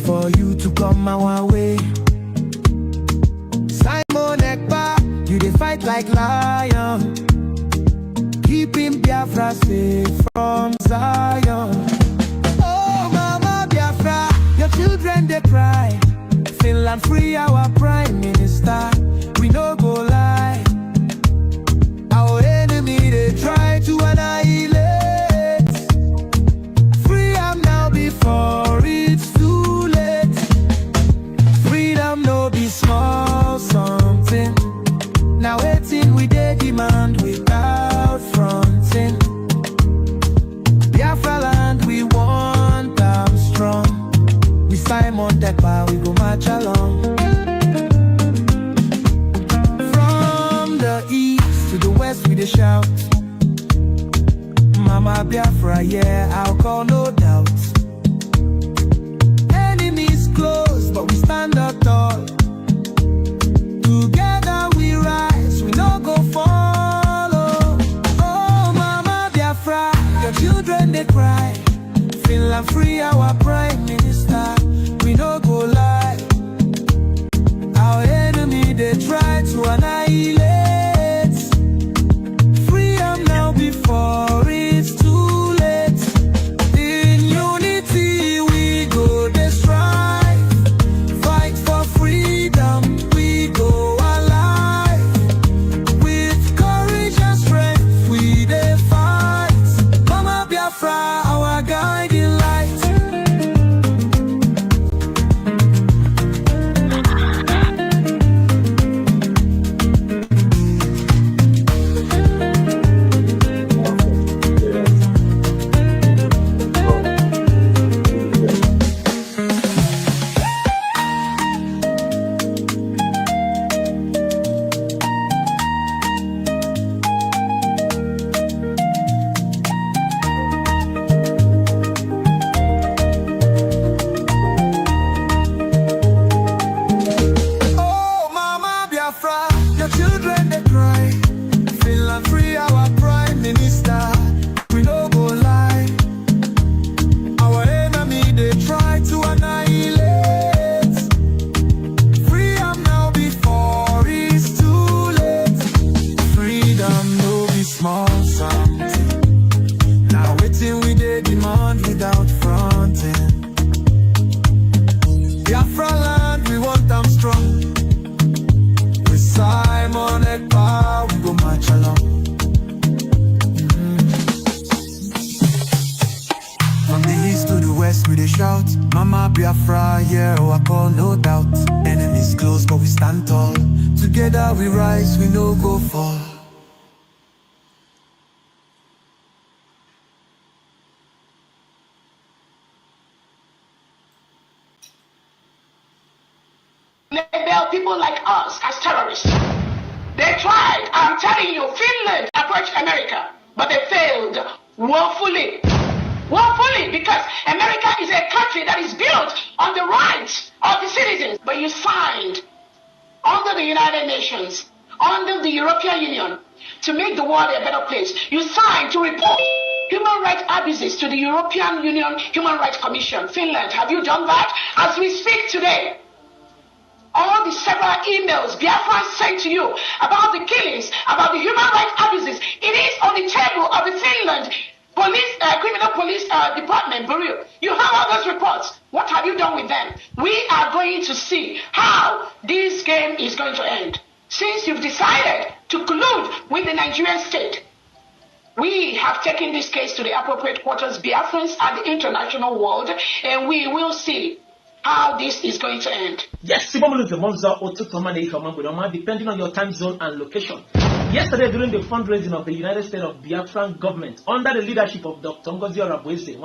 for you to come our way. Simon Ekpa, you dey fight like lion, keeping Biafra safe from Zion. Oh mama Biafra, your children they cry. Finland free our prime minister, we no go lie. Our enemy they try to annihilate. Free am now before it's too late. Freedom no be small something. Now waiting we dey demand without fronting. Biafra land we want them strong. We Simon Ekpa, we go march along. From the east to the west we dey shout, Mama Biafra, yeah, I'll call no doubt. Enemies close, but we stand up tall. Together we rise, we no go follow. Oh Mama Biafra, your children they cry. Finland free our prime minister, we no go lie. Our enemy they try to annihilate. Free am now before it's too late. In unity we go dey strive, fight for freedom we go alive. With courage and strength we dey fight. Mama Biafra, our guiding light. Your children they cry. Finland free our prime minister, we no go lie. Our enemy they try to annihilate. Free am now before it's too late. Freedom no be small something. Now waiting we dey demand without fronting. Biafra land we want them strong. Simon Ekpa, we go march along. From the east to the west we dey shout, Mama Biafra, yeah, I call no doubt. Enemies close but we stand tall. Together we rise, we no go fall. Label people like us as terrorists. They tried, I'm telling you, Finland approached America, but they failed woefully. Woefully, because America is a country that is built on the rights of the citizens. But you signed under the United Nations, under the European Union, to make the world a better place. You signed to report human rights abuses to the European Union Human Rights Commission. Finland, have you done that? As we speak today, all the several emails Biafra sent to you about the killings, about the human rights abuses, it is on the table of the Finland police, criminal police department bureau. You have all those reports. What have you done with them? We are going to see how this game is going to end. Since you've decided to collude with the Nigerian state, we have taken this case to the appropriate quarters, Biafrans and the international world, and we will see how this is going to end. Yes, depending on your time zone and location. Yesterday, during the fundraising of the United States of Biafran government, under the leadership of Dr. Ngozi Arabweze,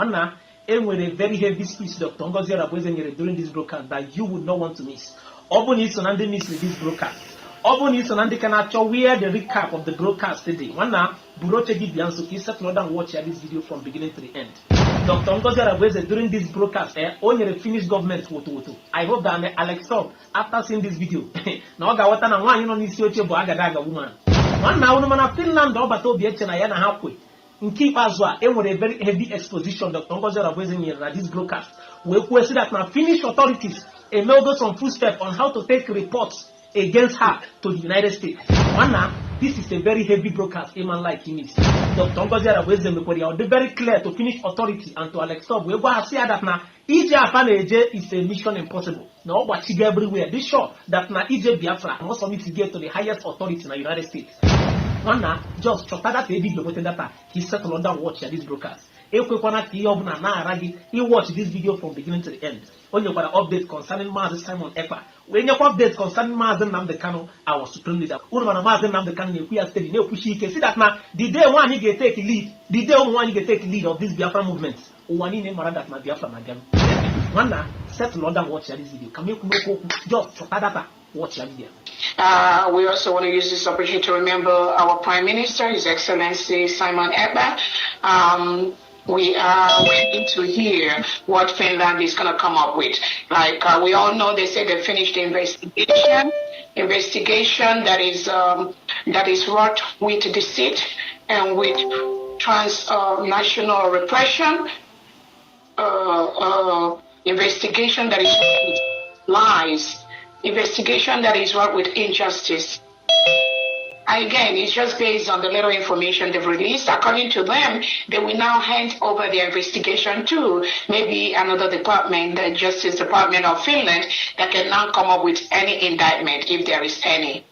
with a very heavy speech Dr. Ngozi Arabweze during this broadcast that you would not want to miss. Obun is on miss with this broadcast. Obun is on can actually wear the recap of the broadcast today. Buroche give the answer. Please settle and watch this video from beginning to the end. Dr. Ngozi Arabweze during this broadcast, only the Finnish government woto. I hope that Alex Top, after seeing this video, now got one you know this woman. One now woman of Finland or Bato Biachana halfway. nke ikpeazụ a enwere very heavy exposition Dr. Ngozi Orabueze nyere na this broadcast wee kwuo that na Finnish authorities emego some footsteps on how to take reports against her to the United States. This is a very heavy broadcast, a man like him is. Dr. Ngozi Orabueze mekwere ya dị very clear to Finnish authority and to Alex Tob wee gwa ha sị that na ije afa na-eje is a mission impossible. Na ọ gbachigo everywhere. Be sure that na ije Biafra must submit to get to the highest authority in the United States. Just chọta data video wetting data he settled under watch this broadcast. Ekwekwana ka ihe ọbụla na-ara gị watch this video from beginning to the end. O nyekwara update concerning Maazị Simon Ekpa. Wee nyekwa update concerning Maazị Nnamdi Kanu, our supreme leader. Unu mana Maazị Nnamdi Kanu na-ekwu ya steady na-ekwuchi ike si that na the day nwaanyị ga-take lead, the day ụmụ nwaanyị ga-take lead of this Biafra movement, ụwa niile mara that na Biafra na Biafra. Settle under watch this video. Ka m ekwu okwu just chọta data watch your video. We also want to use this opportunity to remember our Prime Minister, His Excellency Simon Ekpa. We are waiting to hear what Finland is going to come up with. Like we all know, they say they finished the investigation that is wrought with deceit and with transnational repression, investigation that is wrought with lies, investigation that is wrought with injustice. Again, it's just based on the little information they've released. According to them, they will now hand over the investigation to maybe another department, the Justice Department of Finland, that can now come up with any indictment if there is any.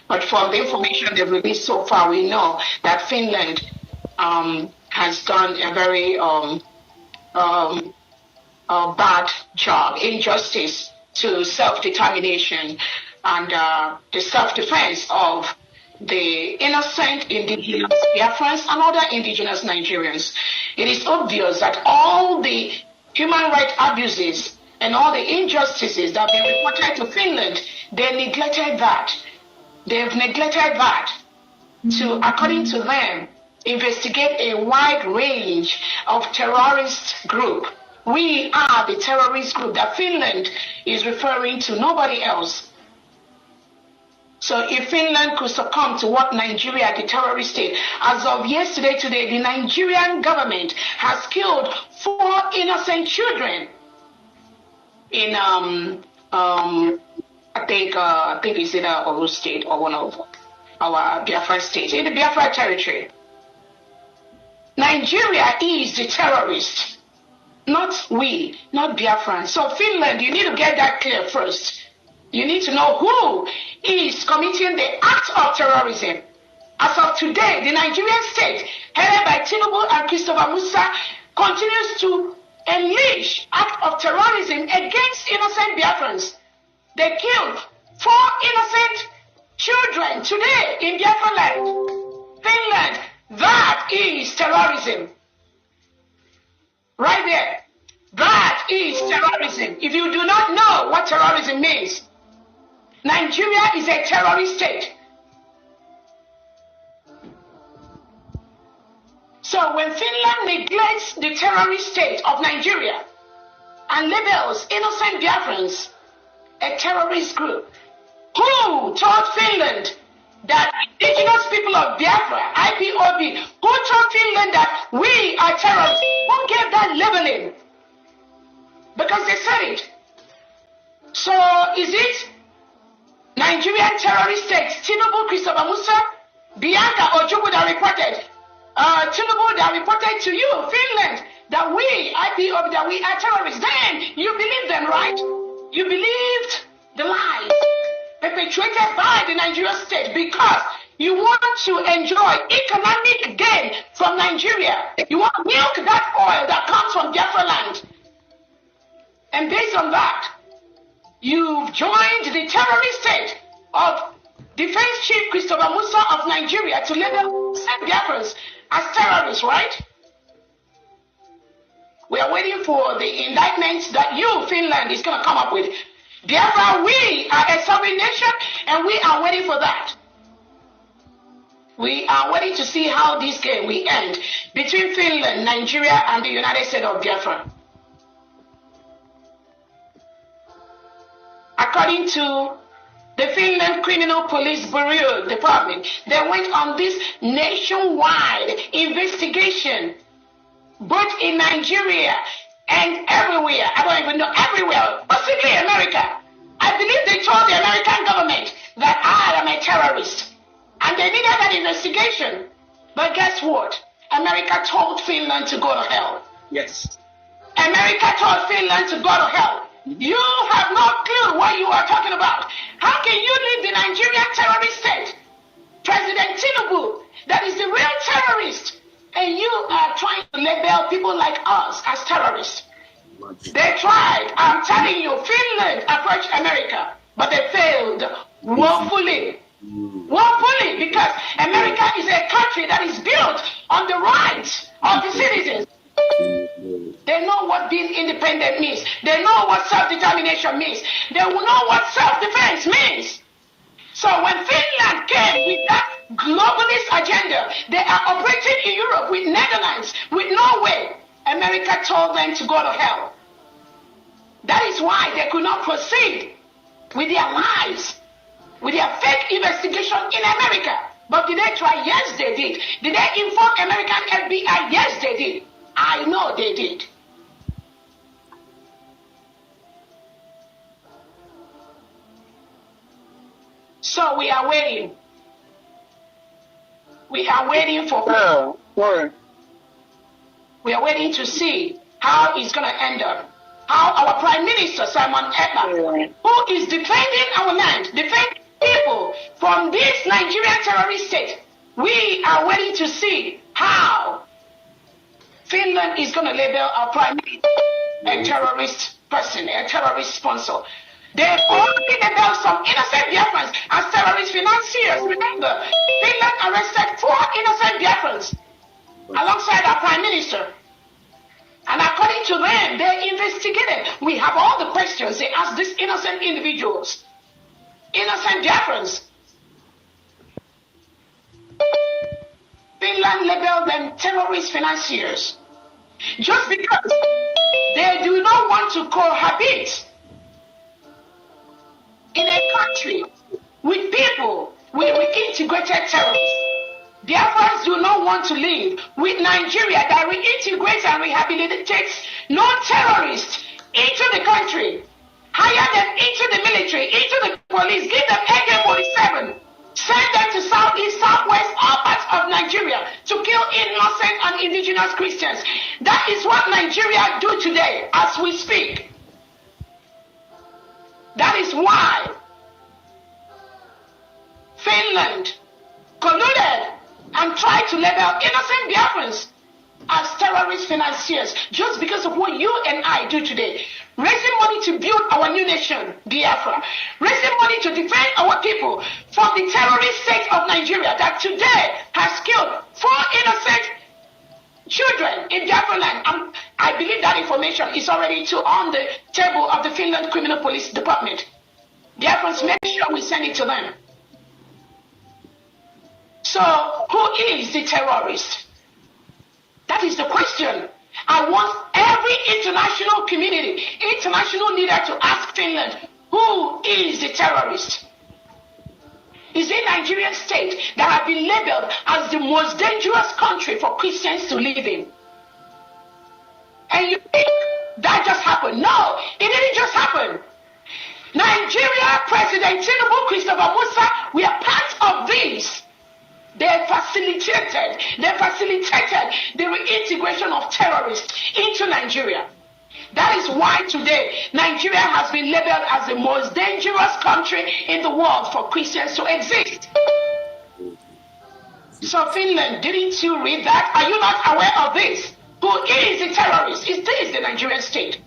But from the information they've released so far, we know that Finland has done a very bad job, injustice to self-determination and the self-defense of the innocent indigenous Biafrans and other indigenous Nigerians. It is obvious that all the human rights abuses and all the injustices that have been reported to Finland, they neglected that. They've neglected that to, according to them, investigate a wide range of terrorist group. We are the terrorist group that Finland is referring to, nobody else. So if Finland could succumb to what Nigeria, the terrorist state, as of yesterday, today, the Nigerian government has killed 4 innocent children in, I think it's either Oru State or one of our Biafra states, in the Biafra territory. Nigeria is the terrorist, not we, not Biafran. So Finland, you need to get that clear first. You need to know who is committing the act of terrorism. As of today, the Nigerian state, headed by Tinubu and Christopher Musa, continues to unleash act of terrorism against innocent Biafrans. They killed 4 innocent children today in Biafra land. Finland, that is terrorism. Right there. That is terrorism. If you do not know what terrorism means, Nigeria is a terrorist state. So when Finland neglects the terrorist state of Nigeria and labels innocent Biafrans a terrorist group, who told Finland that indigenous people of Biafra, IPOB, who told Finland that we are terrorists? Who gave that labeling? Because they said it. So is it Nigerian terrorist states, Tinubu, Christopher Musa, Bianca Ojukwu that reported, Tinubu that reported to you, Finland, that we, IPOB, that we are terrorists? Then you believe them, right? You believed the lies perpetrated by the Nigerian state because you want to enjoy economic gain from Nigeria. You want to milk that oil that comes from Biafra land. And based on that, you've joined the terrorist state of Defense Chief Christopher Musa of Nigeria to label Biafrans as terrorists, right? We are waiting for the indictments that you, Finland, is going to come up with. Biafra, we are a sovereign nation, and we are waiting for that. We are waiting to see how this game will end between Finland, Nigeria, and the United States of Biafra. According to the Finland Criminal Police Bureau Department, they went on this nationwide investigation, both in Nigeria and everywhere. I don't even know, everywhere, possibly America. I believe they told the American government that I am a terrorist, and they needed that investigation. But guess what? America told Finland to go to hell. Yes. America told Finland to go to hell. You have no clue what you are talking about. How can you leave the Nigerian terrorist state, President Tinubu, that is the real terrorist, and you are trying to label people like us as terrorists? They tried. I'm telling you, Finland approached America, but they failed woefully. Woefully, because America is a country that is built on the rights of the citizens. They know what being independent means. They know what self-determination means. They will know what self-defense means. So when Finland came with that globalist agenda, they are operating in Europe with Netherlands, with Norway. America told them to go to hell. That is why they could not proceed with their lies, with their fake investigation in America. But did they try? Yes, they did. Did they inform American FBI? Yes, they did. I know they did. So we are waiting. We are waiting for. We are waiting to see how it's going to end up. How our Prime Minister, Simon Ekpa, who is defending our land, defending people from this Nigerian terrorist state, we are waiting to see how Finland is going to label our Prime Minister a terrorist person, a terrorist sponsor. They already labeled some innocent Biafrans as terrorist financiers. Remember, Finland arrested 4 innocent Biafrans alongside our Prime Minister. And according to them, they investigated. We have all the questions they asked these innocent individuals, innocent Biafrans. Finland labeled them terrorist financiers just because they do not want to cohabit in a country with people with reintegrated terrorists. Biafrans do not want to live with Nigeria that reintegrates and rehabilitates non-terrorists into the country, hire them into the military, into the police, give them AK-47, send them to southeast, southwest, all parts of Nigeria to kill innocent and indigenous Christians. That is what Nigeria do today as we speak. That is why Finland colluded and tried to label innocent Biafrans as terrorist financiers just because of what you and I do today. Raising money to build our new nation, Biafra. Raising money to defend our people from the terrorist state of Nigeria that today has killed 4 innocent children in Biafra land. I believe that information is already on the table of the Finland Criminal Police Department. Biafrans, make sure we send it to them. So, who is the terrorist? That is the question. I want every international community, international leader to ask Finland, who is the terrorist? Is it Nigerian state that have been labeled as the most dangerous country for Christians to live in? And you think that just happened? No, it didn't just happen. Nigeria, President Tinubu, Christopher Musa, we are part of this. They facilitated the reintegration of terrorists into Nigeria. That is why today Nigeria has been labeled as the most dangerous country in the world for Christians to exist. So Finland, didn't you read that? Are you not aware of this? Who is the terrorist? Is this the Nigerian state?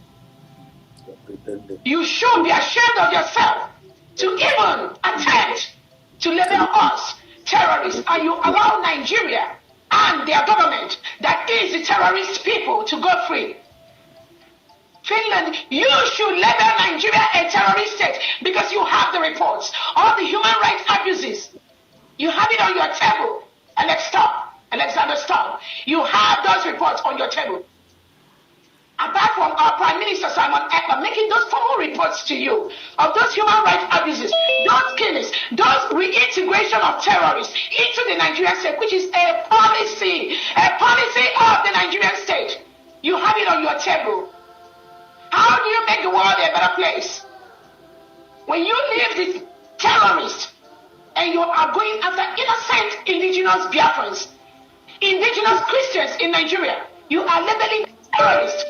You should be ashamed of yourself to even attempt to label us terrorists, and you allow Nigeria and their government that is the terrorist people to go free. Finland, you should label Nigeria a terrorist state because you have the reports, all the human rights abuses. You have it on your table. Alexander Stop. You have those reports on your table. apart from our Prime Minister Simon Ekpa making those formal reports to you of those human rights abuses, those killings, those reintegration of terrorists into the Nigerian state, which is a policy of the Nigerian state. You have it on your table. How do you make the world a better place? When you leave the terrorists and you are going after innocent indigenous Biafrans, indigenous Christians in Nigeria, you are labeling terrorists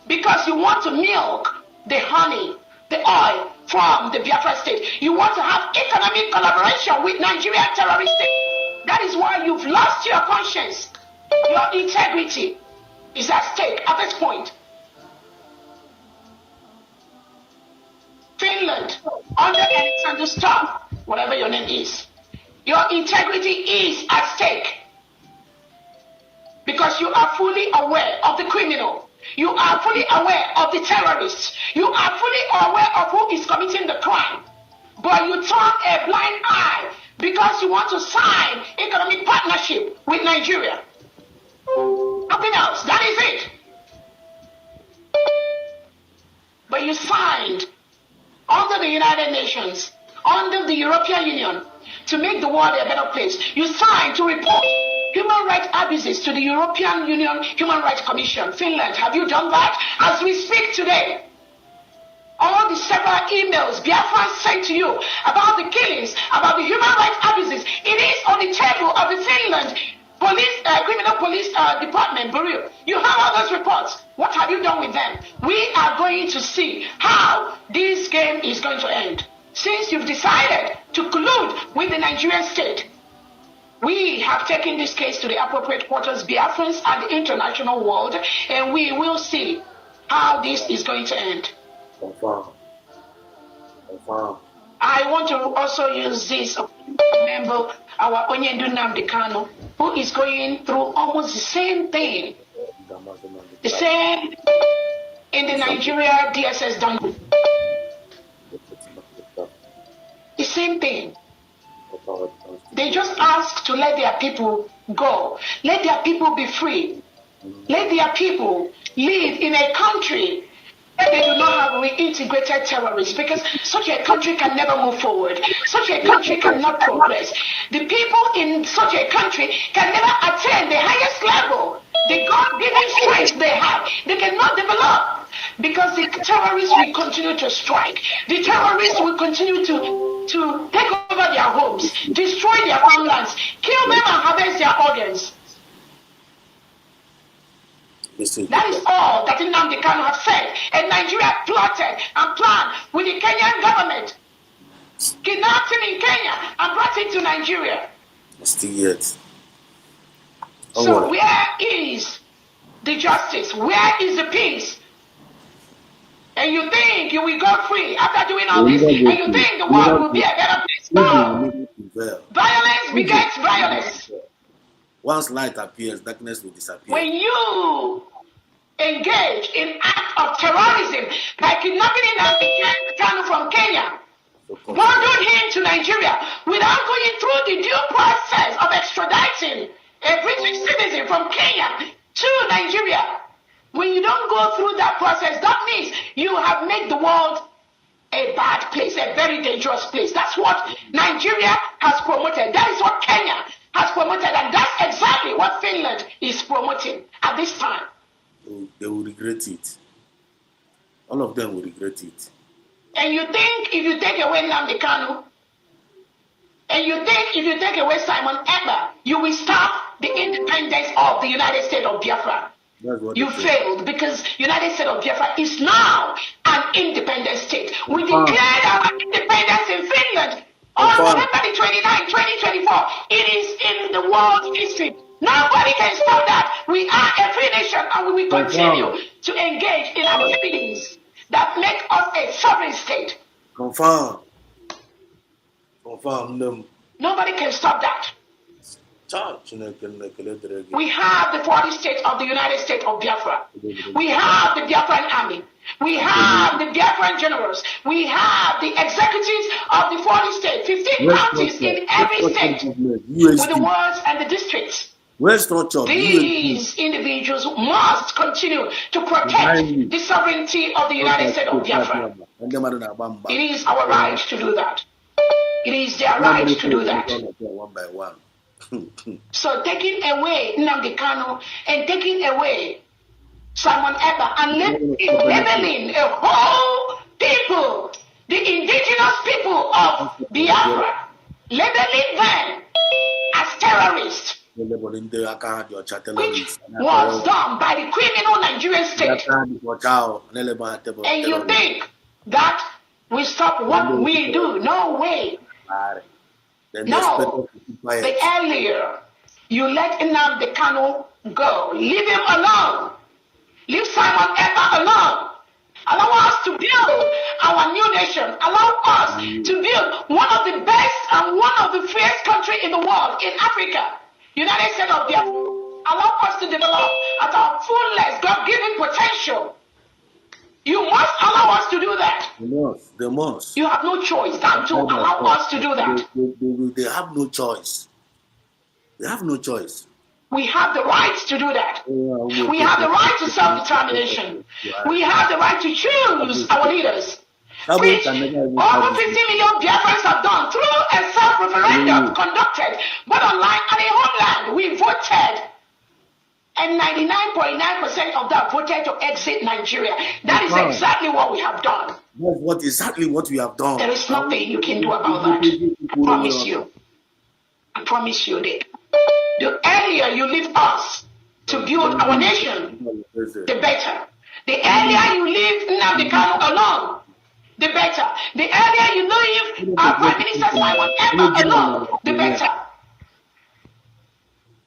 because you want to milk the honey, the oil from the Biafra state. You want to have economic collaboration with Nigerian terrorist state. That is why you've lost your conscience. Your integrity is at stake at this point. Finland, under Alexander Stubb, whatever your name is, your integrity is at stake because you are fully aware of the criminal. You are fully aware of the terrorists. You are fully aware of who is committing the crime. But you turn a blind eye because you want to sign economic partnership with Nigeria. Nothing else. That is it. But you signed under the United Nations, under the European Union, to make the world a better place. You signed to report human rights abuses to the European Union Human Rights Commission. Finland, have you done that? As we speak today, all the several emails Biafra sent to you about the killings, about the human rights abuses, it is on the table of the Finland criminal police department bureau. You have all those reports. What have you done with them? We are going to see how this game is going to end. Since you've decided to collude with the Nigerian state, we have taken this case to the appropriate quarters, Biafrans and the international world, and we will see how this is going to end. Confirm. I want to also use this to remember our Onyendu Namdekano, who is going through almost the same thing. The same in the Nigeria DSS done. The same thing. They just ask to let their people go. Let their people be free. Let their people live in a country where they do not have reintegrated terrorists, because such a country can never move forward. Such a country cannot progress. The people in such a country can never attain the highest level, the God-given strength they have. They cannot develop because the terrorists will continue to strike. The terrorists will continue to take over their homes, destroy their farmlands, kill them and harvest their organs. That is all that Nnamdi Kanu have said. And Nigeria plotted and planned with the Kenyan government, kidnapped him in Kenya and brought him to Nigeria. Still yet. So where is the justice? Where is the peace? And you think you will go free after doing all this? And you think the world will be a better place? No. Violence begets violence. Once light appears, darkness will disappear. When you engage in act of terrorism by kidnapping Nnamdi Kanu from Kenya, bundled him to Nigeria without going through the due process of extraditing a British citizen from Kenya to Nigeria, when you don't go through that process, that means you have made the world a bad place, a very dangerous place. That's what Nigeria has promoted. That is what Kenya has promoted, and that's exactly what Finland is promoting at this time. They will regret it. All of them will regret it. And you think if you take away Nnamdi Kanu, and you think if you take away Simon Ekpa, you will stop the independence of the United States of Biafra. You failed, because United States of Biafra is now an independent state. We declared our independence in Finland on November 29, 2024. It is in the world's history. Nobody can stop that. We are a free nation, and we will continue to engage in activities that make us a sovereign state. Confirm. Nobody can stop that. We have the 40 states of the United States of Biafra. We have the Biafran army. We have the Biafran generals. We have the executives of the 40 states, 15 counties in every state, with the wards and the districts. Well structured. These individuals must continue to protect the sovereignty of the United States of Biafra. It is our right to do that. It is their right to do that. One by one. So taking away Nnamdi Kanu and taking away Simon Ekpa and labeling a whole people, the indigenous people of Biafra, labeling them as terrorists, which was done by the criminal Nigerian state. And you think that we stop what we do? No way. No. The earlier you let Nnamdi Kanu go, leave him alone. Leave Simon Ekpa alone. Allow us to build our new nation. Allow us to build one of the best and one of the freest countries in the world, in Africa. United States of Biafra. Allow us to develop at our fullest God-given potential. You must allow us to do that. They must. You have no choice than to allow us to do that. They have no choice. They have no choice. We have the right to do that. We have the right to self-determination. We have the right to choose our leaders, which over 50 million Biafrans have done through a self-referendum conducted, but online and in homeland. We voted, and 99.9% of that voted to exit Nigeria. That is exactly what we have done. That's exactly what we have done. There is nothing you can do about that. I promise you. I promise you that. The earlier you leave us to build our nation, the better. The earlier you leave Nnamdi Kanu alone, the better. The earlier you leave our Prime Minister Simon Ekpa alone, the better.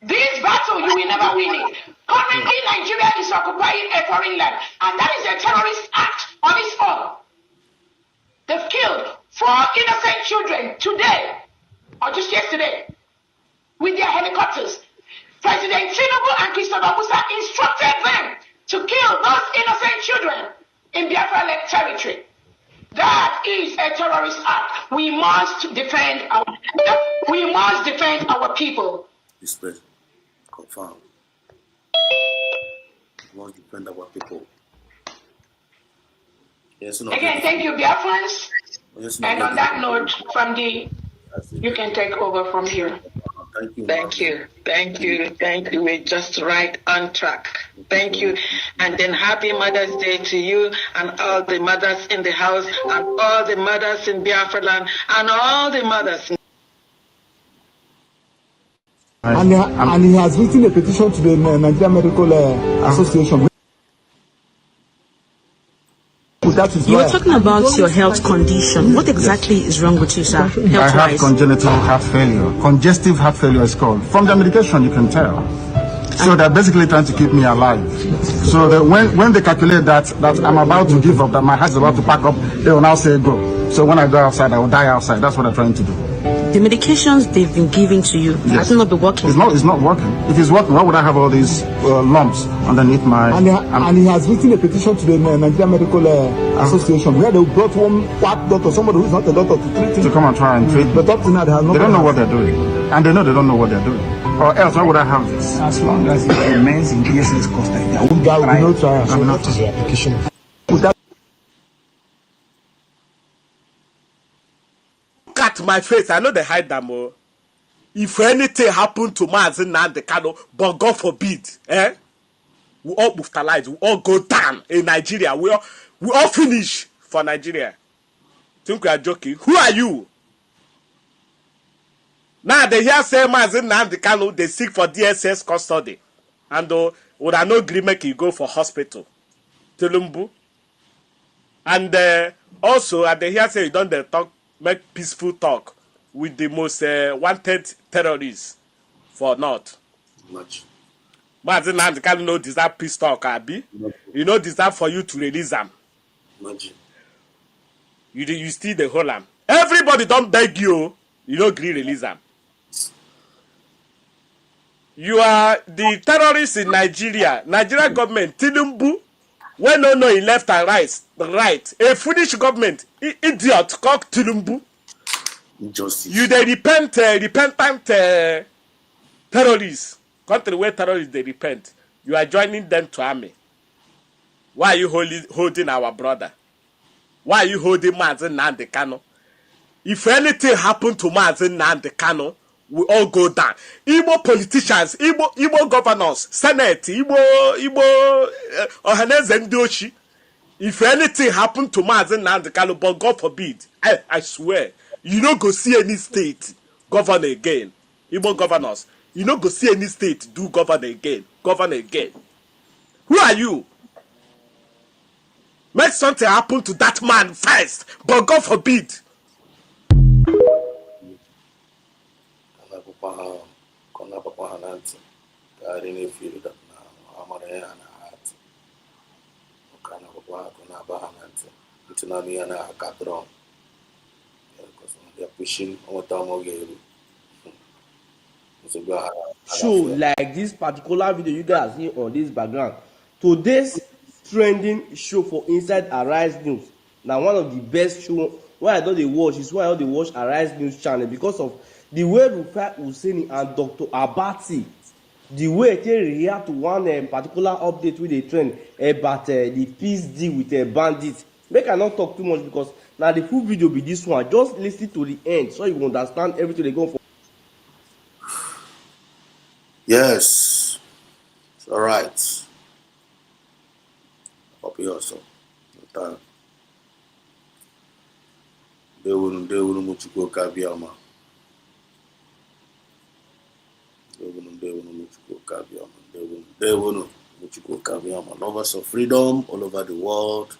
This battle, you will never win it. Currently, Nigeria is occupying a foreign land, and that is a terrorist act on its own. They've killed 4 innocent children today, or just yesterday, with their helicopters. President Tinubu and Christopher Musa instructed them to kill those innocent children in Biafra-led territory. That is a terrorist act. We must defend our people. This person, confirm. We must defend our people. Yes, no. Again, thank you, Biafrans. Yes, no, and on that note, from you can take over from here. Thank you. Thank you. We're just right on track. Thank you. And then happy Mother's Day to you and all the mothers in the house and all the mothers in Biafra land and all the mothers. And he has written a petition to the Nigerian Medical Association. You were talking about your health condition. What exactly is wrong with you, sir? I have congenital heart failure. Congestive heart failure is called. From the medication, you can tell. So they're basically trying to keep me alive. So that when they calculate that I'm about to give up, that my heart is about to pack up, they will now say go. So when I go outside, I will die outside. That's what they're trying to do. The medications they've been giving to you, has it not been working? It's not working. If it's working, why would I have all these lumps underneath my... And he has written a petition to the Nigerian Medical Association where they brought one quack doctor, somebody who is not a doctor, to treat him. To come and try and treat. But up to now, they don't know what they're doing. And they know they don't know what they're doing. Or else, why would I have this? As long as it remains in DSS custody, I won't try. No trial. I will not try. Application. Look at my face. I know they hide them all. If anything happened to Mazi Nnamdi Kanu, but God forbid, we all brutalize, we all go down in Nigeria. We all finish for Nigeria. Think we are joking? Who are you? Now they hear say Mazi Nnamdi Kanu, they seek for DSS custody, and would I no agreement you go for hospital, Tulumbu, and also and they hear say you don't talk, make peaceful talk with the most wanted terrorists for North. Much. Mazi Nnamdi Kanu no deserve peace talk, Abi. You know deserve for you to release them. Much. You still the whole am. Everybody don't beg you. You don't agree release them. You are the terrorists in Nigeria. Nigeria government, Tinubu, when no in left and right. A foolish government, idiot, called Tinubu. Injustice. You the repentant terrorists. Country where terrorists they repent. You are joining them to army. Why are you holding our brother? Why are you holding Mazen Nnamdi Kanu? If anything happened to Mazen Nnamdi Kanu, we all go down. Igbo politicians, Igbo governors, Senate, Igbo Ohaneze Ndochi. If anything happened to Mazen Nnamdi Kanu, but God forbid, I swear, you don't go see any state govern again. Igbo governors, you don't go see any state do govern again. Who are you? Make something happen to that man first, but God forbid. Show like this particular video you guys see on this background. Today's trending show for inside Arise News. Now one of the best show why I don't they watch is why I don't watch Arise News channel because of the way Rufai Hussaini and Dr. Abati, the way they react to one particular update with the trend about the peace deal with a bandit. Make I not talk too much because now the full video be this one. Just listen to the end so you understand everything they go for. Yes, it's all right. Hope you also. They will muchuko kabiama. They will muchuko kabiama. Lovers of freedom all over the world.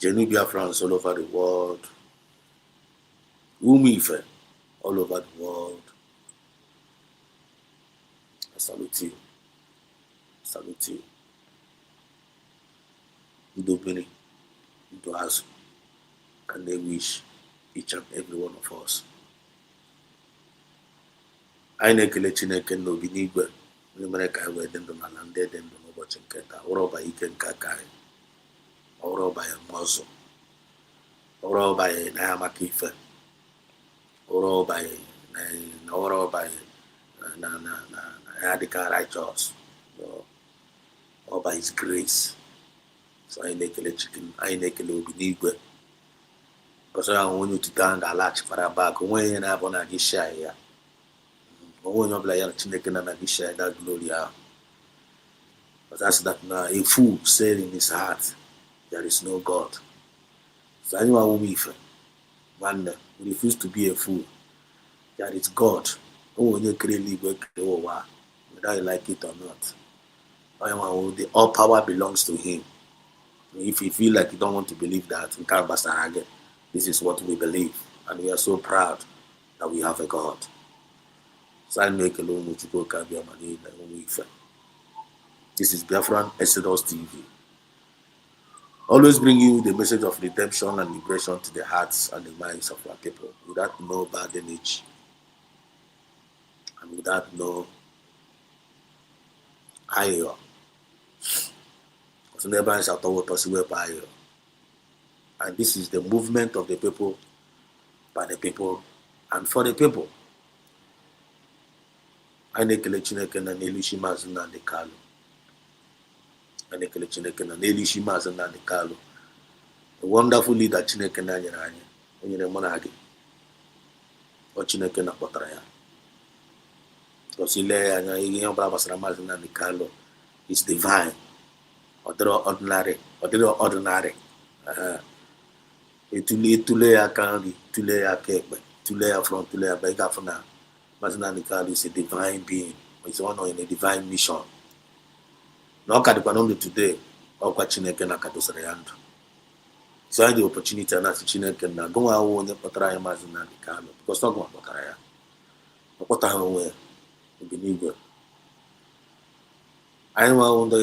Jenny Biafrans all over the world. Umife all over the world. I salute you. Salute you. Udobini, Udoazu, and they wish each and every one of us. I nekele Chineke n'obi n'igwe n'imere ka anyị wee dị ndụ n'ala ndị dị ndụ n'ụbọchị nke taa. Ọrụ ọba ike nke aka anyị. Ọrụ ọba ya mmụọ ọrụ ọba ya na ya maka ife. Ọrụ ọba ya na ọrụ ọba ya na ya dịka righteous. All by His grace. So I nekele chicken, I nekele obi n'igwe. Because I want you to down the latch for a back. When you have on a gisha here. When you play Chineke na gisha that glory. But that's that now a fool said in his heart, there is no God. So anyone who me one we refuse to be a fool. There is God. Oh, you clearly work whether you like it or not. The all power belongs to Him. If you feel like you don't want to believe that, we can't again. This is what we believe, and we are so proud that we have a God. So I make alone with you go This is Biafran Exodus TV. Always bring you the message of redemption and liberation to the hearts and the minds of our people, without no badinage and without no higher. And this is the movement of the people, by the people, and for the people. I nekele Chineke na n'elishi Maazị Nnamdi Kanu. I nekele Chineke na n'elishi Maazị Nnamdi Kanu. A wonderful leader Chineke na nyere anyị, o nyere mụ na gị. O Chineke na kpọtara ya. Because ile anya ihe ọbụla gbasara Maazị Nnamdi Kanu is divine. Ordinary. Etule ya kandi, tule ya kekbe, tule ya front, tule ya back after. Maazị Nnamdi Kanu is a divine being. It's one in a divine mission. No kadikwanombe today, okwa Chineke na kadosara ya ndụ. So I had the opportunity and ask Chineke na go awo onye kpọtara ya Maazị Nnamdi Kanu because ọ gwa kpọtara ya. Ọ kpọtara onwe obi n'igwe. I want to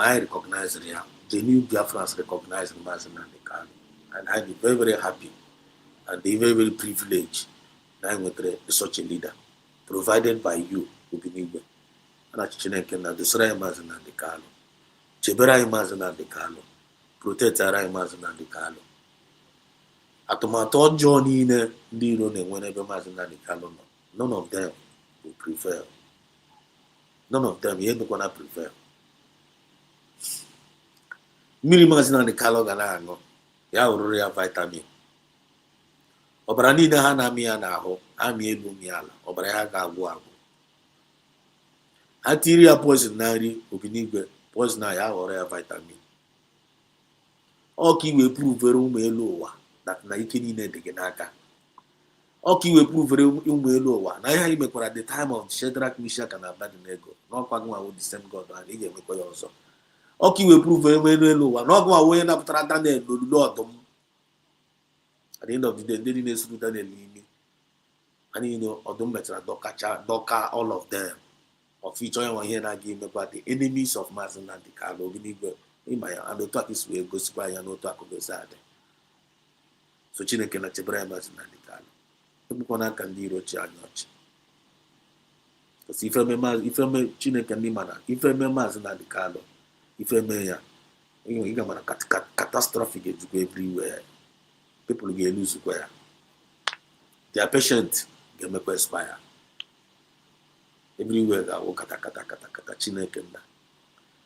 I recognize it. The new Biafrans recognize Maazị Nnamdi Kanu. And I'm very, very happy and very, very privileged that I'm with such a leader, provided by you, Ubinigwe. And that's Chineke na Dissappers Maazị Nnamdi Kanu. Chebera Maazị Nnamdi Kanu. Protect Maazị Nnamdi Kanu. Atụmatụ ọjọọ niile ndị iro na-enwe n'ebe Maazị Nnamdi Kanu nọ. None of them will prevail. None of them ain't gonna prevail. Mmiri Maazị Nnamdi Kanu ga na-aṅụ ya rụrụ ya vitamin. Ọbara niile ha na-amị ya n'ahụ amị elu mị ala, ọbara ya ga-agwụ agwụ. Ha tiri ya poison na nri Ogbunigwe, poison a ya ghọrọ ya vitamin. Ọ ka iwe pruvere ụmụ elu ụwa na ike niile dị gị n'aka. Ọ ka iwe pruvere ụmụ elu ụwa na ihe anyị mekwara the time of Shadrach, Meshach and Abednego n'ọkwa gị nwawo the same God ị ga-emekwa ya ọzọ. Ọ ka iwe pruvere ụmụ elu ụwa na ọgụ nwawo onye napụtara Daniel n'olulu ọdụm. At the end of the day, ndị niile suru Daniel n'imi ha niile ọdụm mechara dọka all of them. Of each onye nwa ihe na-aga imekwa the enemies of Maazị Nnamdi Kanu Ogbunigwe ịma ya and otu aka isi wee gosikwa ya n'otu akụkọ esi adị. So Chineke na chebere ya Maazị Nnamdi Kanu egbukwa n'aka ndị iro chi anya ọchị. Kasi ifeme Chineke ndị mana ifeme Maazị Nnamdi Kanu ifeme ya ị ga mana catastrophe ga-ejikwa everywhere. People ga-eluzukwa ya. Their patient ga-emekwa expire. Everywhere ga-awụ kata Chineke nna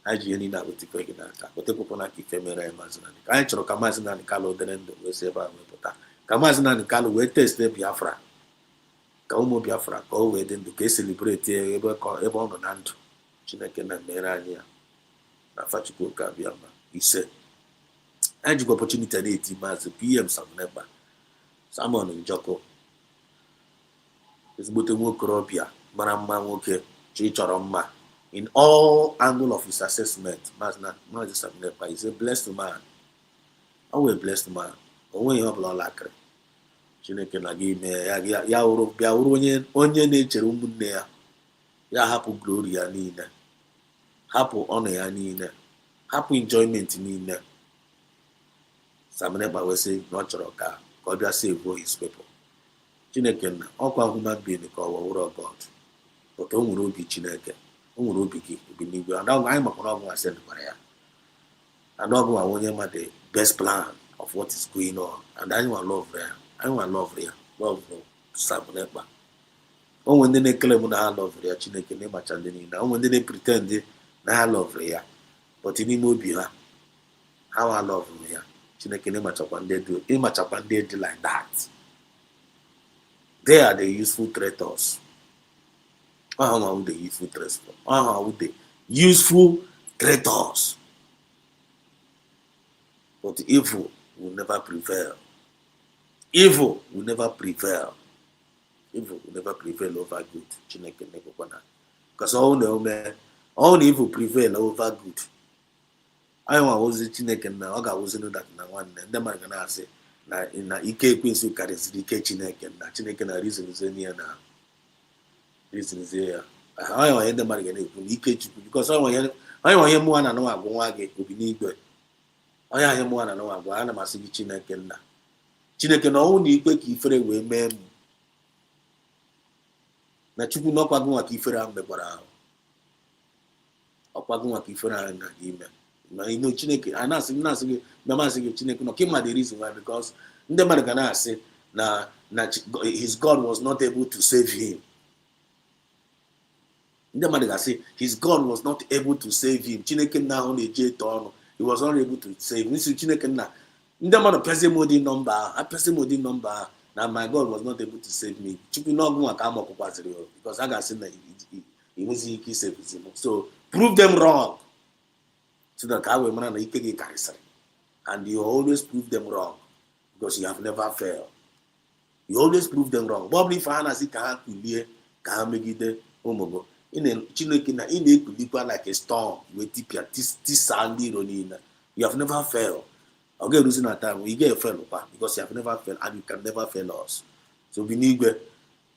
anyị ji ihe niile agbetikwa gị n'aka wetekwụkwọ n'aka ife mere anyị Maazị Nnamdi Kanu. Anyị chọrọ ka Maazị Nnamdi Kanu dere ndụ wee si ebe a wepụta ka Maazị Nnamdi Kanu wee teste Biafra ka ụmụ Biafra ka o wee dị ndụ ka e celebrate ebe ọ nọ na ndụ. Chineke na mere anyị ya na Fachukwu ka bịa ma ise. Anyị jikwa opportunity na-eti Maazị PM Samunekpa Samuel Njoko ezigbote nwokorobịa mara mma nwoke chọrọ mma in all angle of his assessment. Maazị Samunekpa is a blessed man. Ọ wee blessed man. O nweghị ihe ọ bụla ọ lakịrị. Chineke na gị mee ya bịa wụrụ onye na-echere ụmụnne ya ya hapụ glory ya niile, hapụ ọnụ ya niile, hapụ enjoyment niile. Samunekpa wee sị na ọ chọrọ ka ọ bịa save his people. Chineke na ọkwa human being ka ọ wụrụ God, but o nwere obi Chineke, o nwere obi gị Ogbunigwe. Anyị makwana ọgwụ asị gwara ya and ọgwụ onye ma the best plan of what is going on and anyị nwa love ya love Samunekpa. O nwere ndị na-ekele m na ha love ya Chineke na ịmacha ndị niile. O nwere ndị na-pretend na ha love ya but n'ime obi ha ha love ya Chineke na ịmachakwa ndị dị like that. They are the useful traitors. How are the useful traitors? How are the useful traitors? But evil will never prevail. Evil will never prevail. Evil will never prevail over good. Because all the evil prevail over good. I want to Chineke na ọ ga-awụzi that na nwanne ndị mmadụ ga na-asị na ike ekwensu karịsịrị ike Chineke na Chineke na reasonzie ya anyị nwanye ndị mmadụ ga na-ekwu na ike Chukwu because anyị nwanye mụnwa na anụnwa agwụ nwa gị Ogbunigwe onye anyị mụnwa na anụnwa agwụ ana m asị gị Chineke nna Chineke na ọnwụ na ikpe ka ifere wee mee m na Chukwu na ọkwa gị nwa ka ifere ahụ mekwara ahụ ọkwa gị nwa ka ifere ahụ na gị ime na ino Chineke anasị gị na masị gị Chineke no kima the reason why because ndị mmadụ ga na-asị na his God was not able to save him. Ndị mmadụ ga-asị his God was not able to save him. Chineke nna ahụ na-eji eto ọnụ he was not able to save him. Chineke nna ndị mmadụ pese modi nọmba na my God was not able to save me. Chukwu n'ọgwụ nwa ka amakwụkwaziri ya because a ga-asị na enweghị ike isave him. So prove them wrong so that I will man ike gị karịsịrị and you always prove them wrong because you have never failed. You always prove them wrong. But if ha na-asị ka ha kulie ka ha megide ụmụgo Chineke na ị na-ekulikwa like a storm wee tipịa tisa ndị iro niile. You have never failed. Ọ ga-eruzi na time you ga-efail kwa because you have never failed and you can never fail us. So Ogbunigwe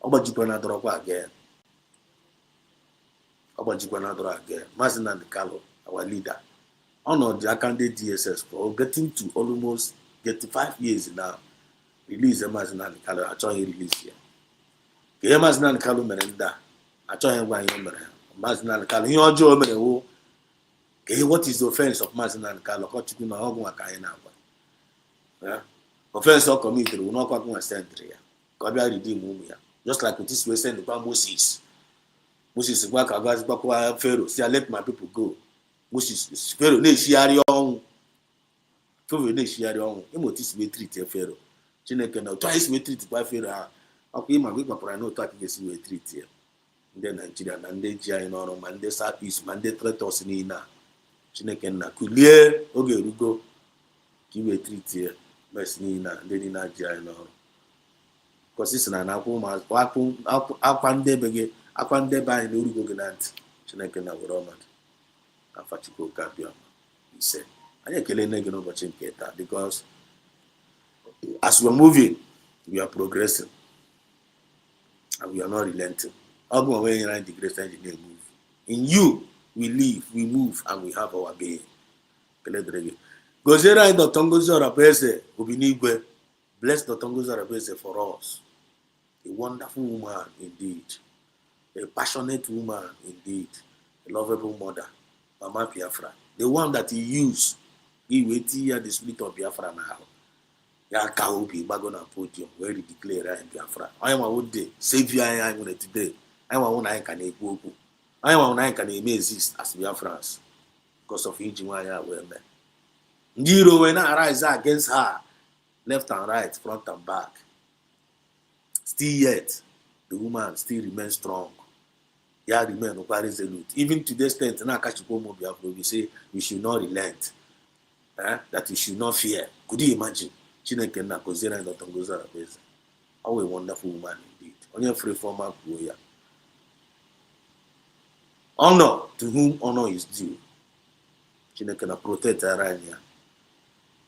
ọ gbajikwa na adọrọkwa again. Maazị Nnamdi Kanu our leader on the Akande DSS for getting to almost 5 years now. Release Maazị Nnamdi Kanu achọghị release ya. Ka ihe Maazị Nnamdi Kanu mere ndị a achọghị ngwa ihe mere Maazị Nnamdi Kanu ihe ọjọọ mere wo ka ihe what is the offense of Maazị Nnamdi Kanu ọkọchukwu na ọgwụ maka anyị na-agwa offense ọ kọmitiri n'ọkwa gụnwa sentịrị ya ka ọ bịa redeem ụmụ ya just like this way send kwa Moses Moses gwa ka gazi gbakwa Pharaoh say let my people go. Moses Pharaoh na-eshigharị ọnwụ. Pharaoh na-eshigharị ọnwụ. Ịmụta isi wee treat Pharaoh. Chineke na otu anyị si wee treat kwa Pharaoh ha. Ọkwa ịma gị kpapụra na otu aka ga-esi wee treat ya. Ndị Nigeria na ndị ji anyị n'ọrụ ma ndị South East ma ndị Traitors niile a. Chineke nna kulie oge erugo ka iwe treat ya mes niile ndị niile ji anyị n'ọrụ. Kọsi na akwa ndebe gị akwa ndebe anyị n'orugo gị na ntị. Chineke na were ọnọdụ afa Chukwu ka bịa ise. Anyị ekele nne gị n'ụbọchị nke taa because as we are moving, we are progressing and we are not relenting. Ọgụ onwe nyere anyị the grace engineer move. In you, we live, we move, and we have our being. Ekele dịrị gị. Goziere anyị Dr. Ngozi Orabueze Obinigwe. Bless Dr. Ngozi Orabueze for us. A wonderful woman indeed. A passionate woman indeed. A lovable mother. Mama Biafra. The one that he used. He waited here the spirit of Biafra now. Ya ka obi gbago na podium where he declare in Biafra. I am one day. Savior I am today. I am one I can ekwu okwu. I am one I can exist as Biafrans. Because of Injimaya women. Ndiro when I rise against her. Left and right, front and back. Still yet, the woman still remains strong. Yeah, remain resolute. Even to the extent, we say we should not relent. That we should not fear. Could you imagine? Chineke na kozera Dr. Ngozi Orabueze. How a wonderful woman indeed. Only a free former warrior. Honor to whom honor is due. Chineke na protect Aranya.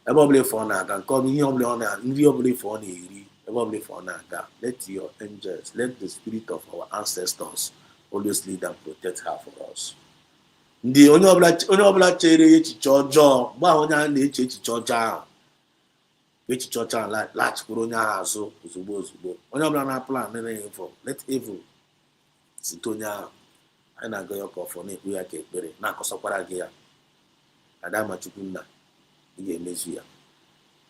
Everybody for Naga. Come here, everybody for Niri. Everybody for Naga. Let your angels, let the spirit of our ancestors always lead and protect her for us. Ndị onye ọbụla chere echiche ọjọọ gba onye a na-eche echiche ọjọọ ahụ echiche ọjọọ ahụ laghachipụrụ onye ahụ azụ ozugbo onye ọbụla na-apụla evil let evil site onye ahụ anyị na-aga ya ka ọfọ na-ekpu ya ka ekpere na-akọsọkwara gị ya Adama Chukwu nna ị ga-emezu ya.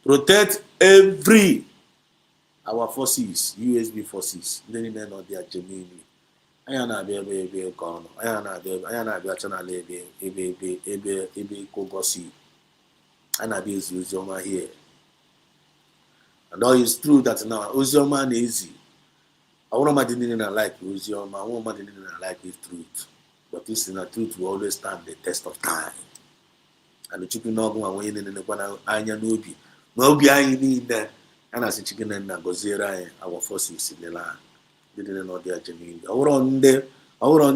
Protect every our forces USB forces ndị niile nọ dị genuinely. Anya na-abịa ebe ka ọnụ anya na-abịa chanala ebe kogosi anya na-abịa ezi ozi ọma here. And all is true that now ozi ọma na-ezi ọwụrụ mmadụ niile na like ozi ọma ọwụrụ mmadụ niile na like the truth, but this is the truth will always stand the test of time. And Chukwu n'ọgụ nwa onye na-enekwa anya n'obi na obi anyị niile a na-asị Chukwu na gọziere anyị our forces nela not their genuine. Our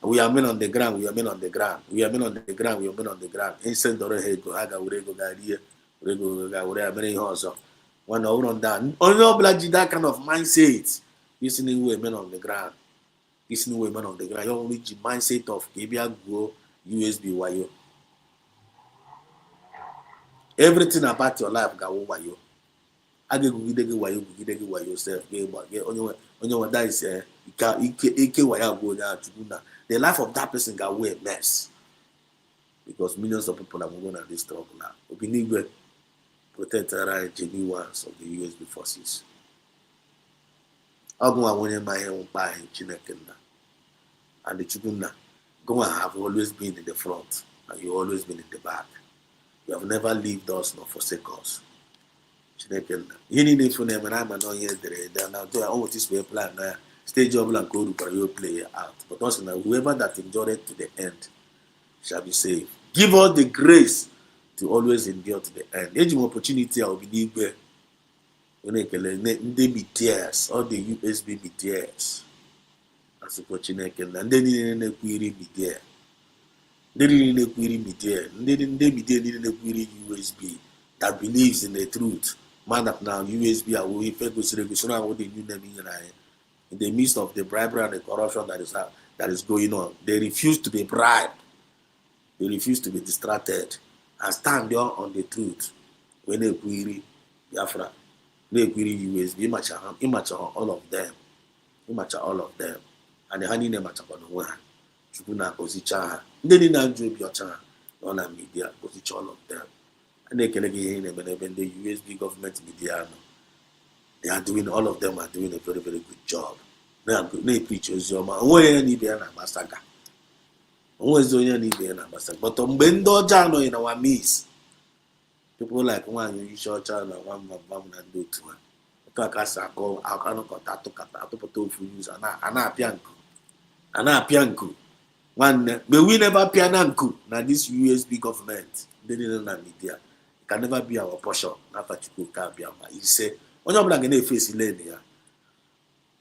we are men on the ground, we are men on the ground, we are men on the ground, we are men on the ground. Instant or go haga urego gadia, urego gawure many hoso. One over on that. Only that kind of mindset. Listening women on the ground. Listening women on the ground. You only the mindset of Kibia go USB wayo. Everything about your life go over you. I get wayo yourself. Onye wada is ike waya go down to do. The life of that person got way a mess because millions of people are moving at this struggle now. We need to protect our genuine ones of the USB forces. I'll go and win my own by Chineke and the Chukuna. Go and have always been in the front and you always been in the back. You have never left us nor forsake us. Chineke you need it for them and I'm not yesterday. Then I'll do all this way plan now. Stage job and go to your play out. But also now whoever that endured it to the end shall be saved. Give us the grace to always endure to the end. Any opportunity I will be there. When they be tears, all the USB be tears. As a Chineke and then they query be there. They didn't query be there. They didn't query USB that believes in the truth. Man that now USB are we in the midst of the bribery and the corruption that is going on. They refuse to be bribed. They refuse to be distracted and stand there on the truth. When they query Biafra, they query USB, image all of them. Image all of them. And the honey name on the one. Chukuna Kozicha. They didn't do your child on a media, Kozicha all of them. And they can again the USB government media. They are doing all of them are doing a very, very good job. na-epichi oziọma. Onweghị onye na ibe ya na-agbasaga, onwezi onye na ibe ya na-agbasaga. But mgbe ndị ọjọọ anọghị na wa mis, people like nwaanyị isi ọcha na nwa mma na ndị otu ha, otu aka si akọ anụkọta atụpụta ofu news a na-apịa nku nwanne. But we never pịa na nku na this USB government ndị niile na media can never be our portion n'afa Chukwu ka abịa ma ise. Onye ọbụla ga na-efesi lane ya,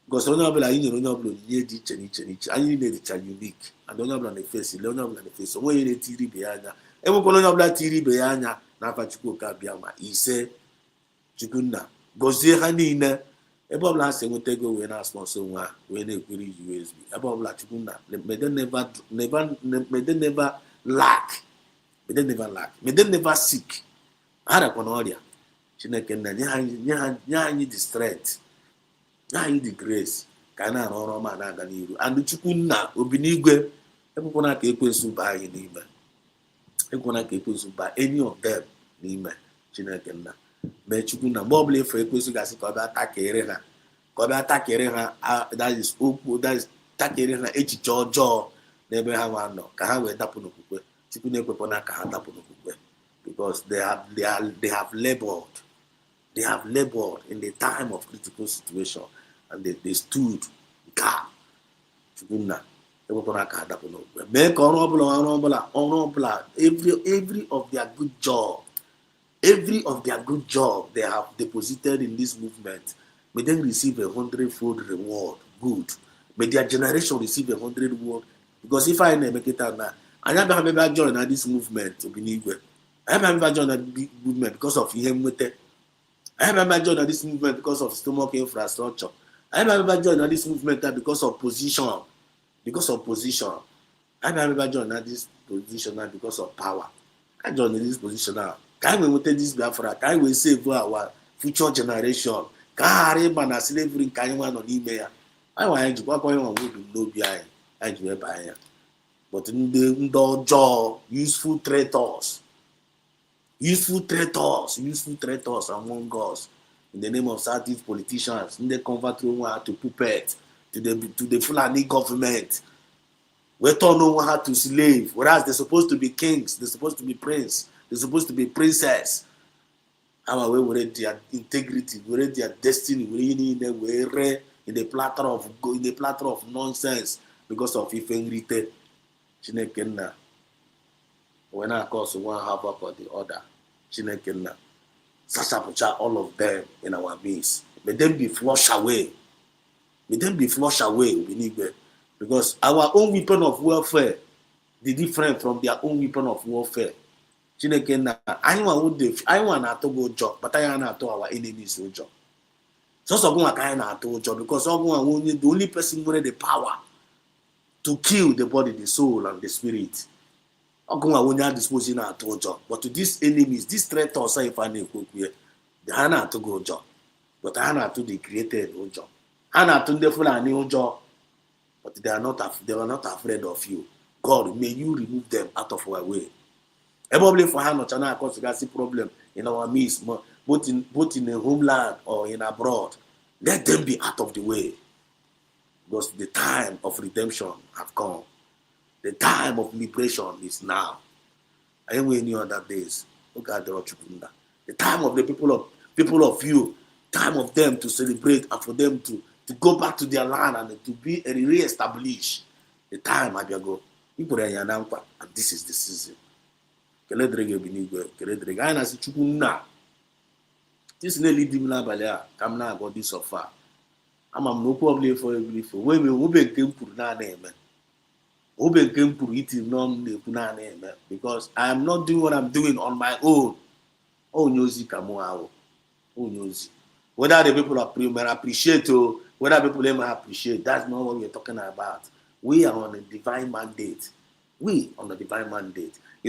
because onye ọbụla anyị nyere onye ọbụla onyinye dị iche n'iche, anyị na-edicha unique, and onye ọbụla na-efesi le, onye ọbụla na-efesi, onwe onye na-etiri ibe ya anya. Enwekwala onye ọbụla tiri ibe ya anya n'afa Chukwu ka abịa ma ise. Chukwunna gọzie ha niile ebe ọbụla ha si enweta ego wee na-aspọnsọ onwe ha wee na-ekwere USB ebe ọbụla. Chukwunna may they never lack, may they never sick. Ha rakwa n'ọrịa. Chineke nna nye anyị the strength, nye anyị the grace ka a na-arụ ọrụ ọma na-aga n'iru. And Chukwunna obi n'igwe ekwekwana ka ekwensu baa anyị n'ime, ekwekwana ka ekwensu baa any of them n'ime. Chineke nna mee Chukwunna mgbe ọbụla efe ekwensu gasị ka ọ bịa takịrị ha, that is okwu, that is takịrị ha echiche ọjọọ n'ebe ha nwa nọ, ka ha wee dapụ n'okwukwe. Chukwunna ekwekwana ka ha dapụ n'okwukwe, because they have labored in the time of critical situation, and they stood guard. Chukwunna ekwekwana ka ha dapụ n'okwukwe. Mee ka ọrụ ọbụla every of their good job they have deposited in this movement, may them receive 100-fold reward. Good. May their generation receive 100-fold. Because if I make it out now, I never join this movement to be anywhere. I never join that movement because of him with it. I never join this movement because of stomach infrastructure. I never join this movement because of position. I never join this position now because of power. I join this position now. Can we take this Biafra? Can we save our future generation? Can we ban slavery? Can we ban email? I want to go on with no behind. I do buy. But in the job, useful traitors among us, in the name of Southeast politicians, in the convert to puppet to the Fulani government. We don't know how to slave, whereas they're supposed to be kings, they're supposed to be prince, they're supposed to be princess. Our way we read their integrity, we read their destiny, we read in the platter of nonsense because of ifengrite. Chinekenna. When I cause one half up or the other, Chinekenna. Sasapucha all of them in our midst. May them be flushed away. Because our own weapon of warfare is different from their own weapon of warfare. Chineke, I want to go job, but I want to our enemies to job. So I want to job because the only person who has the power to kill the body, the soul, and the spirit. Disposing to job. But to these enemies, these traitors, if I know, they are not to go job. But I not to the created job. I not to the full and new job. But they are not afraid of you. God, may you remove them out of our way. Probably for Hannah Chana cause problem in our midst, both in the homeland or in abroad. Let them be out of the way. Because the time of redemption have come. The time of liberation is now. I ain't waiting on that days. Look at the Rochukunda. The time of the people of you, time of them to celebrate and for them to go back to their land and to be re-established. The time I go. People are and this is the season. This nearly dim la balea. Come now, got this so far. I'm no problem for every for when we came to na name. Oben came to it because I am not doing what I'm doing on my own. Oh, Nyozi Kamuao. Oh, Nyozi. Whether the people appreciate or whether people may appreciate, that's not what we're talking about. We are on a divine mandate. It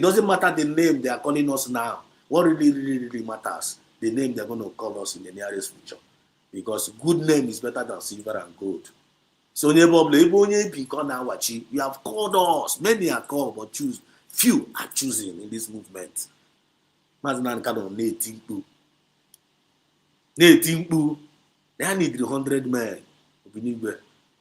doesn't matter the name they are calling us now. What really matters, the name they're going to call us in the nearest future. Because good name is better than silver and gold. So you have called us. Many are called, but few are choosing in this movement. They need 100 men.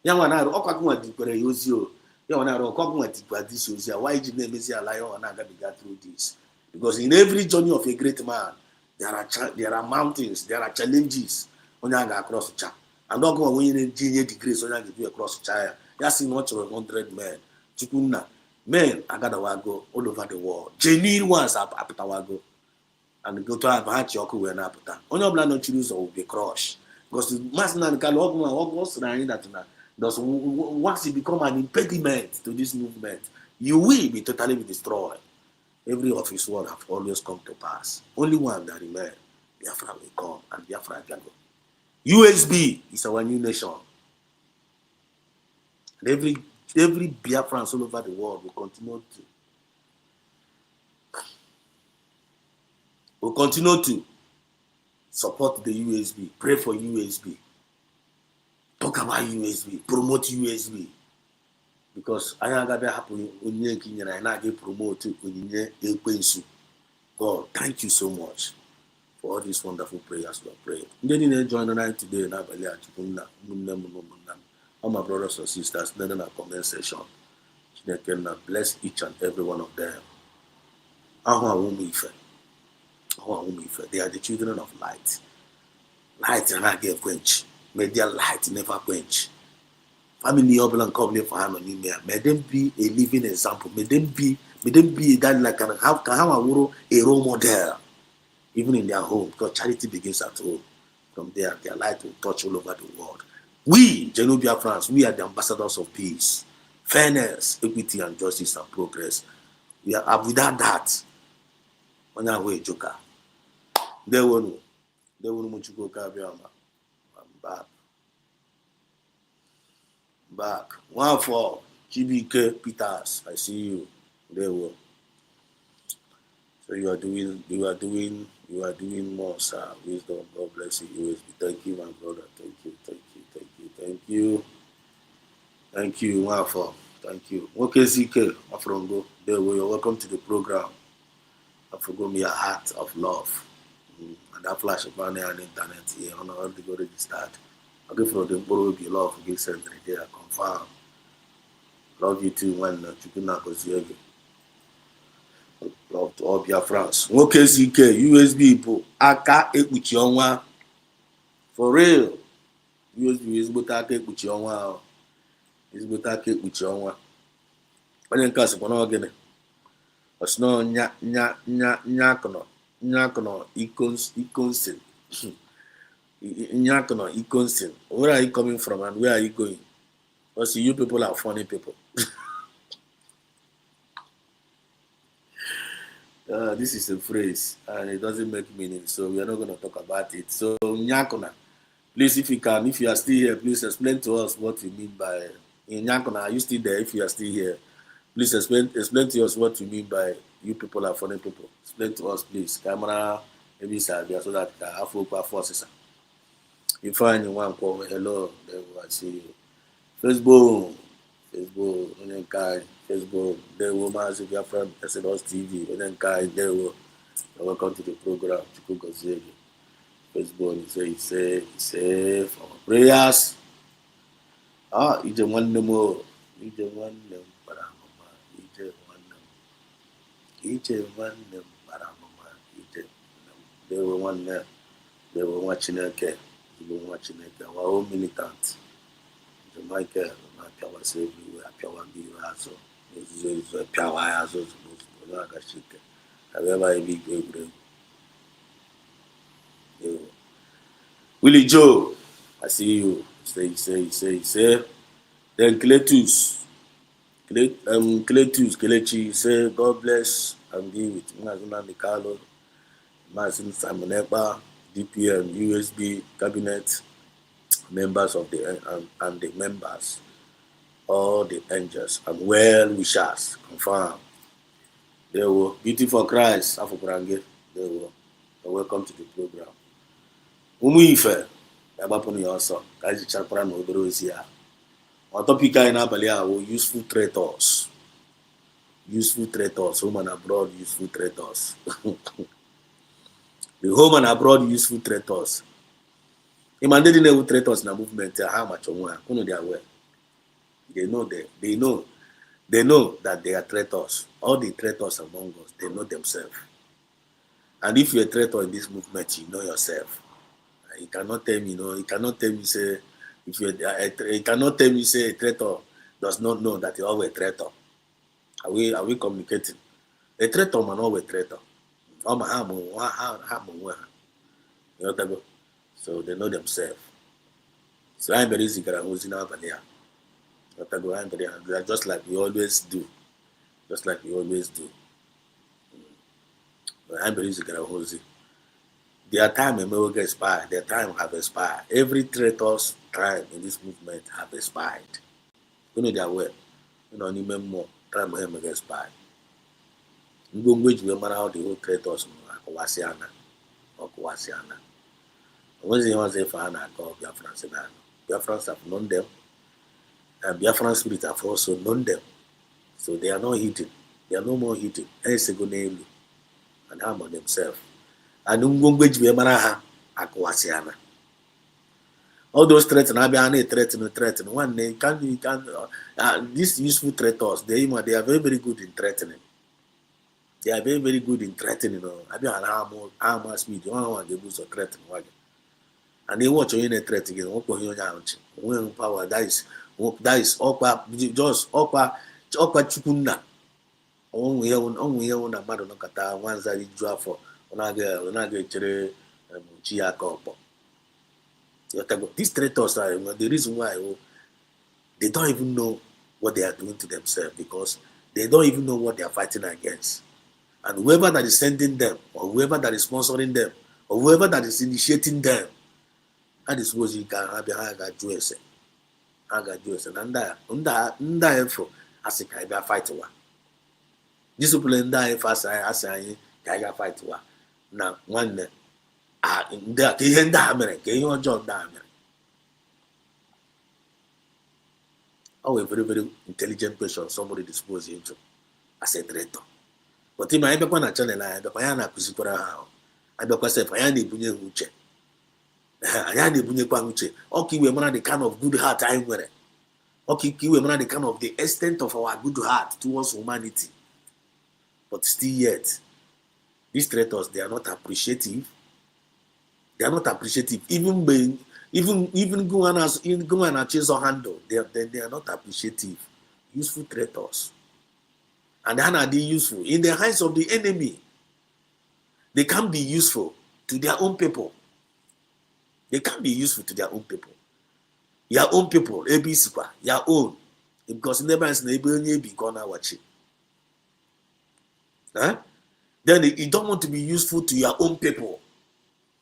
ya nwa na-arụ ọkwa gụnwa dikwere ya ozi o ya nwa na-arụ ọkwa gụnwa dikwa disi ozi ya why ji na-emezi ala ya ọ na-agabiga through this because in every journey of a great man there are mountains, there are challenges onye a ga-across cha and ọgụnwa onye na-eji nye the grace onye a ga-eji across cha ya si na ọ chọrọ 100 men chukwunna men agadawago all over the world genuine ones apụtawago and go to ha chi ọkụ wee na-apụta onye ọbụla nọchiri ụzọ will be crushed because masị na nke ọgụ sịrị anyị that na does once it become an impediment to this movement you will be totally destroyed. Every of his word have always come to pass. Only one that remains, Biafra will come and Biafra will go. USB is our new nation. And every Biafran all over the world will continue to support the USB, pray for USB, talk about USB, promote USB. Because I am going to happen and I get promoted when God, thank you so much for all these wonderful prayers we are praying. Then join the night today all my brothers and sisters, then in our comment section. Bless each and every one of them. They are the children of light. Light and I get quench. May their light never quench. Family and company for him and me. May them be a living example. May them be that like can have a role model, even in their home, because charity begins at home. From there, their light will touch all over the world. We, Genobia France, we are the ambassadors of peace, fairness, equity, and justice and progress. We are without that. On our way, Joker. They won't much go I'm back. Back. One for GBK Peters. I see you. There were. So you are doing more, sir. Wisdom. God bless you. Thank you, my brother. Thank you. One for. Thank you. Okay, ZK. Afrongo. There we are. Welcome to the program. I forgot me a heart of love. And that flash upon there on the internet here. I don't know how to go registered. I give for the borrow be love give center here. Confirm. Love you too when you can not go see love to all Biafrans. Okay, ZK, USB people. Aka Ekpuchi Onwa. For real. USB is but Aka Ekpuchi Onwa. Is but Aka Ekpuchi Onwa. When you cast upon again. Osno nyakono ikonsin. Nyakono ikonsin. Where are you coming from and where are you going? Because you people are funny people. This is a phrase and it doesn't make meaning, so we are not going to talk about it. So Nyakona, please, if you are still here, please explain to us what you mean by in Nyakona. Are you still there? If you are still here, please explain to us what you mean by you people are funny people. Explain to us, please. Camera, maybe so that I have forces. You find one call hello, there I see you. Facebook, there will massive your friend Exodus TV, there will welcome to the program. Facebook, say for prayers. You just want them more. You just want them, but they were one there. They were watching a care. They were watching a care. Our own militant. Jamaica, Piawa say we are Piawa be also. It's a Piawa also. However, I be great. Willie Joe, I see you. Say. Then Cletus, Kelechi, say God bless and be with Mazuna Mikalo, Mazin Simoneba, DPM, USB, cabinet, members of and the members, all the angels and well wishers, confirm. They were beautiful Christ, Afobrange, they were. Welcome to the program. Umuife, Yabaponi also, Kaji Chapran Odrosia. On topic in Abalia, useful traitors. Useful traitors, home and abroad, useful traitors. The home and abroad, useful traitors. Imagine traitors in a movement, how much on one, they are aware. They know they know that they are traitors. All the traitors among us, they know themselves. And if you're a traitor in this movement, you know yourself. You cannot tell me, you cannot tell me say if you cannot tell me say a traitor does not know that you're always a traitor. Are we communicating? A traitor man always a traitor. So they know themselves. So I'm very easy who's in our just like we always do. Just like we always do. I'm very easy who's their time will get expired. Their time have expired. Every traitor's time in this movement have expired. You know they are well. You know, any more time will get expired. You go which we matter how the whole traitors Akawasiana or Kawasiana. Once they want to say for Anna call Biafrans, Biafrans have known them, and Biafran spirit have also known them. So they are not hidden. They are no more hidden. And harm on themselves. And all those threats and threaten. One day these useful traitors, they are very, very good in threatening. They are very, very good in threatening. Arm speed, one they boost or threaten. And they watch you in a threat again. When power that is just okwa chukuna. Only on a matter no kata ones that you draw for. These traitors are the reason why they don't even know what they are doing to themselves because they don't even know what they are fighting against. And whoever that is sending them, or whoever that is sponsoring them, or whoever that is initiating them, that is what you can have address. And that info as a kind of fight war. Discipline die fast as I fight war. Now, one in that he end America, you John Diamond. Oh, a very, very intelligent person, somebody disposed into as a traitor. But in my ever channel, I the Payana Pusipura, I don't say Payani Bunye Uche. Ayani Bunye Quamuche. Okay, we're one of the kind of good heart I'm wearing. Okay, we're one of the kind of the extent of our good heart towards humanity. But still yet, these traitors, they are not appreciative. They are not appreciative. Even go and chase or handle, they are not appreciative. Useful traitors. And how are they useful? In the hands of the enemy, they can be useful to their own people. They can be useful to their own people. Your own people, ABC, your own. Because never is neighbor be gonna watch it. Huh? Then you don't want to be useful to your own people.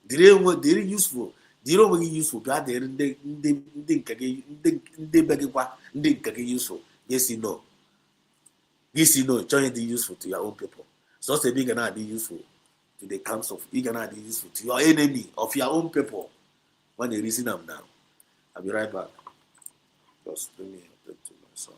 They're useful. They don't want useful. God, they useful. Yes, you know. Yes, you know. Join the useful to your own people. So say they cannot be useful to the council. You cannot be useful to your enemy of your own people. When they reason them down. I'll be right back. Just let me update to my son.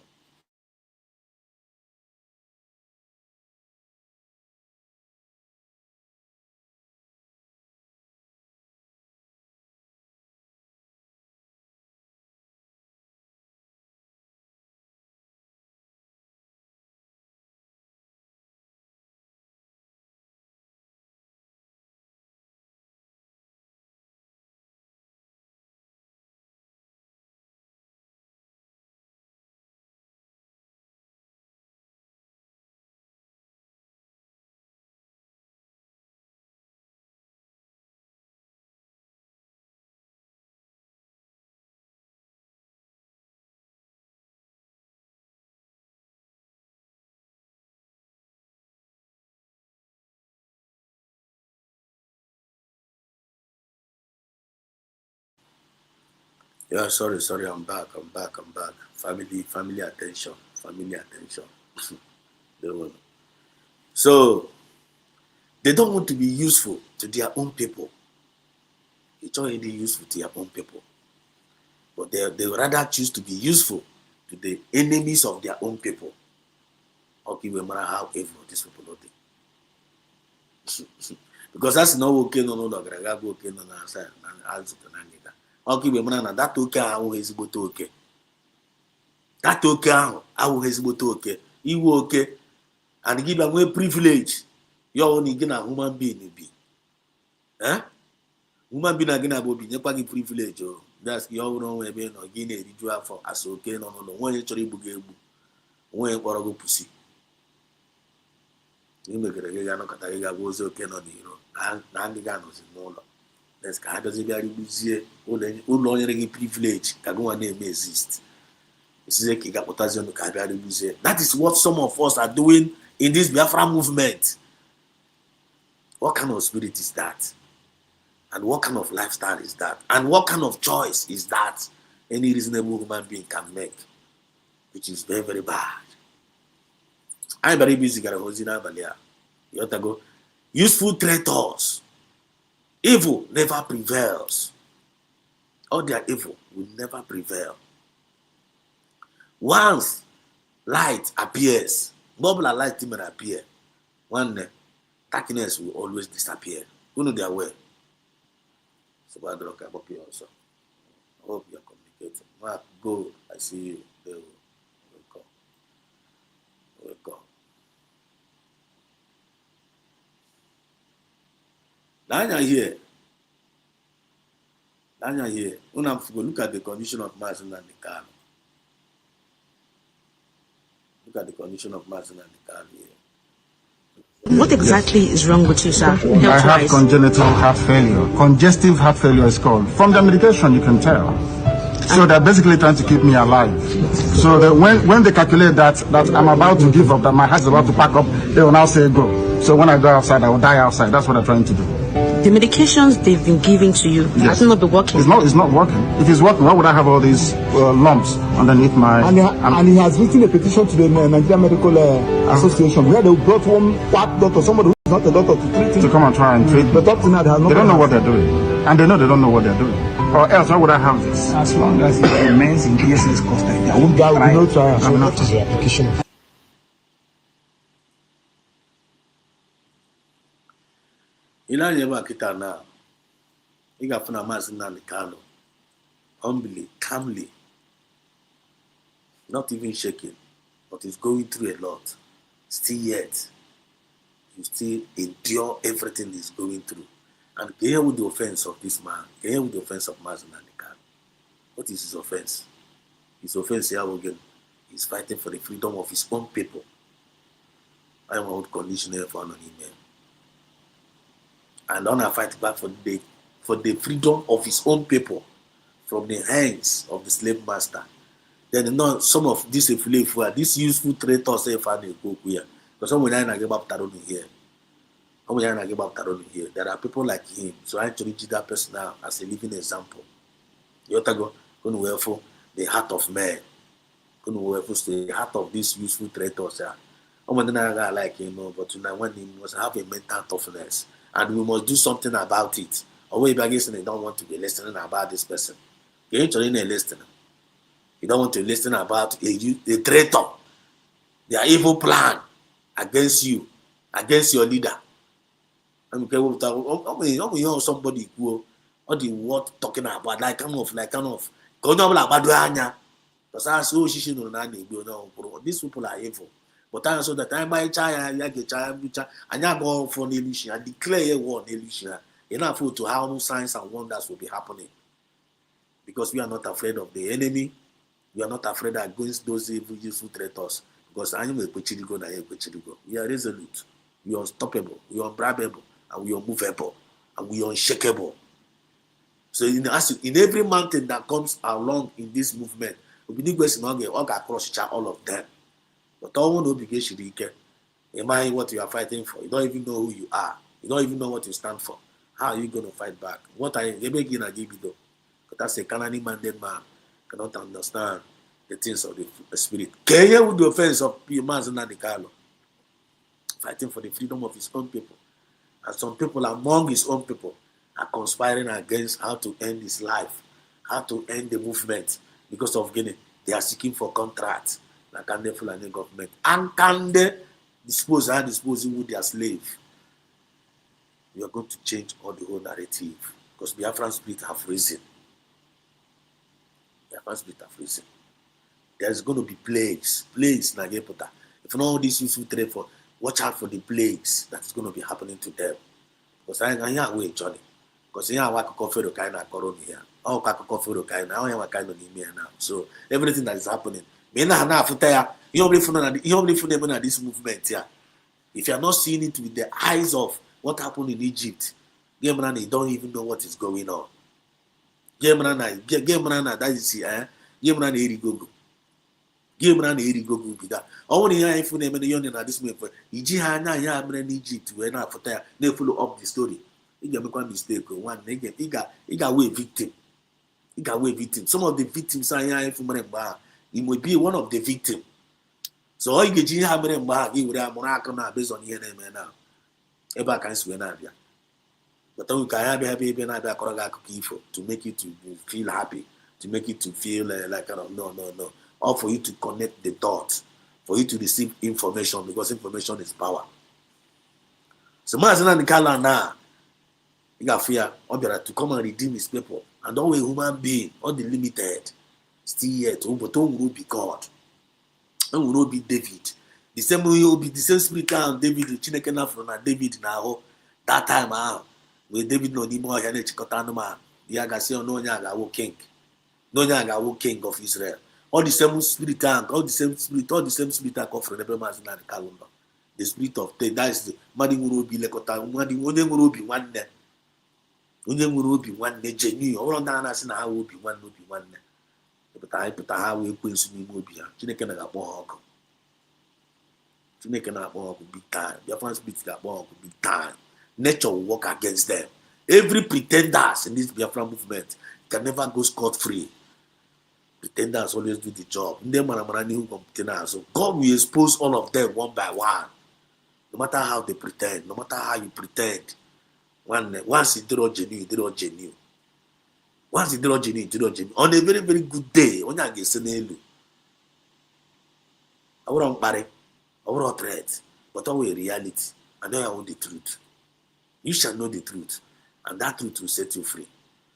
Yeah, sorry, I'm back. Family attention. So they don't want to be useful to their own people. It's already useful to their own people. But they rather choose to be useful to the enemies of their own people. Okay, no matter how evil these people are. Because that's not okay, no, okay, no, okay, we man, that okay, how is it okay? that oke ahụ awụghị ezigbote oke iwe oke and gị bịa nwee privilege ya ọwụ na gị na human being bi human being na gị na bụ obi nyekwa gị privilege o that's ya ọwụrụ onwe ebe nọ gị na-eriju afọ asa oke nọ n'ụlọ nwaanyị chọrọ igbu gị egbu nwaanyị kpọrọ gị pusi ị megere gị ga-anọkọta gị ga-agwa ozi oke nọ n'iro na ndị ga-anọzi n'ụlọ ka ha bịazi bịa rigbuzie ụlọ nyere gị privilege ka gị nwa na-eme exist isizie ka ị ga-akpụtazi ọnụ ka a bịa rigbuzie. That is what some of us are doing in this Biafra movement. What kind of spirit is that? And what kind of lifestyle is that? And what kind of choice is that any reasonable human being can make? Which is very, very bad. I'm very busy. You have to go. Useful traitors. Evil never prevails. All their evil will never prevail. Once light appears, bubble and light will appear. One day, darkness will always disappear. You know they are aware. So bad luck about you also. I hope you are communicating. Mark, go. I see you. There we go. Welcome. Now here. When I'm going to look at the condition of Martin and the car. Look at the condition of Martin and the car here. What exactly is wrong with you, sir? I have congenital heart failure. Congestive heart failure is called. From the medication, you can tell. So they're basically trying to keep me alive. So that when they calculate that I'm about to give up, that my heart is about to pack up, they will now say go. So when I go outside, I will die outside. That's what they're trying to do. The medications they've been giving to you, has it not been working? It's not working. If it's working, why would I have all these lumps underneath my... And he has written a petition to the Nigerian Medical Association where they brought one quack doctor, somebody who is not a doctor, to treat him. To come and try and treat him. The doctor now, they don't know what they're doing. And they know they don't know what they're doing. Or else, why would I have this? As long as it remains in DSS custody, I won't try. No trial. I will not the application. Ilanya Kita now, you got from a mass in Nanikano, humbly, calmly, not even shaking, but he's going through a lot. Still yet, you still endure everything he's going through. And here with the offense of this man, here with the offense of Mazen Nanikano. What is his offense? His offense here again, he's fighting for the freedom of his own people. I want conditional for an email. And Honor fight back for the freedom of his own people from the hands of the slave master. Then some of these these useful traitors say go here. Because someone I give up Taroni here. There are people like him. So I actually use that person now as a living example. You have to go for the heart of man. The heart of these useful traitors. I'm not like him, but when he must have a mental toughness. And we must do something about it. Or maybe I guess they don't want to be listening about this person. You ain't really listening. You don't want to listen about a traitor, their evil plan against you, against your leader. And okay, somebody who all the word talking about like kind of. These people are evil. But I saw that I buy China, and I go for Nelisha and declare a war Nelisha enough to how signs and wonders will be happening. Because we are not afraid of the enemy, we are not afraid against those evil useful traitors. Because I am a Kuchirigo, we are resolute, we are unstoppable, we are unbribable, and we are movable, and we are unshakable. So in every mountain that comes along in this movement, we need to all across all of them. But all one obligation you get. Mind what you are fighting for. You don't even know who you are. You don't even know what you stand for. How are you going to fight back? What are you going to give you? Because that's a Canadian minded man cannot understand the things of the spirit. Can you with the offense of Mazen Nanikano? Fighting for the freedom of his own people. And some people among his own people are conspiring against how to end his life, how to end the movement because of Guinea. They are seeking for contracts. Like can they Fulani government? And can they dispose with their slave? We are going to change all the whole narrative because Biafran spirit have risen. Biafran spirit have risen. There's going to be plagues. Plagues na gepota. If not all these useful trade for, watch out for the plagues that is going to be happening to them. Because I ain't wait, Johnny. Because I work for the kind of corona here. I work for the kind of kind of now. So everything that is happening. Me na na after you only for this movement here. If you are not seeing it with the eyes of what happened in Egypt, you don't even know what is going on. That is erigogo. Erigogo be that. Only here if you na this movement, iji ha anya ya mere in Egypt where na after ya, they follow up the story. You get make one mistake. One you got way victim. You got way victim. Some of the victims are here if you may be one of the victims. So all you get you have in bag, you would have monarch based on your name now. Ever can swear now. But then you can have happy to make you to feel happy, to make you to feel like no. Or for you to connect the dots, for you to receive information because information is power. So Mazana Nikala now, you got fear to come and redeem his people. And always human being, all the limited, still yet, but don't will be God. And will not be David. The same way will be the same spirit and David, Chinekena from David now. That time with David no anymore, Yanechikotanuma, Yagasi no Yaga king. No Yaga king of Israel. All the same spirit and all the same spirit I come from the Bremas in the calendar. The spirit of that is the Madi will be Lekota, Madi will be one day. Will be one day, genuine. All on that, I will be one, will be one day. But I put a highway queens in Mobia. Chinekana got walk. Chinekana walk will be time. Your fans beat that walk will be time. Nature will work against them. Every pretenders in this Biafra movement can never go scot-free. Pretenders always do the job. So God will expose all of them one by one. No matter how they pretend, no matter how you pretend. Once you do not genuine, you do not genuine. Once you do not genuine, you do not genuine. On a very, very good day, when you get seen, I won't parry, I won't threat, but always reality. I know I want the truth. You shall know the truth, and that truth will set you free.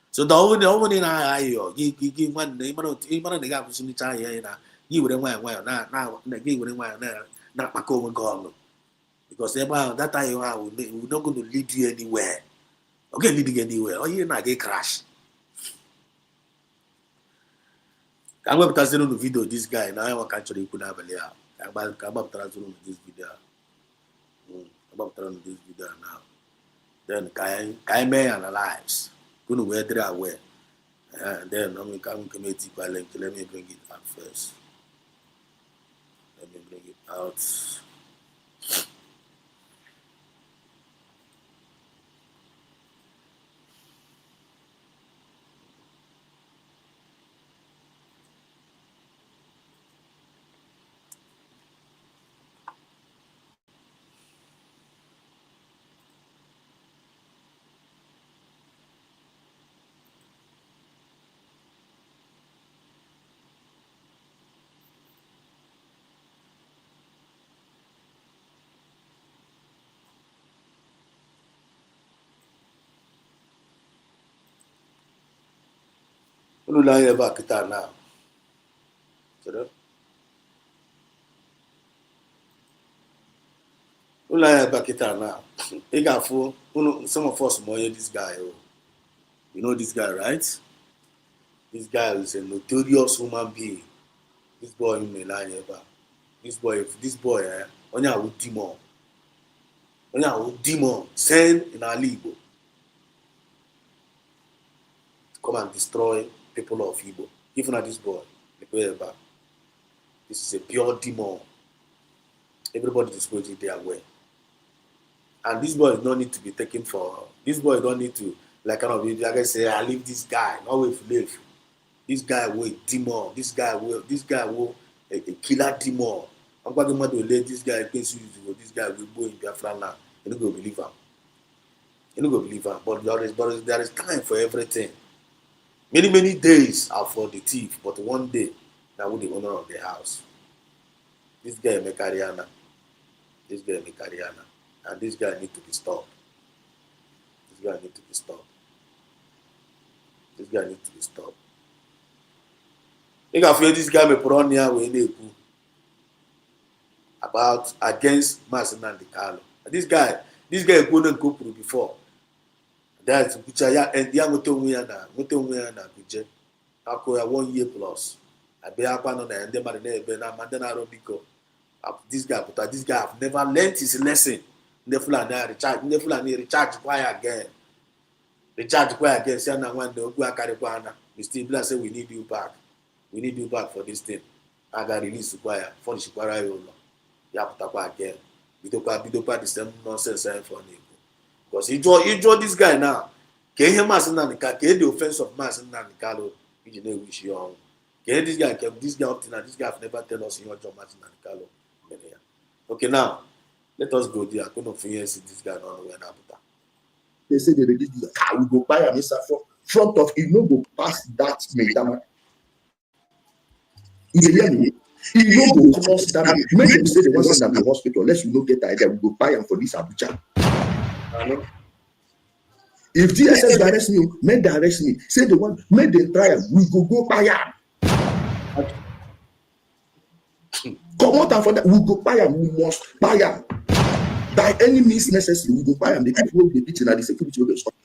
So the only in I give one name, the gap is in the China, you would now, give not back over God. Because that time you are, we're not going to lead you anywhere. Okay, leading anywhere. Or you're not get crash. I'm going to translate on the video this guy. Now I want to actually put up a layer. I'm about to translate on this video. I'm about to translate this video now. Then Kaime analyze. Going to wear it away. Then I'm going to commit it by link. Let me bring it out first. Let me bring it out. Ulu lie about guitar now. Ulu lie about guitar now. He got full. Some of us know this guy. You know this guy, right? This guy is a notorious human being. This boy in the line about. This boy, only a demon. Only a demon sent in our Igbo to come and destroy people of Igbo. Even at this boy, this is a pure demon. Everybody is going their way. And this boy don't need to be taken for. This boy don't need to, like I say, I leave this guy. No way to live. This guy will demon. This guy will a killer demon. I'm going to let this guy against you. This guy will go in Biafra now. You don't go believe him. You don't go believe him. But there is time for everything. Many days are for the thief, but one day, now with the owner of the house. This guy Mekariana. And this guy need to be stopped. This guy need to be stopped. You got feel this guy me put on here when they about against Masina and the Carlo. This guy couldn't go through before. That's which I and the Mutomuyana Kuje. Ako 1 year plus. I be up on and then Marina Mandana Robico. This guy, but this guy have never learned his lesson. Nefulani recharge choir again. Recharge choir again. Say now when the Ogua Karibana, we still bless say we need you back. We need you back for this thing. I got release choir for the choir. You have to talk again. We don't the same nonsense for him. Because he draw this guy now. Can him as the offense of mass and Nanicalo, you know, wish you on. Can this guy kept this guy up to now? This guy have never tell us in your job, Martin Nanicalo. Okay, now let us go there. I couldn't figure see this guy on when I'm. They say they release the car, we go buy a missile front of it, no go past that madam. You hear me? He no go cross that. Make them say they want to send them to hospital. Unless you don't get the idea, we go buy them for this Abuja. If DSS arrest me, make them arrest me. Say they want, make them try them. We go buy them. Come out for that. We go buy them. We must buy them. By any means necessary, we go buy them. The people will be beaten and the security will be stopped.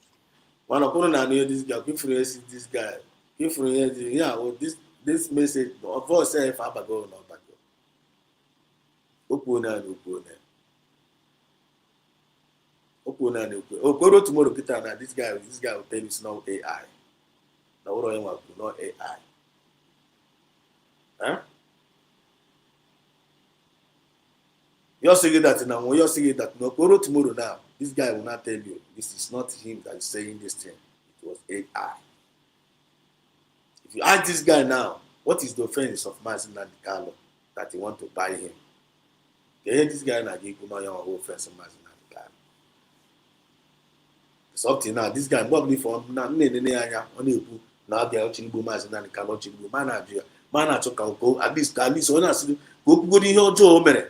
One of them know this guy. Influence this guy. Influence. Yeah. Well, this message. Of course, say if I go or not back. Opuna. Okoro tomorrow, Peter. Now this guy will tell you it's not AI. Now what do you want? Not AI. Huh? You're saying that now. You're saying that no. Okoro tomorrow now. This guy will not tell you. This is not him that is saying this thing. It was AI. If you ask this guy now, what is the offense of Martin Nanicalo that you want to buy him? You hear this guy now give you your offense of Martin Nanicalo. It's up to now. This guy probably for now they're watching Martin Nanicalo watching man at least when I see go in your job, man.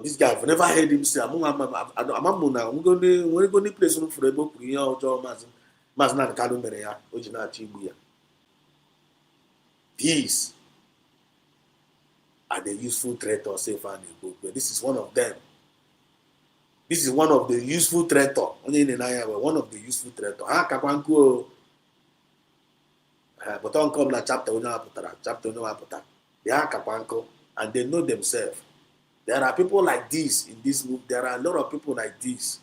This guy, I've never heard him say, I'm going to place for a book. These are the useful traitors, say, this is one of them. This is one of the useful traitors. One of the useful traitors. But on come chapter 1, and they know themselves. There are people like this in this group. There are a lot of people like this,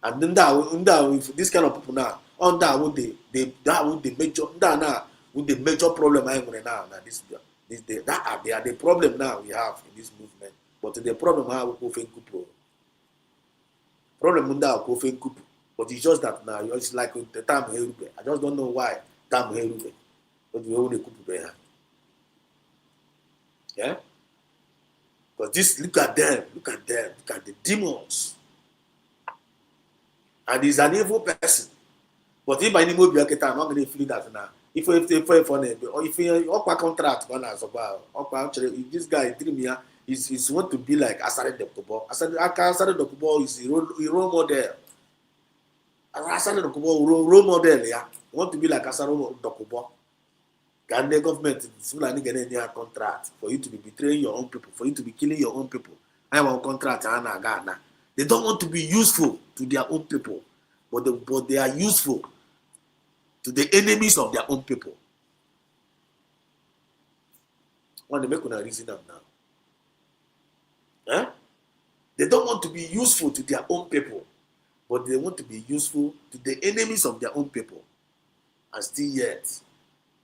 and then with this kind of people now, on that would the major problem I am now. They are the problem now we have in this movement. But the problem I will go problem go but it's just that now it's like the time Herube. I just don't know why time Herube, but we only kupu. Yeah. Because this, look at them, look at the demons. And he's an evil person. But if I need more, I'm not going to feel that now. If you contract, if this guy dream here, he's want to be like Asare Dokubo. Asare Dokubo is a role model. Asare Dokubo role model, yeah. You want to be like Asare Dokubo. Ghanaian government is not getting any contract for you to be betraying your own people, for you to be killing your own people. I want contract in Ghana. They don't want to be useful to their own people, but they are useful to the enemies of their own people. Want to make una reason up now? Huh? They don't want to be useful to their own people, but they want to be useful to the enemies of their own people, and still yet.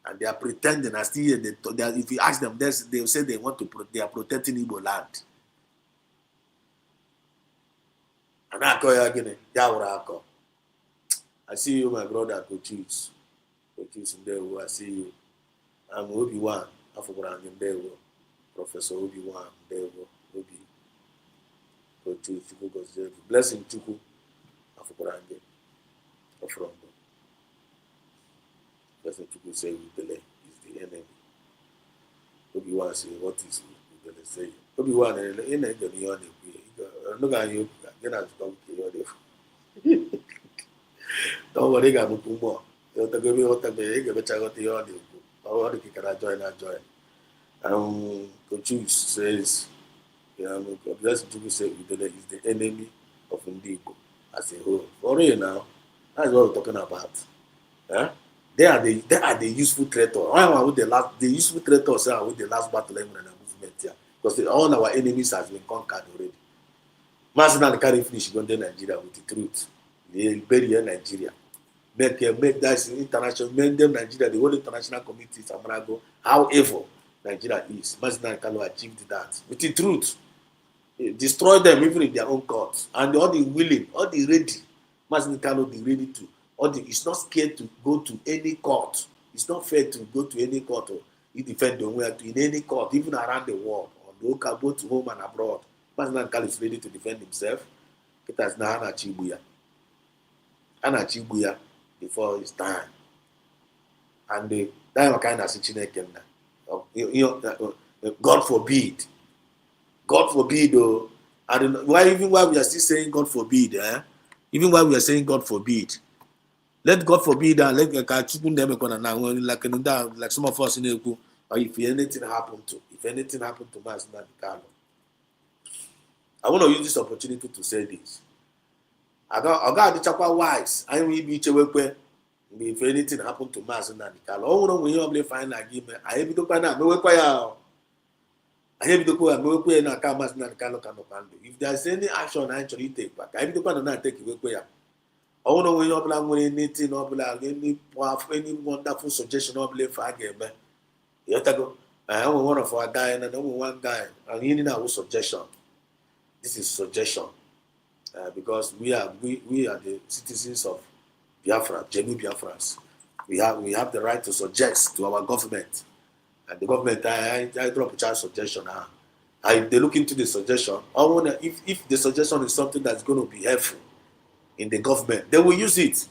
And they are pretending, and still if you ask them, they will say they are protecting Igbo land. And I call you again, I see you, my brother, Coaches. Coaches in there, I see you. I'm Obi-Wan, Afro-Brand in there, Professor Obi-Wan, there, Obi. Coaches, blessing Chuku, Afro-Brand, Afro. Blessing Chuku say Ubele is the enemy. Obi-Wan say, what is Ubele saying? Obi-Wan, look at you, get out to talk to you. Don't worry, I'm a Kumbo. You're the baby, what the baby, but I got the audio. All the can join. Coach says, Blessed Jugu said Udele is the enemy of Indigo as a whole. For real now, that's what we're talking about. They are the useful traitors. Why with the useful traitors are with the last battle in the movement here? Because all our enemies has been conquered already. Masina carry finish going to Nigeria with the truth. They bury Nigeria. Make that international, make them Nigeria, the whole international community is Amarago. However, Nigeria is. Masina Kano achieved that with the truth. Destroy them even in their own courts. And all the willing, all the ready. Masina Kano be ready to. It's not scared to go to any court. It's not fair to go to any court or you defend them in any court, even around the world, or local, both home and abroad. Masina Kano is ready to defend himself. It has now Anachibuya before his time. And the time kind of situation, God forbid. God forbid, though. I don't know why. Even while we are still saying God forbid, even while we are saying God forbid, let God forbid and let like some of us in the or if anything happened to Masina Kano. I want to use this opportunity to say this. I got the chapter wise. I will be chewekwe. If anything happened to Masina Kano, oh no, we only find agreement. I have to find out. No way. I have to go and no way na Masina Kano cannot do. If there's any action I actually take back, I have to go and take it. Oh no, we don't plan anything, any wonderful suggestion of life for game. You have to go. I have one of our guy and only one guy, and you need our suggestion. This is suggestion because we are the citizens of Biafra, genuine Biafrans. We have the right to suggest to our government, and the government I drop a child suggestion. They look into the suggestion. I wonder if the suggestion is something that's going to be helpful in the government, they will use it.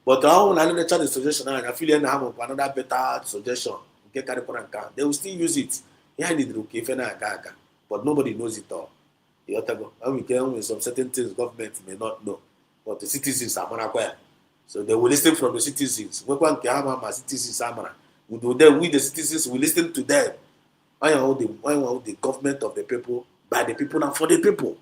But I want to try the suggestion and I feel they have another better suggestion. They will still use it. But nobody knows it all. And we can with some certain things government may not know, but the citizens are aware. So they will listen from the citizens. We the citizens will listen to them. I am the government of the people, by the people and for the people.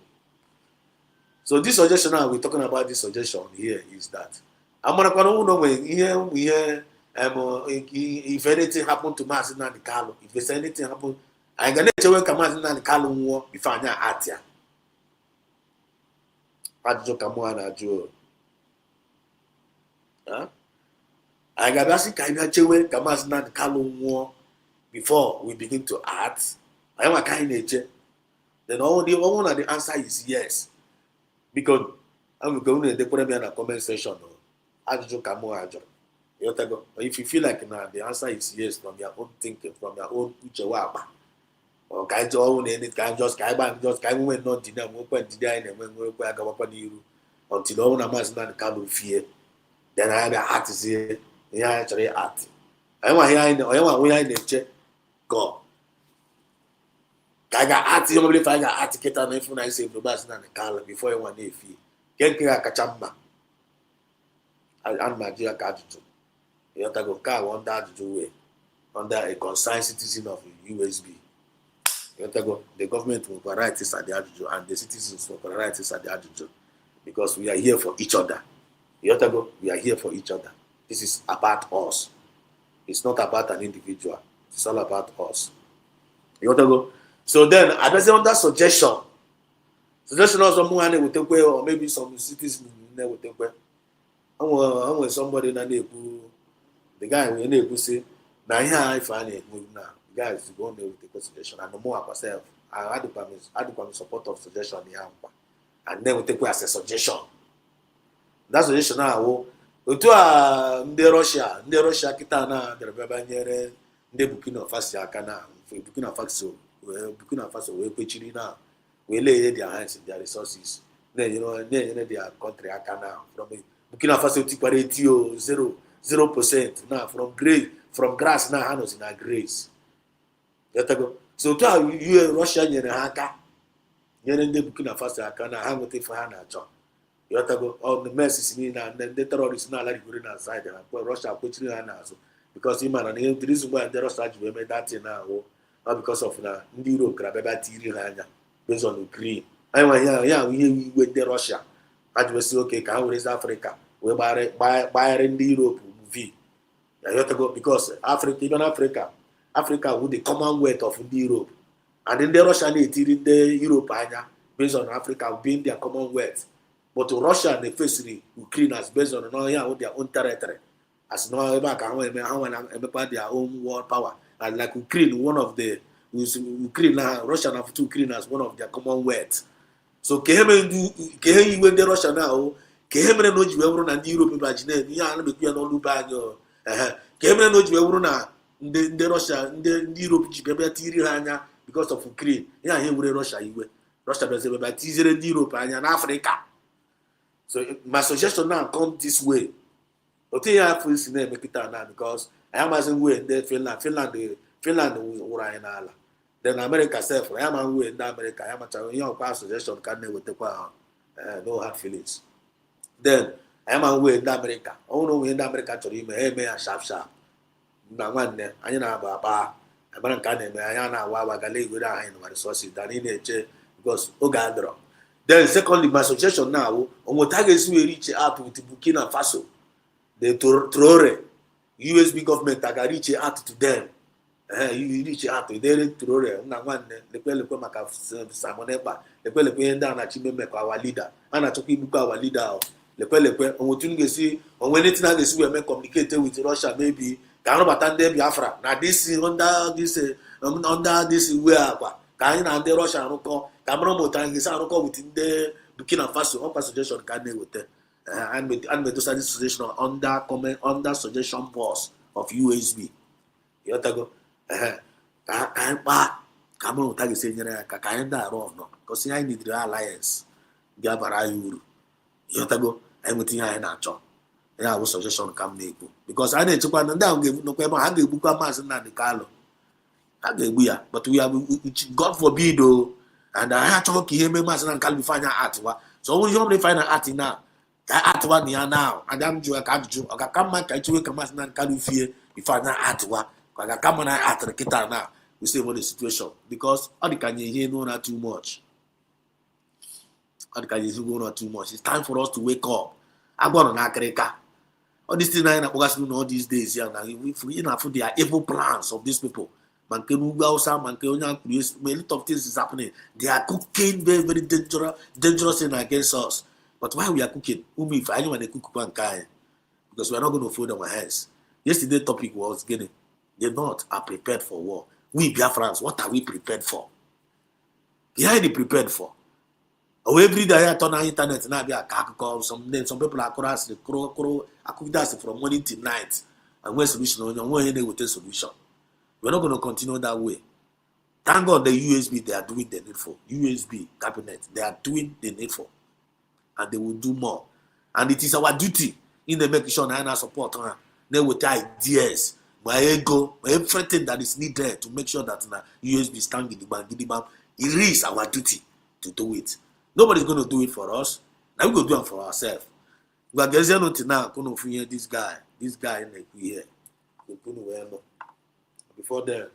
So this suggestion now we're talking about, this suggestion here is that I'm gonna know when here if anything happened to Masina Kano, if there's anything happen, I'm gonna tell you Masina Kano war before I atia. Adjo Kamuana Jo. I got asked Kainachewe Kamasina Kano war before we begin to act. I am a kind nature. Then all the answer is yes. Because I'm going to put them in a comment section. If you feel like now the answer is yes from your own thinking, from your own uchewaba, or kind of anything, just kind of not deny until all Masina Kano fear. Then I have a heart is here. Yeah, actually art. I want here in the check. Go. I got art, you believe I got etiquette and if I say Masina Kano before you want a fee. Can't get a kachamba. And my dear Kaju. You have to go car on that do under a concerned citizen of USB. You have to go, the government will provide this at the Ajuju and the citizens will provide this at the Ajuju because we are here for each other. You have to go, we are here for each other. This is about us. It's not about an individual. It's all about us. You have to go. So then, I don't say on that suggestion also will take away, or maybe some citizens will take away. I want somebody that the guy will say, now here I find it now. The guy is going there with the suggestion and the more of myself. I had the support of suggestion and then we take away as a suggestion. That suggestion now the Russia kitana the Burkina Faso kana Burkina Faso we kwechiri now. We lay their hands in their resources. Then their country now from Burkina Faso ratio 0% now from grass now hands in a grace. So to you Russia haka the Burkina Faso akana hang with for hana chop. You have to go all the messes in and then the terrorists now like going outside and Russia put you so because him and the reason why the Russia will make that thing now, not because of na Europe grab about Syria based on Ukraine. I want we with the Russia. I just say okay, can we raise Africa? We buy in the Europe movie. You have to go because even Africa with the commonwealth of the Europe. And then the Russia need the Europe based on Africa being their commonwealth. But to Russia they face the Ukraine as based on their own territory. As no ever can their own world power. And like Ukraine, one of the Ukraine now, Russia have two Ukraine as one of their commonwealth. So Keheme when the Russia now, Keheme no Jiwe na Europe imagine, ya na be no lubanyo. Keheme no Jiwe na the Russia, the Europe Jibe tiri hanya because of Ukraine. Ya he wure Russia iwe. Russia be say be tizere Europe hanya na Africa. So my suggestion now come this way. Okay, I have to make it now because I am asking way in there Finland ura in ala. Then America self, I am away in America. I am a young suggestion can with the no hard feelings. Then I am away in America. Oh no, in America to him, hey me a sharp. Now one day, I know about American, I know why Gale without any resources than in nature because Ogadro. Then secondly, my suggestion now, on what targets we reach out with Burkina Faso. The Traore, USB government can reach out to them. You reach out to them, Traore. Now one, the Pelleco Maca Samoneba, the Pelleco down at Chimemeko, our leader, and I took him our leader. The Pelleco, on what you see, on when it's not this way, may communicate with Russia, maybe, Canada Biafra. Now this is under this way, can and Russia, Cameron Motan is within the Burkina Faso, one suggestion can with them. And with those suggestion under suggestion box of USB. You have to go. Cameron tag is saying Kakanda wrong no, because I need the alliance. Gabara you have to go. Everything I natural. Yeah, was suggestion come neku because I need to go and down give no paper. I give book a mass and the Carlo. I gave we are, but we have God forbid though. And I had to work here, mass and can be find art. So when you find an art now. Atwa ni now and I'm ju aka ju aka kama ka ichiwe kama na nkalu fie before na atwa aka kama na atrikita now we say what the situation because all the can you hear no not too much all the can you go not too much. It's time for us to wake up. Agbono na akrika all these things na ogasu all these days here now we na for their evil plans of these people manke nuga osa manke onya create a lot of things is happening. They are cooking very very dangerous thing against us. But why we are cooking? If anyone they cook one kind, because we are not going to fold our hands. Yesterday topic was getting they not are prepared for war. We Biafrans, what are we prepared for? Yeah, they prepared for. Oh, every day I turn on internet now be a call some people are across the crow from morning till night and when solution on one day with a solution. We're not going to continue that way. Thank God the USB they are doing the needful. USB cabinet they are doing the needful. And they will do more. And it is our duty in the making sure I support then with ideas, my ego, everything that is needed to make sure that USB stand Gidibam. It is our duty to do it. Nobody's going to do it for us. Now we go do it for ourselves. But there's nothing now. This guy in the here. Before then,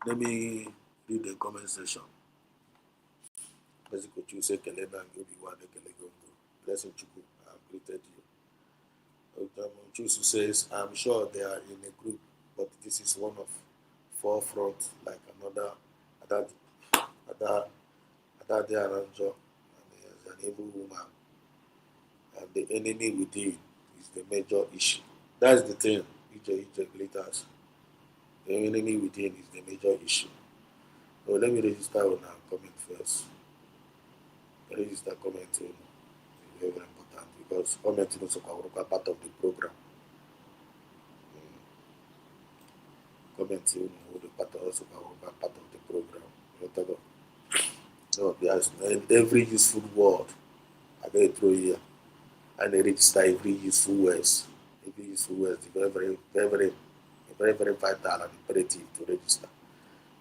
let me read the comment section. Basically, you say Kelena, you'll be one. Blessing Chuku, I've greeted you. Chusu says, I'm sure they are in a group, but this is one of forefront, like another Aranjo, and he is an evil woman. And the enemy within is the major issue. That's the thing, EJ Glitters. The enemy within is the major issue. So let me register on our comment first. Register commenting. Very, very important because commenting is also part of the program. Commenting will be also part of the program. So yes, every useful word I get through here, and they register every useful words. Every useful words is very vital and imperative to register.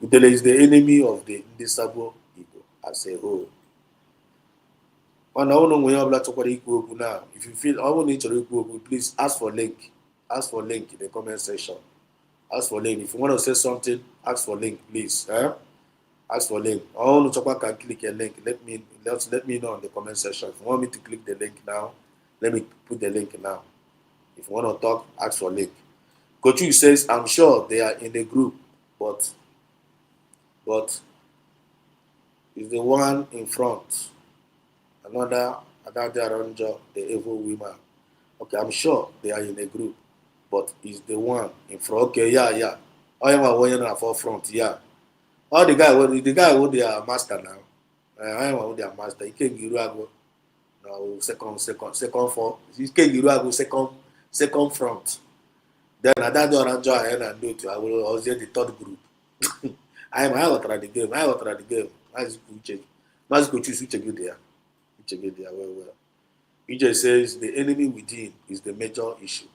Udele is the enemy of the Dissappers people as a whole. And I don't know when you have to now. If you feel I want to please ask for link. Ask for link in the comment section. Ask for link. If you want to say something, ask for link, please. Ask for link. All the can click a link. Let me know in the comment section. If you want me to click the link now, let me put the link now. If you want to talk, ask for link. Coach says, I'm sure they are in the group, but is the one in front. Another Aronjo, the evil woman. Okay, I'm sure they are in a group, but is the one in front. Okay, yeah. I am a in the forefront, yeah. All the guy who they are master now. I am who they are master. He can't give you no second for. He can't give you second front. Then another Aronjo and do it. I will also the third group. I will try the game. As go choose which you there. Well. EJ says the enemy within is the major issue.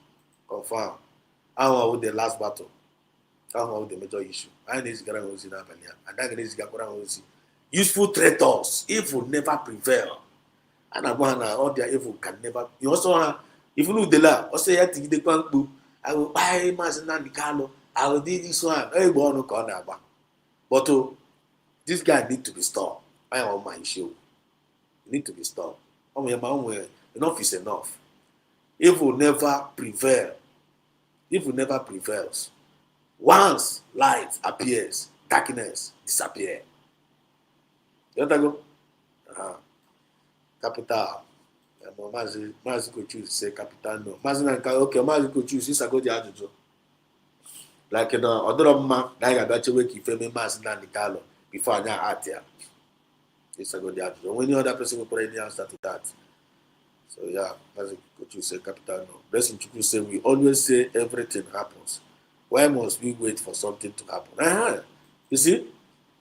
Confirm. How about the last battle? How about the major issue? I need to get on with it. Useful traitors, evil never prevail. And all their evil can never. You also have, if you look the law, also you have to the book. I will buy Mazina Nicalo. I will do this one. But this guy need to be stopped. I am on my issue. You need to be stopped. Enough is enough. Evil never prevail. Evil never prevails. Once light appears, darkness disappears. You understand? Capital. Mazi could choose say capital no. Okay, Mazi could choose this go the ajuju. Like other man, like I bet you wake if me Mazi na Nicalo before I art here. This go the ajuju. When any other person will put any answer to that. So yeah, Mazi could choose say capital no. Blessing Chukwu say we always say everything happens. Why must we wait for something to happen? You see?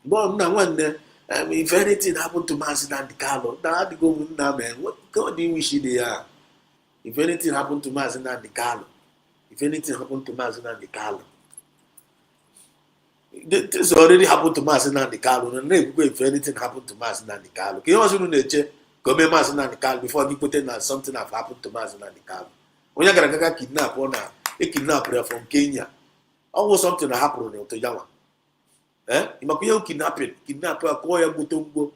But now when if anything happened to Mazi and Carlo, now they go now, man. What God do you wish they are? If anything happened to Mazi and Carlo, this already happened to Mazi and Carlo. And then if anything happened to Mazi and Carlo, can you also know nature? Go me Mazi and Carlo before you put in something have happened to Mazi and Carlo. When you're gonna kidnap one, a kidnapper from Kenya, almost something happened to Yawa. Imakuya kidnapper akoya butongo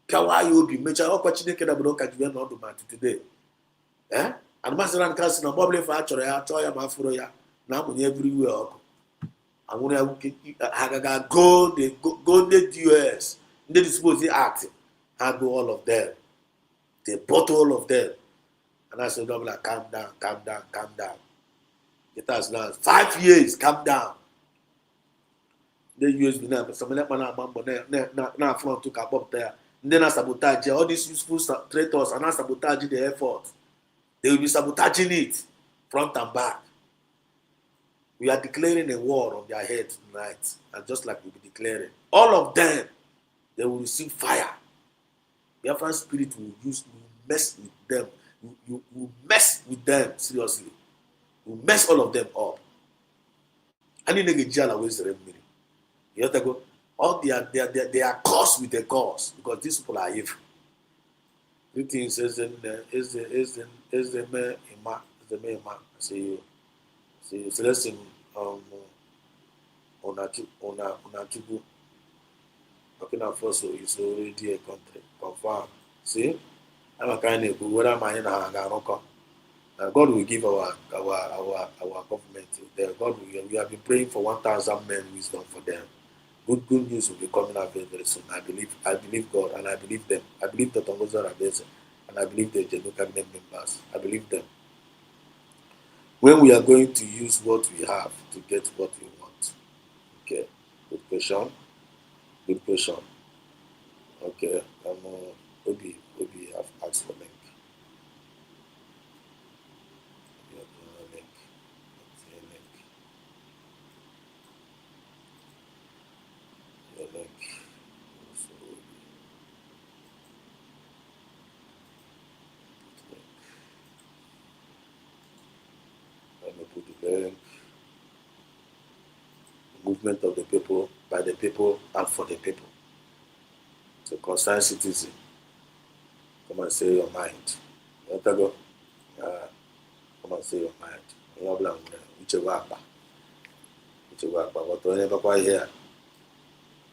kawa yobi mecha okwa chineke na bodo kajuwe na odu mati today and master kasi na bobble fa achoro ya to ya mafuro ya na amunye everywhere oko amune agaga go the US they dispose the act have all of them, they bought all of them, and I said double calm down, get us now 5 years, calm down. They use me now, but some of them now front to cap up there. And then I sabotage all these useful traitors and I sabotage the effort. They will be sabotaging it front and back. We are declaring a war on their head tonight, and just like we'll be declaring, all of them, they will receive fire. The Biafran spirit will mess with them. You will mess with them seriously. You will mess all of them up. And you need to always remember. You have to go. All they are caused with a cause because these people are evil. Three things is the man. See, it's lesson on Chubu. Burkina Faso is already a country. Confirm. See, I'm a kind of whether I'm in a God will give our government. We have been praying for 1,000 men wisdom for them. Good news will be coming out very, very soon. I believe God, and I believe them. I believe the Tongozo Rabese, and I believe the General Cabinet members. I believe them. When we are going to use what we have to get what we want. Okay, good question. Okay, Obi have asked for link. Movement of the people, by the people, and for the people. So, concerned citizen, come and say your mind. You want to go? come and say your mind. Onye ọbụla nwere uchewa akpa but onye bakwa ihe a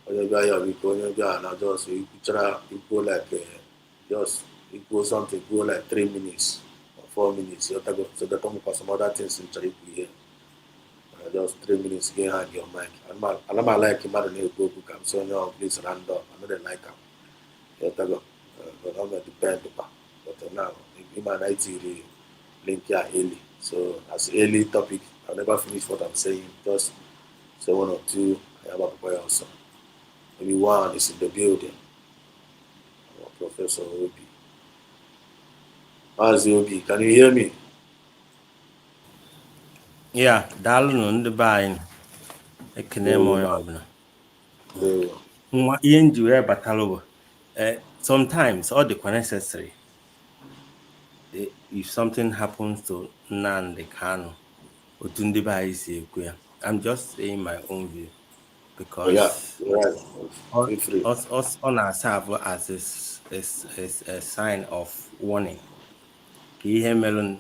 onye bịa ya biko onye bịa na just ikwuchara ikwu like just ikwu something go like 3 minutes or 4 minutes you have to so that come some other things in chara ikwu ihe just 3 minutes get hang your mind and I'm like mmadụ na-ekwu okwu ka m si onye ọ please round up I no dey like am you have to go but I'm gonna depend but now ima na itiri link ya early so as early topic I'll never finish what I'm saying just say one or two I have a boy also maybe one is in the building Professor Obi. How's Obi? Can you hear me? Yeah, daalụ ndị be anyị ekene m onye ọbụla nwa ihe nji wee batalụ sometimes ọ dịkwa necessary if something happens to Nnamdi Kanu otu ndị be anyị si ekwu ya I'm just saying my own view because ọ na-serve as a sign of warning ka ihe melụ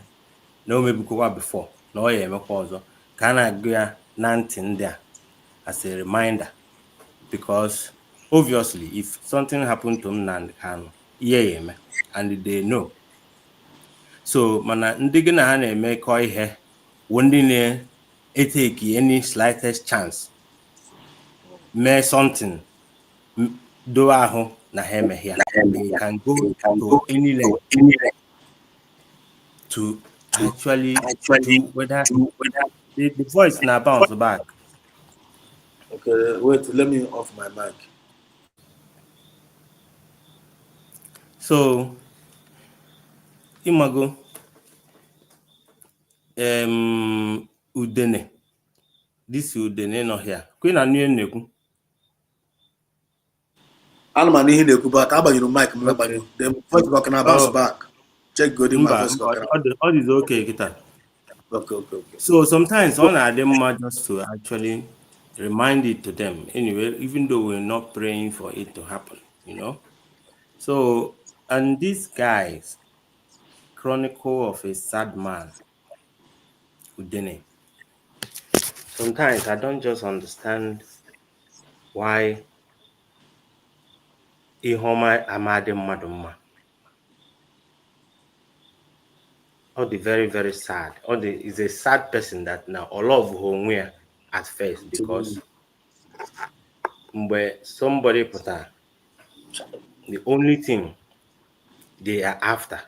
na o mebikwa before na ọ ya emekwa ọzọ ka a na-agụ ya na ntị ndị a as a reminder because obviously if something happened to Nnamdi Kanu ihe ya eme and they know so mana ndị gị na ha na-emekọ ihe wụ ndị na-eteki any slightest chance mee something do ahụ na ha emeghe ya they can go to any length to actually do whether the voice now bounce back. Okay, wait, let me off my mic. So, Imago, Udene, this Udene not here. Queen and you neku. Alman here neku, but I you mic, the voice can bounce back. Check good in my voice. All is okay, guitar. Okay. So sometimes on them just to actually remind it to them anyway, even though we're not praying for it to happen, you know. So, and these guys, Chronicle of a Sad Man, Udene. Sometimes I don't just understand why Ihoma Amade Maduma. Or the very, very sad. Or the is a sad person that now all of whom we are at first because where somebody put a, the only thing they are after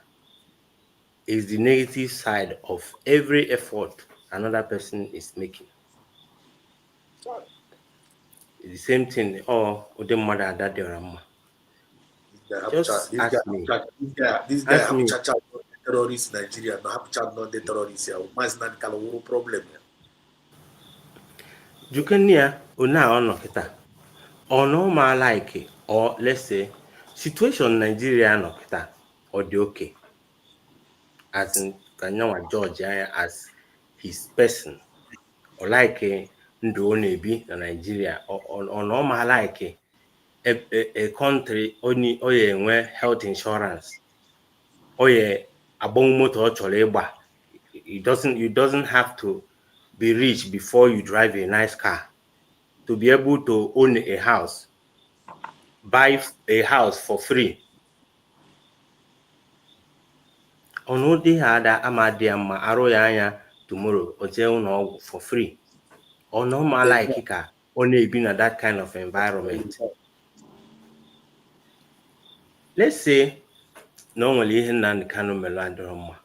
is the negative side of every effort another person is making. The same thing. Oh, the mother that they are. Just ask me. This guy have terrorists in Nigeria, no have chat not the terrorists here. Mas not kalo problem. Jukenia ona ono kita. Ono ma like or let's say situation Nigeria no kita or the okay. As in Kanyawa George as his person or like ndo nebi na Nigeria or no ma like a country only oye health insurance oye abong motor choleba. You doesn't have to be rich before you drive a nice car to be able to own a house, buy a house for free. Ono de hada amadiama aroyanya tomorrow or for free. Or no like ka only been at that kind of environment. Let's say normally Nnamdi Kanu melandroma.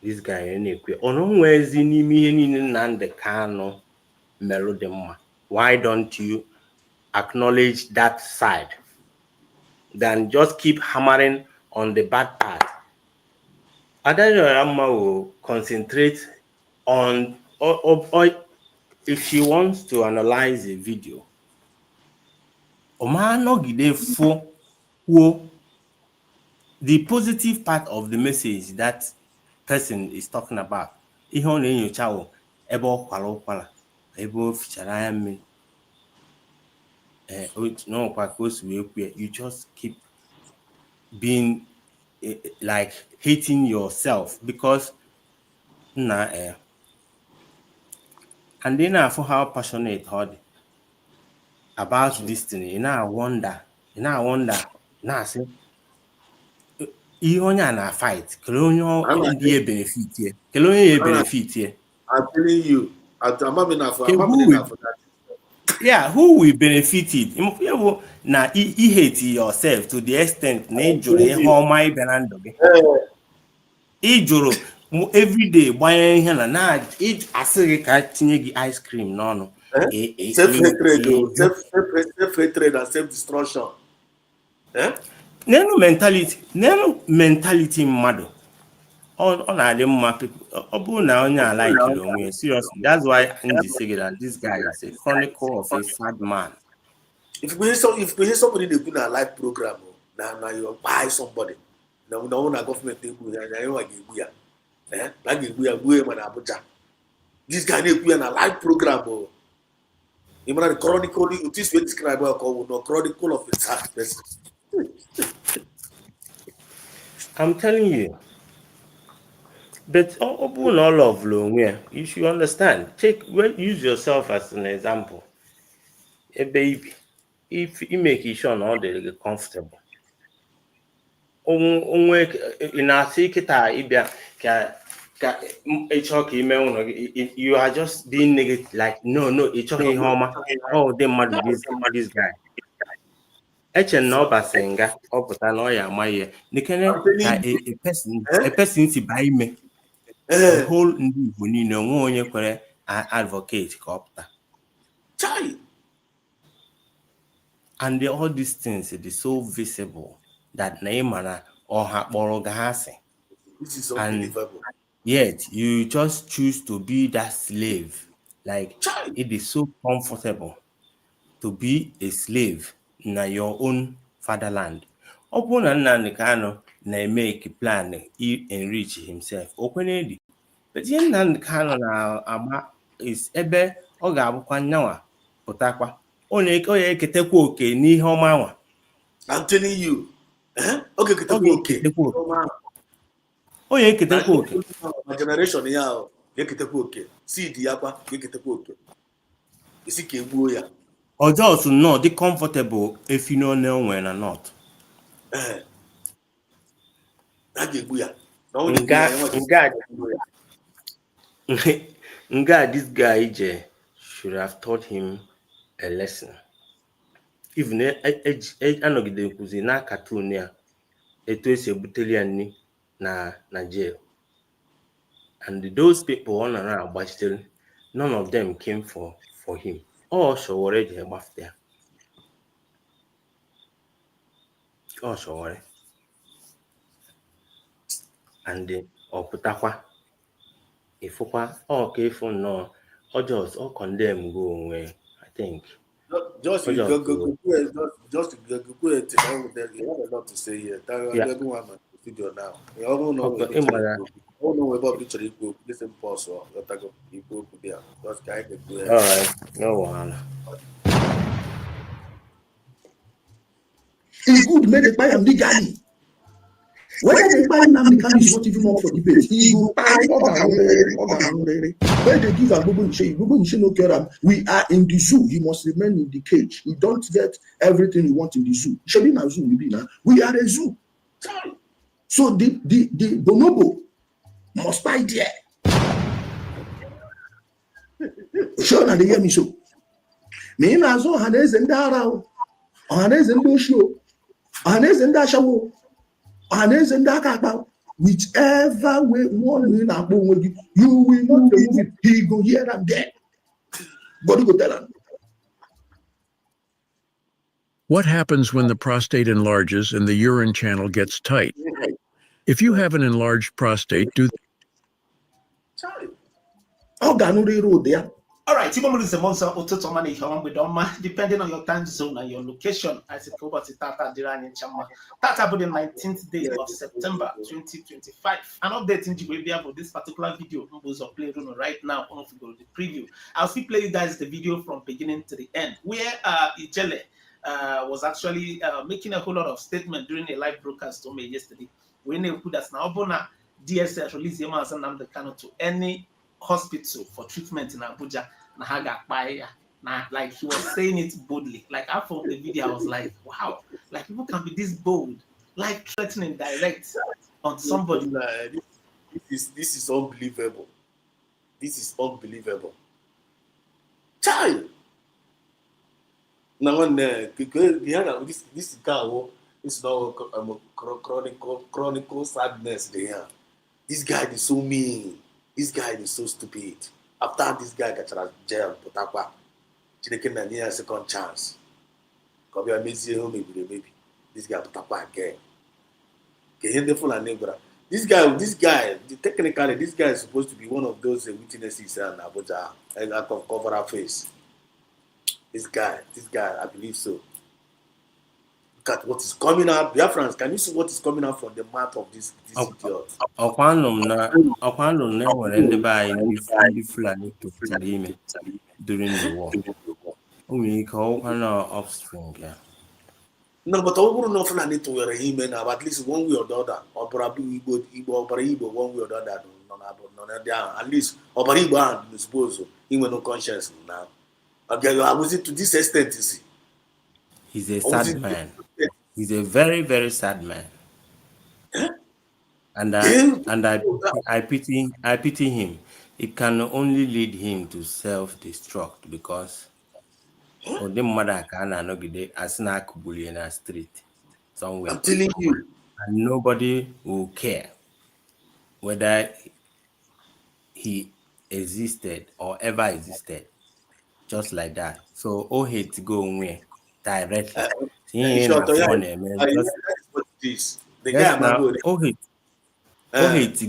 This guy anyway. Ono wezi ni mi Nnamdi Kanu melodema. Why don't you acknowledge that side than just keep hammering on the bad part? Adayarama will concentrate on or if she wants to analyze a video. Omano gide fo who the positive part of the message that person is talking about. Ihe na enyocha wo ebe okwala ebe fichara me no kwa you just keep being like hating yourself because Nah, and then I for how passionate Hod about this thing. I wonder, now say, ihe onye a na fight, kele onye ndị ye benefit here, kele onye ye benefit here. I'm telling you, I'm not enough for that. Yeah, who will benefit it? Now, he hate yourself to the extent na ijuru ihe my benando gị. Ijuru every day gbanye ihe na asị gị ka tinye gị ice cream n'ọnụ. Self-hatred, self-hatred and self-destruction. Nenu mentality mmadụ. Ọ na-adị mma ọ bụrụ na onye ala ikiri onwe seriously. That's why Andy say that this guy is a chronicle of a sad man. If you hear somebody they put a live program, now you buy somebody. Now una government they go na you give ya. Like give ya man Abuja. This guy they put a live program. You the chronicle this way describe called no chronicle of a sad person. I'm telling you. But all of long, you should understand. Use yourself as an example. A baby, if you make it sure not they get comfortable. In a you are just being negative, like no, it's okay, Homer. Oh, they mad this guy. No basenga, oputanoya my a person to buy me. The whole onye kwere advocate copter. And all these things it is so visible that Naimana or Haborogahase. This is unbelievable. And yet you just choose to be that slave. Like it is so comfortable to be a slave in your own fatherland. Open and Kano na make a plan enrich himself. Open but yen nan Kano na ama is ebe ọ ga-abụkwa nyawa pụtakwa onye eketekwa oke n'ihe ọma nwa. I'm telling you. Okay, ketekwa oke. Onye eketekwa oke. My generation ya eketekwa oke. Seed ya kwa eketekwa oke. Isi ka egbuo ya. Or just not the comfortable if you know no when or not. This guy should have taught him a lesson. Even anogide kuzi na cartoon ya eto esi ebuteli na jail. And those people on and around still none of them came for him. Oh, so already about there. Oh, so already. And then Okutakwa. If okay, for no, or just condemn go away. I think. Just you have a lot to say here. Everyone video now. You all know about literally listen pause or you go there. Just guy can do it. All right, no one. It's good made it by a legally. Whether they buy Namikani is not even up for debate. He will buy where they give a Google no care. We are in the zoo. You must remain in the cage. You don't get everything you want in the zoo. Should be now zoo. We are a zoo. So the bonobo must buy there. Sure, now they hear me so. Me na so Hanes and Dara, Hanes and Dosho, Hanes and Dashawo. Whichever way one you will not remove it. He go here and there. But you go tell him. What happens when the prostate enlarges and the urine channel gets tight? If you have an enlarged prostate, All right, depending on your time zone and your location, I say Tata Diran in Chama. Tata about the 19th day of September 2025. An update in Jiwebia for this particular video was played right now. On to go to the preview. I'll still play you guys the video from beginning to the end, where Ijele was actually making a whole lot of statement during a live broadcast to me yesterday. When they put us now, DSS release Mazi Nnamdi Kanu to any hospital for treatment in Abuja, na ha ga-akpa ya. Nah, like he was saying it boldly. Like after the video, I was like, wow, like people can be this bold, like threatening direct on somebody. This is unbelievable. This is unbelievable. Child. Now this guy is not chronicle sadness there. This guy is so mean. This guy is so stupid. After this guy got out of jail, Potapa, Chineke na near second chance. Come here, maybe. This guy Potapa again. This guy, technically, this guy is supposed to be one of those witnesses in Abuja, and I can cover our face. This guy, I believe so. Look at what is coming out. Biafrans, can you see what is coming out from the mouth of this idiot? Ọkwanụ na enwere ndị be anyị ndị Fulani tụpụtara ime during the war. O nwere ike ọkwa na offspring ya. No, but all would not Fulani to wear him now, at least one way or the other. Or probably Igbo, one way or the other. At least or Igbo, I suppose, he will no conscience now. Okay, I was it to this extent, you see. He's a sad man. He's a very, very sad man. And I pity him. It can only lead him to self-destruct because the mother can anogide as na kubuli in a street somewhere. I'm telling you. And nobody will care whether he existed or ever existed. Just like that. So oh hate to go away directly. To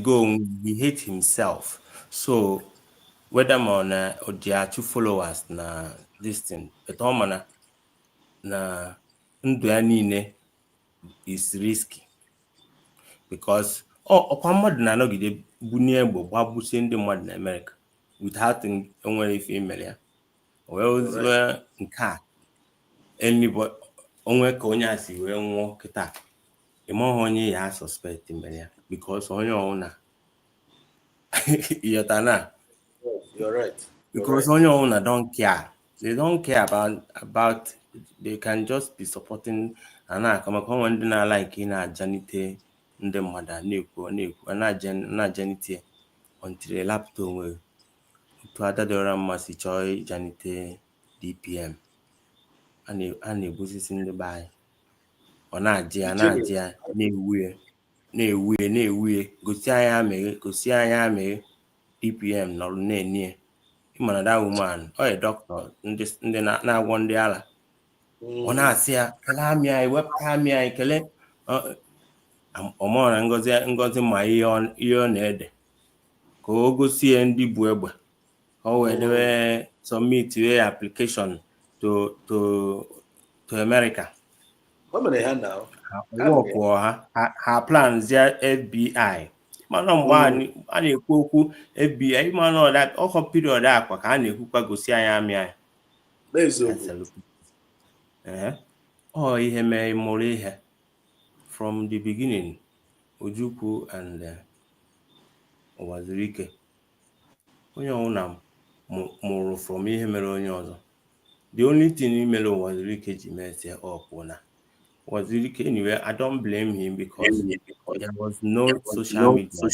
go, he hate himself. So whether on or there are two followers na this thing, but na ndụ is risky because ọkwa mmadụ na anọgide bunye egbe gbabusie ndị mmadụ na America without onwere ife imere ya. Well, nke a anybody onwe ka onye a si wee nwụọ kịta ịmaghị onye ya suspect mere ya because onye ọwụna Yotana. You're right. Because onye ọwụna don't care. They don't care about they can just be supporting and come when they na like in a janite ndị mmadụ na-ekwu na janite until laptop we to other dora mmasị chọọ janite DPM a na-ebusisi ndị be anyị ọ na-ajị ya na-ewuye gosi anya ameghe DPM nọrụ na-enye ịmana that woman a doctor ndị na-agwọ ndị ala ọ na-asị ya kele amị anyị wepụta amị anyị kele ọmụrụ na ngozi ma ihe ọ na-ede ka o gosi ya ndị bụ egbe o wee debe submit your application to America. Ha plans ya FBI. Mana mgbe a na-ekwu okwu FBI mana that ọkọ period akwa ka a na-ekwukwa gosi anya amị anyị. Ihe mere mụrụ ihe from the beginning Ojukwu and Owazirike. Onye ọwụna mụrụ from ihe mere onye ọzọ. The only thing mere Owazirike ji mess up na Owazirike anyway, I don't blame him because there was no social media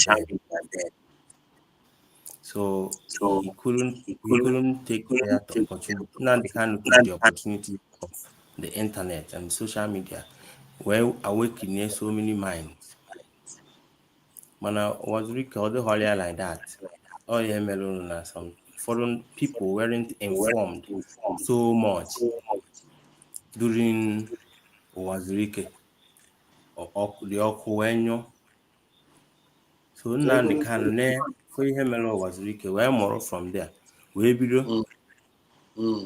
then. So he couldn't take that opportunity. Now they can't take the opportunity of the internet and social media where awakening so many minds. Mana Owazirike other holier like that. All the melon some foreign people weren't informed so much during Owazirike or the Okuwenyo. So now the can for ihe mere Owazirike wee mụrụ from there wee bido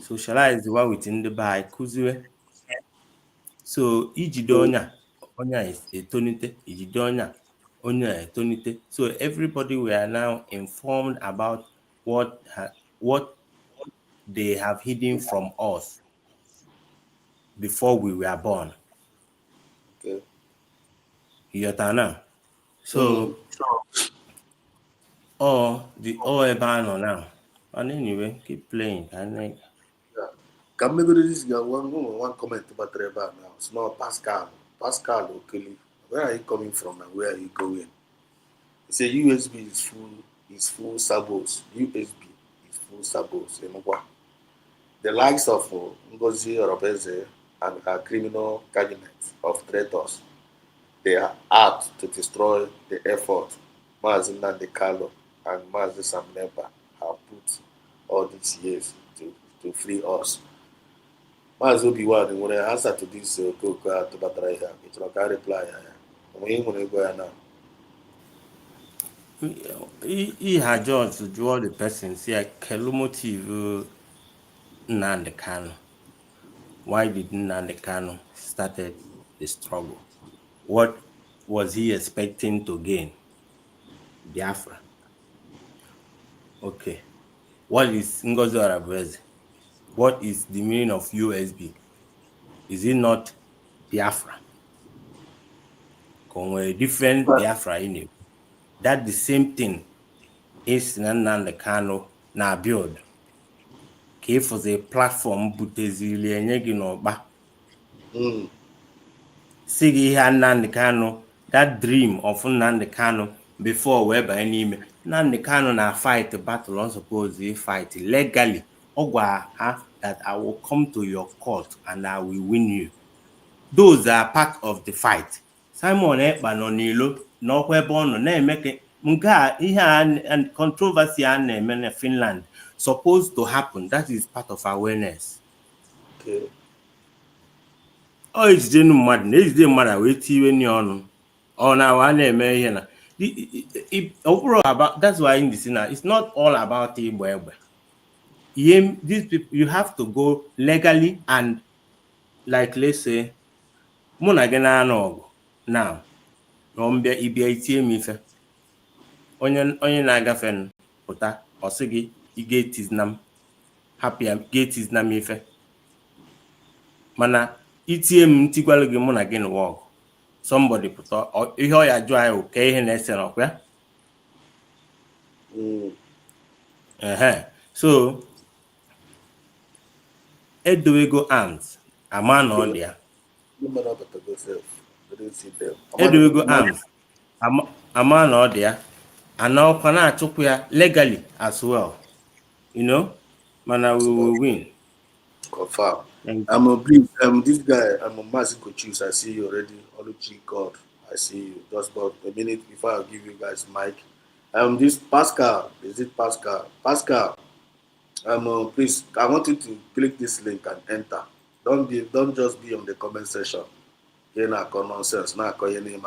socialize the one within the by kuziwe. So ijide onya is etonite ijide onya etonite. So everybody were now informed about what they have hidden from us before we were born. Okay. Yotana. So, all ebe anọ now. And anyway, keep playing. Can maybe this guy one comment about Trevor now. It's not Pascal. Pascal Okeli. Where are you coming from and where are you going? He said USB is full sabos. USB is full sabos. The likes of Ngozi Orobeze and her criminal cabinet of traitors, they are out to destroy the effort Mazi Nnamdi Kanu and Mazi Sam Nemba have put all these years to free us. Mazi Obiwan, when I answer to this Koko to Batraya, it will not reply. I'm go now. He had just to draw the person, see a motive Nnamdi Kanu. Why did Nnamdi Kanu started the struggle? What was he expecting to gain? Biafra. Okay. What is Ngozi Orabeze? What is the meaning of USB? Is it not Biafra? A different Biafra in it. That the same thing is Nnamdi Kanu na build. Okay, for the platform butezili enye gị n'ọkpa. Sigi ihe Nnamdi Kanu, that dream of Nnamdi Kanu before we banye n'ime. Nnamdi Kanu na fight the battle on suppose he fight legally. Ogwa that I will come to your court and I will win you. Those are part of the fight. Simon Ekpa no n'ilo n'ọkwa ebe ọ nọ na-emeke nke a ihe and controversy a na-eme na Finland supposed to happen. That is part of awareness. Okay. Oh, it's the mother wait tiwe ni ọnụ. Oh, now I na-eme ihe na. Overall about that's why in this now it's not all about Igbo. These people you have to go legally and like let's say Muna gena no now. Nombia ibia itie mi fe. Onye na-agafe pụta ọ sị gị gate is nam happy gate is nam ife. Mana itie m ntikwala gị mụ na gị n'ọgụ. Somebody pụta ihe ọ ya jụ anyị ka ihe na-ese n'ọkwa. So edowego arms ama na ọ dị ya. Edowego arms ama na ọ dị ya. And now can I talk legally as well, you know, man, we will win. Confirm. I'm a brief. This guy. I'm a massive coach. I see you already. Oluchi God. I see you. Just about a minute before I give you guys mic. This Pascal. Is it Pascal? Pascal. Please. I want you to click this link and enter. Don't just be on the comment section. You're not nonsense. Not call your name.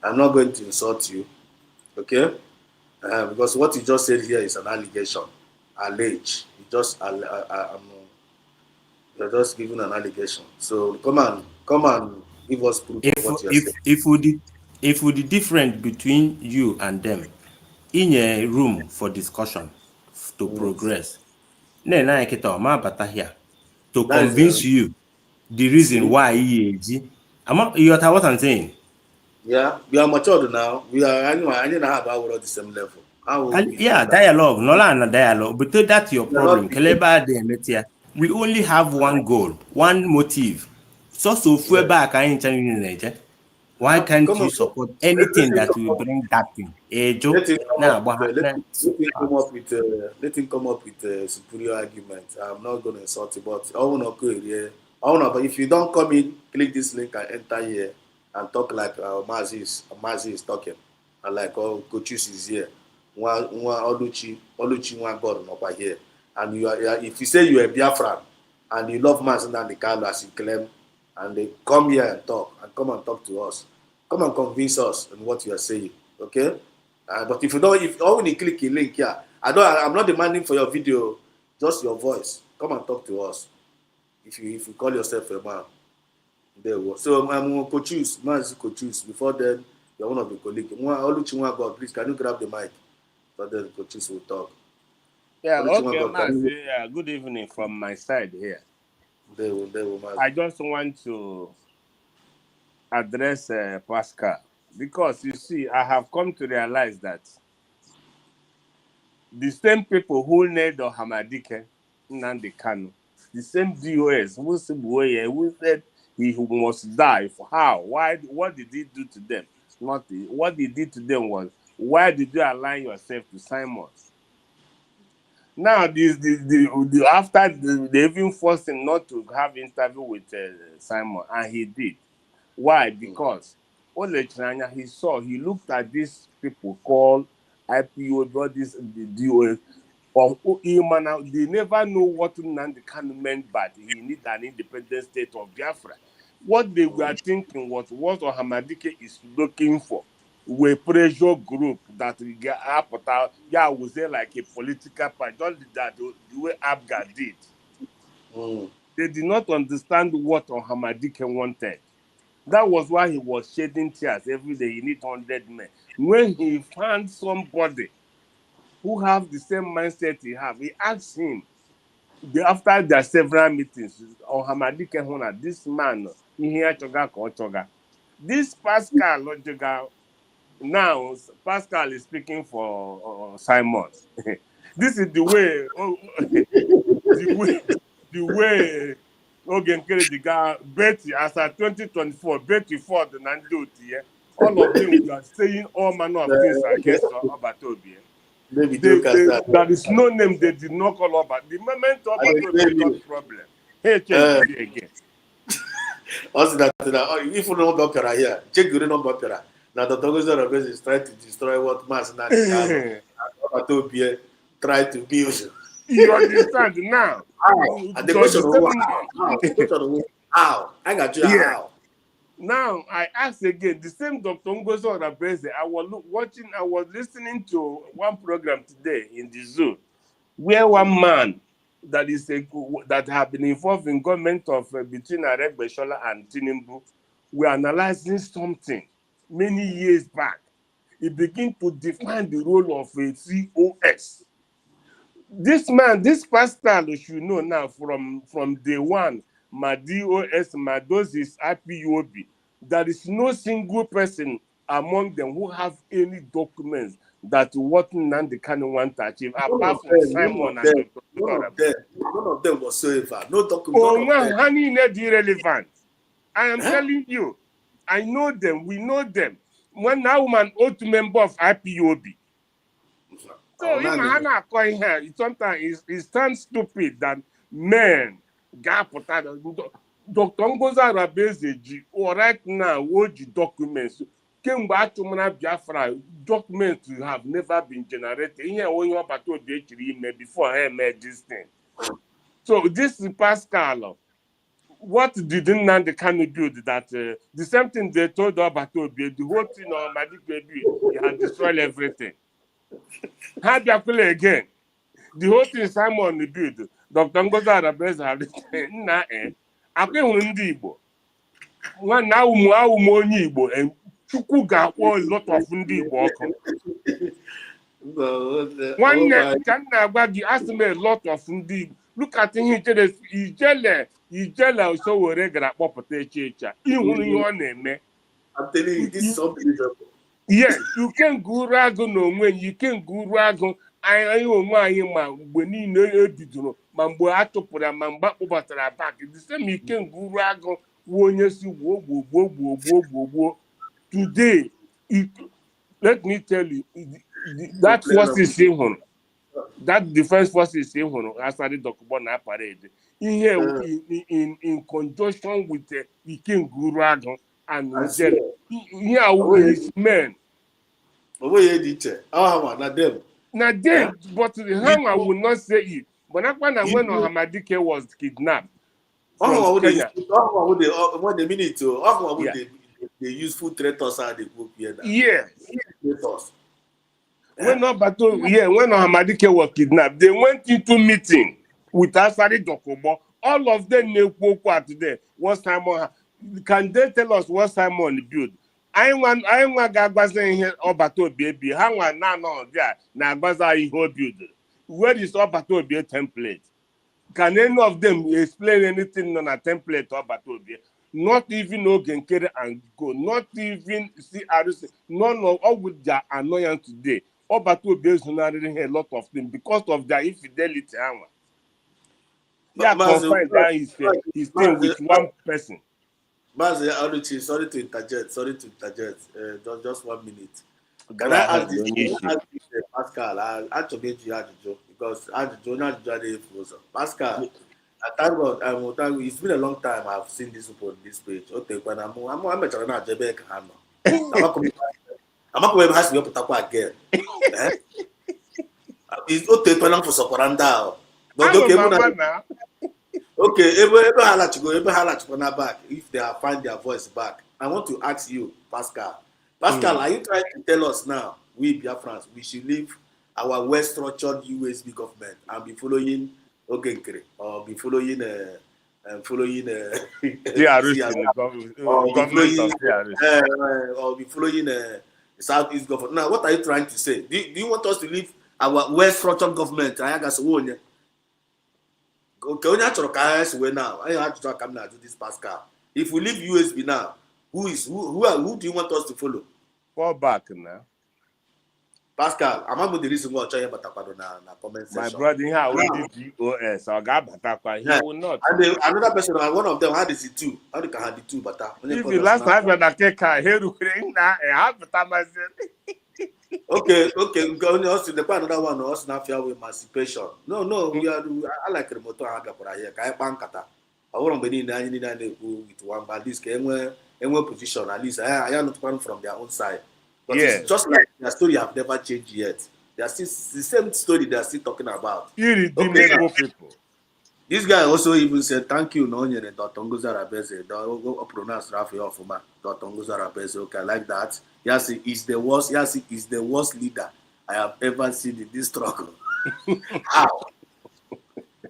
I'm not going to insult you. Okay, because what you just said here is an allegation, allege. You're just giving an allegation. So come on, give us proof of what you're saying. If we the difference between you and them in a room for discussion to progress, then I get here to convince you the reason why you are what I'm saying. Yeah, we are matured now. We are I didn't have our the same level. Dialogue, no dialogue, but that's your problem. We only have one goal, one motive. So back why can't you support anything that will bring that thing? Let him come up with a superior argument. I'm not going to insult you, but I want to go here. But if you don't come in, click this link and enter here. And talk like Mazi is talking, and like Coaches is here. One Oluchi one God over here. And you are if you say you are Biafran and you love Mazi Nnamdi Kanu as you claim, and they come here and talk and come and talk to us, come and convince us on what you are saying. Okay? But if you don't, if only click a link here, I'm not demanding for your video, just your voice. Come and talk to us. If you call yourself a man. There was. So I'm Coaches, Coaches. Before then, you're one of the colleagues. God, please, can you grab the mic? But then Coaches will talk. Yeah, okay, good evening from my side here. There will, I just want to address Pascal. Because you see, I have come to realize that the same people who named Hamadike Nnamdi Kanu, the same DOS who said he must die. For how? Why? What did he do to them? Nothing. What he did to them was, why did you align yourself to Simon? Now, after they even forced him not to have interview with Simon, and he did. Why? Because he saw, he looked at these people called IPO, all this the DOS, they never know what Nnamdi Kanu meant, but he needs an independent state of Biafra. What they were thinking was what Hamadike is looking for. We pressure group that we get up, yeah, was there like a political party, just that the way Abga did. They did not understand what Hamadike wanted. That was why he was shedding tears every day. He needs 100 men. When he found somebody who have the same mindset he have, he asked him, after their several meetings, Hamadike, this man, this Pascal Ojoga, now Pascal is speaking for Simon. This is the way, the way the guy Betty as at 2024, Betty Ford and Andoti, all of them are saying all manner of things against Obatobi. There is no name they did not call Obat. The moment Obatobi got problem, hey, change it again. Also, that if you know about Pera here, check your number Pera. Now the Togozo is trying to destroy what Mass Obatobi try to build. You understand now? And the question of how? I got you. Yeah. How? Now I ask again, the same Dr. Ngozo Rabeze, I was listening to one program today in the zoo, where one man that have been involved in government of between Arek Beshola and Tinubu, were analyzing something many years back. He began to define the role of a COS. This man, this pastor, you know now from day one, my DOS, my doses, IPOB, there is no single person among them who have any documents that what Nnamdi Kanu want to achieve, apart from Simon and Dr. None of them whatsoever. No document. Oh, honey, not irrelevant. I am telling you, I know them, we know them. One now man ought to member of IPOB. So sometimes it stands stupid that men Dr. Ngozo Rabeze right now what documents came back to Biafra documents have never been generated. Here when you about to before I made this thing. So this is Pascal. What did Nnamdi Kanu build that the same thing they told about the whole thing on Magic Baby, he had destroyed everything. How do you play again? The whole thing Simon built, Dr. Ngozo Rabeze have written, I can't Igbo. One now, Igbo, and Chuku got a lot of Igbo. One can about the ask me a lot of Igbo. Look at him, he's jealous, so regular property. Your name. I'm telling you, this is unbelievable. Yes, you can go rago no when you can go rago. I own my when you know you Mambo Atopura, Mamba Ubatara back. The same you can go rago when you see wo. Today, let me tell you, that force is saying, that defense force is saying, as I did Dokubona parade. In conjunction with the King Gurago and Nigeria. Here his men. Not them. Not them, but the hang I will not say it. But not when Hamadike was kidnapped. What they mean it to? They use food traitors and they go here. Yes. Traitors. When Hamadike was kidnapped, they went into meeting with Asari Dokubo. All of them knew today. What Simon? Can they tell us what Simon built? I want Gagbaza here Obato baby. How one now there? Now Gbaza Iho build. Where is Obato be a template? Can any of them explain anything on a template Obato be? not even Ogenkere and go, not even CRC, none of all with their annoyance today. All but to be a lot of things because of their infidelity. Yeah, confine down his thing with one person. Mazi, sorry to interject. Just 1 minute. Can I ask this? Pascal, I to make you Ajujo because Ajujo Pascal. I thank God. It's been a long time I've seen this people on this page. Okay, when I'm trying to Jebek Hano. I'm not going to ask you to again. It's okay when I'm for Sokoranda. But okay, ebe back if they have find their voice back. I want to ask you, Pascal. Pascal, are you trying to tell us now, we Biafrans, we should leave our well-structured USB government and be following Ogenkere or be following or be following the Southeast government? Now, what are you trying to say? Do you want us to leave our well-structured government? Okay, only actually now. I have to come now to this Pascal. If we leave USB now, who do you want us to follow? Fall back now. Pascal, I'm not the reason why I'm trying to na comment section. My brother, here already DOS. I got Batakwa. He will not. And another person, one of them had the two. How they can have the two, but if you last time when I take a hair to bring now, I have to Okay. Also, the another one also not fair with emancipation. No, we are. I like remote haga for here. Kai bankata. I want to be in with one, but this anywhere position at least. I am not coming from their own side. But it's just like their story have never changed yet. They are still the same story they are still talking about. Irredeemable people. This guy also even said thank you, no Dr. Ngozi Arabeze. Don't pronounce Rafi Ofuma. Dr. Ngozi Arabeze. Okay, I like that. Yes, he's the worst leader I have ever seen in this struggle.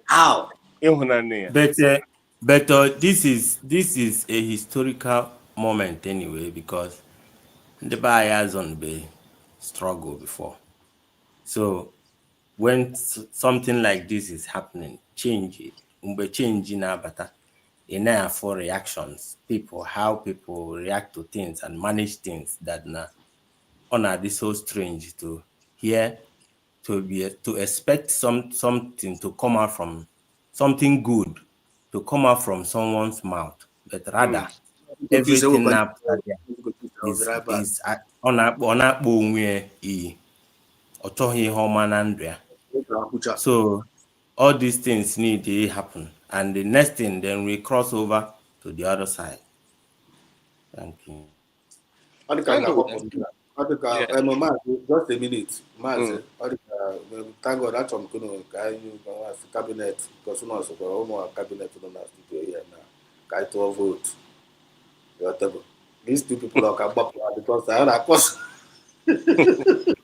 How? But this is a historical moment anyway because the buyers on the struggle before. So when something like this is happening, change in Abata, for reactions, how people react to things and manage things that this so strange to hear, to expect something to come out from something good to come out from someone's mouth, but rather everything after is so all these things need to happen, and the next thing then we cross over to the other side. Thank you. Just a minute, thank God that's going to cabinet because we know cabinet here now. To vote. Whatever. These two people are because I had course. That's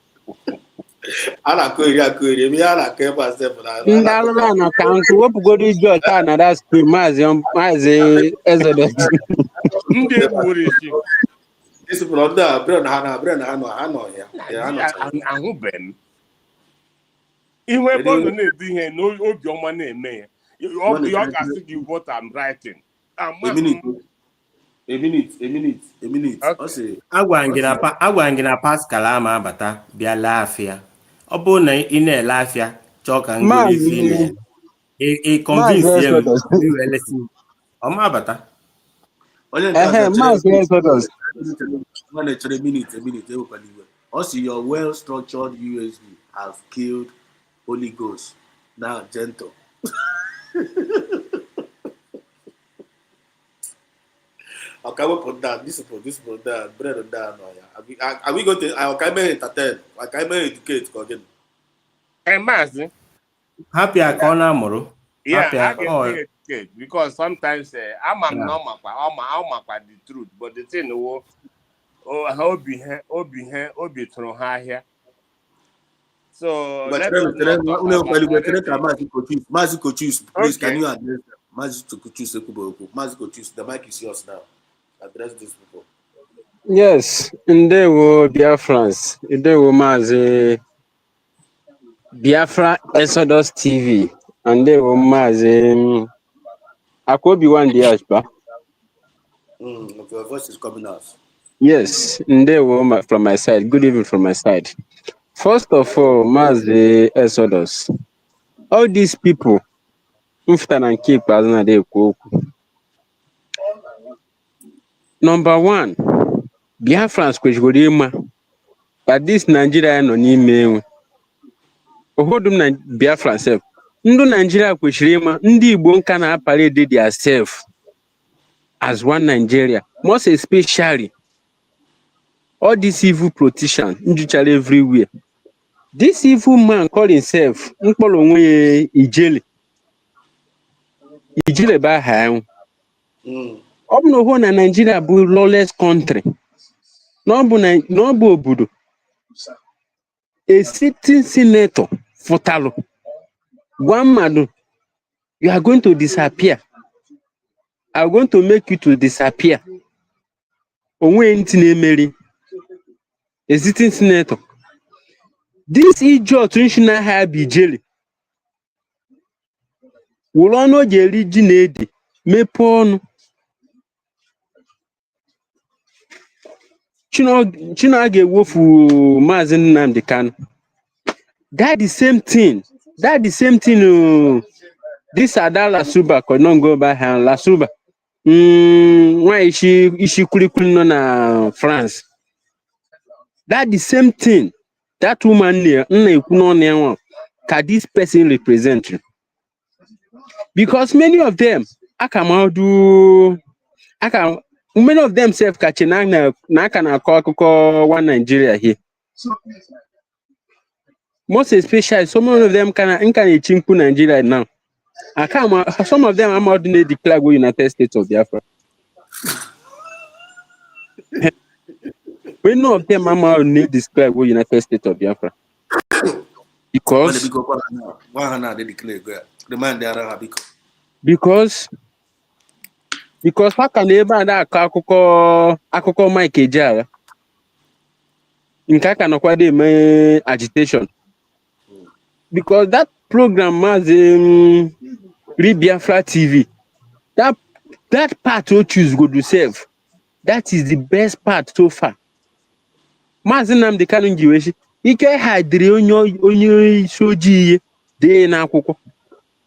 These people are there, Brand Hano here. Even when they do here, no your money, you can see what I'm writing. A minute. Okay. Agwangina Pascal ama abata bia lafia. Obo na ine lafia choka ngoli fine. E convince him do LSE. Oma abata. A minute. Also, your well-structured USB have killed Holy Ghost. Now, gentle. Okay, we put that. This put that. Bread on that. Are we going to? I can entertain. I can educate again. Mazi. Happy corner moro. Yeah, I can educate because sometimes I'm normal. I'm the truth, but the thing how be through here. So let us please, can you address Mazikochus? The mic is yours now. Address these people. Yes, and they were Biafrans. They were Mazi Biafra Exodus TV, and they were Mazi Akobi one Diashba. Your voice is coming out. Yes, Ndewo from my side. Good evening from my side. First of all, Mazi Exodus. All these people, number one, Biafrans kwesịrị ịma that this Nigeria nọ n'ime enwe. Ohodum na Biafran self. Ndị Nigeria kwesịrị ịma ndị Igbo nka na-aparade their self as one Nigeria. Most especially all these evil politicians njuchara everywhere. This evil man call himself mkpọrọ onwe ya Ijele. Ijele bụ aha ya. Ọ bụ na oho na Nigeria bụ lawless country. Na ọ bụ obodo. A sitting senator fụtalụ gwa mmadụ, you are going to disappear. I'm going to make you to disappear. Onwe ntị na-emeri. A sitting senator. This idiot national high Ijele. Wụrụ ọnụ o ji eri ji na ede mepee ọnụ. Chino ga-ewofu Maazị Nnamdi Kanu. That the same thing. This Ada Lasuba could not go by hand. Lasuba. Why is she curriculum na France? That the same thing. That woman there, can this person represent you? Because many of them, many of them self catching na can call one Nigeria here. Most especially, some of them can chinku Nigeria now. Some of them are more than they declare United States of Biafra. We know of them are more than they declare United States of Biafra. Because how can they buy that akụkọ Mike Ejara? Nke can acquire the agitation. Because that program has Biafra TV. That part we choose go to save. That is the best part so far. Maazị Nnamdi Kanu njiweshi ike hadiri onye soji dey na akwụkwọ.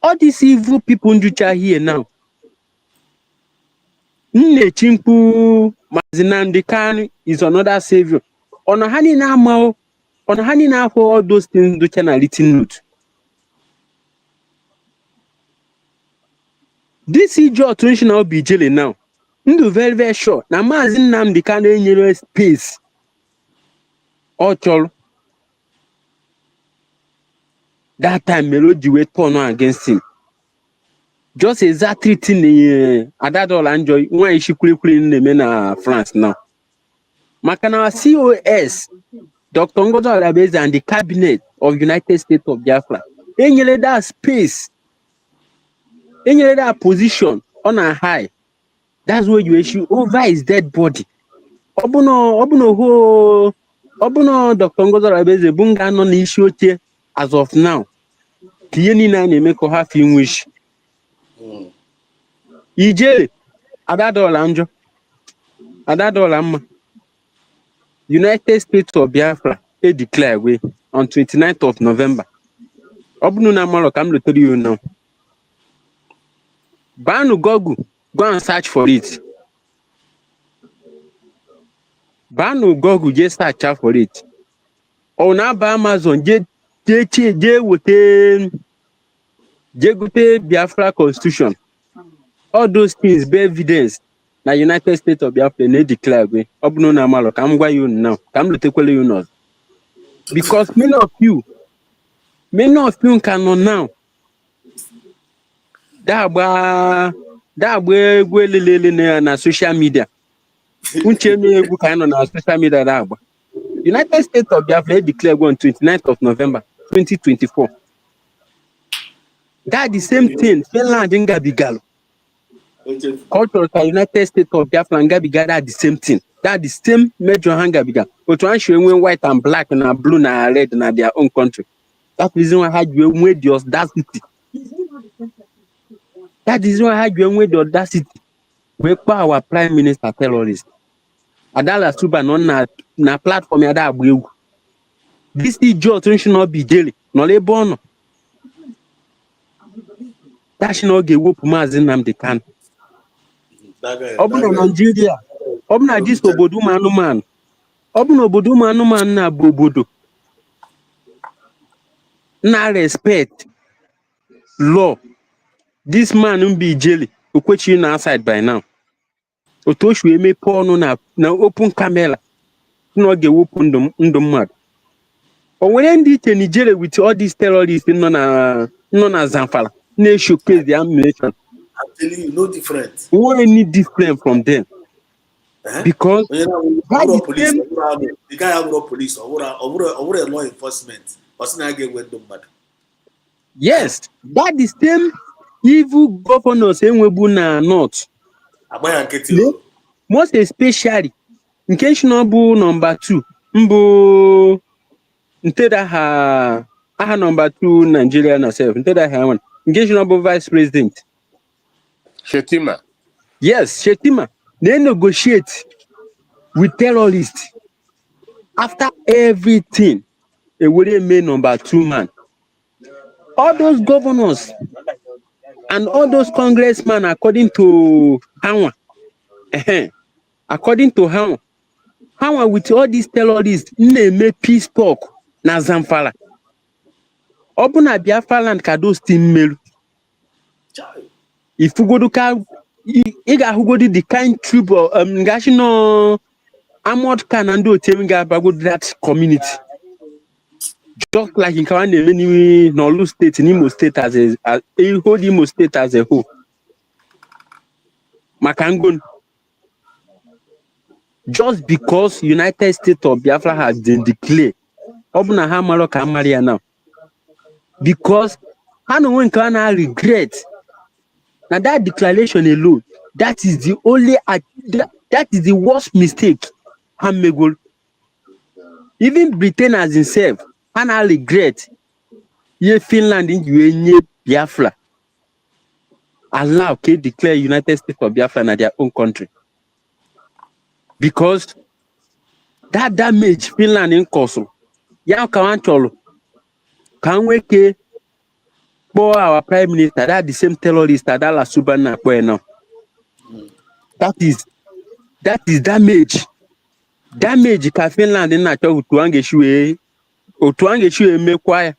All these evil people njucha here now. Nnechimpu Maazị Nnamdi Kanu is another savior. Ona hani na for all those things do channel written note. This idiot traditional be Ijele now. Ndu very very sure. Na Maazị Nnamdi Kanu enyere space. All that time Melody were turn on against him. Just exactly thing Adadola enjoy when she quickly in the men France now. Makana COS, Dr. Ngozo Arabeza and the cabinet of United States of Biafra. Enyele that space. Enyele that position on a high. That's where you issue over his dead body. Obuno Dr. Ngozo Arabeza bunga no issue as of now. Tieni na make her feel wish. Ijele Adadola United States of Biafra declare way on 29th of November. Obunu na malo kam lo tell you now. Banu Google, go and search for it. Banu Google, just search for it. On Amazon, je Biafra Constitution. All those things bear evidence. Na United States of Biafra they declare way. Obunu na malo kam gwa you now. Kam lo tekwele you now. Because many of you cannot now. That na social media. Unche me na social media that United States of Biafra declare on 29th of November 2024. That the same thing. Finland in Gabigalo. Cultural United States of Biafra and Gabigalo are the same thing. That the same major hanga biga. But one showing white and black and blue and red in their own country. That reason why you made the audacity. we call our prime minister terrorist. Adala Suba na platform ya da agba egwu. This idiot should not be daily. No ebe ọ nọ. That should not ga-ewepụ Maazị Nnamdi Kanu. Ọ bụ na Nigeria, ọ bụ na dis obodo ụmụ anụmanụ, ọ bụ na obodo ụmụ anụmanụ na-abụ obodo na respect law. This man be jelly. Okwechi na outside by now. Otoshu emepe ọnụ na open camera. No ga-ewepụ ndụ mmadụ. O nwere ndị iche Nigeria with all these terrorists nọ na Zamfara na-showcase the ammunition. I'm telling you, no different. We want any different from them. Because the guy have no police or law enforcement. Yes, that the same evil governors enwebu na north. Most especially in case bụ number 2 mbụ nteda ha number 2 Nigeria na self nteda ha one in case bụ vice president Shetima. Yes, Shetima. They negotiate with terrorists. After everything, they would remain number 2 man. All those governors and all those congressmen, according to Hanwa, Hanwa with all these terrorists, they make peace talk na Zamfara. Obuna Biafra land kado still melu. If you go to the kind troop or national armored can and do that community. Just like in Kawan, no state in Imo State as a whole Imo State as a whole. Makangun. Just because United States of Biafra has been declared, Obuna Hamalo Kamaria now. Because I don't want to regret. Now that declaration alone, that is the only that is the worst mistake. Even Britain as himself, and I regret. Ye Finland in you Biafra. Allow declare United States of Biafra in their own country. Because that damage Finland in Kosovo. Ya can we our prime minister, that the same terrorist that La Subana now. That is damage. Damage ka Finland in na to angeshu mekwaya.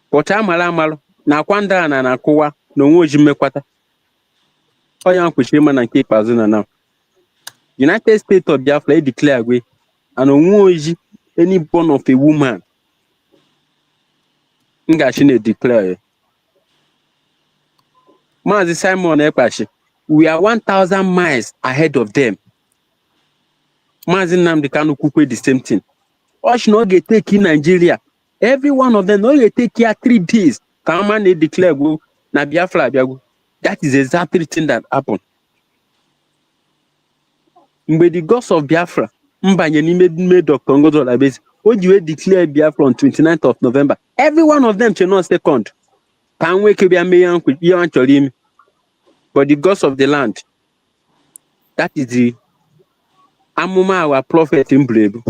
Pota amalo na kwanda na kuwa no nwoji mekwata. Oya nkwuchi ma na nke ikpazu na now. United States of Biafra declare we and nwoji any born of a woman. Ngashine declare. Mazi Simon Ekpashi, we are 1,000 miles ahead of them. Mazi Nnamdi Kanu Kukwe the same thing. Osh no get take in Nigeria. Every one of them no get take here 3 days. Kama they declare go na Biafra Biago. That is exactly the thing that happened. Mbe the gods of Biafra, mbanye ni made Dr. Ngozo Labesi. When you declare Biafra on 29th of November, every one of them should not second. Can we keep your but the gods of the land, that is the Amuma, our prophet in Blebu.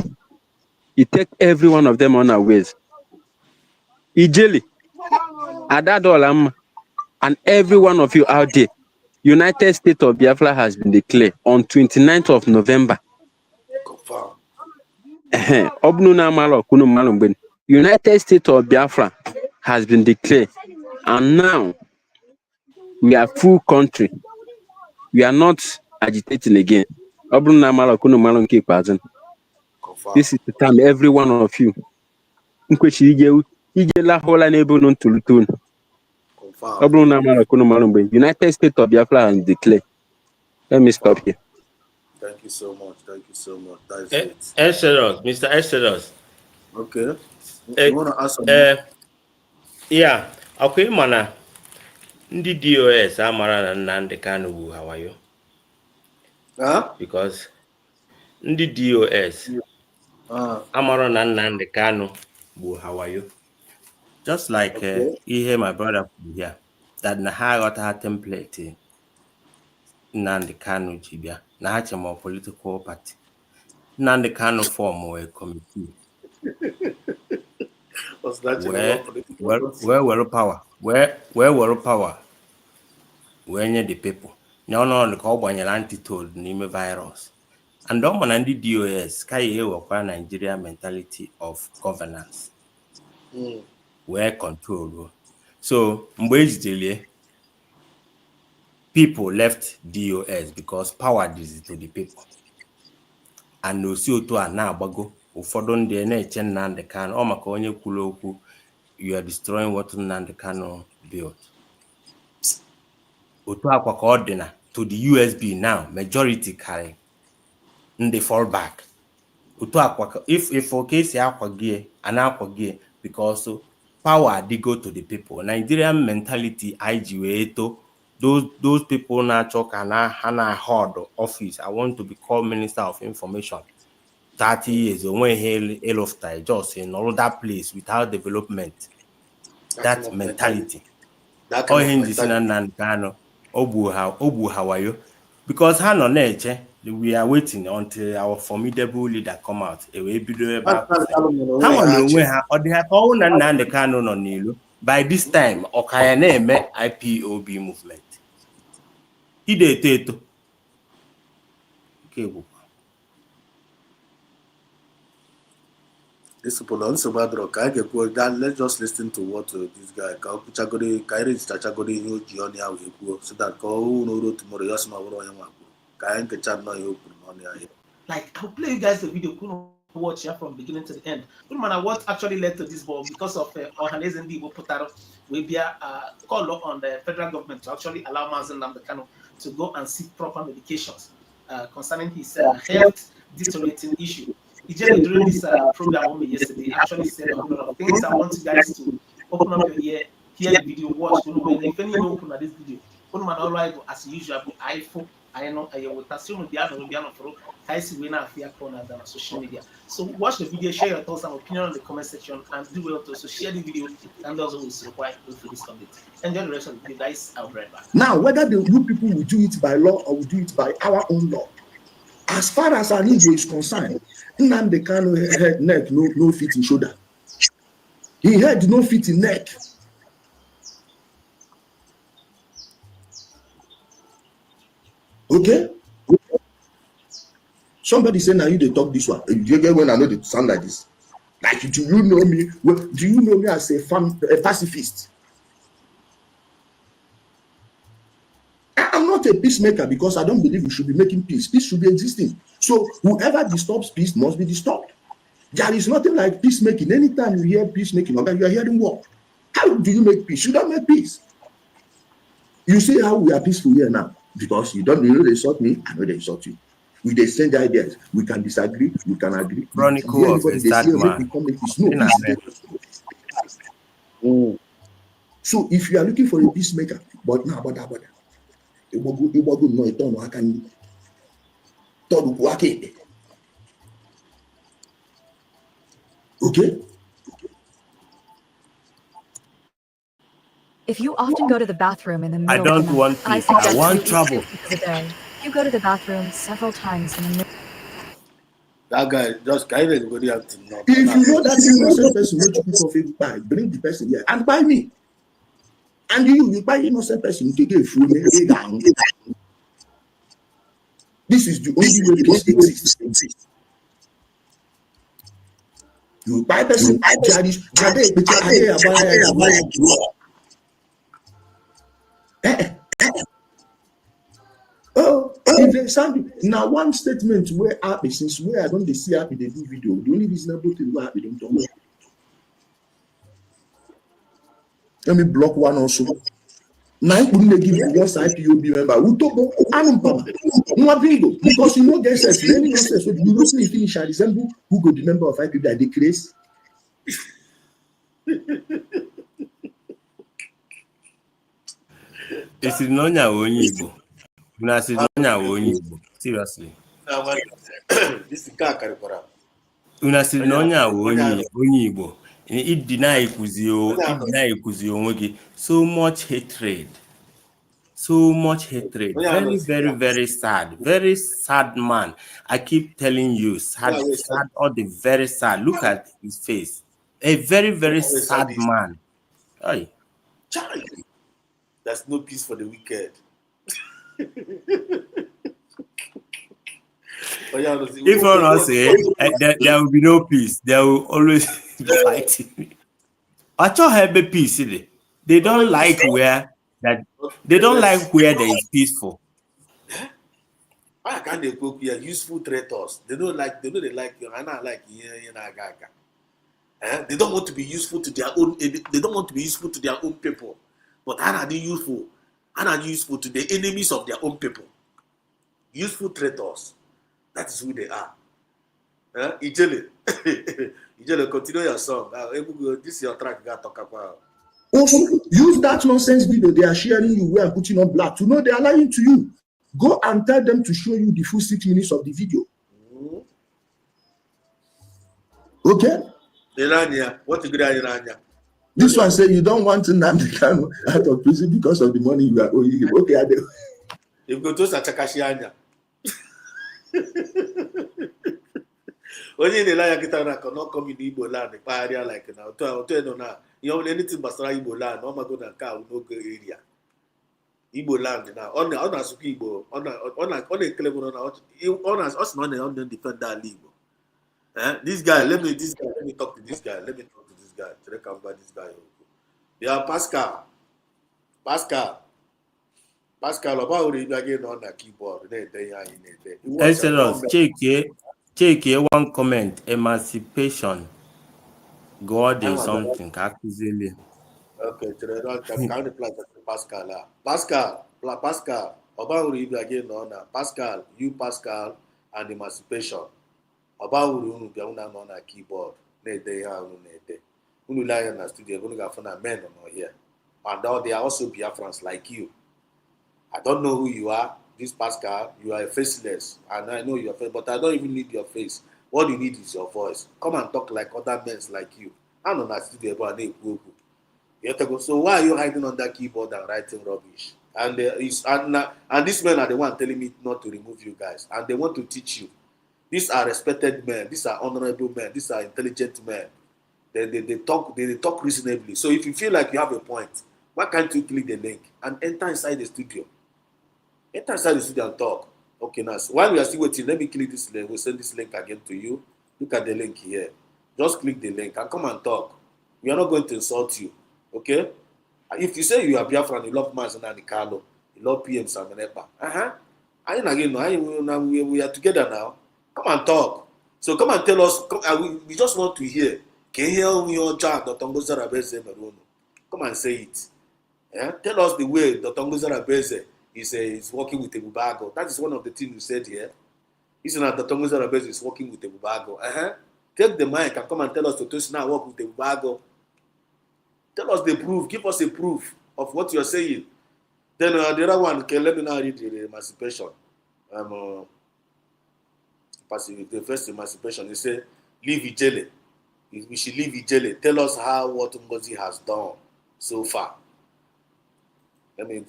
He take every one of them on our ways. Ijeli, Adadolam, and every one of you out there, United States of Biafra has been declared on 29th of November. United States of Biafra has been declared, and now we are full country. We are not agitating again. This is the time every one of you. United States of Biafra has declared. Let me stop here. Thank you so much. Thank you so much. That's it. Exodus, Mr. Exodus. Okay. You want to ask something? Yeah. Okay, mana. Ndi DOS amara na Nnamdi Kanu wu hawayo. Because ndi DOS amara na Nnamdi Kanu wu hawayo. Just like you hear my brother here, that na ha got her template. Nnamdi Kanu ji bịa na ha chema political party. Nnamdi Kanu form a committee where power wee nye the people nye ọnọdụ ka ọ gbanyere antitold n'ime virus and ọ ma na ndị DOS ka ya ewekwa Nigeria mentality of governance wee control. So mgbe ejidere people left DOS because power is to the people. And osi otu a na-agbago ụfọdụ ndị na-eche Nnamdi Kanu ọ maka onye kwuru okwu you are destroying what Nnamdi Kanu built. Otu akwa ka ọ dị na to the USB now majority carry ndị fall back. Otu akwa if okay si akwagie ana akwagie because power dey go to the people. Nigerian mentality IG wee to those people na-achọ ka ha na-hold office. I want to become Minister of Information. 30 years, onwe ihe eloftai just in all that place without development. That mentality. All hinges in Nnamdi Kanu, Obu Hawayo. Because ha no na-eche, we are waiting until our formidable leader come out. Ewe bido ebe akwụsị. Ha nwere onwe ha, ọ dị ha ka ọwụ na Nnamdi Kanu nọ n'ilu. By this time, ọkaya na-eme IPOB movement. Ide eto. Okay, this let's just listen to what this guy so that like I'll play you guys the video. Couldn't watch here from beginning to the end. No matter what actually led to this, but because of Ohanes and Dibo Potaro, we be call on the federal government to actually allow Mazen Nnamdi Kanu to go and seek proper medications concerning his health deteriorating issue. He just during this program on me yesterday actually said a lot of things. I want you guys to open up your ear, hear the video, watch. If any open at this video, as usual, I know I will assume the other will be on I see we now fear corners on social media. So watch the video, share your thoughts and opinion in the comment section, and do well to also share the video and also will require for this update. Enjoy the rest of the video, guys. I'll be right back. Now, whether the you people will do it by law or will do it by our own law, as far as an Igbo is concerned, Nnamdi Kanu head neck no fit in shoulder. He had no fit in neck. Okay? Somebody say now you they talk this one. You get when I know they sound like this. Like, do you know me? Do you know me as a pacifist? I'm not a peacemaker because I don't believe we should be making peace. Peace should be existing. So whoever disturbs peace must be disturbed. There is nothing like peacemaking. Anytime you hear peacemaking, you are hearing war. How do you make peace? You don't make peace. You see how we are peaceful here now because you don't know they insult me. I know they insult you. We exchange ideas. We can disagree. We can agree. Chronicle of a sad man. So if you are looking for a peacemaker, but now, okay. If you often go to the bathroom in the middle I don't of the night, want peace. I want trouble. You go to the bathroom several times in the middle. That guy just guide everybody out to know. If you know that innocent person which people of buy, bring the person here and buy me. And you buy innocent person to get food down. This is the only way peace exists. You buy person, oh, if they sound now one statement where happy since where I don't see happy they do video. The only reasonable thing where happy don't talk. Let me block one also. Now couldn't give you one side POB member who talk because you know there's any nonsense. So you don't finish and resemble who go the member of IPB that decrease. It's in Nonya Igbo. Seriously. This is Kakaripara. Unasi Nonya Igbo. It deny Kuzio onwegi. So much hatred. So much hatred. Very, very, very sad. Very sad man. I keep telling you, sad, sad, all the very sad. Look at his face. A very, very sad man. Aye. There's no peace for the wicked. If one not say there will be no peace, there will always be fighting. I thought have a peace. They don't like where that they don't like where there is peaceful. Why can't they go here? Useful traitors. They don't like. They know they like you. I not like They don't want to be useful to their own. They don't want to be useful to their own people. But how are they useful? How are they useful to the enemies of their own people? Useful traitors. That is who they are. Ijele, Ijele, continue your song. This is your track. Talk about. Also, use that nonsense video they are sharing you where I'm putting on black to know they are lying to you. Go and tell them to show you the full 6 minutes of the video. Okay? Irania, what you do, Irania? This one say you don't want to Nnamdi Kanu out of prison because of the money you are owing him. Okay, if go to Sachakashianya. When you like it, cannot come in Igbo land, the area like now. To you know anything but Igbo land, no matter the car, no go area. Igbo land now. On us Igbo, on the clever on us not the defend that Igbo. This guy, let me talk to this guy. Let me talk to this guy. Today come by this guy. Yeah, Pascal, about read again on the keyboard. Exodus, check here one comment. Emancipation. God is something. Okay, today don't count the plight of Pascal. About read again on Pascal, and emancipation. About unu bia una no na keyboard na dey ha unu na dey unu lie na studio unu ga find men no here and they are also Biafrans like you. I don't know who you are, this Pascal. You are a faceless and I know your face, but I don't even need your face. What you need is your voice. Come and talk like other men like you. I don't know studio about so why are you hiding on that keyboard and writing rubbish? And these men are the one telling me not to remove you guys, and they want to teach you. These are respected men. These are honorable men. These are intelligent men. They talk reasonably. So if you feel like you have a point, why can't you click the link and enter inside the studio? Enter inside the studio and talk. Okay, now while we are still waiting, let me click this link. We'll send this link again to you. Look at the link here. Just click the link and come and talk. We are not going to insult you. Okay? If you say you are Biafra and you love Mazen and Carlo, you love PM Samenepa. We are together now. Come and talk. So come and tell us. We just want to hear. Can you hear your job, Dr. Ngozarabeze Meruno? Come and say it. Yeah? Tell us the way Dr. Ngozarabeze is working with Ebubago. That is one of the things you said here. Isn't that Dr. Ngozarabeze is working with Ebubago? Take the mic and come and tell us to now work with Ebubago. Tell us the proof. Give us a proof of what you are saying. Then the other one, okay, let me now read the emancipation. The first emancipation, he said, leave Ijele. We should leave Ijele. Tell us what Ngozi has done so far. Let me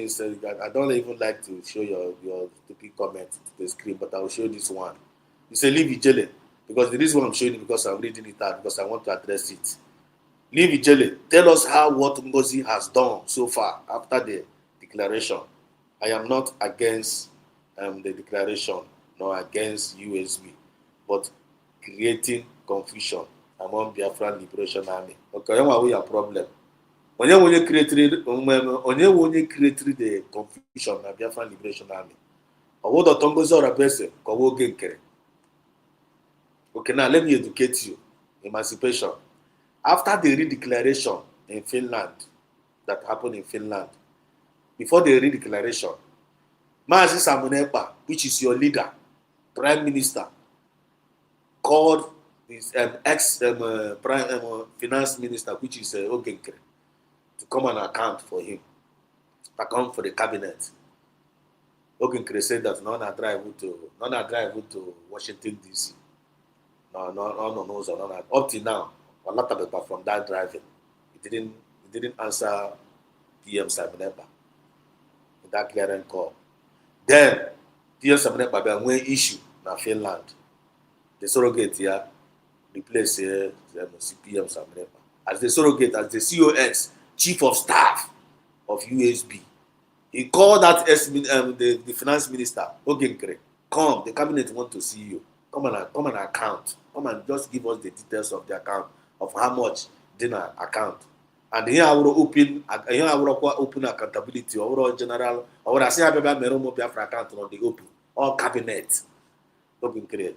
say that I don't even like to show your stupid comment to the screen, but I will show this one. You say leave Ijele, because the reason why I'm showing it because I'm reading it out because I want to address it. Leave Ijele. Tell us what Ngozi has done so far after the declaration. I am not against the declaration nor against USB, but creating confusion among Biafran Liberation Army. Okay, what is your problem? Onye created the confusion in Biafran Liberation Army. Or what Ngozi Orabese kowo genkere. Okay, now let me educate you. Emancipation. After the redeclaration in Finland, that happened in Finland, before the redeclaration, Mazi Samunepa, which is your leader, Prime Minister, called this Finance Minister, which is Ogenkere, to come and account for him, account for the cabinet. Ogenkere said that none are drive to Washington DC. No. Up to now, a lot of people from that driving, he didn't answer PM Samunepa. that clearing call. Then, there's some issue in Finland. The surrogate here replace the CPM as the surrogate, as the COS, Chief of Staff of USB. He called that the finance minister, Ogenkere, come, the cabinet want to see you. Come and account. Come and just give us the details of the account, of how much dinner account. And here I will open accountability or general or I say about Meromo Biafra account on the open all cabinet. Ogenkere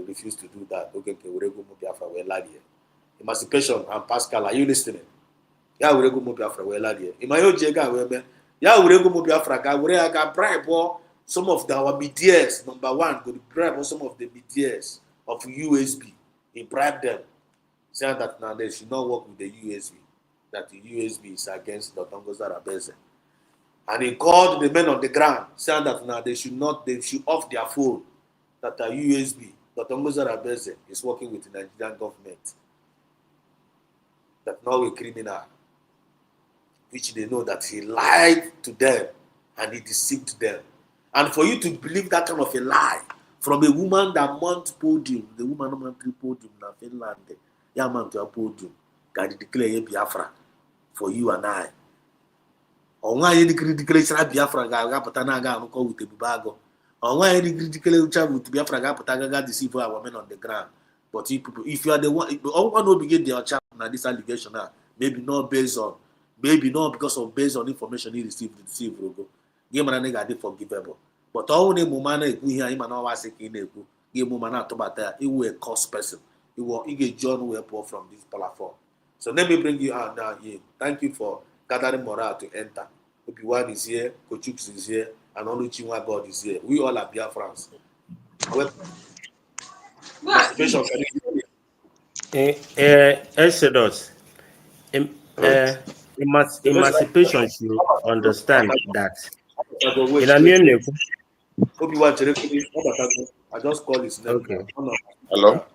refused to do that. Ogenkere Urego Biafra were lady. Emancipation and Pascal, are you listening? Ya Urego Biafra were lady. Imayo Jega Webe. Ya Urego Biafra ga bribe some of our BDS. Number one, go to bribe some of the BDS of USB. He bribed them, saying that now they should not work with the USB. That the USB is against the Tongoza Rabeze. And he called the men on the ground, saying that now they should off their phone. That the USB, the Tongoza Rabeze, is working with the Nigerian government. That now a criminal, which they know that he lied to them and he deceived them. And for you to believe that kind of a lie from a woman that mount podium, the woman who mount podium in Finland, yeah, mount your podium, can declare Biafra for you and I. Or why any declare Biafra Gapatanaga go with the Bubago. Or why any declare with Biafra Gapataga deceive our men on the ground. But if you are the one, all one will begin their chat now this allegation now, maybe not because of based on information he received Rogo. Game and nigga did forgivable. But all the moment here, him and our second ego, game woman at Tomata, it will a cost person. It will get John Wepo from this platform. So let me bring you out now here. Thank you for gathering morale to enter. Obi-Wan is here, Kochux is here, and Oluchiwa God is here. We all are Biafrans. Exodus. Emancipation should understand that. I just call his name. Okay. Hello.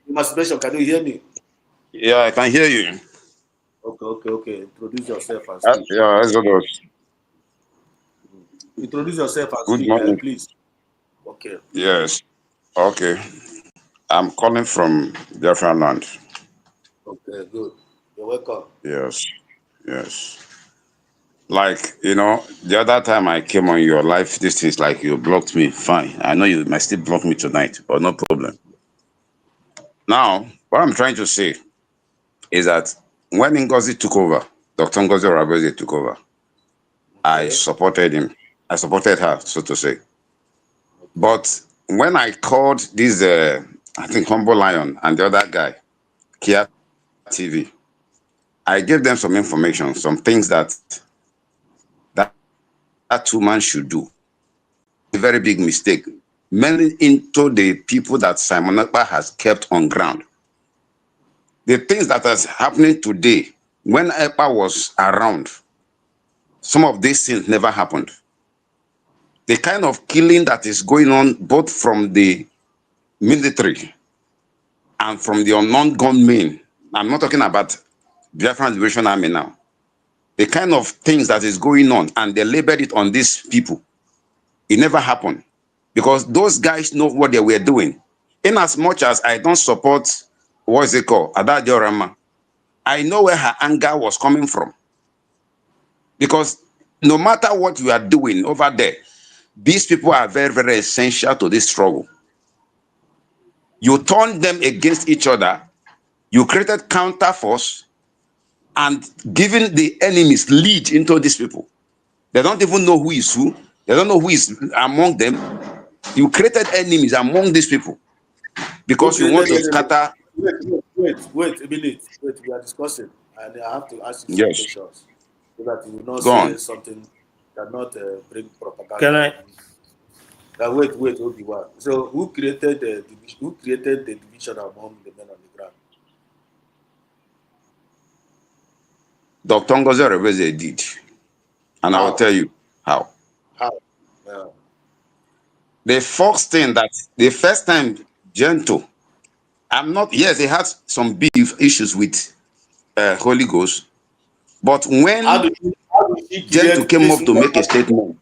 Emancipation, can you hear me? Yeah, I can hear you. Okay. Introduce yourself and speak. Yeah, Exodus. Introduce yourself and Good speak, morning. please. Okay. Yes. Okay. I'm calling from Biafra land. Okay, good. You're welcome. Yes. Like, the other time I came on your live, this is like you blocked me. Fine. I know you might still block me tonight, but no problem. Now, what I'm trying to say is that when Ngozi took over, Dr. Ngozi Rabeze took over, I supported him. I supported her, so to say. But when I called this, I think Humble Lion and the other guy, Kia TV, I gave them some information, some things that two man should do. A very big mistake. Mainly into the people that Simon Ekpa has kept on ground. The things that is happening today, when Ekpa was around, some of these things never happened. The kind of killing that is going on both from the military and from the unknown gunmen, I'm not talking about Biafran Liberation Army now. The kind of things that is going on, and they labeled it on these people, it never happened. Because those guys know what they were doing. In as much as I don't support, what is it called, Ada Diorama, I know where her anger was coming from. Because no matter what you are doing over there, these people are very, very essential to this struggle. You turn them against each other, you created counter force, and giving the enemies lead into these people. They don't even know who is who. They don't know who is among them. You created enemies among these people because you want to scatter. Wait a minute. Wait, we are discussing, and I have to ask you some questions so that you will not say something that not bring propaganda. Can I? Wait, Obi-Wan. So, who created the division among the men on the ground? Dr. Ngozi Rabeze did, and I will tell you how. Yeah. The first thing that the first time Gento, yes, he had some beef issues with Holy Ghost, but when how do Gentle came up to make a statement.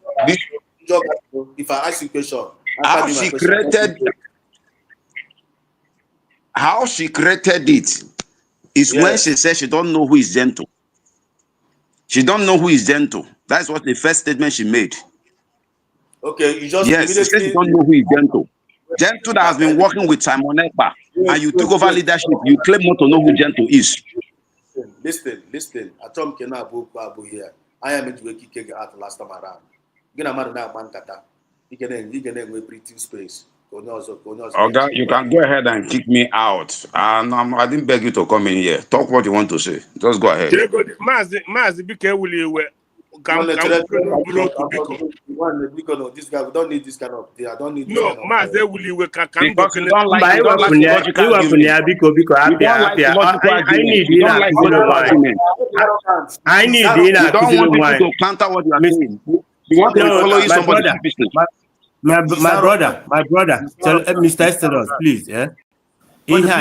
If I ask you a question, How she created it is when she said she don't know who is Gentle. She don't know who is Gentle. That's what the first statement she made. Okay, you just Yes, she said she don't know who is Gentle. Gentle that has been working with Simon Ekpa, and you took over leadership. You claim not to know who Gentle is. Listen. Atom cannot go here. I am into a kick out last time around. Get a man now, Mankata. You can breathing space. Okay, you can go ahead and kick me out. I didn't beg you to come in here. Talk what you want to say. Just go ahead. Mazi, be careful. This guy, we don't need this kind of thing. I don't need this no, kind of because you don't like logical argument. I need you don't want people to counter what you are saying. You want to follow you somebody. My brother, Mr. Esteros, please, yeah. You made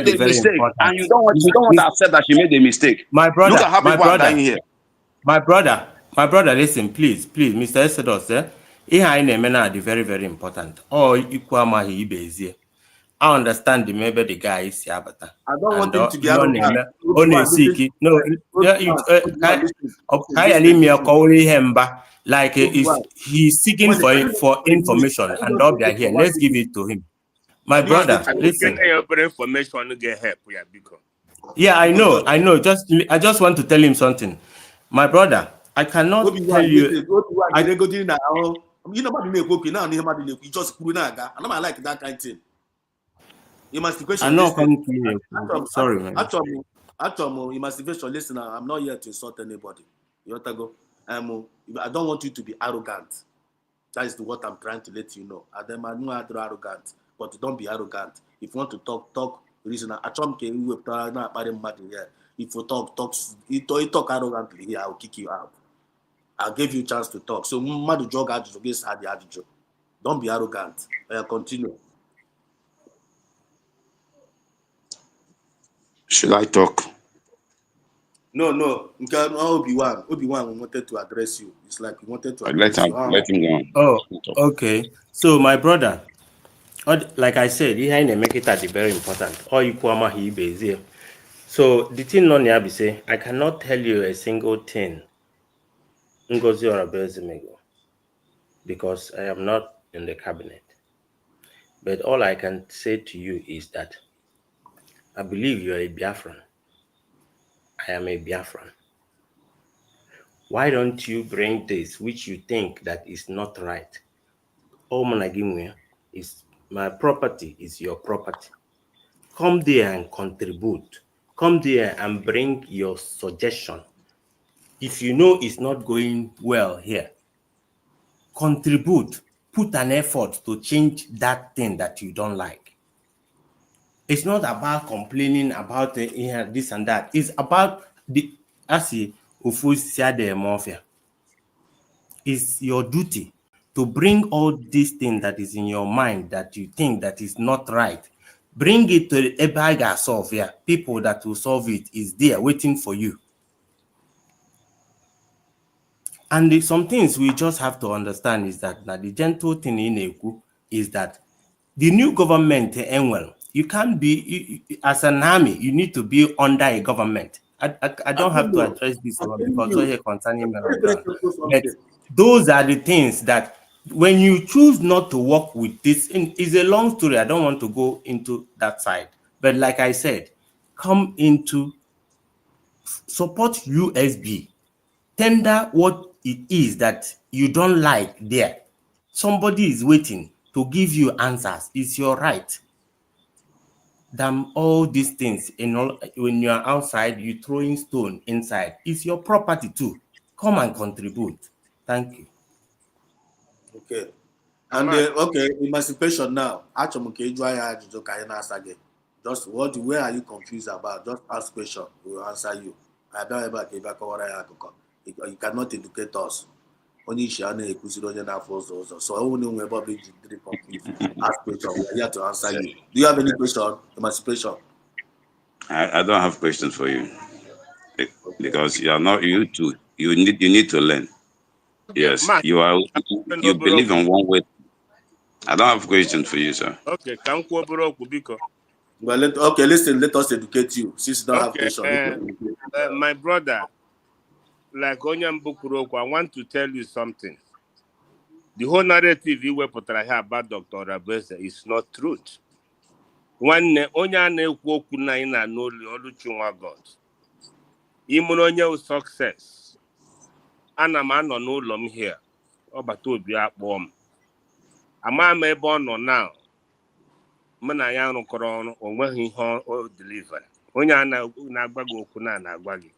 a mistake, and you don't want to accept that she made a mistake. My brother, look at how people are dying here. My brother, listen, please, Mr. Esteros, ihe anyị na-eme na dị very, very important. Ikwu amaghị ibe ezie. I understand maybe the guy is abata. I don't want him to be arrogant. Like he's seeking for information, and all be here. Let's give it to him. My brother, listen. Information get help, yeah, I know. I just want to tell him something. My brother, I cannot tell you. You just I like that kind of thing. Emancipation. I'm not coming to you. Sorry, man. Emancipation. Listen, I'm not here to insult anybody. You want to go? I don't want you to be arrogant. That is what I'm trying to let you know. I'm not arrogant, but don't be arrogant. If you want to talk reason. If you talk arrogantly here, I'll kick you out. I'll give you a chance to talk. So, don't be arrogant. Continue. Should I talk? No. Obi-Wan wanted to address you. It's like he wanted to address you. Let him go on. Oh, okay. So, my brother, like I said, make it very important. So, the thing on Yabi say, I cannot tell you a single thing Ngozi Orabezimego because I am not in the cabinet. But all I can say to you is that I believe you are a Biafran. I am a Biafran. Why don't you bring this, which you think that is not right? Omanagimwe is my property, is your property. Come there and contribute. Come there and bring your suggestion. If you know it's not going well here, contribute. Put an effort to change that thing that you don't like. It's not about complaining about this and that. It's about the it's your duty to bring all these things that is in your mind that you think that is not right. Bring it to the Ebaga solve here. People that will solve it is there waiting for you. And some things we just have to understand is that the gentle thing in Eku is that the new government, you can't be, as an army, you need to be under a government. I don't have to address this because we're here concerning me. But those are the things that when you choose not to work with this, it's a long story. I don't want to go into that side. But like I said, come into support USB. Tender what it is that you don't like there. Somebody is waiting to give you answers. It's your right. Damn all these things, when you are outside, you throwing stone inside. It's your property too. Come and contribute. Thank you. Okay. And okay, emancipation now. Just where are you confused about? Just ask question. We will answer you. I don't ever give back over. You cannot educate us. Only so only when we ask question. We are here to answer you. Do you have any question? Emancipation. I don't have questions for you. because you are not you too. You need to learn. Yes, you believe in one way. I don't have a question for you, sir. Okay, can biko. Well, listen, let us educate you since you don't have Okay, question. my brother, like Onyam Bukuroko, I want to tell you something. The whole narrative you were put here about Dr. Rabeza is not truth. One Onya na-ekwu okwu na anyị na n'olu Oluchi nwa God. Ịmụrụ onye success. Ana m anọ n'ụlọ m here. Ọbata obi akpọọ m. Ama m ebe ọ nọ now. Mụ na ya rụkọrọ ọrụ, o nweghị ihe o deliver. Onye a na-agwa gị okwu na-agwa gị.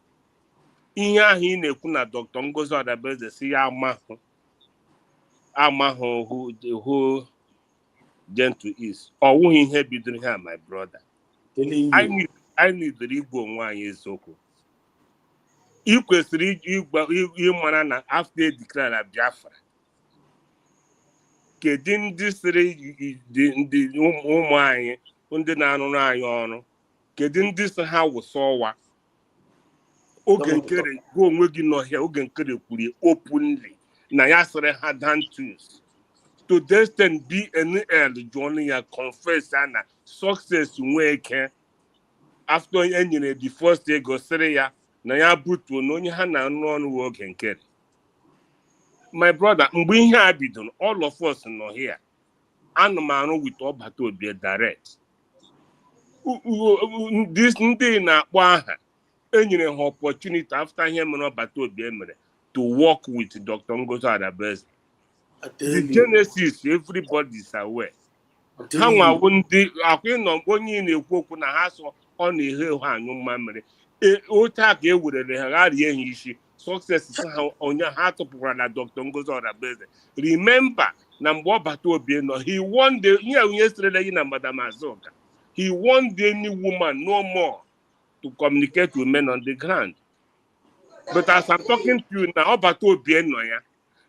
Ihe ahụ ị na-ekwu na Dr. Ngozi Odabeze si ya amahụ who gentle is. Ọwụghị ihe bidoro ha, my brother. Anyị nidere igwe onwe anyị eziokwu. Ị kwesịrị ịmara na after declare Biafra, kedu ndị sịrị ndị ụmụ anyị ndị na-arụrụ anyị ọrụ, kedu ndị sị ha wụsa ọwa oge nkere gụ onwe gị n'ọhịa, oge nkere kwuru openly na ya sịrị ha dantus to destin BNL jụọ ya confess na success nwee ike after onye nyere the first ego sịrị ya na ya butuo na onye ha na-arụ ọrụ oge nkere. My brother, mgbe ihe a bidoro, all of us nọ here, ana m arụ with ọbata obi direct. Ndị na-akpọ aha enyere ha opportunity after ihe mere ọbata obi emere to work with Dr. Ngozi Odabeze. The genesis, everybody is aware. Ha nwawo ndị akwa ịnọ onye na-ekwu okwu na ha so ọ na-ehe ha anyụ mmamịrị. Otu a ka e werere ha gharie ha isi. Success ha onye ha tụpụkwara na Dr. Ngozi Odabeze. Remember na mgbe ọbata obi nọ, he won the ihe onye sirele gị na Madam Azoka. He warned any woman no more to communicate with men on the ground. But as I'm talking to you now, Obata Obieno,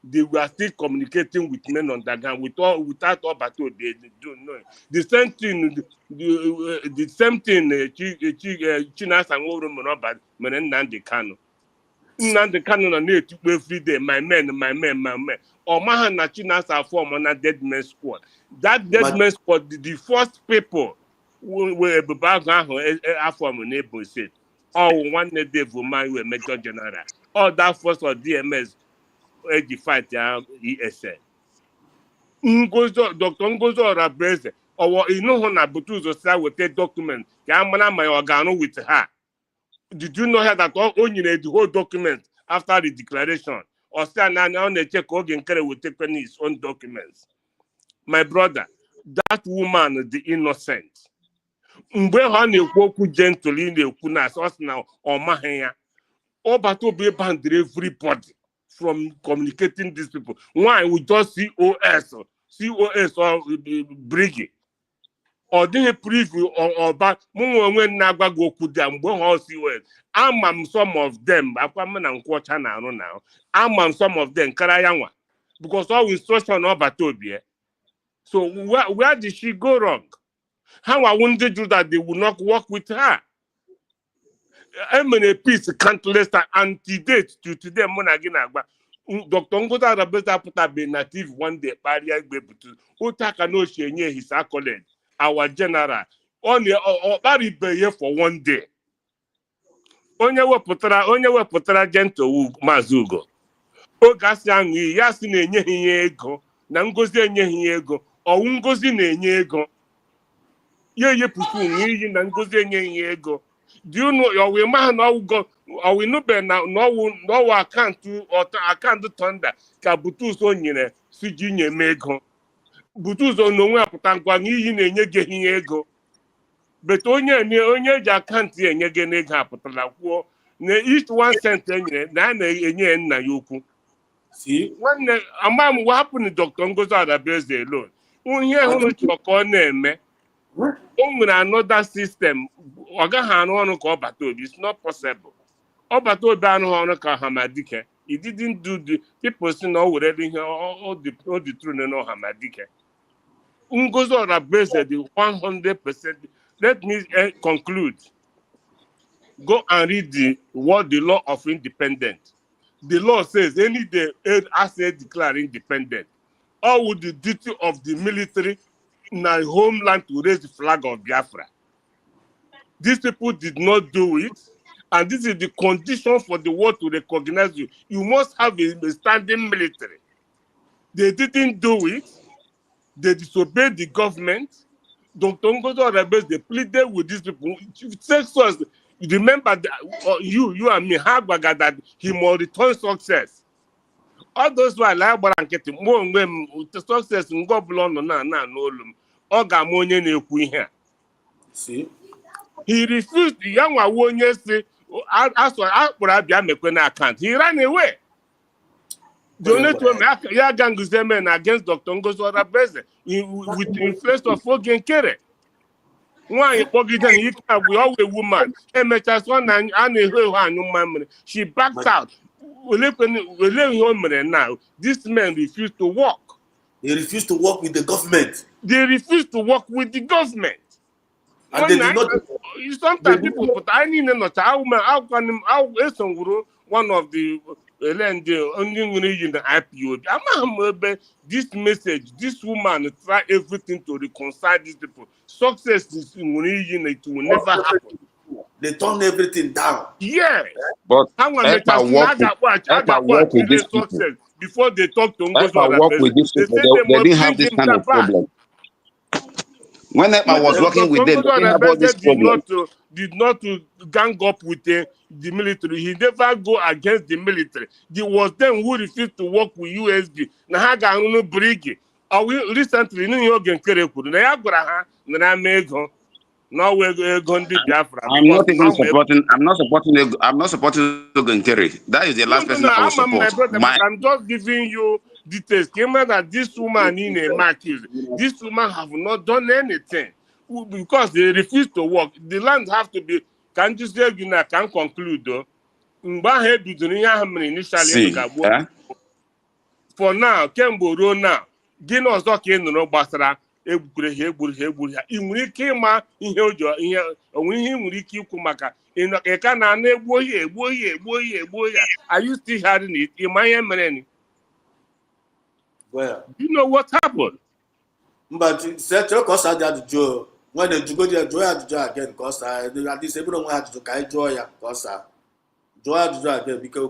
they were still communicating with men on the ground without Obata Obieno. The same thing, the same thing, Chinas and Oromonoba, Menendandi Kano. Nandi Kano na every day, my men. Or Mahana Chinas are formed on a dead man squad. That dead man squad, the first people were background after neighbor said, oh, one day man were Major General. All that force of DMS 85 ESL. Dr. Ngozi Odabeze, or you know how Butuzo side with a document, Yamana my organo with her. Did you know her that all you need the whole document after the declaration? Or stand now on the check organ carry will take his own documents. My brother, that woman is the innocent. Mgbe ha na-ekwu okwu gently na-ekwu na asọs na ọmaghị ya, ọbata obi bandere everybody from communicating these people. Why we just COS or Briggy ọ dịghị preview ọba mụ onwe na-agwa gị okwu dị mgbe ha COS. Ama m some of them akwa m na nkwọcha na-arụ na ama m some of them kara ya nwa because all instruction ọbata obi. So where did she go wrong? How I wanted to do that they would not work with her. A peace can't list antedate to today. Dr. Ngozi Odabeze put up a native one day, barrier to Utaka no she his accolade, our general. Only or barry for one day. Onye wepụtara gentle Mazugo. Ogasi anyi yasi na-enye ihe ego na Ngozi enyeghị ego ọ Ngozi na-enye ego. Ye pusu iyi na Ngozi enyeghị ego. Do you know your woman now go or we no be now no account thunder ka Butuzo nyere siji nye ego. Butuzo no nwe apụta ngwa n'iyi na-enye gị ihe ego. But onye ji account enye gị ego apụtala kwuo na each 1 cent enyere na-enye nna ya ukwu. See, when amam what happened to Dr. Ngozi Odabeze alone. Onye hụrụ chọkọ na-eme another system. It's not possible. Hamadike. He didn't do the people see no already all the truth no Hamadike. Ngozi Odabeze the 100%. Let me conclude. Go and read what the law of independence. The law says any day asset declare independent. All with the duty of the military in our homeland to raise the flag of Biafra. These people did not do it, and this is the condition for the world to recognize you. You must have a standing military. They didn't do it. They disobeyed the government. Dr. Ngozo Rebels, they pleaded with these people. Success, remember that, you and me, Hagbaga, that he must return success. All those who are like Baranketi, more when success in Goblon na n'olum, Ogamonye na-ekwu ihe. See? He refused the young one say, as for Abia Mekwe account. He ran away. The only time against Dr. Ngozo Rebels with the influence of Ogen Kere. Why we always woman. She backed out. Now, this man refused to work. They refused to work with the government. They refused to work with the government. And they did not. Sometimes people put I need not how one of the only the IPO. This message, this woman try everything to reconcile these people. Success is it will never happen. They turn everything down. Yes. But I work with this success before they talk to they didn't have this kind of problem. When I was working with them, they have all this problem. Did not gang up with the military. He never go against the military. It was them who refused to work with USG. Now recently, I'm not supporting Ogenkere. That is the last person I will support. I'm just giving you details. That this woman in a market, this woman have not done anything because they refuse to work. The land have to be. Can you say you can conclude though? See, for now, Kemboro now. Gino Zoki no Basra. Egburu ha ị nwere ike ịma ihe ụjọ ihe onwe ihe nwere ike ikwu maka ịka na-egbu ya are you still having it ịma ihe mere ni you know what happened but set your course ajụjụ when the jugo ajụjụ again cause this everyone ajụjụ ka jụọ ya cause jụọ ajụjụ again because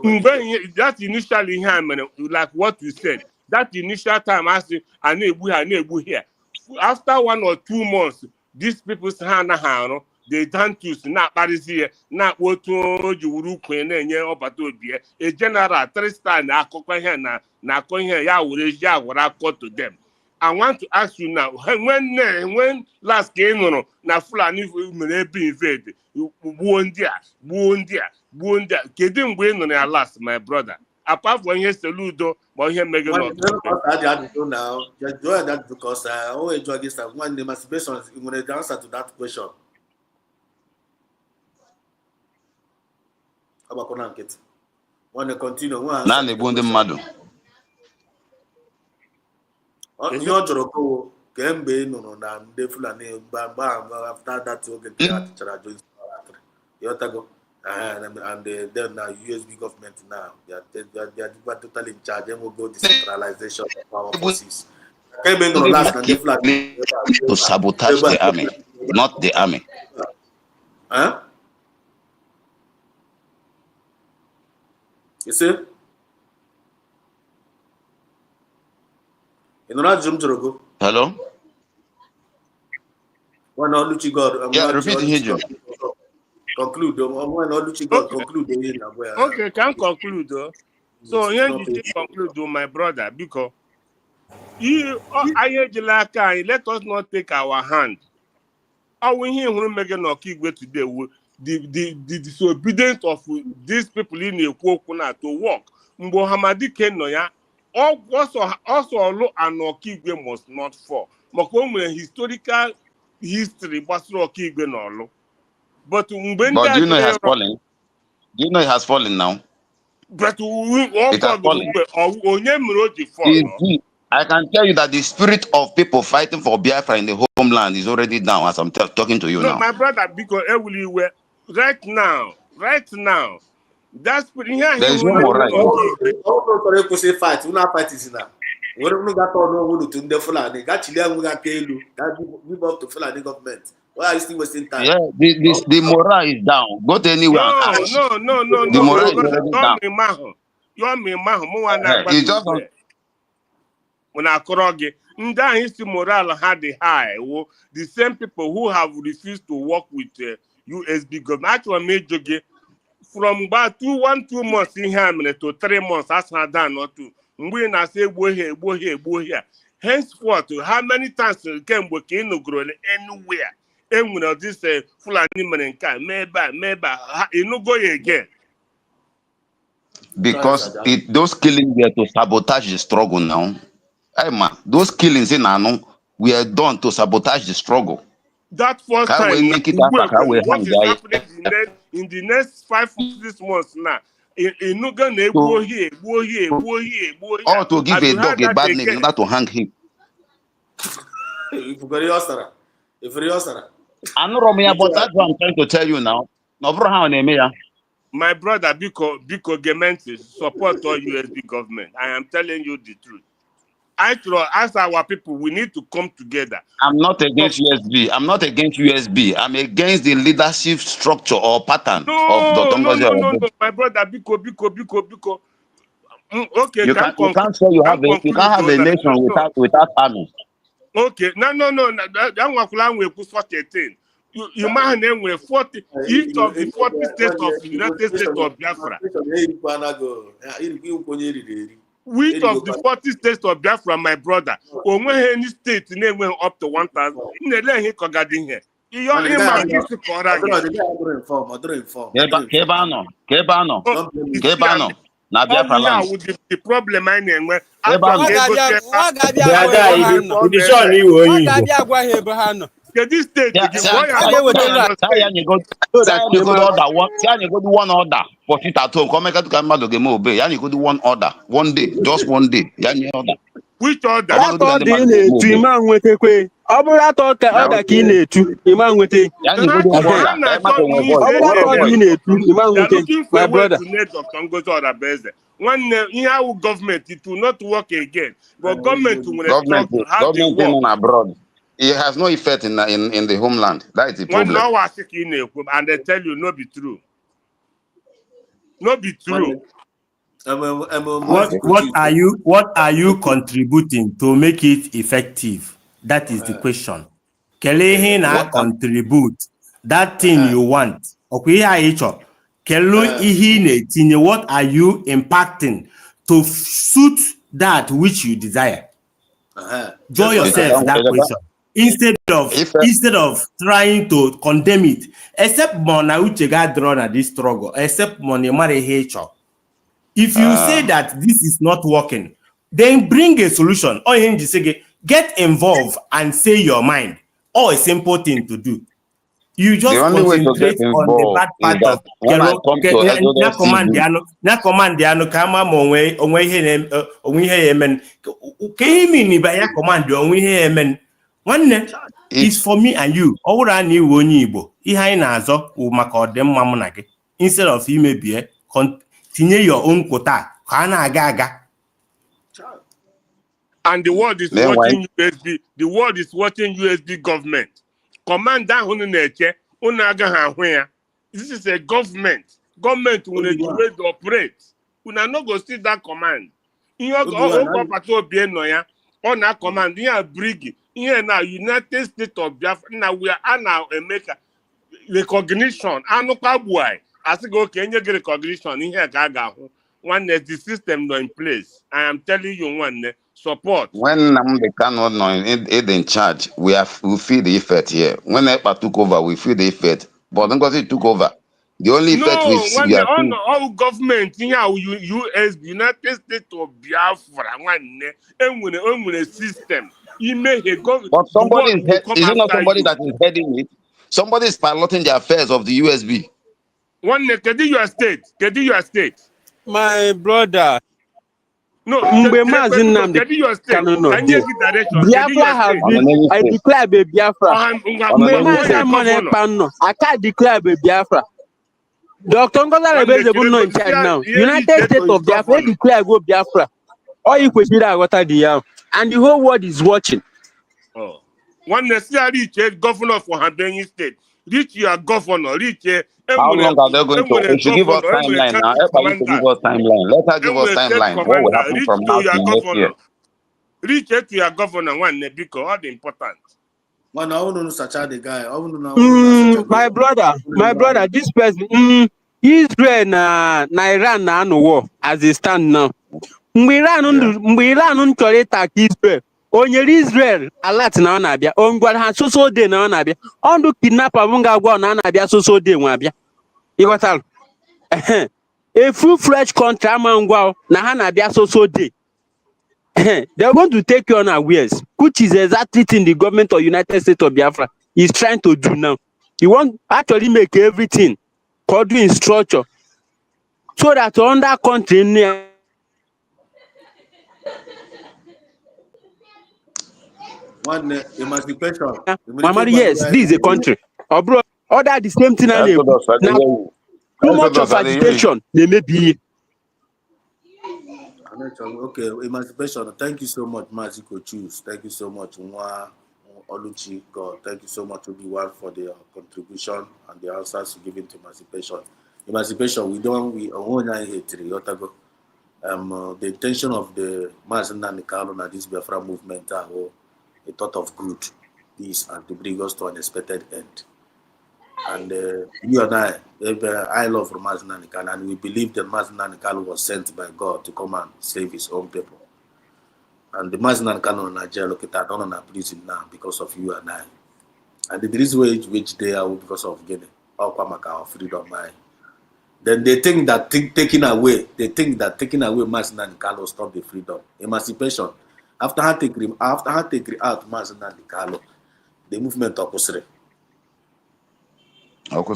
that initially ihe mere like what you said that initial time I say I na-egbu here. After 1 or 2 months, these people's hand they done to not Paris not what to a general 3-star na to them. I want to ask you now, when last game na Fulani be invaded, Bundia, Kedim win on last, my brother. Apart from yes, Ludo, but here Megan. Now, just join that because I always enjoy this. When the masturbation is when the answer to that question. When they continue, now they want them mad. You're Joroco, Gembe, no, they Fulani, bam, after that, you get the Yotago. And then now USB government now they are totally in charge. Then we'll go decentralization of power forces. To sabotage the army, not the army. Huh? You see? You know that Jim Jorogo? Hello? One on Luchi God. Yeah, repeat it, conclude. Okay, can conclude. So here you conclude, my brother, because let us not take our hand. Our here who make no kigwe today the disobedience of these people in the Kwokuna to work. Mbo Hamadi Kenoya also look and no kigwe must not fall. Makomu historical history was no kigwe no lo. But do you know it has fallen? Do you know it has fallen now? But it has fallen. I can tell you that the spirit of people fighting for Biafra in the homeland is already down as I'm talking to you now. My brother, because right now, right now. That's pretty here. There is no moral. Fight. We not fight is now. We don't got to know who to the Fulani. Got Chile, we got Kelu. That give up to Fulani government. Why are you still wasting time? Yeah, the moral is down. Go to anywhere and ask. No. The moral is already down. You're me, man. It's just when I correct and that is the morale had the high. The same people who have refused to work with USB government. Actually, made from about 2 months in here to 3 months. That's not done. Not to. We na say go here. Henceforth, how many times can work in no grow anywhere? And when this Fulani man can maybe you no go again. because those killings were to sabotage the struggle now. Hey man, those killings in Anu were done to sabotage the struggle. That first Can time, we make it happen? what is happening in the next 5 or 6 months now? In no gonna go here. Or to give a dog a bad name in order to hang him. If you I know Romeo, but that's what I'm trying to tell you now. No, bro, how my brother, Biko Gementis support all USB government. I am telling you the truth. As our people, we need to come together. I'm not against USB. I'm not against USB. I'm against the leadership structure or pattern of Dr. No. My brother, Biko. Okay, you can't say you can't have a nation without army. Okay, no. That one will put such a thing. You might name with 40 each of the 40 states of the United States of Biafra. Which of the 40 states of Biafra, my brother, or when any state name went up to 1,000, in the land he got in here. You're Kebano. Now Biafra land. The problem I name where this state one order for it at home. Come obey. You go do one order. One day, just one day. Which order? My brother. One government, it will not work again. But government will abroad. It has no effect in the homeland. That is the problem. And they tell you no be true. No be true. What are you contributing to make it effective? That is the question. Kelehi na contribute that thing you want. Okay, what are you impacting to suit that which you desire? Draw yourself that question. Instead of trying to condemn it, except Mona Uchega drawn at this struggle, except Mona Mare Hacho. If you say that this is not working, then bring a solution. Or get involved and say your mind. Or a simple thing to do. You just concentrate on the bad part of one is for me and you. Instead of you maybe continue your own quota. And the world is watching USB. The world is watching USB government. Command that this is a government. Government will operate. We are not going to see that command. On that command, here bring here now United States of Biafra. Now we are now America recognition. I know why. I say okay, you get recognition in here. One is the system not in place. I am telling you one support. When Namde cannot know in charge, we feel the effect here. When EPA took over, we feel the effect. But because it took over, the only effect we see all government here, US, United States of Biafra, one a system. But somebody is it not somebody that is heading it? Somebody is piloting the affairs of the USB. One can your state. My brother. No, Biafra has been, I declare Biafra. I can't declare Biafra. Dr. Ngozi Arabeze bụ nọ in charge now. United States of Biafra declare go Biafra. All you kwesịrị aghọta dị ya, and the whole world is watching. Oh. One necessary reach governor for Hambenyi State. Reach your governor. Reach how long are they going to? They should give us timeline now. Everybody should give us timeline. Let her give us timeline. What will happen from now to next year? Reach to your governor one because all the important. One, I want to search out the guy. My brother, this person, Israel na Iran na no war as they stand now. Mgbe Iran chọrọ ịta ka Israel, onye Israel alert na ọ na-abịa, o ngwara ha soso day na ọ na-abịa. Ọndụ kidnapper bụ ga-agwa na ọ na-abịa soso day nwa abịa. Ịghọtara? A full-fledged country ama ngwa na ha na-abịa soso day. They're going to take you unawares, which is exactly thing the government of United States of Biafra is trying to do now. You want actually make everything according in structure so that under country one emancipation. Yes, this is a country. Oh, bro, order the same thing. Now, too much of agitation, they may be. Okay, emancipation. Thank you so much, Maziko Choose. Thank you so much, Nwa Oluchi God. Thank you so much, Obi-Wan, for the contribution and the answers given to emancipation. Emancipation, we own the intention of the Mazina Nikalo and this Biafra movement are a thought of good, peace, and to bring us to an expected end. And you and I love Mazina Nikalo, and we believe that Mazina Nikalo was sent by God to come and save his own people. And the Mazina Nikalo in Nigeria located down in a prison now because of you and I. And the reason which they are because of Guinea, our freedom mind. Then they think that taking away Mazina Nikalo stop the freedom. Emancipation. After I take out Mazina Nikalo, the movement opposite. Okay,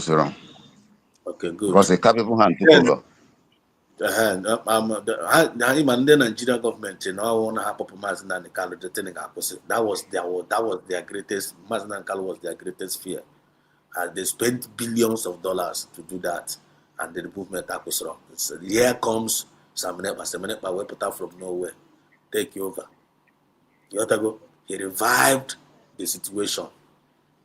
good. Because a capable hand took over. The Nigerian government, I want to have Mazina Nikalo. The thing that was their greatest. Mazina Nikalo was their greatest fear. They spent billions of dollars to do that, and the movement Akusro. Here comes Samenepa we put out from nowhere, take you over. He revived the situation.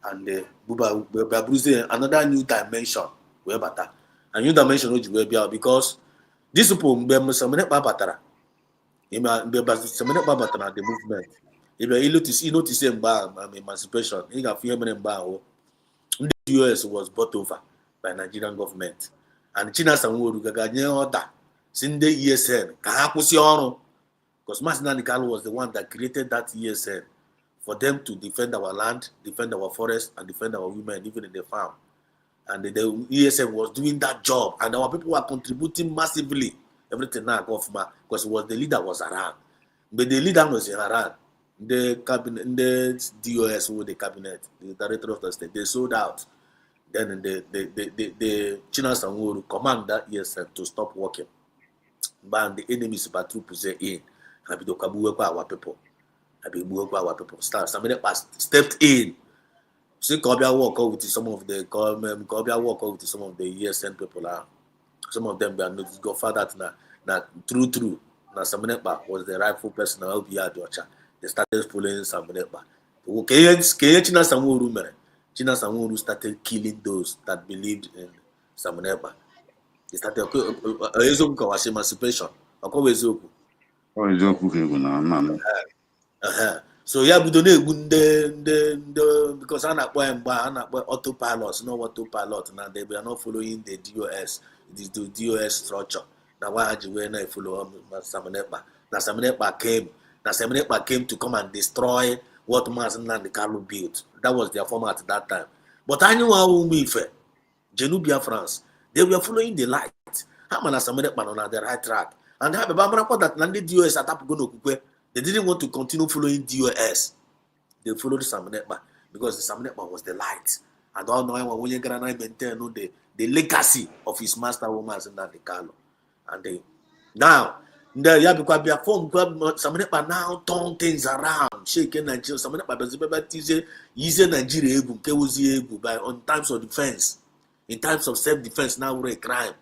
And another new dimension where better. A new dimension which will be because this people the movement. If you notice emancipation, you can feel the US was bought over by Nigerian government. And China Sanworu Gaganye order since the ESN because Mazina Nikalo was the one that created that ESN. For them to defend our land, defend our forest, and defend our women, even in the farm. And the ESM was doing that job, and our people were contributing massively. Everything now got because the leader was around. But the leader was around. The cabinet, the DOS with the cabinet, the director of the state, they sold out. Then the China Sanworu command that ESM to stop working. But the enemies but troops in. And our people. Our people somebody stepped in. So Kobia walk out with some of the ESN people. Some of them they are not go further now true. Now Samenepa was the rightful person now be at they started pulling Samenepa. China Sanworu started killing those that believed in Samenepa. They started emancipation. So yeah, we don't because I'm not autopilot, no autopilot. Now they are not following the DOS. It is the DOS structure. Now why are you not follow Samenepa? Now Samenepa came to come and destroy what Mazina Nikalo built. That was their format at that time. But I knew how we felt. Genubia France, they were following the light. How many Samenepa on the right track? And have a Bamara that landed DOS at Apugono. They didn't want to continue following DOS. They followed Samenepa because the Samenepa was the light. And all know when you can maintain the legacy of his master woman in Nikalo. And they now because Samenepa now turn things around, shaking Nigeria. Samenepa easy Nigeria by on times of defense. In times of self-defense, now we're a crime.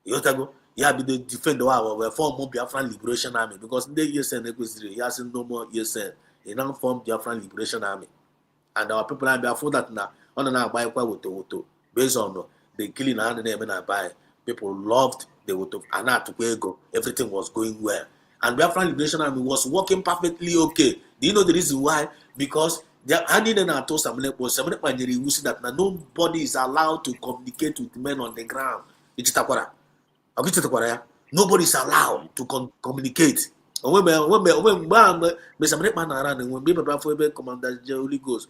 You go, yeah, be the defend we form more Biafran Liberation Army because in the ESN he has no more ESN. He now formed Biafran Liberation Army. And our people are before that now on now buy with the based on the killing and name and buy. People loved the Woto and now to go. Everything was going well. And Biafran Liberation Army was working perfectly okay. Do you know the reason why? Because they are handing in our toast was that nobody is allowed to communicate with men on the ground. It's Takwara. Nobody is allowed to communicate. When Commander Holy Ghost,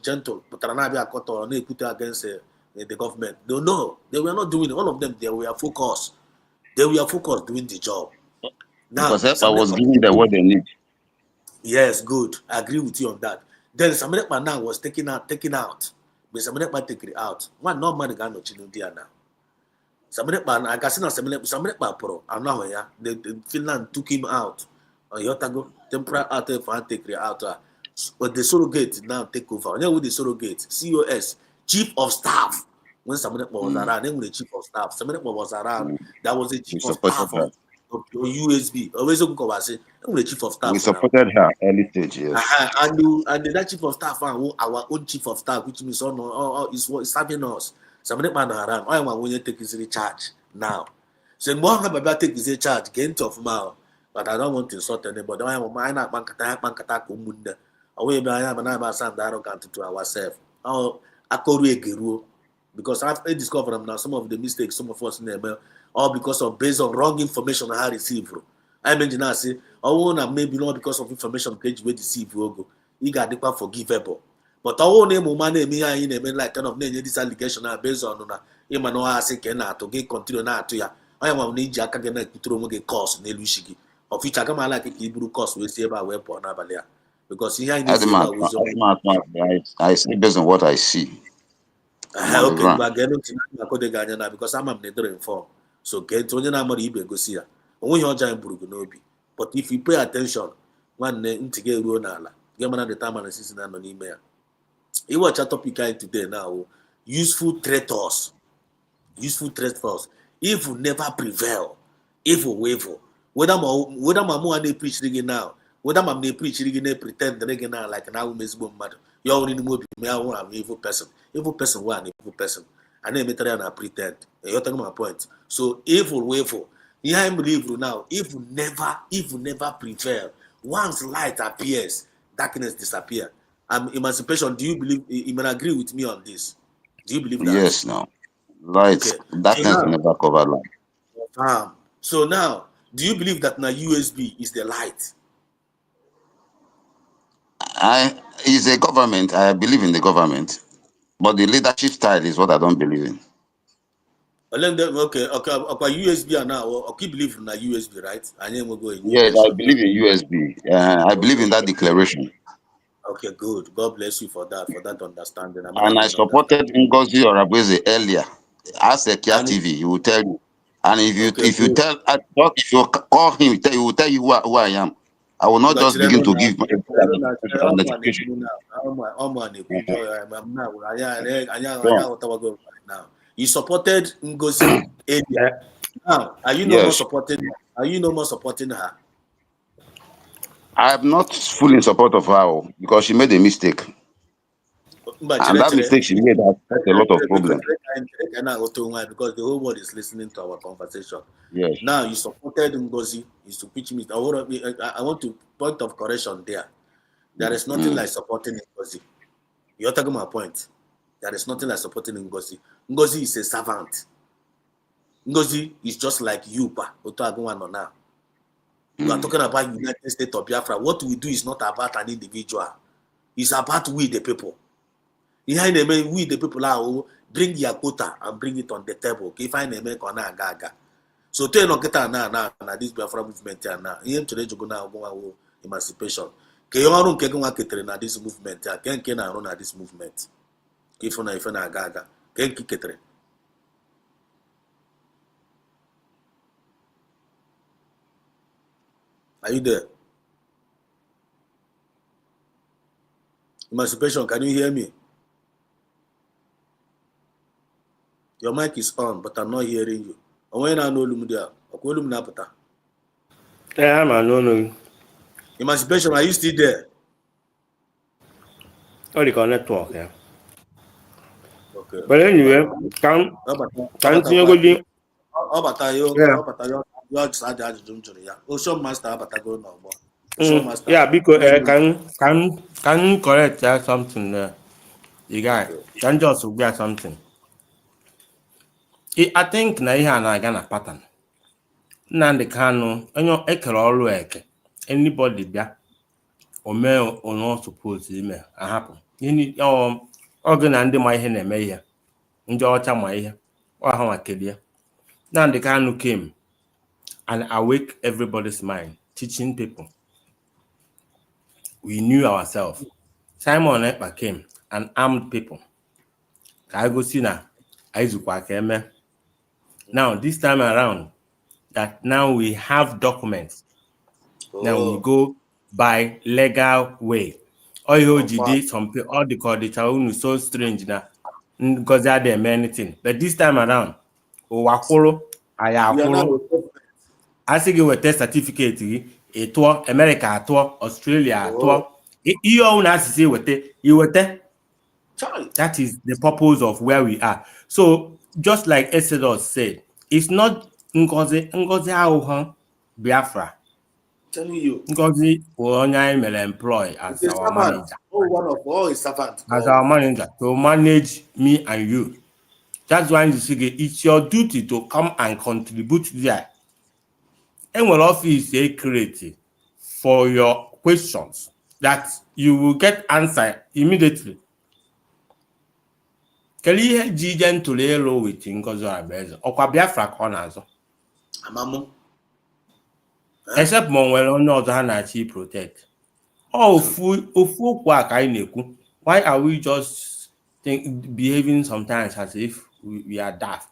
gentle, put against the government. They know they were not doing it. All of them, they were focused. They were focused doing the job. Now, Because I was giving them what they need. Yes, good. I agree with you on that. Then Samanekpa now was taken out. But Samanekpa take it out. One no man got no chinudia now. Samanekpa, I can see now Samanekpa pro. And now the Finland took him out. Yotago temporary out for take it out. But the surrogate now take over. And then with the surrogate, COS, Chief of Staff. When Samanekpa was around, then with the Chief of Staff, Samanekpa was around. That was the Chief of Staff of USB. Always the Chief of Staff. We supported her early stage, yes. And the Chief of Staff, our own Chief of Staff, which means is serving us. Somebody man around. I want when you take his charge now. So more about take his charge, gain of mouth. But I don't want to insult anybody. I want my bankata kumunda. Away by I am and I sound arrogant to ourselves. Oh, because I've discovered them now some of the mistakes some of us in all because of based on wrong information I receive. I mentioned I say, maybe not because of information page where deceive you. You got the forgivable. But our name woman me like kind of name this allegation based on no I say to get continue na to ya. I am need Jack again to course Nelushigi. Of which I come like a Hebrew course we say about weapon abalia. Because here I see based on what I see. Okay, but because I'm informed. So get onye na amara ibe gosi ya. Onwe ihe ọjọọ mburu n'obi. But if you pay attention, nwanne ntị gị eruo n'ala. Gị mana the time and season nọ n'ime ya. Watch our topic today now. Useful traitors. Useful traitors. Evil never prevail. Evil waver. Whether my they preach again now, whether my they preach again pretend again now like now mezbo mad. You only know me I'm evil person. Evil person one evil person. And then I pretend. You're talking my point. So evil waver. Yeah, I'm evil now. Evil never prevail. Once light appears, darkness disappears. Emancipation, do you believe you may agree with me on this? Do you believe that? Yes, no. Light, darkness will never cover light. So now, do you believe that now USB is the light? Is a government. I believe in the government, but the leadership style is what I don't believe in. Okay. USB now. Okay, believe in USB, right? And then we'll go in. Yes, I believe in USB. I believe in that declaration. Okay, good. God bless you for that understanding. And I supported Ngozi Orabweze earlier. Ask a Kia TV, he will tell you. And if you call him, he will tell you who I am. I will not just begin to give my notification. Now, you supported Ngozi earlier. Now, are you no more supporting? Are you no more supporting her? I am not fully in support of her because she made a mistake. And that mistake she made has caused a lot of problems. Because the whole world is listening to our conversation. Yes. Now you supported Ngozi, is to pitch me. I want to point of correction there. There is nothing like supporting Ngozi. You're talking my point. There is nothing like supporting Ngozi. Ngozi is a servant. Ngozi is just like you, pa. Now. You are talking about United States of Biafra. What we do is not about an individual. It's about we the people. Behind the men, we the people are bring your quota and bring it on the table. If I name it gaga. So tell no get now this Biafra movement now. Here today you go now go emancipation. Ke you run ke go ketere na this movement. Ken na run na this movement. If na gaga. Ken ki ketere. Are you there? Emancipation, can you hear me? Your mic is on, but I'm not hearing you. When I know Lumdia, Okolum. Yeah, man, no. Emancipation, are you still there? Oh, the network, yeah. Okay. But anyway, can you go in? Yeah. Ocean Master Abatago no more. Yeah, because can you correct something there? You guys can just get something. I think na ihe a na-aga na pattern. Nnamdi Kanu, onye ekere ọrụ eke, anybody bịa, o mee onye suppose ime, ahapụ. Oge na ndị ma ihe na-eme ihe, ndị ọcha ma ihe, ọ ha nwakelie. Nnamdi Kanu came and awake everybody's mind, teaching people. We knew ourselves. Simon Ekpa came and armed people. Ka I go see na Aizukwa Keme. Now, this time around, that now we have documents. Now we go by legal way. All the code so strange now because they didn't anything. But this time around, Owakoro, Ayakoro, I say you test certificate, a tour, America tour, Australia tour. You own as say with it, you were there. That is the purpose of where we are. So just like Exodus said, it's not Ngozi Auha Biafra. Telling you. Ngozi will employ as our manager. One of all his servants. As our manager to manage me and you. That's why you see it's your duty to come and contribute there. And when office is created for your questions that you will get answer immediately. Kedu ihe ji ije ntụli elu with Ngozi Arabaeze ọkwa Biafra ka ọ na-azọ amamụ except ma nwere onye ọzọ ha na-achị protect ofu okwu a ka anyị na-ekwu. Why are we just behaving sometimes as if we are daft?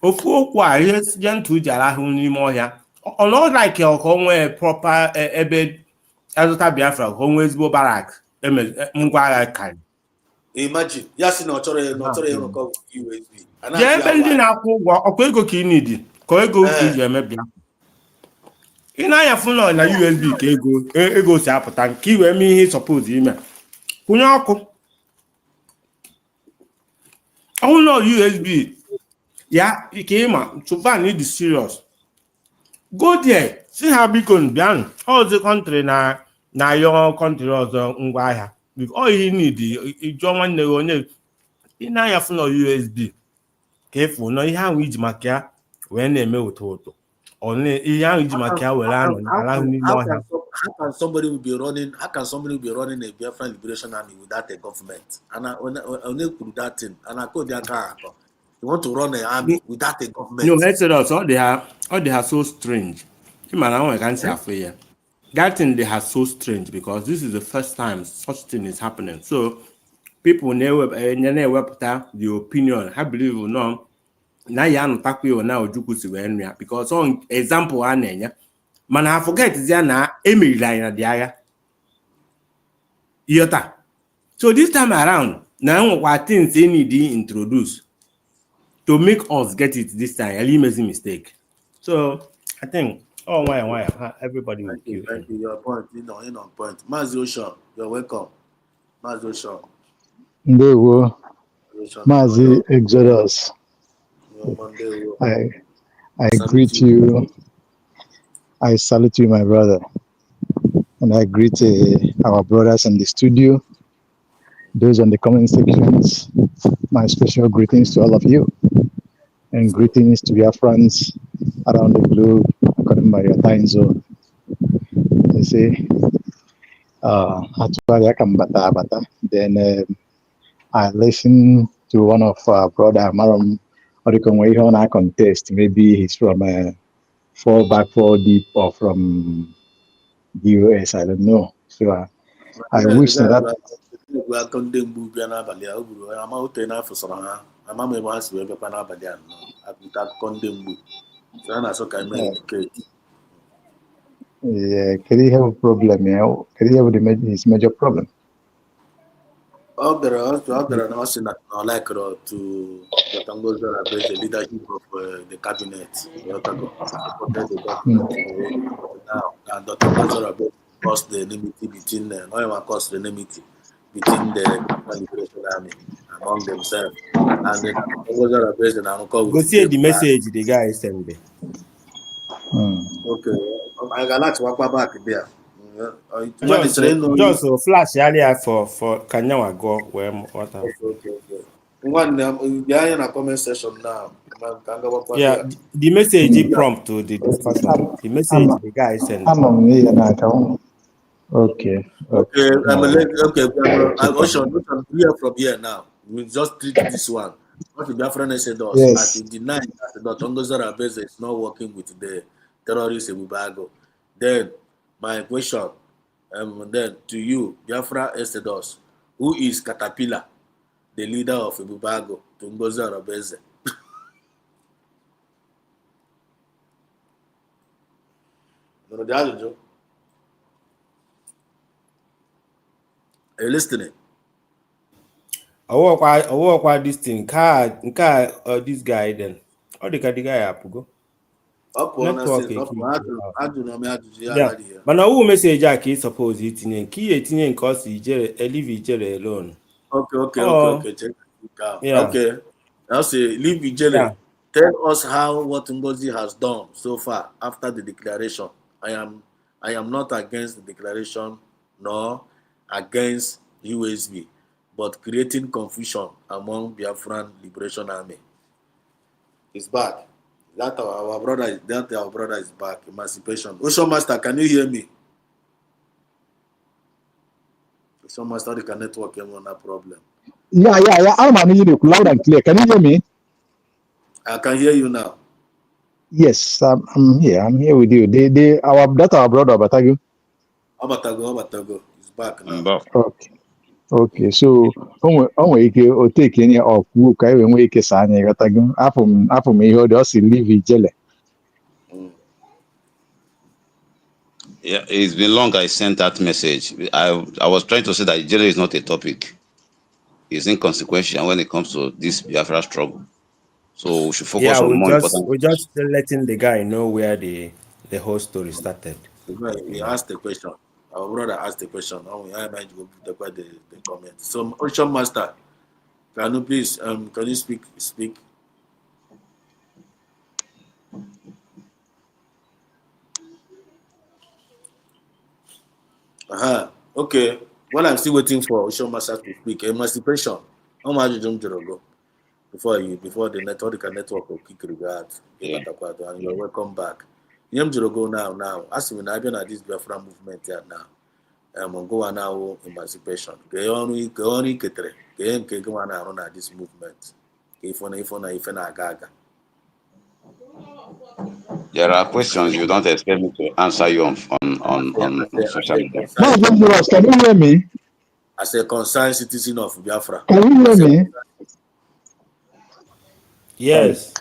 Ofu okwu a ihe je ntụ ji arahụ n'ime ọhịa ọ not like ka o nwee proper ebe azụta Biafra ka o nwee ezigbo barak ngwa agha karị. Imagine, yes, no, USB. Yeah, ndị na-akwụ ụgwọ ọkwa ego ka ị need ka ego iji eme bịa. Ị na-anya fụnọ na USB ka ego si apụta nke iwe eme ihe suppose ime. Kwụnye ọkụ. Ọnwụ USB ya ike ịma tụfa na ịdị serious. Go there, see ha biko bịanụ. All the country na your country ọzọ ngwa ahịa. All you need ịjụọ nwanne gị onye ị na-anya fụnọ USB ka efu nọ ihe ahụ iji maka ya wee na-eme ụtọ ihe ahụ iji maka ya were anọ arahụ n'ime ọhịa. How can somebody be running a Biafra Liberation Army without a government? And I put that thing and I call the you want to run an army without a government? No, Exodus, all they are so strange. I can't say affair. That thing they are so strange because this is the first time such thing is happening. So people never the opinion. I believe or not. Now you are not now because on example man I forget na Emily line the area. Yota. So this time around, now what things they need to introduce to make us get it this time. I made a mistake. So I think why everybody will kill. Thank you. Your point, in on point. Mazi Osho, you're welcome. Mazi Osho. Ndewo. Mazi Exodus. I greet you. I salute you, my brother. And I greet our brothers in the studio, those on the comment sections. My special greetings to all of you. And greetings to your friends around the globe, according to your time zone. They say, then I listened to one of our brother, Maram, on our contest. Maybe he's from 4 deep or from the US, I don't know. So I wish that. Yeah, can he have a problem? Yeah, can he have his major problem? There are not saying that like to the Tangos that are based the leadership of the cabinet. The Otago supported the government in a way. But now, and the Tangos are based caused the enmity between not even caused the enmity between the Biafra Liberation Army among themselves. And then the Tangos are based in Anoko Go with see the the message the guy sent me. okay. I got like to walk back there. When it's Just rain, just flash earlier for Kanyawa go where what happened. okay. One they are in a comment section now. Man, can go up Yeah, there. the message he prompt to the discussion. The message the guy sent. Okay. Okay, okay. Check. Ocean, we are from here now. We just treat this one. What the Biafran said us, as Yes. he denied that the Tongozara base is not working with the terrorists in Bubago. Then, my question, then to you, Biafra Estedos, who is Caterpillar, the leader of Bubago, Tongozara base? No, the other joke. Are you listening? I walk why this thing car this guy then. How the guy up go? Up on us, Network up on I do not mean to yeah. here. But now who message I suppose it in key 18 cause he leave each other alone. Oh Check it out. yeah. Okay. I'll say, leave Ijele. Yeah. Tell us how what Ngozi has done so far after the declaration. I am not against the declaration nor against USB, but creating confusion among Biafran Liberation Army is bad. Our brother is back. Emancipation. Ocean Master, can you hear me? Ocean Master, the network came on that problem. Yeah. I'm hearing you loud and clear. Can you hear me? I can hear you now. Yes, I'm here. I'm here with you. That's our brother, Batagu. Abatago is back now. Okay. So, onwe ike o take any of who ka we nwe ike sa anya gatagu. Afum ihe o do si leave Ijele. Yeah, it's been long I sent that message. I was trying to say that Nigeria is not a topic. It's inconsequential when it comes to this Biafra struggle. So we should focus Yeah, on more important we're issues. just letting the guy know where the whole story started. He asked the question. Our brother asked the question. I might go put the comment. So, Ocean Master, can you please can you speak? Okay. While I'm still waiting for Ocean Master to speak, emancipation. How much you jump go before the network will kick regard. Yeah. And you're welcome back. Yem go now. As we now at this Biafra movement here now. Go now emancipation. Ke only ketere. Ke go na run at this movement. If na agaga. There are questions you don't expect me to answer you on social media. Can you hear me? As a concerned citizen of Biafra. Can you hear me? Yes.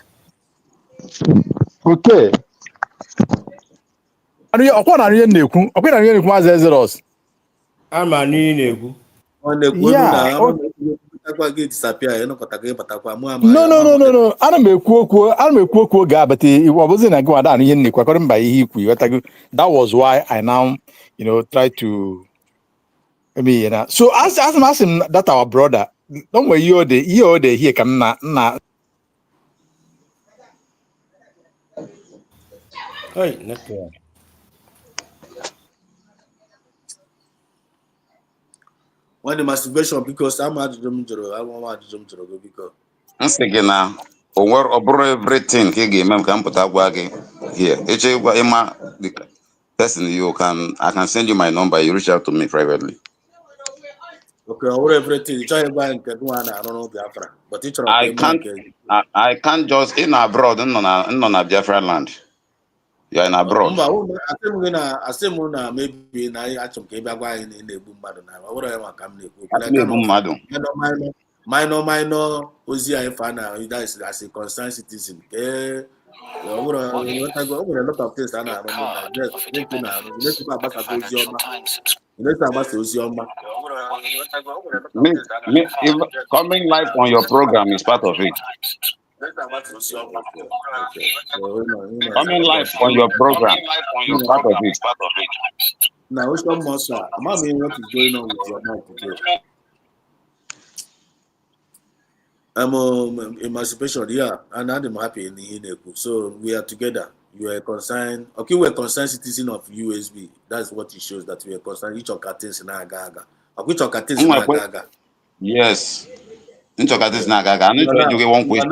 Okay. Ọkwa na ihe na-ekwu Maazị Exodus. Ama n'ekwu. Yeah. No. Ana m ekwu okwu oge abata ọ bụzi na gị wada ihe nnekwu akọrọ mba ihe ikwu ịghọtago. That was why I now try to so as m that our brother no nwere ihe o de here ka nna Hey, network. When the masturbation because I'm ajụjụ jụrụ go because Nsị gị na ọ bụrụ everything ka ị ga-eme m ka m pụta gwa gị here. Eche gwa ịma the person I can send you my number. You reach out to me privately. okay, or everything. Try to buy nke go na arụ Biafra, but you chọrọ ka I can't just in abroad nọ na Biafra land. You are in abroad. asị m na maybe na achọ ka ị bịa gwa anyị na-egbu mmadụ na ọ bụrụ ya maka m na-egbu mmadụ. minor ozi anyị fa na as a concerned citizen ọ bụrụ o nwere a lot of things a na-arụ na na-agbasa ozi ọma If coming live on your program is part of it. Coming live on your program is part of it. Now, some more, sir. I'm not mean what is going on with your mouth today. Emancipation, yeah, and I'm happy in the so we are together. You are concerned. Okay, we're concerned citizen of USB. That's what it shows that we are concerned. Each of cartels in Agaga. Which of cartels in Agaga? Yes. Each of cartels in Agaga. I need to educate one question.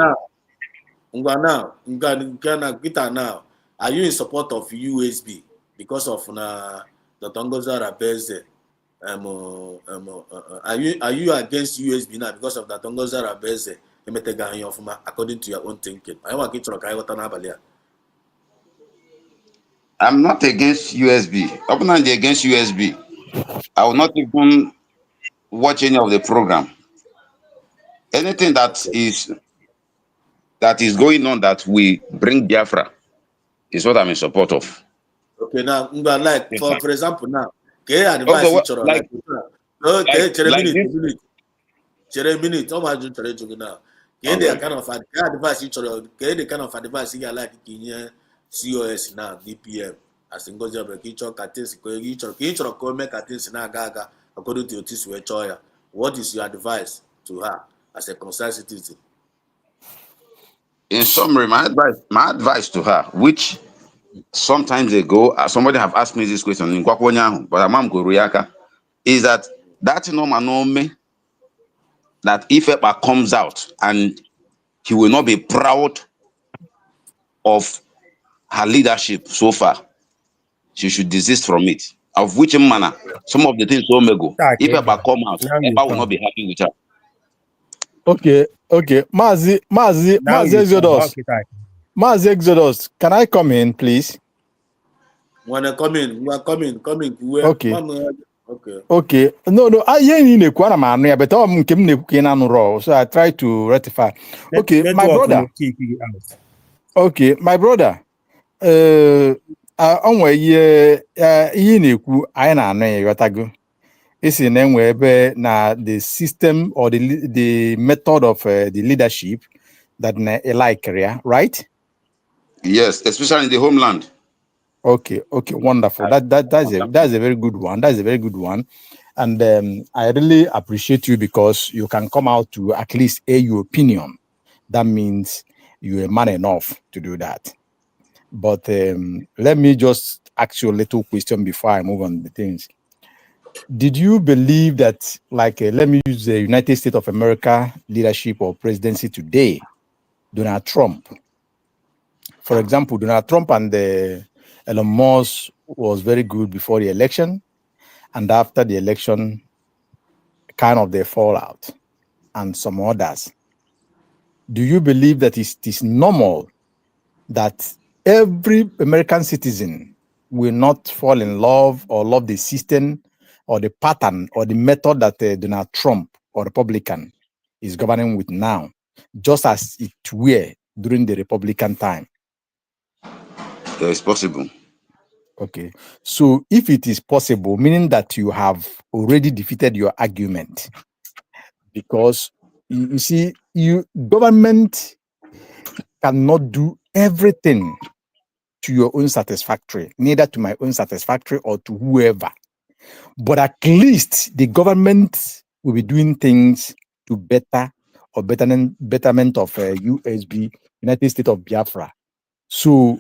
Now, are you in support of USB because of the Tongoza Rabeze? Are you against USB now because of the Tongoza Rabeze? According to your own thinking. I'm not against USB. I'm not against USB. I will not even watch any of the program. Anything that is going on that we bring Biafra is what I'm in support of. Okay, now, like for example, now, advice each other like minute. How much you now? The kind of advice each other. The kind of advice you like in COS now, DPM. As in goes up, each other cartels, each other come make cartels now gaga according to your tissue choya. What is your advice to her as a concerned citizen? In summary, my advice to her, which sometimes ago somebody have asked me this question in Kwakwonyahu, but Amam Goruyaka, is that no me that if Epa comes out and he will not be proud of her leadership so far, she should desist from it. Of which manner, some of the things Omego, if Epa come out, Epa will not be happy with her. Okay. Mazi Exodus. Mazi Exodus, can I come in, please? When I come in, we are coming. Okay. Okay. No. But so I try to rectify. Okay, my brother. Okay, my brother. Onwe ihe na-ekwu anyị na-anụ ya ghọtago. Isi na-enwe ebe na the system or the method of the leadership that na like area, right? Yes, especially in the homeland. Okay, wonderful. That's a very good one. That's a very good one. And I really appreciate you because you can come out to at least air your opinion. That means you're a man enough to do that. But let me just ask you a little question before I move on the things. Did you believe that, like, let me use the United States of America leadership or presidency today, Donald Trump? For example, Donald Trump and Elon Musk was very good before the election, and after the election, kind of the fallout, and some others. Do you believe that it is normal that every American citizen will not fall in love or love the system or the pattern or the method that Donald Trump or Republican is governing with now, just as it were during the Republican time? Yeah, it's possible. Okay. So if it is possible, meaning that you have already defeated your argument, because you see, government cannot do everything to your own satisfactory, neither to my own satisfactory or to whoever. But at least the government will be doing things to betterment of USB, United States of Biafra. So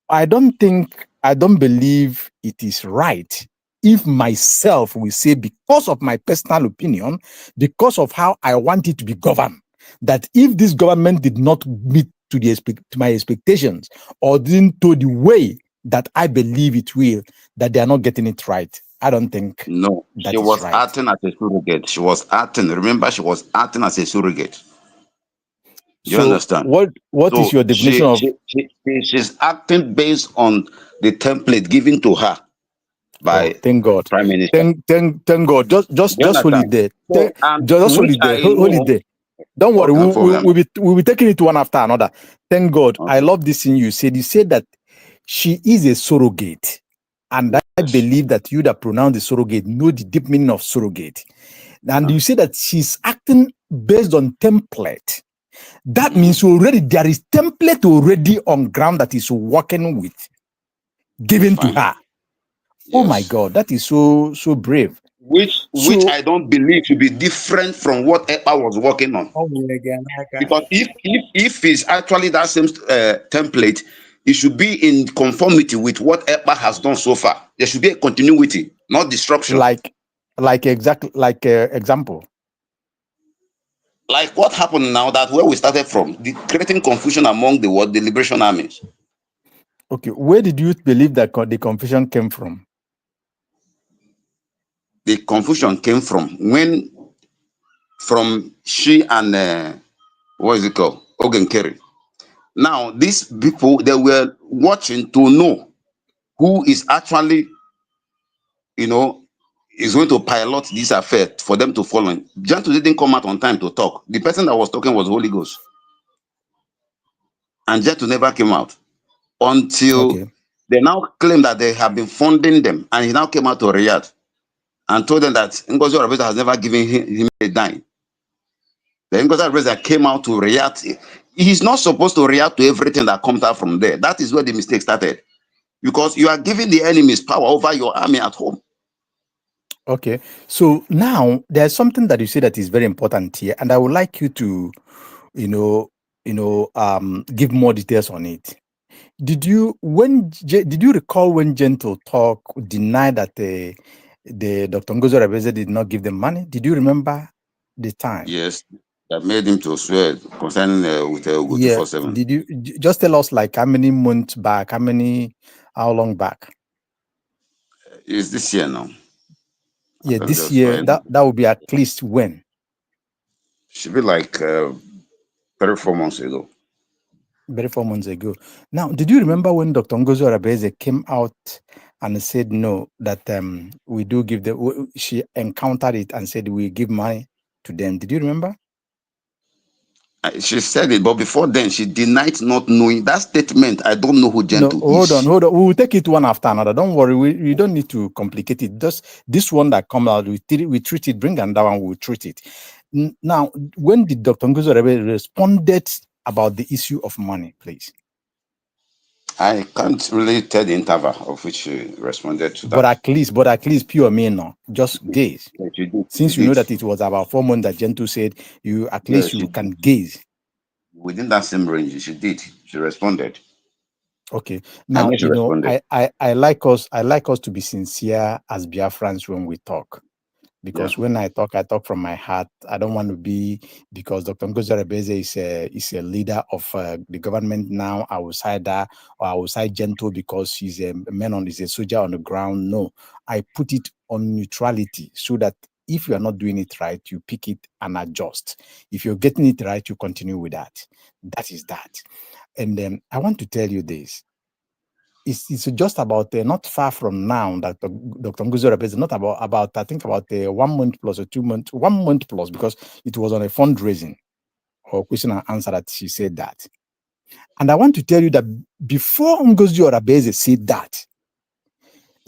I don't believe it is right if myself will say, because of my personal opinion, because of how I want it to be governed, that if this government did not meet to my expectations or didn't do the way that I believe it will, that they are not getting it right. I don't think. No, she was right. Acting as a surrogate. She was acting. Remember, she was acting as a surrogate. You understand? What is your definition of? She's acting based on the template given to her by thank God. Prime Minister. Thank God. Just hold it there. Just hold it there. Hold it there. Don't worry. We'll be taking it one after another. Thank God. Okay. I love this thing you said. You said that she is a surrogate, and that I believe that you that pronounce the surrogate know the deep meaning of surrogate. And you say that she's acting based on template. That means already there is template already on ground that is working with, given to her. Oh my God, that is so brave. Which I don't believe to be different from what EPA was working on. Because if it's actually that same template, it should be in conformity with what EPA has done so far. There should be a continuity, not disruption. Example. Like what happened now, that where we started from, creating confusion among the liberation armies. Okay, where did you believe that the confusion came from? The confusion came from she and what is it called? Ogen Kerry. Now, these people, they were watching to know who is actually, is going to pilot this affair for them to follow. Gentle didn't come out on time to talk. The person that was talking was Holy Ghost. And Gentle never came out until they now claim that they have been funding them. And he now came out to Riyadh and told them that Ngozi Oraveza has never given him a dime. The Ngozi Oraveza came out to react. He's not supposed to react to everything that comes out from there. That is where the mistake started. Because you are giving the enemies power over your army at home. Okay. So now there's something that you say that is very important here, and I would like you to, give more details on it. Did you recall when Gentle Talk denied that the Dr. Ngozi Oraveze did not give them money? Did you remember the time? Yes, that made him to swear concerning with 247. Did you just tell us like how many months back, how long back? It's this year now. Yeah, this year. That would be at least when? Should be like 3-4 months ago. Very 4 months ago. Now, did you remember when Dr. Ngozi Oraveze came out and said no, that we do give them? She encountered it and said we give money to them. Did you remember? She said it, but before then she denied not knowing that statement. I don't know who Gentle is. Hold on. We will take it one after another. Don't worry. We don't need to complicate it. Just this one that come out, we treat it. Bring another one, we'll treat it. Now, when did Dr. Ngozi Oraveze responded about the issue of money, please? I can't really tell the interval of which she responded to that. But at least pure me no. Just gaze. Since you know that it was about 4 months that Gentle said you at least you can gaze. Within that same range, she did. She responded. Okay. Now I like us to be sincere as Biafrans when we talk. Because when I talk from my heart. I don't want to be, because Dr. Ngozi Oraveze is a leader of the government now, outsider, or outside Gentle because he's a soldier on the ground. No, I put it on neutrality so that if you are not doing it right, you pick it and adjust. If you're getting it right, you continue with that. That is that. And then I want to tell you this. It's just about not far from now that Dr. Ngozi Oraveze, not about I think about 1 month plus or 2 months, 1 month plus, because it was on a fundraising or question and answer that she said that. And I want to tell you that before Ngozi Oraveze said that,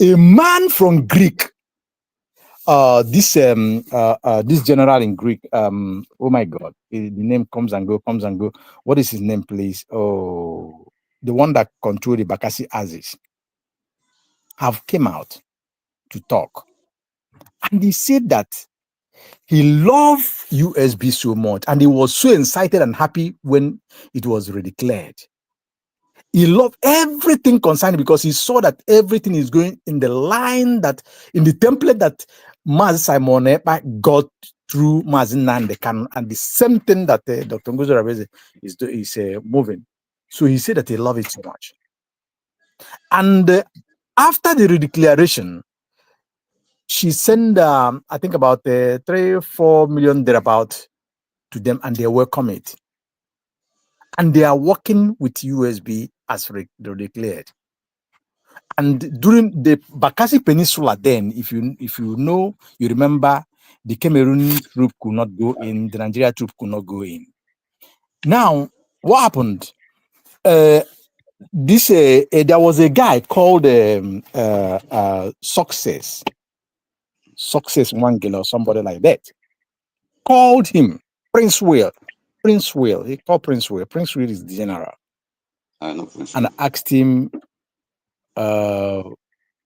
a man from Greek, this general in Greek, oh my God, the name comes and go. What is his name, please? Oh, the one that controlled the Bakassi Aziz, have came out to talk. And he said that he loved USB so much, and he was so excited and happy when it was redeclared. He loved everything concerning, because he saw that everything is going in the line that, in the template that Maz Simon Ekpa got through Mazinan the canon, and the same thing that Dr. Ngozi Oraveze is moving. So he said that he loved it so much. And after the redeclaration, she sent, I think about 3-4 million thereabout to them, and they welcome it. And they are working with USB as declared. And during the Bakassi Peninsula, then, if you know, you remember, the Cameroon troop could not go in, the Nigeria troop could not go in. Now, what happened? this there was a guy called Success Wangela or somebody like that. Called him Prince Will. He called Prince Will. Prince Will is the general. I know Prince And Will. I asked him,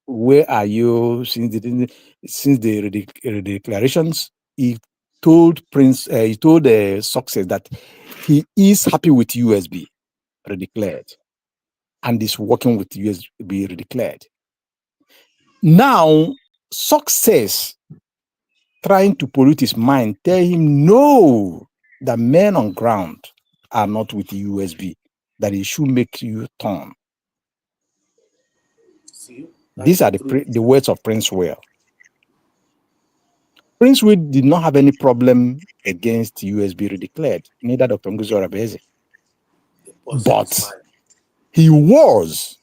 where are you since the declarations? He told Success that he is happy with USB redeclared and is working with USB redeclared. Now, Success trying to pollute his mind, tell him no, the men on ground are not with USB, that he should make you turn. These are the words of Prince Will. Prince Will did not have any problem against USB redeclared, neither Dr. Ngozi Orabeze. But he was,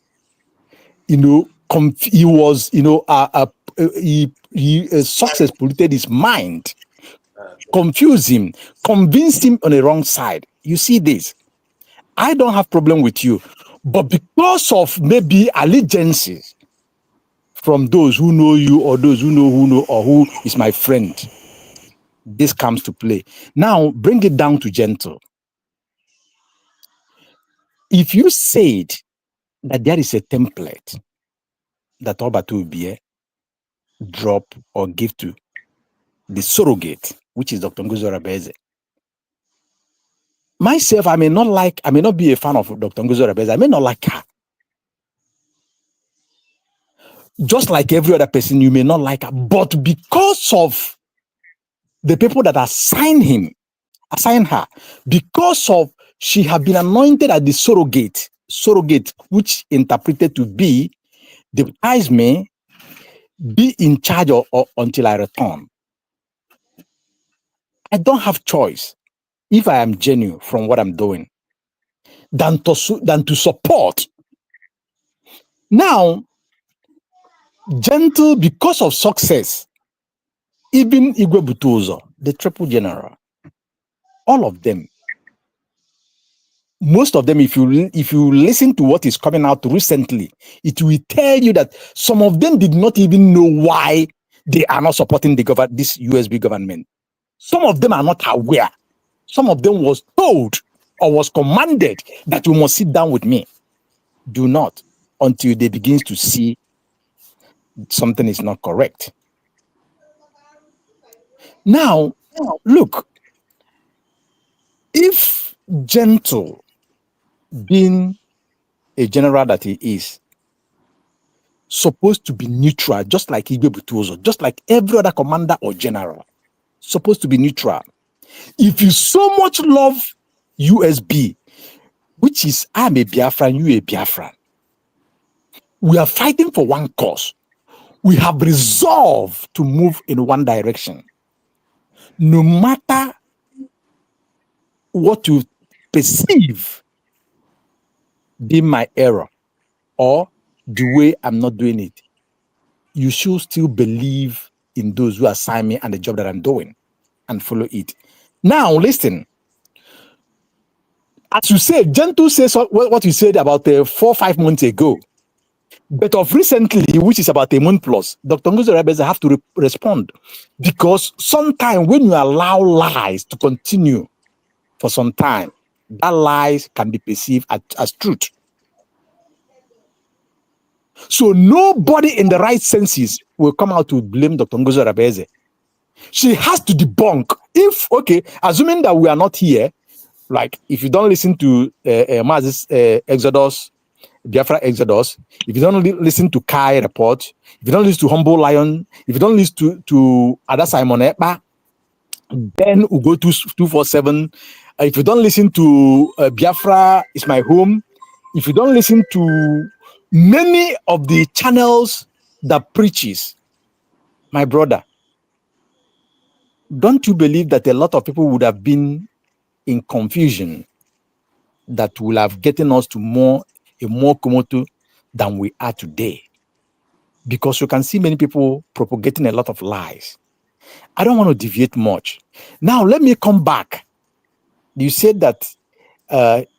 Success polluted his mind, confused him, convinced him on the wrong side. You see this? I don't have problem with you, but because of maybe allegiances from those who know you or those who know or who is my friend, this comes to play. Now, bring it down to gentle. If you said that there is a template that Obatu will be drop or give to the surrogate, which is Dr. Ngozi Orabeze. Myself, I may not be a fan of Dr. Ngozi Orabeze. I may not like her. Just like every other person, you may not like her. But because of the people that assign her, because of she have been anointed as the surrogate, which interpreted to be deputize me, be in charge or until I return. I don't have choice, if I am genuine from what I'm doing, than to support. Now, gentle, because of Success, even Igwe Butuzo, the triple general, all of them, most of them, if you listen to what is coming out recently, it will tell you that some of them did not even know why they are not supporting this USB government. Some of them are not aware. Some of them was told or was commanded that you must sit down with me. Do not until they begin to see something is not correct. Now, look, if Gentle, being a general that he is, supposed to be neutral, just like Igwe Butuzo, just like every other commander or general, supposed to be neutral. If you so much love USB, which is I'm a Biafran, you a Biafran, we are fighting for one cause. We have resolved to move in one direction. No matter what you perceive be my error or the way I'm not doing it, you should still believe in those who assign me and the job that I'm doing and follow it. Now, listen. As you said, Gentle says what you said about 4 or 5 months ago. But of recently, which is about a month plus, Dr. Ngozi Orabeze have to respond. Because sometimes when you allow lies to continue for some time, that lies can be perceived as truth. So nobody in the right senses will come out to blame Dr. Ngozi Orabeze. She has to debunk. Assuming that we are not here, like if you don't listen to Maz's Exodus, Biafra Exodus, if you don't listen to Kai Report, if you don't listen to Humble Lion, if you don't listen to Ada Simon Ekpa, then we go to 247. If you don't listen to Biafra is my home, if you don't listen to many of the channels that preaches, my brother, don't you believe that a lot of people would have been in confusion that will have gotten us to a more komoto than we are today? Because you can see many people propagating a lot of lies. I don't want to deviate much. Now, let me come back. You said that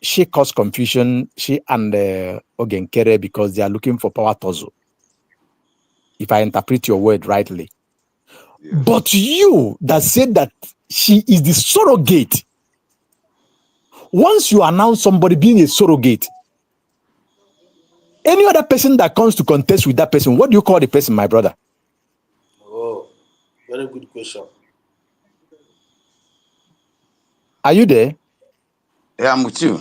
she caused confusion, she and Ogenkere, because they are looking for power tussle, if I interpret your word rightly. Yes. But you that said that she is the surrogate, once you announce somebody being a surrogate, any other person that comes to contest with that person, what do you call the person, my brother? Oh, very good question. Are you there? Yeah, I'm with you.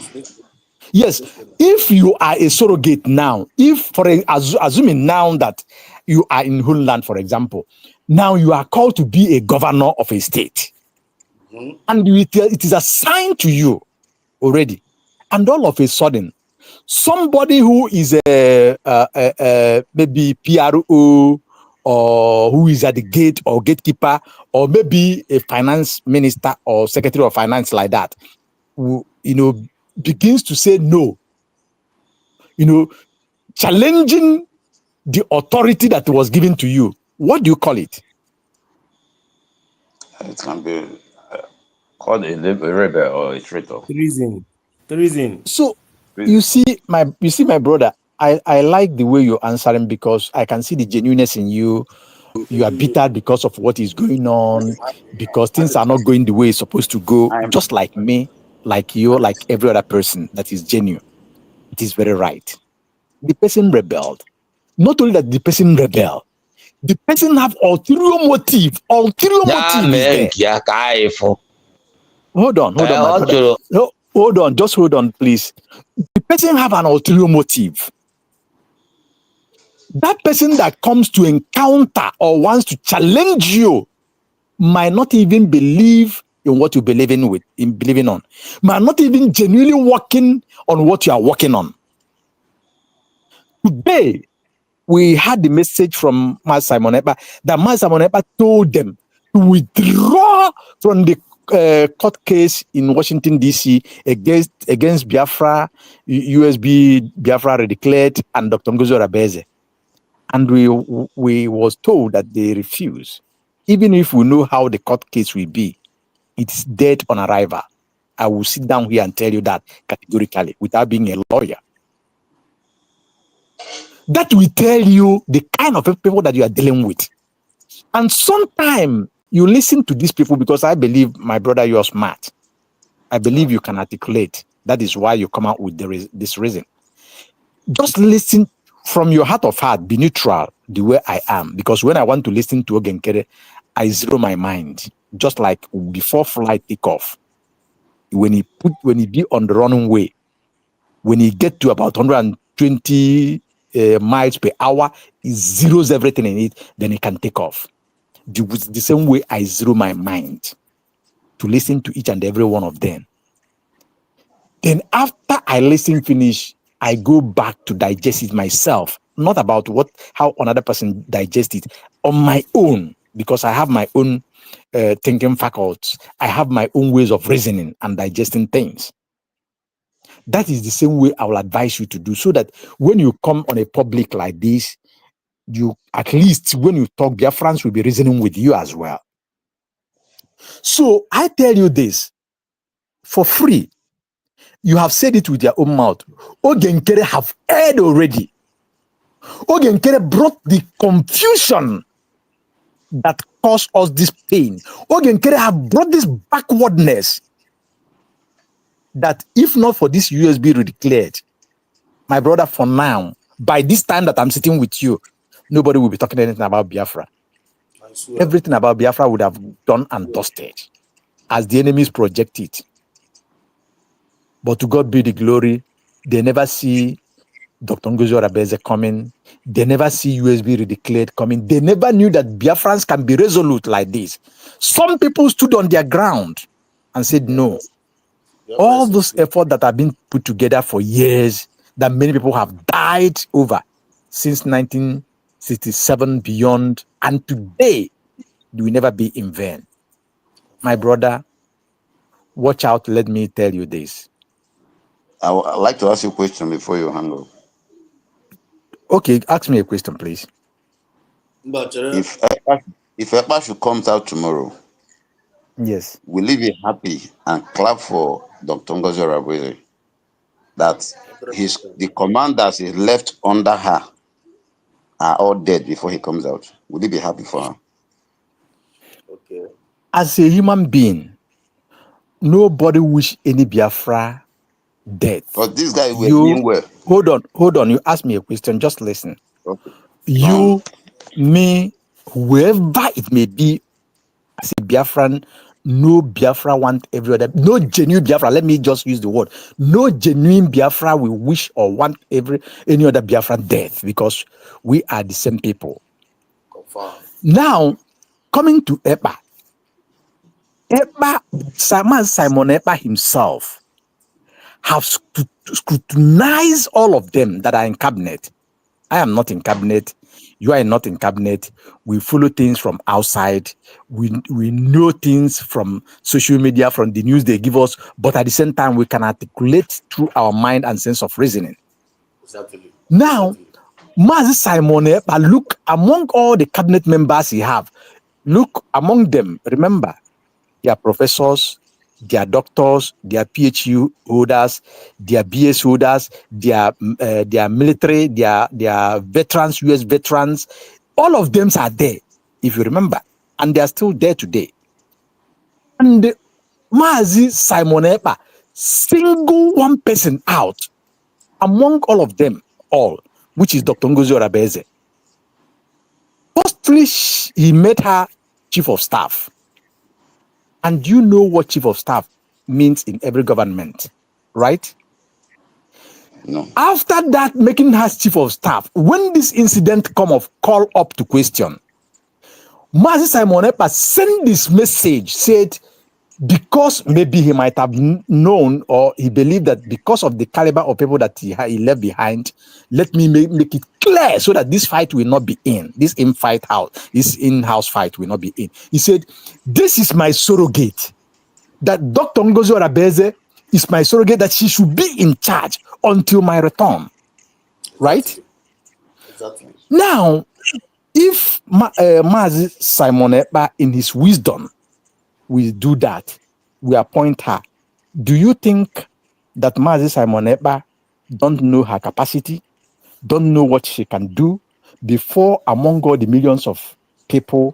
Yes. If you are a surrogate now, if assuming now that you are in Finland, for example, now you are called to be a governor of a state, and it is assigned to you already, and all of a sudden, somebody who is maybe PRO, or who is at the gate or gatekeeper, or maybe a finance minister or secretary of finance like that, who, begins to say no, challenging the authority that was given to you. What do you call it? It can be called a rebel or a traitor. Treason. So you see, my brother, I like the way you're answering, because I can see the genuineness in you. You are bitter because of what is going on, because things are not going the way it's supposed to go, just like me, like you, like every other person that is genuine. It is very right. The person rebelled. Not only that the person rebelled, the person have ulterior motive. Ulterior motive is there. Hold on, my brother. No, hold on, just hold on, please. The person have an ulterior motive. That person that comes to encounter or wants to challenge you might not even believe in what you believing on, might not even genuinely working on what you are working on. Today, we had the message from Mas Simon Ekpa that Mas Simon Ekpa told them to withdraw from the court case in Washington, D.C. against Biafra, USB Biafra declared, and Dr. Ngozi Orebeze. And we was told that they refuse. Even if we know how the court case will be, it's dead on arrival. I will sit down here and tell you that categorically without being a lawyer. That will tell you the kind of people that you are dealing with. And sometimes you listen to these people, because I believe, my brother, you are smart. I believe you can articulate. That is why you come out with this reason. Just listen from your heart of heart. Be neutral the way I am. Because when I want to listen to Ogenkere, I zero my mind. Just like before flight take off. When he be on the running way, when he get to about 120 miles per hour, he zeroes everything in it, then he can take off. The same way I zero my mind to listen to each and every one of them. Then after I listen finish, I go back to digest it myself, not about how another person digests it, on my own, because I have my own thinking faculties. I have my own ways of reasoning and digesting things. That is the same way I will advise you to do, so that when you come on a public like this, you, at least when you talk, Biafrans will be reasoning with you as well. So I tell you this for free. You have said it with your own mouth. Ogenkere have heard already. Ogenkere brought the confusion that caused us this pain. Ogenkere have brought this backwardness that, if not for this USB declared, my brother, for now, by this time that I'm sitting with you, nobody will be talking anything about Biafra. Everything about Biafra would have done and dusted as the enemies project it. But to God be the glory, they never see Dr. Ngozi Orebeze coming. They never see USB redeclared coming. They never knew that Biafrans can be resolute like this. Some people stood on their ground and said no. All those efforts that have been put together for years, that many people have died over since 1967 beyond, and today, they will never be in vain. My brother, watch out. Let me tell you this. I would like to ask you a question before you hang up. Okay, ask me a question, please. If Ekpa should come out tomorrow Yes. will he be happy and clap for Dr. Ngozi Orabueze that the commanders he left under her are all dead before he comes out? Would he be happy for her? Okay. As a human being, nobody wish any Biafra death. But this guy was doing well. Hold on. You asked me a question. Just listen. Okay. You, me, whoever it may be, as a Biafran, no Biafra want every other, no genuine Biafra. Let me just use the word. No genuine Biafra will wish or want any other Biafran death because we are the same people. Confirm. Now, coming to Epa, Simon Epa himself have scrutinized all of them that are in cabinet. I am not in cabinet. You are not in cabinet. We follow things from outside. We know things from social media, from the news they give us, but at the same time, we can articulate through our mind and sense of reasoning. Exactly. Now, Mazi Simon Epa, look among all the cabinet members he have, look among them, remember, they are professors, they are doctors, they are PhD holders, they are BS holders, they are military, they are veterans, US veterans. All of them are there, if you remember, and they are still there today. And Mazi Simon Epa, single one person out among all of them all, which is Dr. Ngozi Orabueze. Firstly, he made her chief of staff. And you know what chief of staff means in every government, right? No. After that, making her chief of staff, when this incident call up to question, Mazi Simon Epa sent this message, said, because maybe he might have known or he believed that because of the caliber of people that he left behind, let me make it clear so that this fight will not be in. This in-house fight will not be in. He said, this is my surrogate. That Dr. Ngozi Orabueze is my surrogate, that she should be in charge until my return. Right? Exactly. Now, if Mazi Simon Epa in his wisdom will do that, we appoint her. Do you think that Mazi Simon Epa don't know her capacity, don't know what she can do before among all the millions of people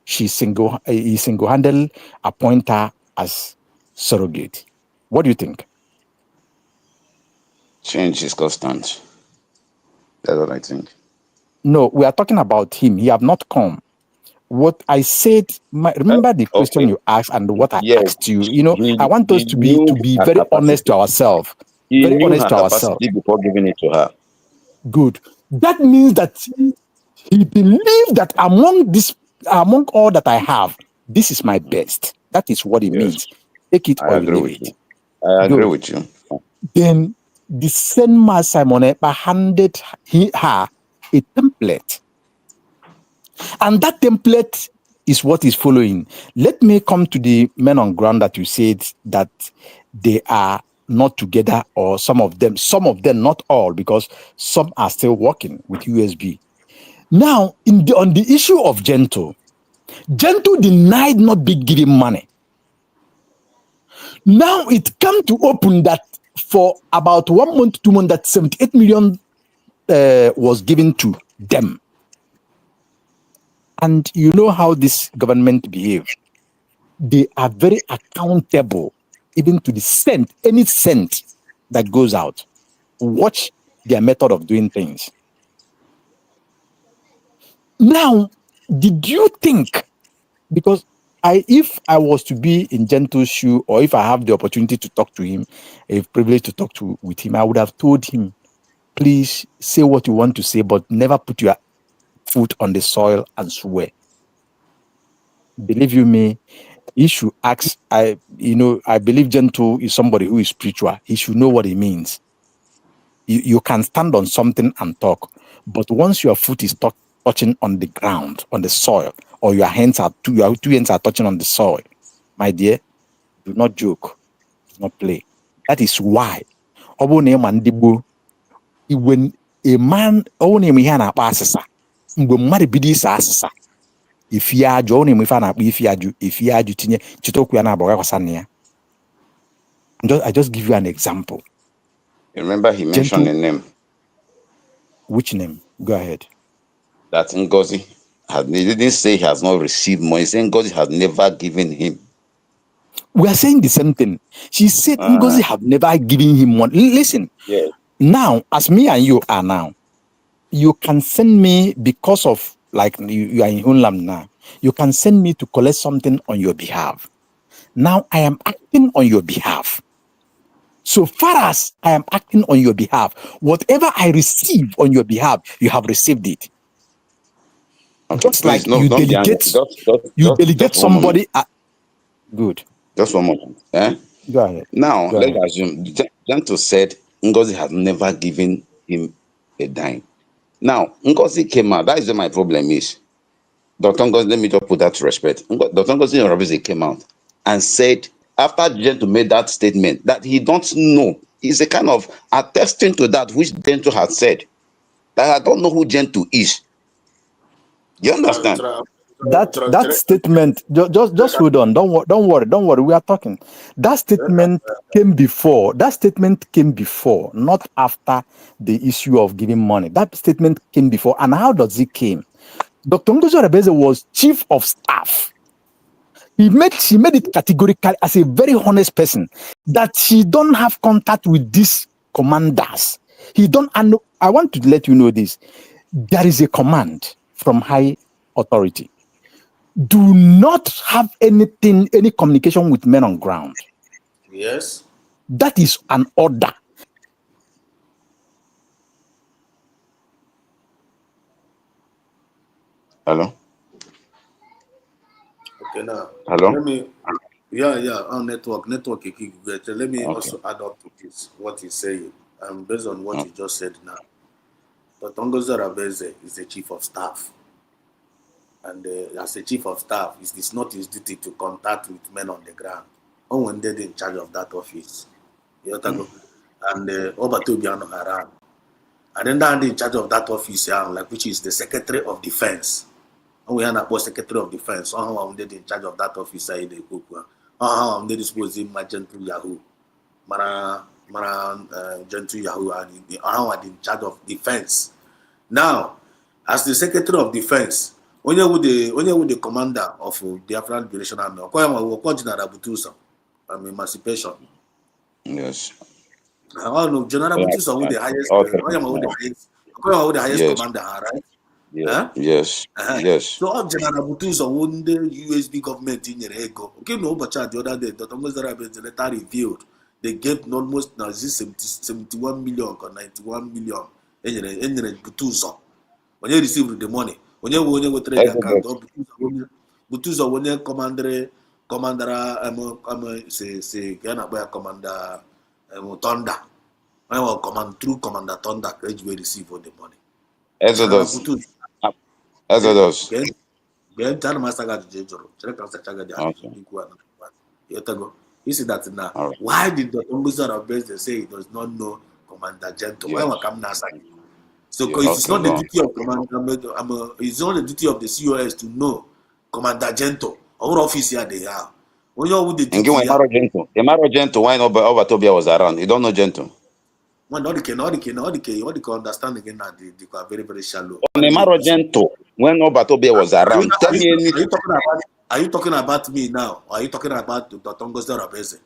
he single-handedly appoint her as surrogate? What do you think? Change is constant. That's what I think. No, we are talking about him. He have not come. What I said, remember the question you asked and what I asked you. You know, I want us to be very honest to ourselves. He Very knew honest her to capacity ourselves. before giving it to her. Good. That means that he believed that among all that I have, this is my best. That is what it means. Take it or you leave it. I agree with you. Then the same man Simon Epa handed her a template. And that template is what is following. Let me come to the men on ground that you said that they are not together, or some of them, not all, because some are still working with USB. Now, on the issue of Gento denied not be giving money. Now it come to open that for about 1 month, 2 months, that 78 million was given to them. And you know how this government behave. They are very accountable, even to the cent, any cent that goes out. Watch their method of doing things. Now, did you think, because if I was to be in Gento's shoe, or if I have the opportunity to talk to him, a privilege to talk with him, I would have told him, please say what you want to say, but never put your foot on the soil and swear. Believe you me, he should ask. I believe Gento is somebody who is spiritual. He should know what it means. You can stand on something and talk, but once your foot is touching on the ground, on the soil, or your two hands are touching on the soil, my dear, do not joke, do not play. That is why when a man if ya jo ni mfa na if ya ju tinye chitokwu ya na aboga kwasane ya. I just give you an example. Remember he mentioned a name. Which name? Go ahead. That Ngozi he didn't say he has not received money. He said Ngozi has never given him. We are saying the same thing. She said Ngozi have never given him money. Listen, now, as me and you are now, you can send me, because of, like, you are in Hunlam now, you can send me to collect something on your behalf. Now I am acting on your behalf. So far as I am acting on your behalf, whatever I receive on your behalf, you have received it. Okay, just like you delegate somebody. Good. Just one moment. Eh? Go ahead. Now, Go let's ahead. assume Gento said Ngozi has never given him a dime. Now, Ngozi came out. That is where my problem is. Dr. Ngozi, let me just put that to respect. Dr. Ngozi Orabizi came out and said, after Gento made that statement, that he don't know. It's a kind of attesting to that which Gento had said. That I don't know who Gento is. You understand? That statement, just hold on. Don't worry. We are talking. That statement came before. That statement came before, not after the issue of giving money. That statement came before. And how does it came? Dr. Ngozi Orebeze was chief of staff. She made it categorical as a very honest person that she don't have contact with these commanders. And I want to let you know this. There is a command from high authority. Do not have any communication with men on ground. Yes. That is an order. Hello? Okay, now. Hello? Let me, on network. Let me also add up to this, what he's saying. Based on what he just said now. Dr. Ngozi Orebeze is the chief of staff. And as a chief of staff, it is not his duty to contact with men on the ground. When they're in charge of that office. And Obatobiano around. And then they're in charge of that office, which is the Secretary of Defense. And we have a Secretary of Defense. I'm in charge of that office. I'm disposing my gentle Yahoo. Mara gentle Yahoo, and I'm in charge of defense. Now, as the Secretary of Defense, when you with the commander of the Biafra Liberation Army, General Butusa, emancipation. Yes. General Butusa with the highest, the highest commander, right? Yes. Yes. So General Butusa won the USB government in your ego. Okay, no, but the other day, Dr. Ngozi Orebeze later revealed they gave almost 71 million or 91 million in Butusa. When you receive the money, when you trade the account, Butusa when you commander, say commander Thunder. I will command through Commander Thunder, where you receive all the money. Exodus. You see that now. Why did the Ngozi Orebeze say he does not know Commander Gento? Why will come now? So it's not the duty of Commander. It's not the duty of the COS to know Commander Gento. Our office here they are. When you're with the duty, Emaro Gento, why not Obatobia was around? You don't know Gento. When all the can understand again that they are very, very shallow. Emaro Gento, when Obatobia was around, tell me anything. Are you talking about me now? Or are you talking about Dr. Ngozi Orebeze?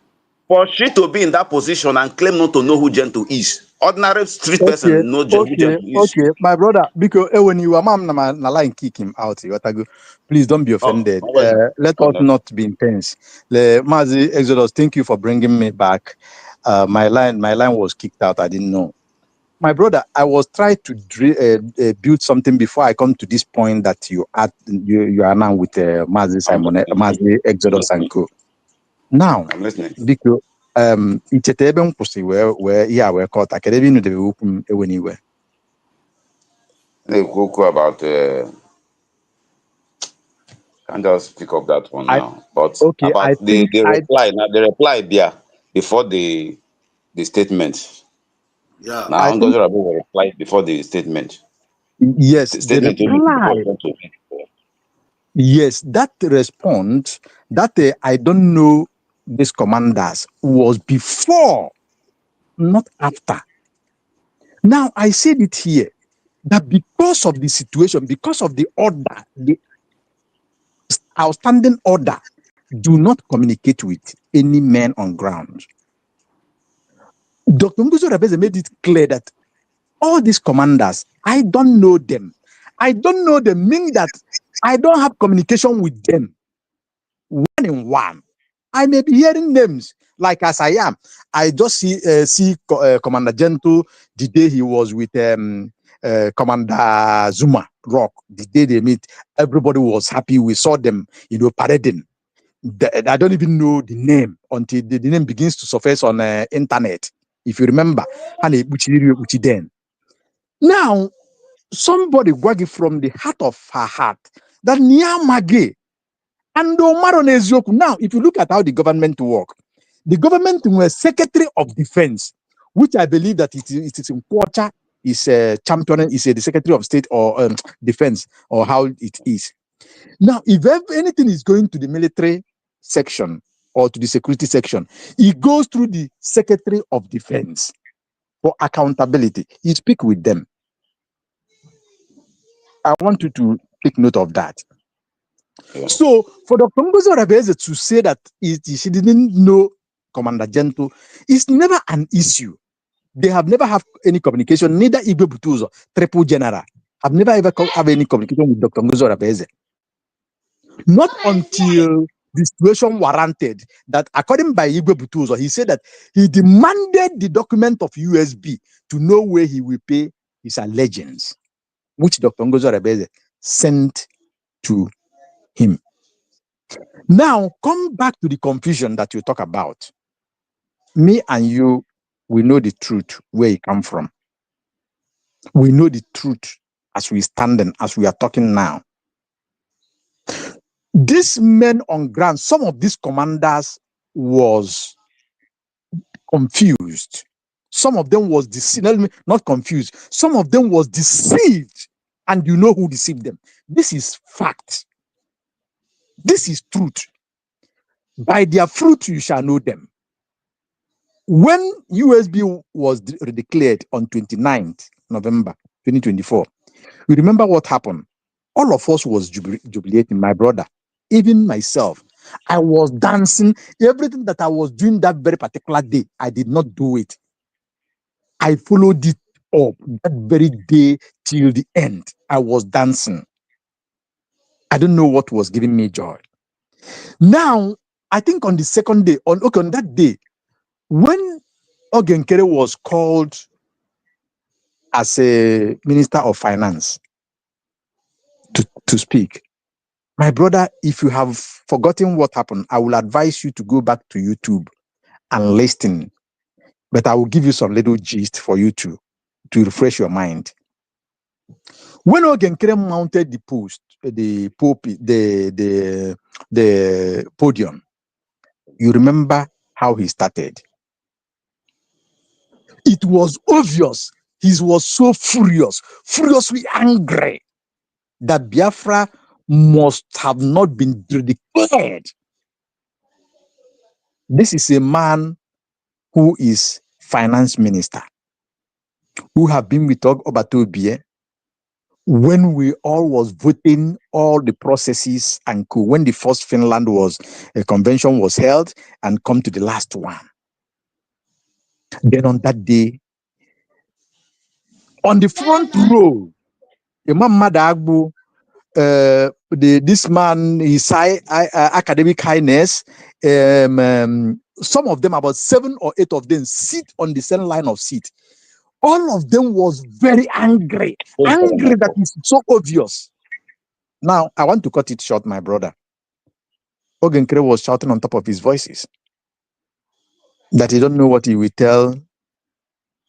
For she to be in that position and claim not to know who Gento is, ordinary street person know who Gento is. Okay, my brother, because when you are na line kick him out, please don't be offended. Let us not be intense. Mazi Exodus, thank you for bringing me back. My line was kicked out. I didn't know. My brother, I was trying to build something before I come to this point that you are now with Mazi Exodus and co. Now, I'm listening. because ichete ebe m kwụsị wee ihe a wee kọta kedu ebe ị nụdebe okwu m ewe n'iwe About can't just pick up that one now. But okay, about the reply there before the statement. Yeah. Now Ngozi Orebeze reply before the statement. Yes, The statement Yes, that response, that I don't know these commanders, was before, not after. Now, I said it here, that because of the situation, because of the order, the outstanding order, do not communicate with any men on ground. Dr. Nguzo Rabeze made it clear that all these commanders, I don't know them. I don't know them, meaning that I don't have communication with them one in one. I may be hearing names like as I am. I just see Commander Gento the day he was with Commander Zuma Rock. The day they meet, everybody was happy. We saw them, parading. I don't even know the name until the name begins to surface on internet. If you remember, then. Now, somebody wagging from the heart of her heart that Nyamage and Omaro Nezioku. Now, if you look at how the government work, the government was Secretary of Defense, which I believe that it is in quarter, is championing, is the Secretary of State or Defense, or how it is. Now, if anything is going to the military section or to the security section, it goes through the Secretary of Defense for accountability. You speak with them. I want you to take note of that. So, for Dr. Ngozi Rabeze to say that she didn't know Commander Gento is never an issue. They have never had any communication. Neither Igwe Butuzo, Triple General, have never ever have any communication with Dr. Ngozi Rabeze. Not until the situation warranted that, according by Igwe Butuzo, he said that he demanded the document of USB to know where he will pay his allegiance, which Dr. Ngozi Rabeze sent to him. Now, come back to the confusion that you talk about. Me and you, we know the truth where it come from. We know the truth as we stand and as we are talking now. These men on ground, some of these commanders was confused. Some of them was deceived, not confused. Some of them was deceived, and you know who deceived them. This is fact. This is truth. By their fruit you shall know them. When USB was declared on 29th November 2024, you remember what happened? All of us was jubilating, my brother, even myself. I was dancing. Everything that I was doing that very particular day, I did not do it. I followed it up that very day till the end. I was dancing. I don't know what was giving me joy. Now, I think on the second day, on that day, when Ogenkere was called as a Minister of Finance to speak, my brother, if you have forgotten what happened, I will advise you to go back to YouTube and listen. But I will give you some little gist for you to refresh your mind. When Ogenkere mounted the post, the podium, you remember how he started. It was obvious he was so furiously angry that Biafra must have not been declared. This is a man who is finance minister, who have been with Obatobie when we all was voting all the processes and when the first Finland was a convention was held and come to the last one. Then on that day, on the front row, Imam Madagbu, this man, his academic highness, some of them, about 7 or 8 of them, sit on the same line of seat. All of them was very angry that is so obvious. Now, I want to cut it short, my brother. Ogenkere was shouting on top of his voices that he don't know what he will tell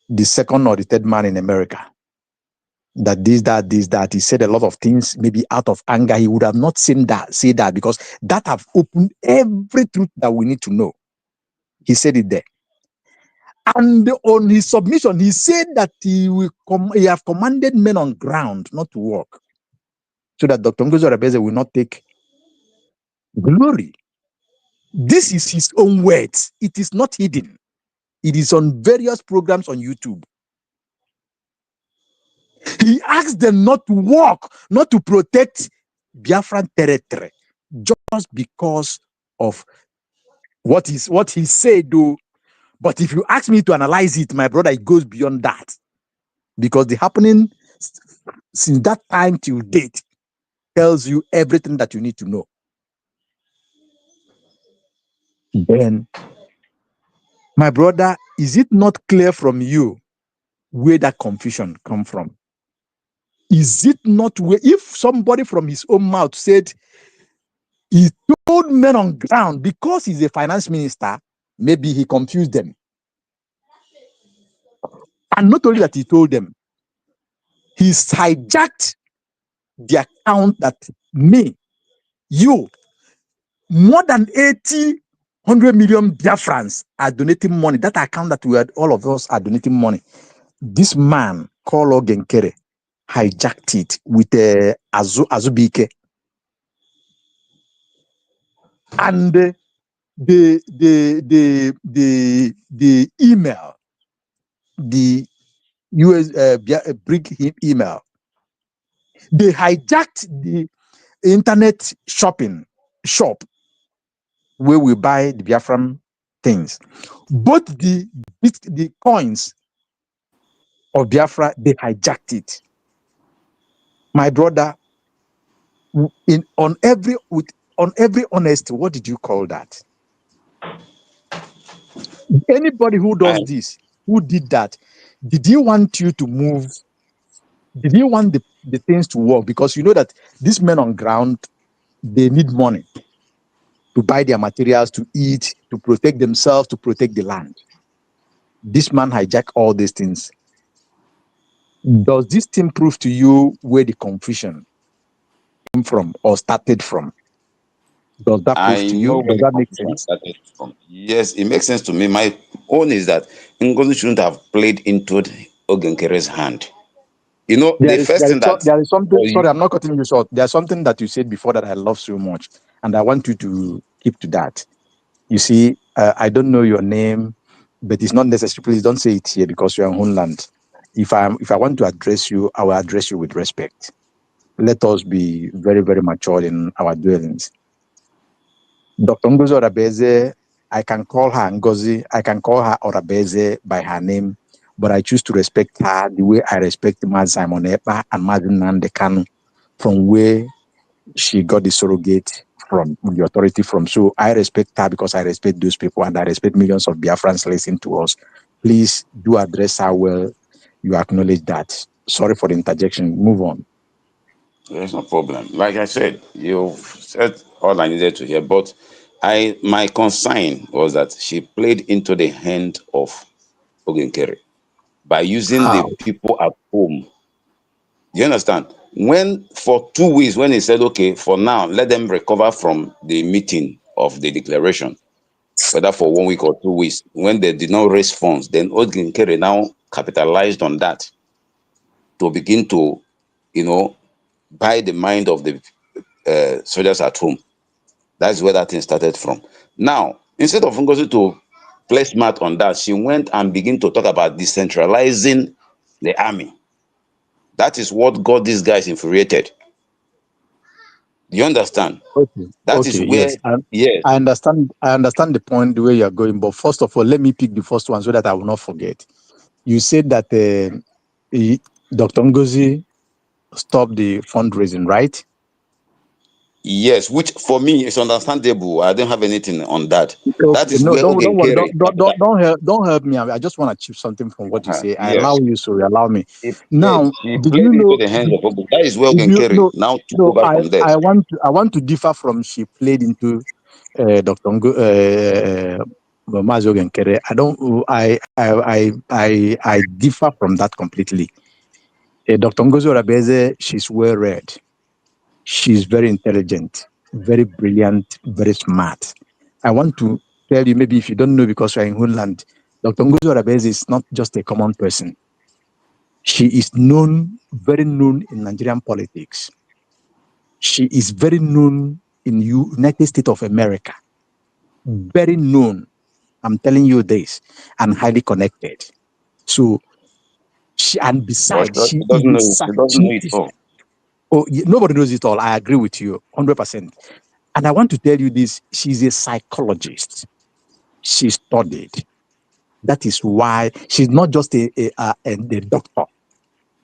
the second or the third man in America. That this, that. He said a lot of things, maybe out of anger. He would have not say that because that have opened every truth that we need to know. He said it there. And on his submission, he said that he have commanded men on ground not to work, so that Dr. Ngozi Rabeze will not take Glory. This is his own words. It is not hidden. It is on various programs on YouTube. He asked them not to walk, not to protect Biafran territory, just because of what he said, though. But if you ask me to analyze it, my brother, it goes beyond that. Because the happening since that time till date tells you everything that you need to know. Then, my brother, is it not clear from you where that confusion come from? Is it not where, if somebody from his own mouth said he told men on ground because he's a finance minister, maybe he confused them. And not only that he told them, he's hijacked the account that me, you, more than 100 million Biafrans are donating money. That account that we had, all of us are donating money. This man called Ogenkere hijacked it with Azubike. And the email, the US bring him email, they hijacked the internet shopping shop where we buy the Biafran things. Both the coins of Biafra, they hijacked it. My brother, on every honesty, what did you call that? Anybody who does this, who did that, did he want you to move? Did he want the things to work? Because you know that these men on ground, they need money to buy their materials, to eat, to protect themselves, to protect the land. This man hijacked all these things. Does this thing prove to you where the confusion came from or started from? Does that prove to you? Does that make sense? Started from. Yes, it makes sense to me. My own is that Ngozi shouldn't have played into Ogenkere's hand. You know, There the is first thing that there is something. Sorry, I'm not cutting you short. There's something that you said before that I love so much, and I want you to keep to that. You see, I don't know your name, but it's not necessary. Please don't say it here because you're in homeland. If I want to address you, I will address you with respect. Let us be very, very mature in our dwellings. Dr. Ngozi Orabeze, I can call her Ngozi, I can call her Orabeze by her name, but I choose to respect her the way I respect Maz Simon Epa and Maz Nnamdi Kanu, from where she got the surrogate from, the authority from. So I respect her because I respect those people, and I respect millions of Biafrans listening to us. Please do address her well. You acknowledge that. Sorry for the interjection. Move on. there's no problem. Like I said, you've said all I needed to hear, but my concern was that she played into the hand of Ogenkere by using the people at home. You understand? When for 2 weeks, when he said, okay, for now, let them recover from the meeting of the declaration, whether for 1 week or 2 weeks, when they did not raise funds, then Ogenkere now capitalized on that to begin to, buy the mind of the soldiers at home. That's where that thing started from. Now, instead of Ngozi to play smart on that, she went and began to talk about decentralizing the army. That is what got these guys infuriated. Do you understand? Okay. That is where, yes. I understand the point where you're going, but first of all, let me pick the first one so that I will not forget. You said that Dr. Ngozi stopped the fundraising, right? Yes, which for me is understandable. I don't have anything on that. Okay, That is no, where don't worry. Ogenkere. Don't help me. I just want to achieve something from what you say. I Yes. allow you, so you allow me. Yes, Now, he did played you into know? the hands of Ogenkere. That is where Did you Ogenkere know? now took No, over from there. I want to differ from she played into Dr. Mazi Ogenkere. I differ from that completely. Dr. Ngozi Orabeze, she's well read. She's very intelligent, very brilliant, very smart. I want to tell you, maybe if you don't know because you're in Homeland, Dr. Ngozi Orabeze is not just a common person. She is very known in Nigerian politics. She is very known in United States of America, very known. I'm telling you this, and highly connected. So she, and besides, she doesn't know it all. Oh, nobody knows it all. I agree with you 100%. And I want to tell you this: she's a psychologist. She studied. That is why she's not just a doctor.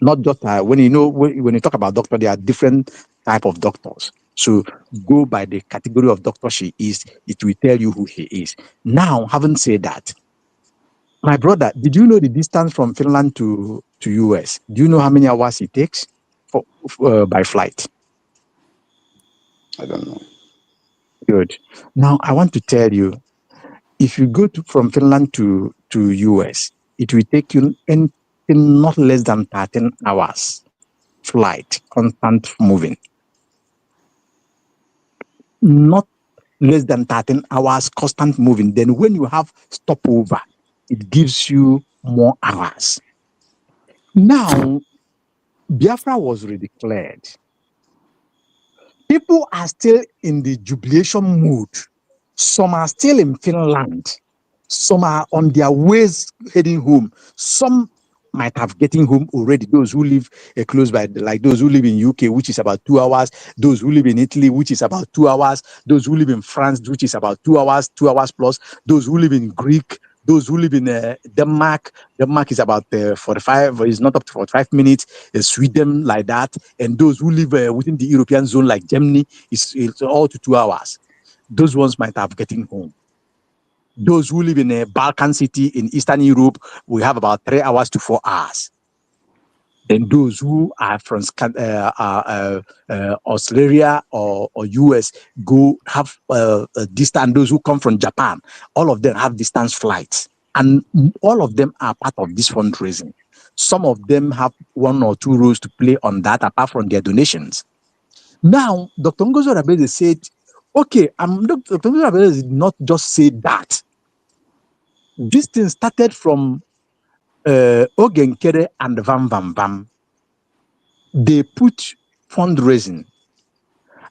Not just when you talk about doctor, there are different type of doctors. So go by the category of doctor she is. It will tell you who he is. Now, having said that, my brother, did you know the distance from Finland to US? Do you know how many hours it takes by flight? I don't know. Good. Now, I want to tell you, if you go from Finland to US, it will take you in not less than 13 hours flight, constant moving. Not less than 13 hours constant moving. Then when you have stopover, it gives you more hours. Now, Biafra was redeclared. People are still in the jubilation mood. Some are still in Finland. Some are on their ways heading home. Some might have getting home already. Those who live close by, like those who live in UK, which is about 2 hours. Those who live in Italy, which is about 2 hours. Those who live in France, which is about 2 hours, 2 hours plus. Those who live in Greek. Those who live in Denmark. Denmark is about 45, it's not up to 45 minutes. Sweden, like that. And those who live within the European zone, like Germany, it's all to 2 hours. Those ones might have getting home. Those who live in a Balkan city in Eastern Europe, we have about 3 hours to 4 hours. Then those who are from Australia or US go have distance. Those who come from Japan, all of them have distance flights, and all of them are part of this fundraising. Some of them have 1 or 2 roles to play on that, apart from their donations. Now, Dr. Ngozo Rabeze said, okay, Dr. Ngozo Rabeze did not just say that. This thing started from Ogenkere and Vam Vam Vam. They put fundraising.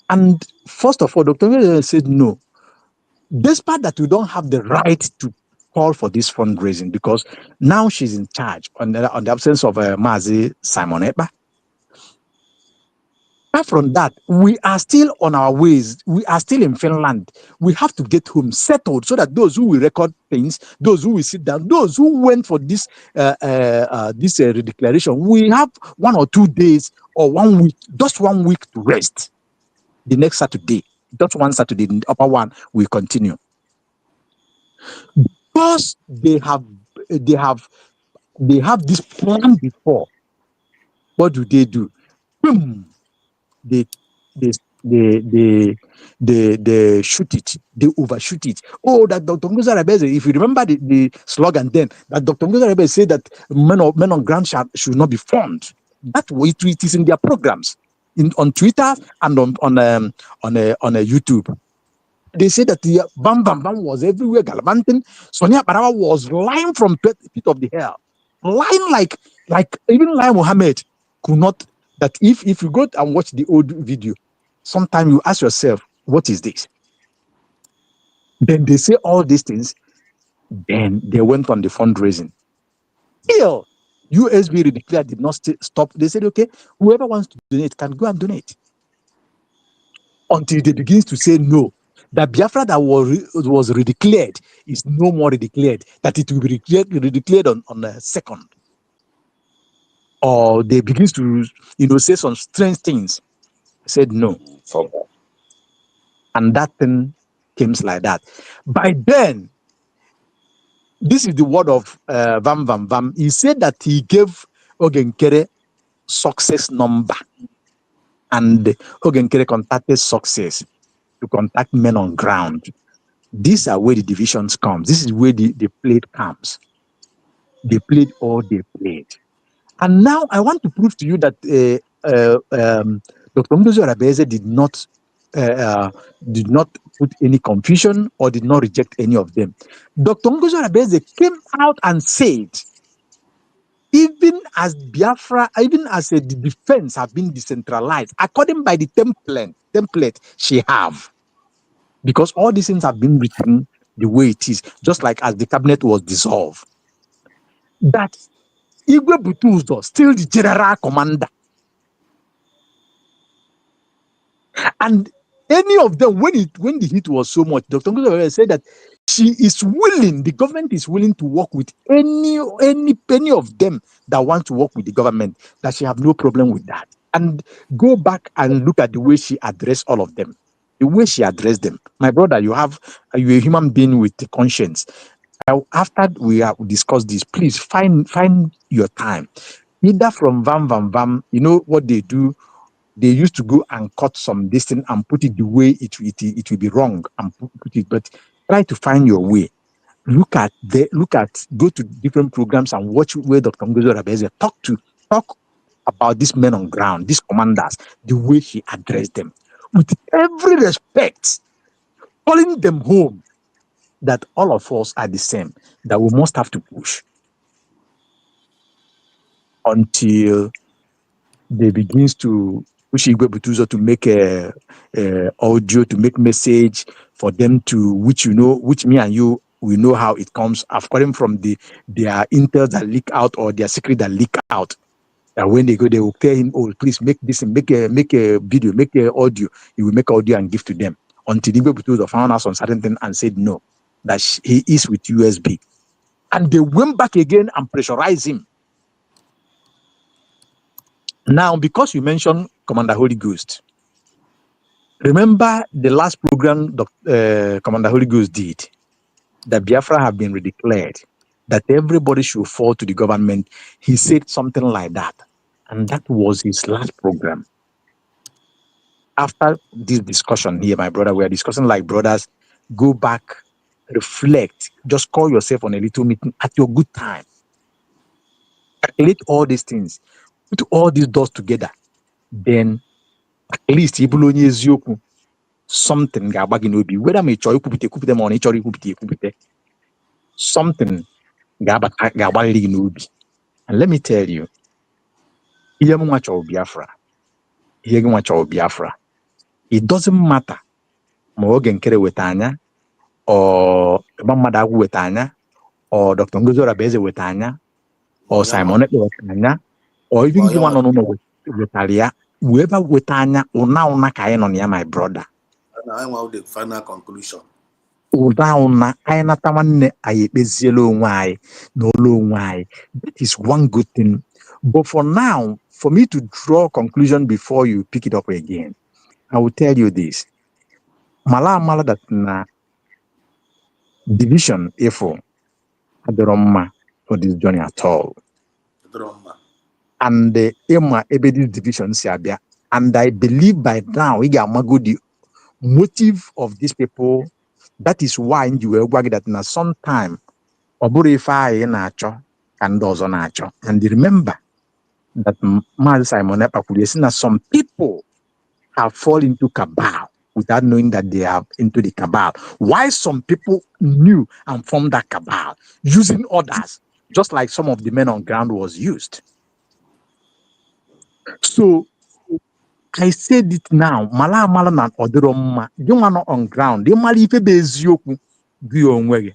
And first of all, Dr. Ngozo said no. Despite that, we don't have the right to call for this fundraising because now she's in charge on the absence of Mazi Simon Ekpa. Apart from that, we are still on our ways. We are still in Finland. We have to get home settled so that those who will record things, those who will sit down, those who went for this redeclaration, we have 1 or 2 days or 1 week, just 1 week to rest. The next Saturday, just one Saturday, the upper one will continue. Because they have this plan before. What do? Boom. They shoot it, they overshoot it. Oh, that Dr. Ngozo Rabeze, if you remember the slogan then, that Dr. Ngozo Rabeze said that men on ground should not be formed. That way it is in their programs, on Twitter and on YouTube. They say that the Bam Bam Bam was everywhere, gallivanting. Sonia Barawa was lying from pit of the hell, lying like even Lai Mohammed could not. That if you go and watch the old video, sometimes you ask yourself, what is this? Then they say all these things. Then they went on the fundraising. Still, USB declared did not stop. They said, okay, whoever wants to donate can go and donate. Until they begin to say no. That Biafra that was redeclared is no more redeclared. That it will be redeclared on the 2nd. Or they begin to say some strange things. Said no. And that thing came like that. By then, this is the word of Vam Vam Vam. He said that he gave Ogenkere success number. And Ogenkere contacted success to contact men on ground. These are where the divisions come. This is where the played comes. They played all they played. And now I want to prove to you that Dr. Ngozo Rabeze did not put any confusion or did not reject any of them. Dr. Ngozo Rabeze came out and said, even as Biafra, even as the defense have been decentralized, according by the template she have, because all these things have been written the way it is, just like as the cabinet was dissolved. That Igwe Butuzo still the general commander. And any of them, when the heat was so much, Dr. Ngozi said that she is willing, the government is willing to work with any of them that want to work with the government, that she have no problem with that. And go back and look at the way she addressed all of them. The way she addressed them. My brother, you're a human being with a conscience. After we have discussed this, please find your time. Either from Vam, you know what they do. They used to go and cut some distance and put it the way it will be wrong and put it, but try to find your way. Go to different programs and watch where Dr. Ngozi Rabeze talk about these men on ground, these commanders, the way he addressed them with every respect, calling them home, that all of us are the same, that we must have to push until they begins to push Igwe Butuzo to make a audio, to make message for them to, which me and you, we know how it comes, according from their intel that leak out or their secret that leak out. That when they go, they will tell him, oh, please make this, make a video, make a audio. He will make audio and give to them. Until Igwe Butuzo found us on certain thing and said no, that he is with USB. And they went back again and pressurized him. Now, because you mentioned Commander Holy Ghost, remember the last program Commander Holy Ghost did, that Biafra have been redeclared, that everybody should fall to the government. He said something like that. And that was his last program. After this discussion here, my brother, we are discussing like brothers. Go back, reflect, just call yourself on a little meeting at your good time. Calculate all these things, put all these dots together. Then at least something ga-agba n'obi, whether ma ị chọrọ ikwupụta ma ọ na ịchọrọ ikwupụta something ga-agbalịrị gị n'obi. And let me tell you, ihe m nwa chọrọ Biafra, ihe gị nwa chọrọ Biafra, it doesn't matter ma oge nkere weta anya or Eba Mmadụ Agwụ weta anya or Dr. Ngozi Rabeze weta anya or Simon Ekpe weta anya or even gị nwa nọ n'ụlọ wetara ya, whoever weta anya ụna ka anyị nọ na ya, my brother. I want the final conclusion. That is one good thing. But for now, for me to draw a conclusion before you pick it up again, I will tell you this. Mala that na division efo adoroma for this journey at all. And the Emma Ebedi division siabia. And I believe by now we got the motive of these people. That is why you were working that na sometime oburifa nacho and dozo nacho. And remember that Simon Ekpe, some people have fallen into cabal without knowing that they are into the cabal. Why some people knew and formed that cabal using others, just like some of the men on ground was used. So I said it now. Mala na odiroma. You want on ground. They mali ife bezioku gi onwe.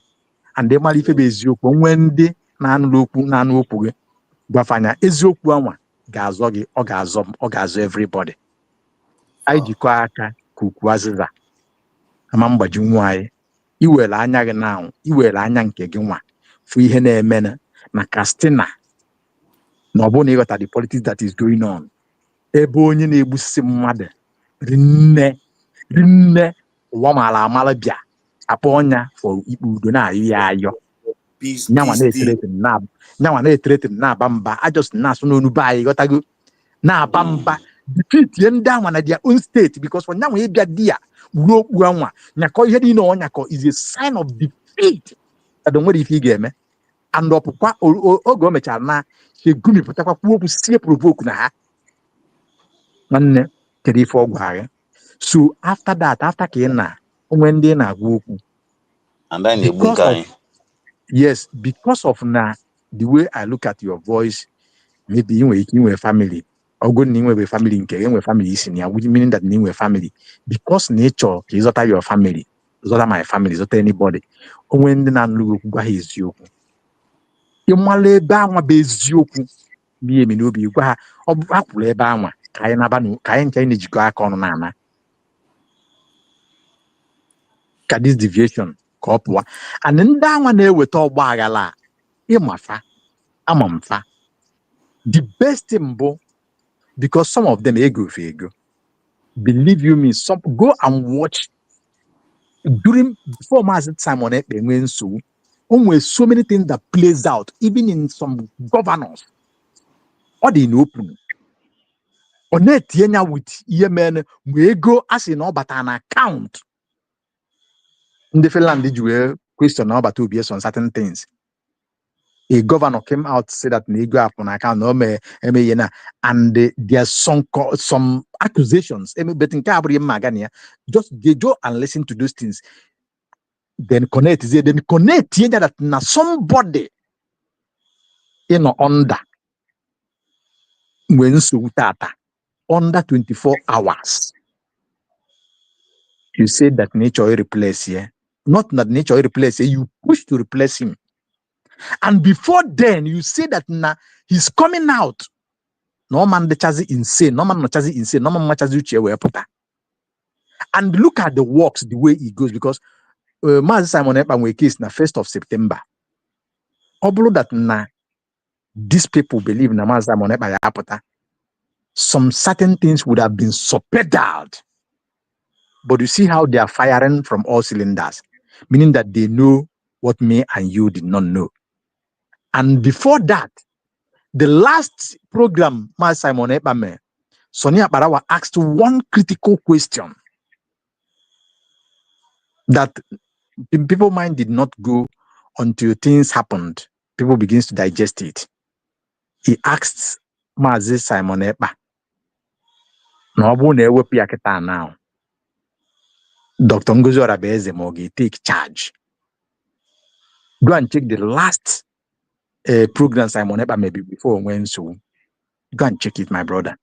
And they mali ife bezioku when they na anloku na anopu. Gwafanya ezioku anwa gazo gi ogazo everybody. I jikwa aka kuku aziza. Ama mgbaji nwa anyị. Iwere anya gị now. Iwere anya nke gị nwa. Fu ihe na-eme na Castina. Na ọ bụ na ịghọta the politics that is going on. Ebe onye na-egbusi mmadụ rinne ụwa mara amala bịa akpọ ọnya for ikpe udo na-ayọ ya ayọ. Nyanwa na-eteretin na-aba mba. I just na-asụ n'onu be anyị ghọtago na-aba mba. Defeat ye ndị anwa na their own state, because for nyanwa ịbịa di ya ruo okpu anwa nyakọ ihe niile ọ nyakọ is a sign of defeat. Adọ nwere ife ị ga-eme. And ọpụkwa oge o mechara na egumi pụtakwa kwuo okwu sie provoke na ha. So after that, after Kena, when they na go, and then because of na the way I look at your voice, maybe you were family, or good name with family in Kenya, family is in here, which meaning that name with family, because nature is not your family. zọta my family, zọta anybody. Onwe ndị na-anụ okwu gwa ha eziokwu. Ịmala ebe anwa bụ eziokwu bụ emi n'obi gwa ha ọ bụ ha kwuru ebe anwa ka anyị naba ka anyị nke anyị na-ejikọ aka ọnụ na-ana ka this deviation ka ọ pụwa. And ndị anwa na-eweta ọgba aghara ịmafa amamfa. The best thing bụ because some of them ego. Believe you me, some go and watch before Master Simon Ekpe when so so many things that plays out even in some governors or in open on net with yemen we go as in but an account in the Finland did you question about to be on certain things. A governor came out said that they go up on account and there's some accusations. Just go and listen to those things. Then connect that now somebody under when tata under 24 hours. You say that nature will replace here. Not that nature will replace, you push to replace him. And before then, you say that he's coming out. No man the chazi insane. No man no chazi insane. No man chazi uche puta. And look at the works, the way it goes, because Master Simon Ekpa case na 1st of September. Oblo that these people believe na Master Simon Ekpa puta. Some certain things would have been subpedaled. But you see how they are firing from all cylinders, meaning that they know what me and you did not know. And before that, the last program, Master Simon Ekpa, Sonia Barawa asked one critical question that people mind did not go until things happened. People begins to digest it. He asked Master Simon Ekpa, now, Dr. Ngozi Orabeze Mogi take charge. Go and check the last program Simon Ekpa maybe before when so. Go and check it, my brother.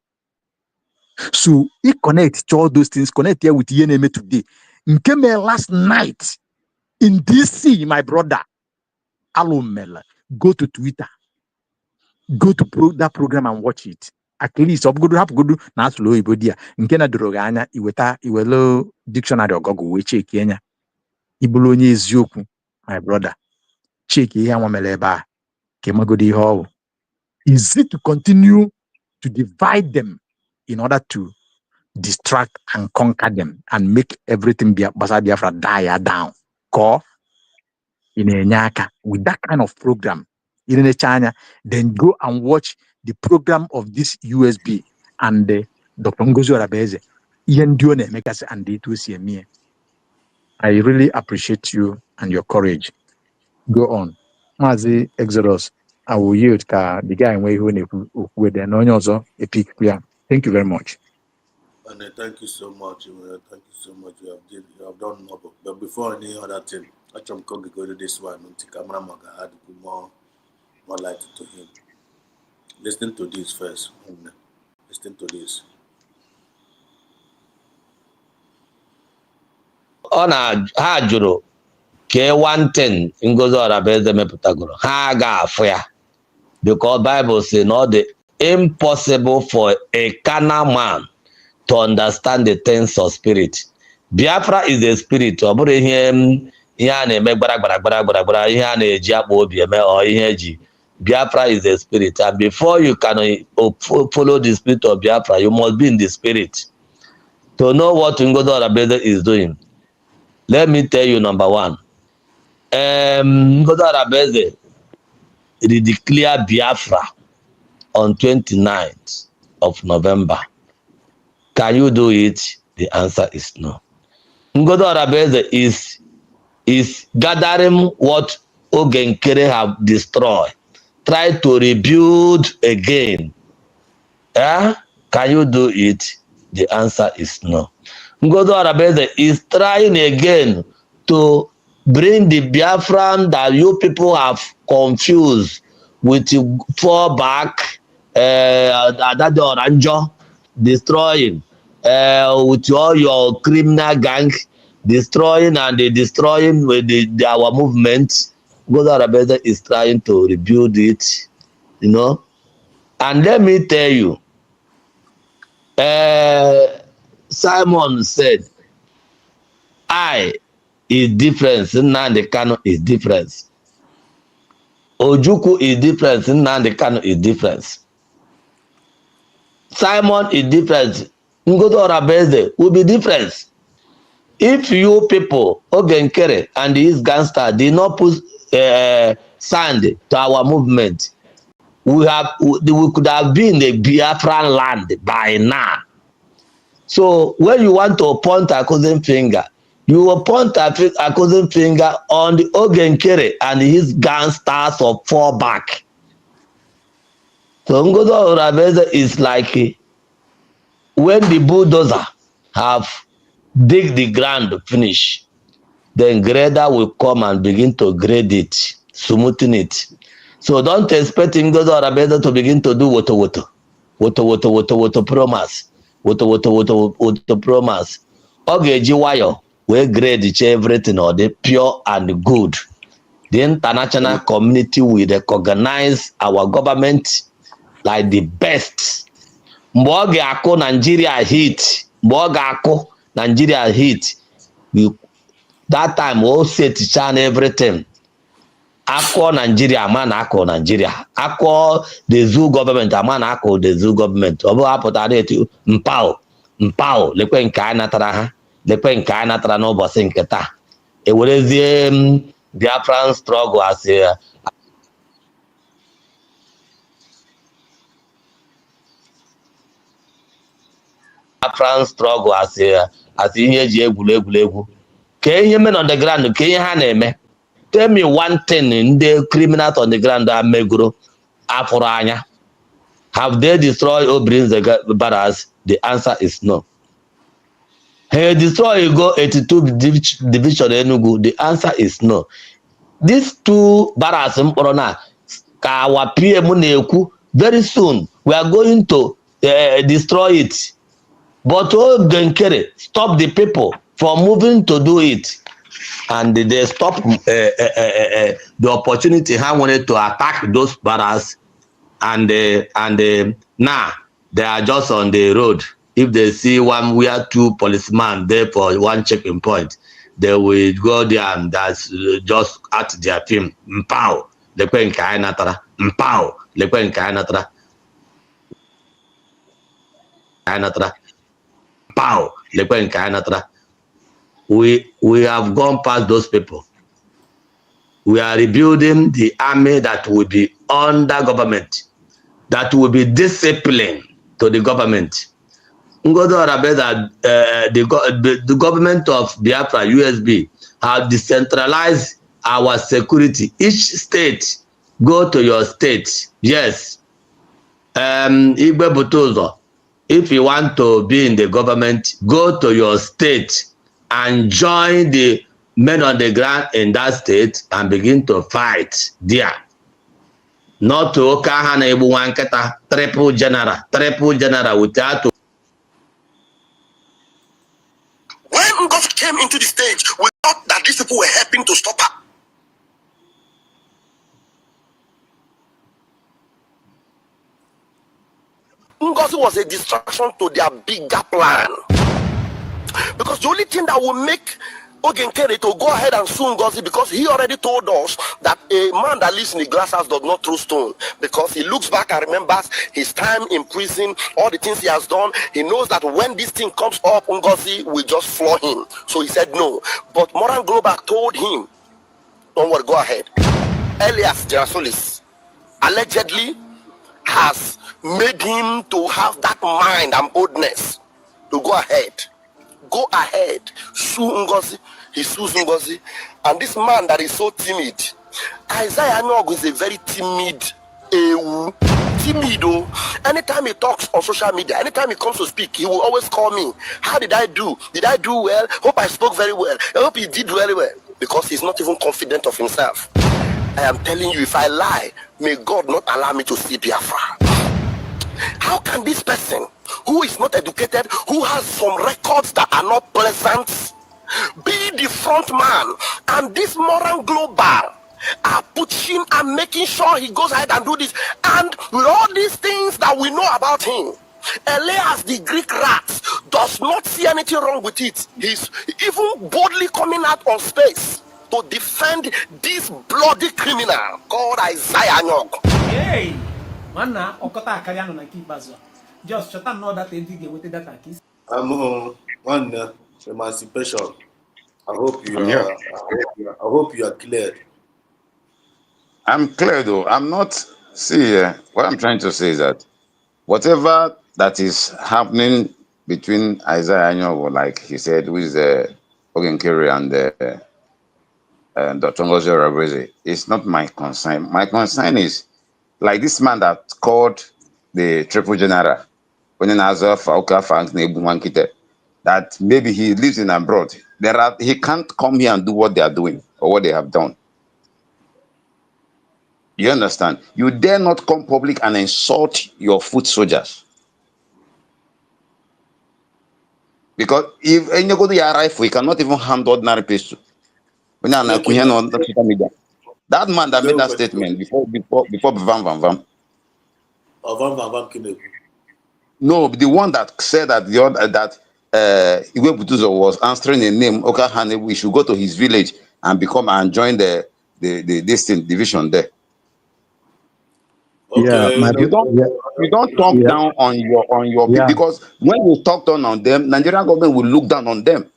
So he connect to all those things, connect here with ENMA today. Nkeme last night in DC, my brother. Alomel, go to Twitter. Go to that program and watch it. At least of good have good na slow ibodia. Nkena droganya iwelo dictionary or Google we check Kenya. Ibulonye eziokwu, my brother. Check ihe anwameleba. Kemagodi how. Is it to continue to divide them in order to distract and conquer them and make everything Biafra die down? Ko in a nyaka with that kind of program in China, then go and watch the program of this USB and Dr. Ngozi Orabeze. And it will see me. I really appreciate you and your courage. Go on. Mazi Exodus, I will yield the guy with the no epic. Thank you very much. And thank you so much. Thank you so much. You have done more. But before any other thing, I can go to this one. Camera maga add more light to him. Listen to this first. Listen to this. Ọ ha jụrụ ke one thing Ngozi Orabeze mepụtagoro ha ga-afụ ya, because Bible say no the impossible for a carnal man to understand the things of spirit. Biafra is a spirit. Ọ bụrụ ihe a na-eme gbara ihe a na-eji akpa obi eme ọ ihe eji. Biafra is a spirit, and before you can follow the spirit of Biafra, you must be in the spirit to know what Ngozi Orabeze is doing. Let me tell you, number one, Ngozi Orabeze declared Biafra on 29th of November. Can you do it? The answer is no. Ngozi Orabeze is gathering what Ogenkere have destroyed. Try to rebuild again. Can you do it? The answer is no. Ngozi Orabeze is trying again to bring the Biafran that you people have confused with fall back, that Oranjo destroying, with all your criminal gang, destroying and destroying with our movement. Ngozi Oraveze is trying to rebuild it, you know. And let me tell you, Simon said, I is different, Nnamdi Kanu is different. Ojukwu is different, Nnamdi Kanu is different. Simon is different, Ngozi Oraveze will be different. If you people, Ogenkere and his gangster, did not put sand to our movement, we could have been the Biafran land by now. So when you want to point a accusing finger, you will point a accusing finger on the Ogenkere and his gangsters of fallback. So Ngozi Oraveze is like when the bulldozer have dig the ground to finish, then grader will come and begin to grade it, smoothen it. So don't expect Ngozi Oraveze to begin to do woto promise. Woto promise. Ogeji wayo we grade everything or the pure and good. The international community will recognize our government like the best. Mboge ako Nigeria hit. Mboge ako Nigeria hit. That time all set chan everything. Ako Nigeria, man ako Nigeria. Ako the zoo government, a man ako the zoo government. Obo apotade tu mpao. Lekwe nka natara ha. Lekwe nka natara no bosi nketa. E werezie Biafran struggle as a Biafran struggle as ihe eji egwuregwu. Ke ihe men on the ground, ke ihe ha na-eme. Tell me one thing in the criminals on the ground that meguro afuranya. Have they destroyed or brings the barracks? The answer is no. Have destroy go 82 division Enugu? The answer is no. These two barracks in Corona, our PM Neku, very soon we are going to destroy it. But Ogenkere stop the people from moving to do it. And they stop the opportunity I wanted to attack those barracks, and now they are just on the road. If they see one, we are two policemen there for one checking point, they will go there and that's just at their film. Mpao, lekwe nkai natara. Mpao, lekwe nkai natara. Mpao, lekwe nkai natara. We have gone past those people. We are rebuilding the army that will be under government, that will be disciplined to the government. Ngozi Oraveze, the government of Biafra, USB, have decentralized our security. Each state, go to your state. Yes. Igbe Butuzo, if you want to be in the government, go to your state and join the men on the ground in that state and begin to fight there. Not to Okahana Ebuwanketa, triple general without to. When God came into the stage, we thought that these people were helping to stop her. Ngozi was a distraction to their bigger plan. Because the only thing that will make Ogenkere to go ahead and sue Ngozi, because he already told us that a man that lives in the glass house does not throw stone, because he looks back and remembers his time in prison, all the things he has done. He knows that when this thing comes up, Ngozi will just floor him. So he said no. But Moran Global told him, don't worry, go ahead. Elias Jerasolis allegedly has made him to have that mind and boldness to go ahead, sue Ngozi. He sues Ngozi. And this man that is so timid, Isaiah Nog is a very timid, anytime he talks on social media, anytime he comes to speak, he will always call me. How did I do? Did I do well? Hope I spoke very well. I hope he did very well. Because he's not even confident of himself. I am telling you, if I lie, may God not allow me to see Biafra. How can this person who is not educated, who has some records that are not pleasant, Be the front man. And this moral global are pushing and making sure he goes ahead and do this. And with all these things that we know about him, Elias the Greek rat does not see anything wrong with it. He's even boldly coming out on space to defend this bloody criminal called Isaiah Nyok. Hey, mana okota akariano na kibazo. Just shut up, know that they get with that kiss. One emancipation. I hope you are cleared. I'm clear though. I'm not. See, what I'm trying to say is that whatever that is happening between Isaiah Anyog, like he said, with Ogenkere and Dr. Ngozi Orabreze, it's not my concern. My concern is like this man that called the triple general, that maybe he lives in abroad. He can't come here and do what they are doing or what they have done. You understand? You dare not come public and insult your foot soldiers. Because if you go to your rifle, you cannot even harm the ordinary pistol. That man that made that statement before Vam. No, the one that said that Igwe Butuzo was answering a name, Okahane, we should go to his village and join the division there. Okay. Yeah, you don't talk down on your because when you talk down on them, Nigerian government will look down on them.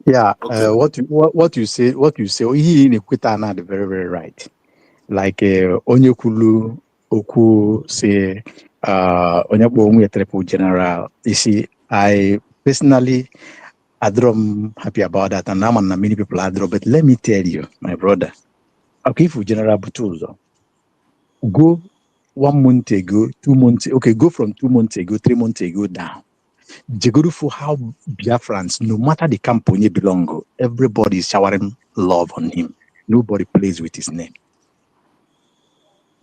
Yeah, okay. What you say, he in Equita now very, very right. Like Onyekulu Oku say Onyapo Triple General. You see, I personally I'm happy about that, and many people are but let me tell you, my brother, okay, for General Butuzo, go 1 month ago, 2 months, okay, go from 2 months ago, 3 months ago down. Jiguru for how Biafrans, no matter the camp he belong, everybody is showering love on him. Nobody plays with his name.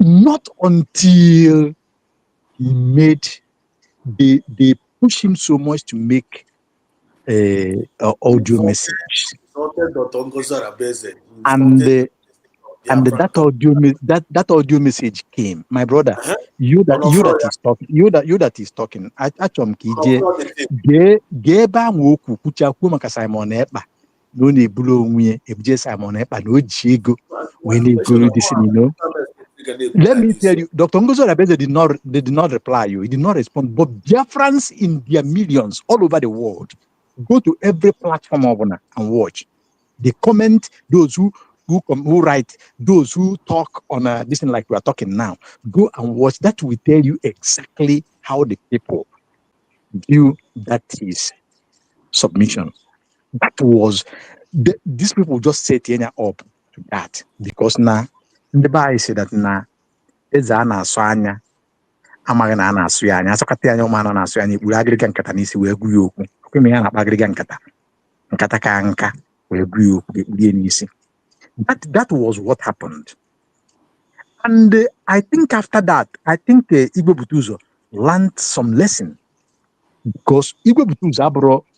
Not until he made, they push him so much to make audio message. And that audio message came, my brother. You that is talking. Achom kije geba woku kucha kuma ka Simon Ekpa no ne bulo onwe ebje Simon Ekpa no jiego when they go this, you know. Let me tell you, Dr. Ngozi Orabreze did not reply you. He did not respond. But Biafrans in their millions all over the world go to every platform and watch. They comment, those who write, those who talk on this thing like we are talking now. Go and watch. That will tell you exactly how the people view that is submission. That was these people just set up to that because now the Bible said that now is an aswanya. Amagana na aswanya. So katanya umano na aswanya. We agree kan kata nisi we guyo. Okay, me ana agree kan kata. Kata kanka we guyo we nisi. That was what happened. And I think after that, Igwe Butuzo learned some lesson. Because Igwe Butuzo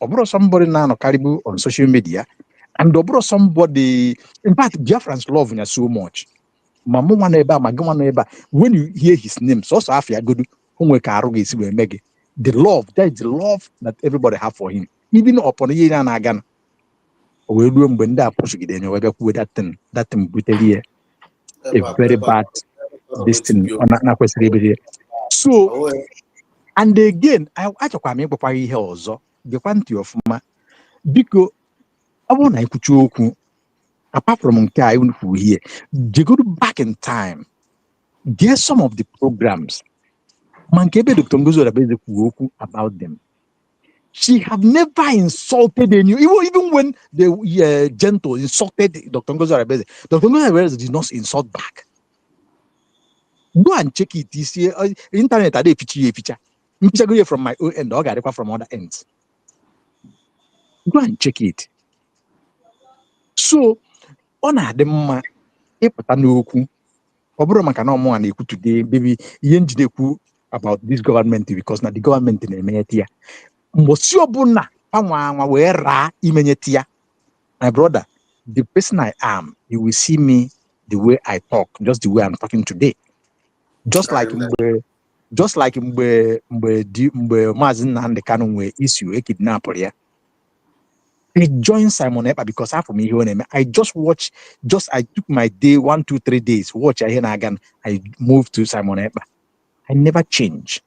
abro somebody now Karibu on social media, and abro somebody, in fact, Biafrans love him so much. When you hear his name, so after good, the love, that is the love that everybody have for him. Even upon Nagan. We do when that push it in that thing brutally a very bad destiny on that. So and again, I come before he also the quantity of because I want to apart from Kai who here, they go back in time. Get some of the programs. Mankebe Dr. Ngozi Orabreze about them. She have never insulted anyone, even when the gentle insulted Dr. Ngozi Orabreze. Dr. Ngozi Orabreze did not insult back. Go and check it. This internet are feature. Go from my own end, or got from other ends. Go and check it. So, on Adema, Epatanoku, Obro Makano more and today, baby, Yenjideku about this government because now the government in Emetia. Mosiobuna, Pamwa, where ra imenetia. My brother, the person I am, you will see me the way I talk, just the way I'm talking today. Just like mgbe Maazị Nnamdi Kanu nwere issue e kidnap ya. I joined Simon Ekpa because after me I just watch, I took my day 1, 2, 3 days watch here again. I moved to Simon Ekpa. I never change.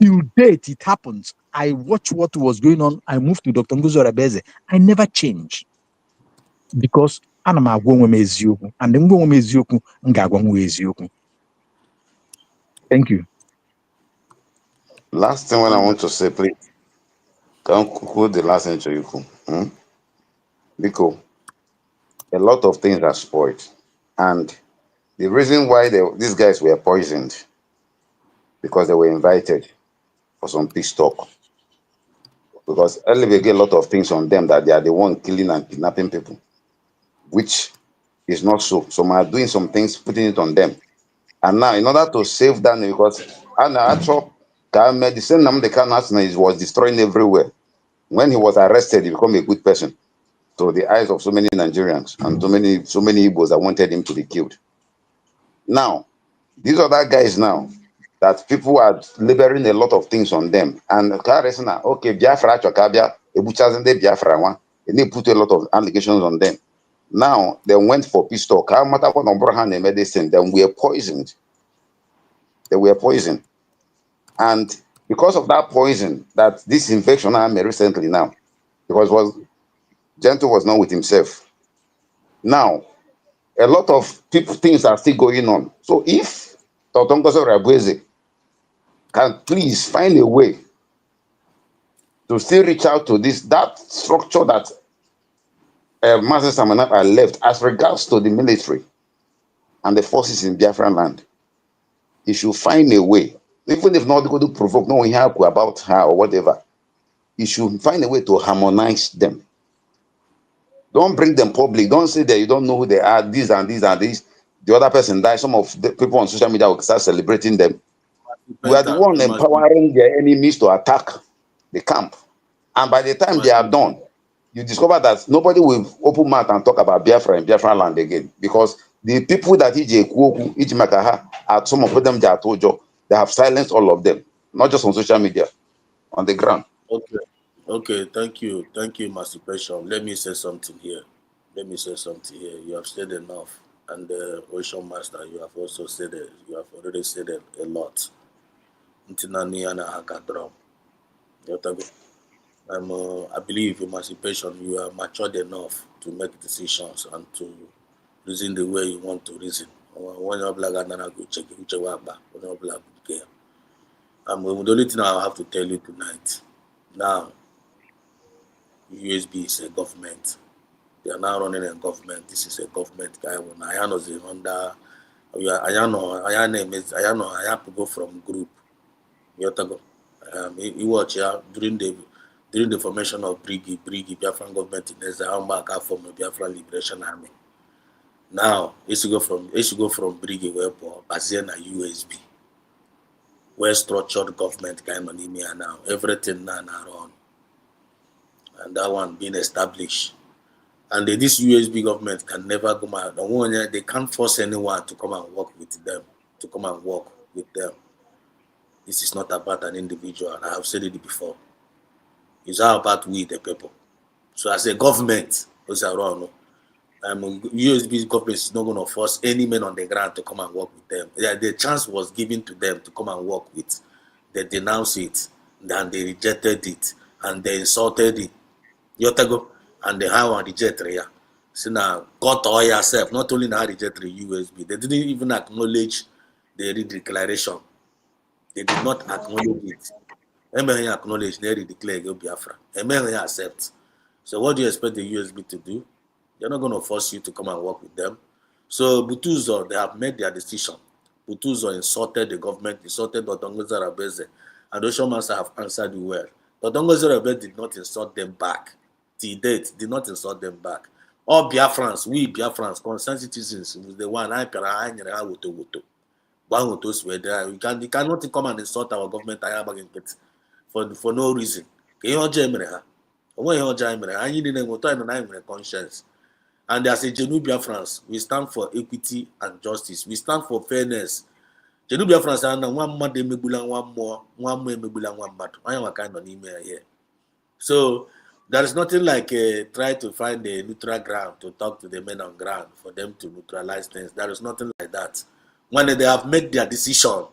Till date it happens. I watch what was going on. I moved to Dr. Ngozi Orebeze. I never change because ana m agwa onwe m eziokwu, and mgbe onwe m eziokwu m ga-agwa nwe eziokwu. Thank you. Last thing when I want to say, please, can quote the last entry you could. Because a lot of things are spoiled. And the reason why these guys were poisoned, because they were invited for some peace talk. Because earlier we get a lot of things on them that they are the one killing and kidnapping people, which is not so. Some are doing some things, putting it on them. And now, in order to save that, because actually, the same Nnamdi Kanu was destroying everywhere. When he was arrested, he became a good person to the eyes of so many Nigerians and so many Igbos that wanted him to be killed. Now, these other guys now, that people are laboring a lot of things on them. And okay, Biafra, Chokabia, Biafra, and they put a lot of allegations on them. Now, they went for peace talk. Then we were poisoned. They were poisoned. And because of that poison, that this infection I had recently now, because Gentle was not with himself. Now, a lot of things are still going on. So if Totongoso Rabweze can please find a way to still reach out to that structure that Master Samanapa left as regards to the military and the forces in Biafran land, he should find a way, even if not going to provoke no one help about her or whatever, he should find a way to harmonize them. Don't bring them public. Don't say that you don't know who they are, these and these and these. The other person dies. Some of the people on social media will start celebrating them. We are the one empowering their enemies to attack the camp. And by the time they are done, you discover that nobody will open mouth and talk about Biafra and Biafra land again. Because the people that at some of them, they have silenced all of them. Not just on social media, on the ground. Okay, thank you, Master Pressure. Let me say something here. You have said enough, and Ocean Master, you have also said it. You have already said it a lot. I believe emancipation, you are matured enough to make decisions and to reason the way you want to reason. The only thing I have to tell you tonight, now, USB is a government. They are now running a government. This is a government guy. When I know the under, I have to go from group. You watch during the formation of Brigi Biafran government in Ezra from the Biafran Liberation Army. Now it should go from Brigi where Bazena USB. Where structured government kind of now. Everything now run. And that one being established. And this USB government can never come out. They can't force anyone to come and work with them. This is not about an individual. I have said it before. It's all about we, the people. So as a government, USB government is not going to force any men on the ground to come and work with them. The chance was given to them to come and work with. They denounced it, and they rejected it, and they insulted it. And they have a reject ya. So now, got all yourself, not only now reject the USB, they didn't even acknowledge the declaration. They did not acknowledge it. They acknowledge, they declare Biafra. They accept. So what do you expect the USB to do? They're not going to force you to come and work with them. So Butuzo, they have made their decision. Butuzo insulted the government, insulted Dodongoza Rabeze, and Ocean Master have answered you well. Dodongoza Rabeze did not insult them back. Till date, did not insult them back. All Biafrans, we Biafrans, concerned citizens, with the one I you cannot come and insult our government for no reason. conscience. And as a Genubia France, we stand for equity and justice. We stand for fairness. Genubia France, and one more de mebula, one more mebula, one but I am a kind of email here. So there is nothing like try to find a neutral ground to talk to the men on ground for them to neutralize things. There is nothing like that. When they have made their decision,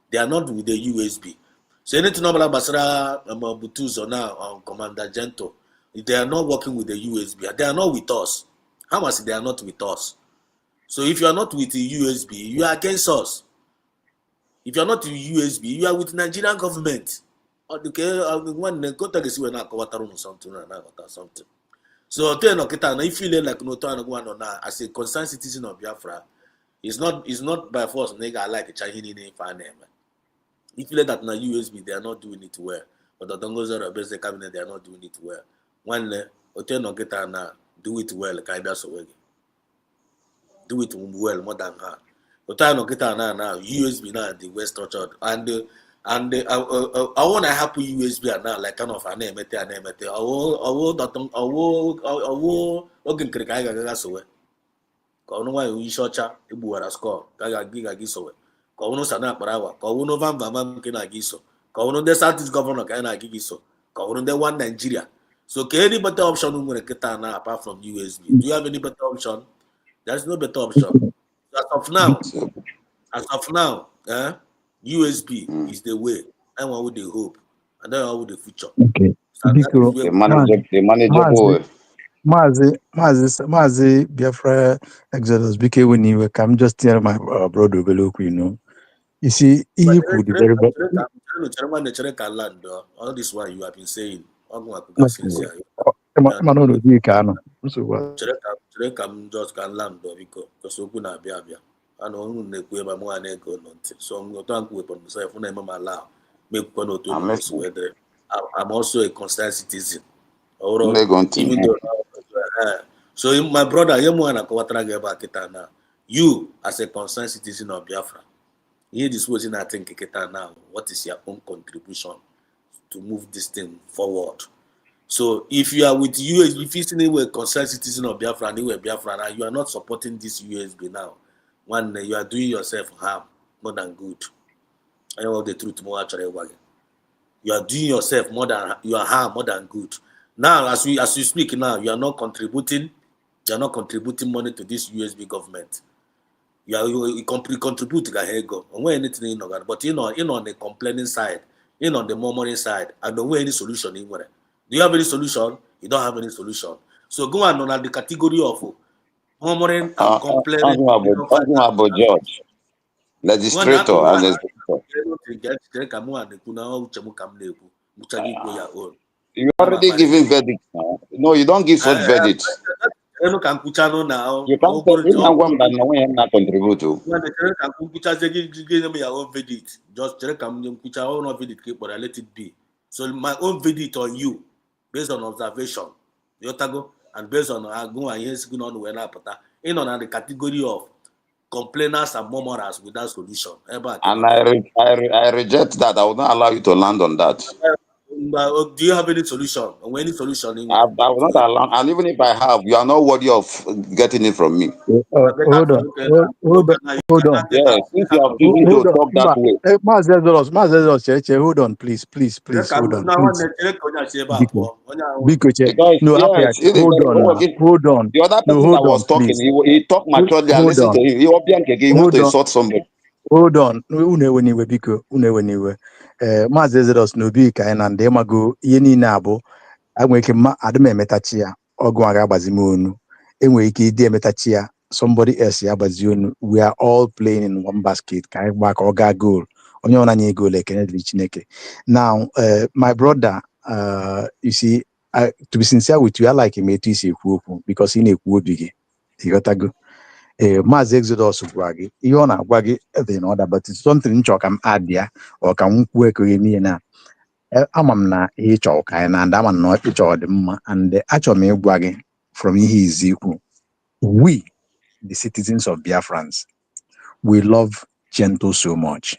they are not with the USB. So anything about Basra Butuzo now on Commander Gento, they are not working with the USB. They are not with us. How much they are not with us? So if you are not with the USB, you are against us. If you are not with USB, you are with Nigerian government. When they go to the when I something. So if you like no as a concerned citizen of Biafra, it's not by force nigga like a Chinese name. If you let that na USB, they are not doing it well. But the Dongos or basic cabinet, they are not doing it well. When hotel no get na do it well, kind of so do it well more than her. Hotel no get now USB now the well structured and I want to happy USB now like kind of an emete. I will okay krika so ka ono wa yi shocha egbuwara score ka ga giso ka ono sana parawa ka ono van van nke na giso ka ono the Southeast governor ka na giso ka ono the one Nigeria. So can any better option nwere kita na apart from USB? Do you have any better option? There is no better option. As of now, USB is the way. And one with the hope, and then one with the future. Okay. Because the manageable way. Mazi Biafra Exodus BK when you come just tell my brother Beloku, you know. You see, he could be very bad. All this while you have been saying, just can land because open a Biabia. And on the Queba Moanego, so I'm going to weapon myself when I'm allowed. I'm also a concerned citizen. Even though, so my brother, you as a concerned citizen of Biafra, here this was in I think now. What is your own contribution to move this thing forward? So if you are with US, if you are a concerned citizen of Biafra and you are Biafra, and you are not supporting this USB now, one you are doing yourself harm more than good. I know the truth more actually. You are doing yourself more than you are harm more than good. Now, as you speak now, you are not contributing. You are not contributing money to this USB government. You contribute to Gahego. When anything in Ogan, but in on the complaining side, in on the murmuring side, I don't know any solution anywhere. Do you have any solution? You don't have any solution. So go on the category of murmuring and complaining. Talking about George, legislator and you already giving verdict now. No, you don't give such verdict. You can't tell not contribute to. Just let it be. So my own verdict on you, based on observation, and based on in on the category of complainers and murmurers without solution. And I reject that. I will not allow you to land on that. Do you have any solution? Or any solution? I will not allow, and even if I have, you are not worthy of getting it from me. Hold on. Yes, since you have chosen to talk that way. Hold on, please, hold on. Hold on. The other person that was talking, he talked maturely. I listened to him. He want to insult somebody. Hold on. Mazezos Nubi Kaina and Demago Yeni Nabo. I make him Adame Metachia or Guaga Bazimunu. Enwiki de Metachia, somebody else Yabazun. We are all playing in one basket. Kaibak or Gagul. Onyona go like Chineke. Now, my brother, you see, to be sincere with you, I like him because he knew big. He got a go. Mazi Exodus Gwagi, Iona Gwagi, in order, but it's something Chokam Adia or can work with me now. Amamna he chok and I'm not them and the actual me Gwagi from his equal. We, the citizens of Biafrans, we love Gento so much.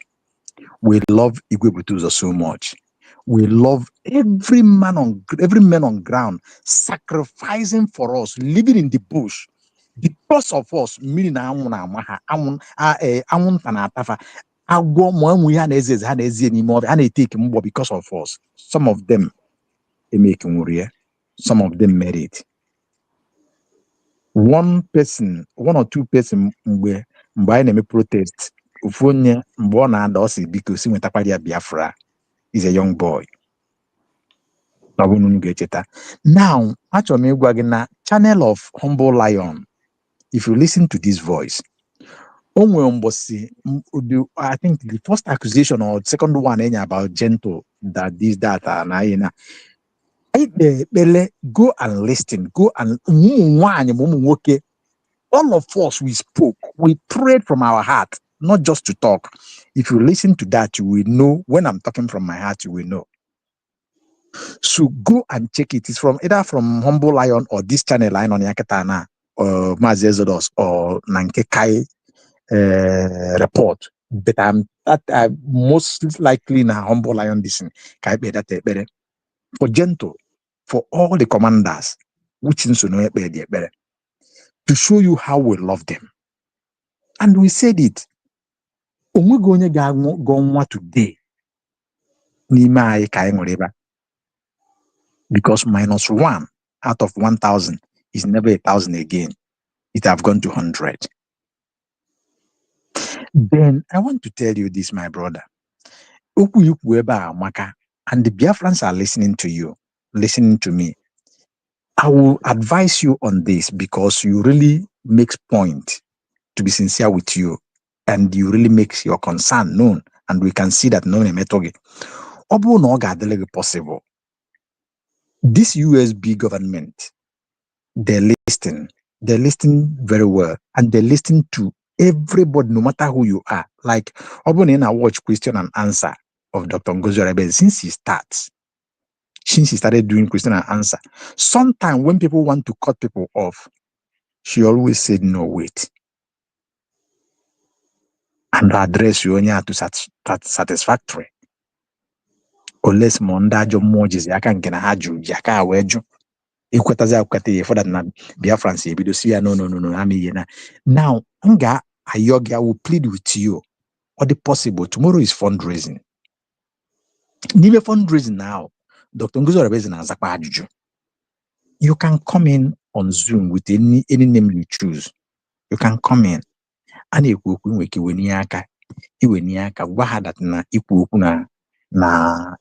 We love Igwebutuza so much. We love every man on ground, sacrificing for us, living in the bush. Because of us, meaning because of us. Some of them some of them made it. One or two person mgbe anyị na-eme protest, ofu onye mgbe ọ na-ada ọ sị biko si nwetakwara ya Biafra. Is a young boy. Now, achọrọ m ịgwa gị na channel of Humble Lion, if you listen to this voice, I think the first accusation or second one about gentle, that this, that, and go and listen, go and all of us, we spoke, we prayed from our heart, not just to talk. If you listen to that, you will know. When I'm talking from my heart, you will know. So go and check it. It's from either from Humble Lion or this channel line on Yakatana or Mazezodos or Nankekai report. But I'm most likely now Humble Lion listen. For gentle, for all the commanders, which is better, to show you how we love them. And we said it. Onwe gonye go nwa today. N'ime anyị ka anyị nwere ebe. Because -1 out of 1,000 is never 1,000 again. It have gone to 100. Then I want to tell you this, my brother. Okwu ikwu ebe a amaka, and the Biafrans are listening to you, listening to me. I will advise you on this because you really make point to be sincere with you, and you really make your concern known, and we can see that no metoge. Obu no ga possible. This USB government, they're listening very well, and they listen to everybody, no matter who you are. Like Obunina watch question and answer of Dr. Ngozi Orebeze since he started doing question and answer. Sometimes when people want to cut people off, she always said, no, wait. And address you only to satisfactory. Unless mondajo mojis yaka ngena haju yaka weju. Ikwetaza ukwete for that na Biafrans ebido see ya no ami na. Now nga Ayogia will plead with you or the possible. Tomorrow is fundraising. Nive fundraising now. Dr. Ngozi Orebeze na azakwa ajuju. You can come in on Zoom with any name you choose. You can come in. And you iwe ni aka gwa ha that na ikwu okwu na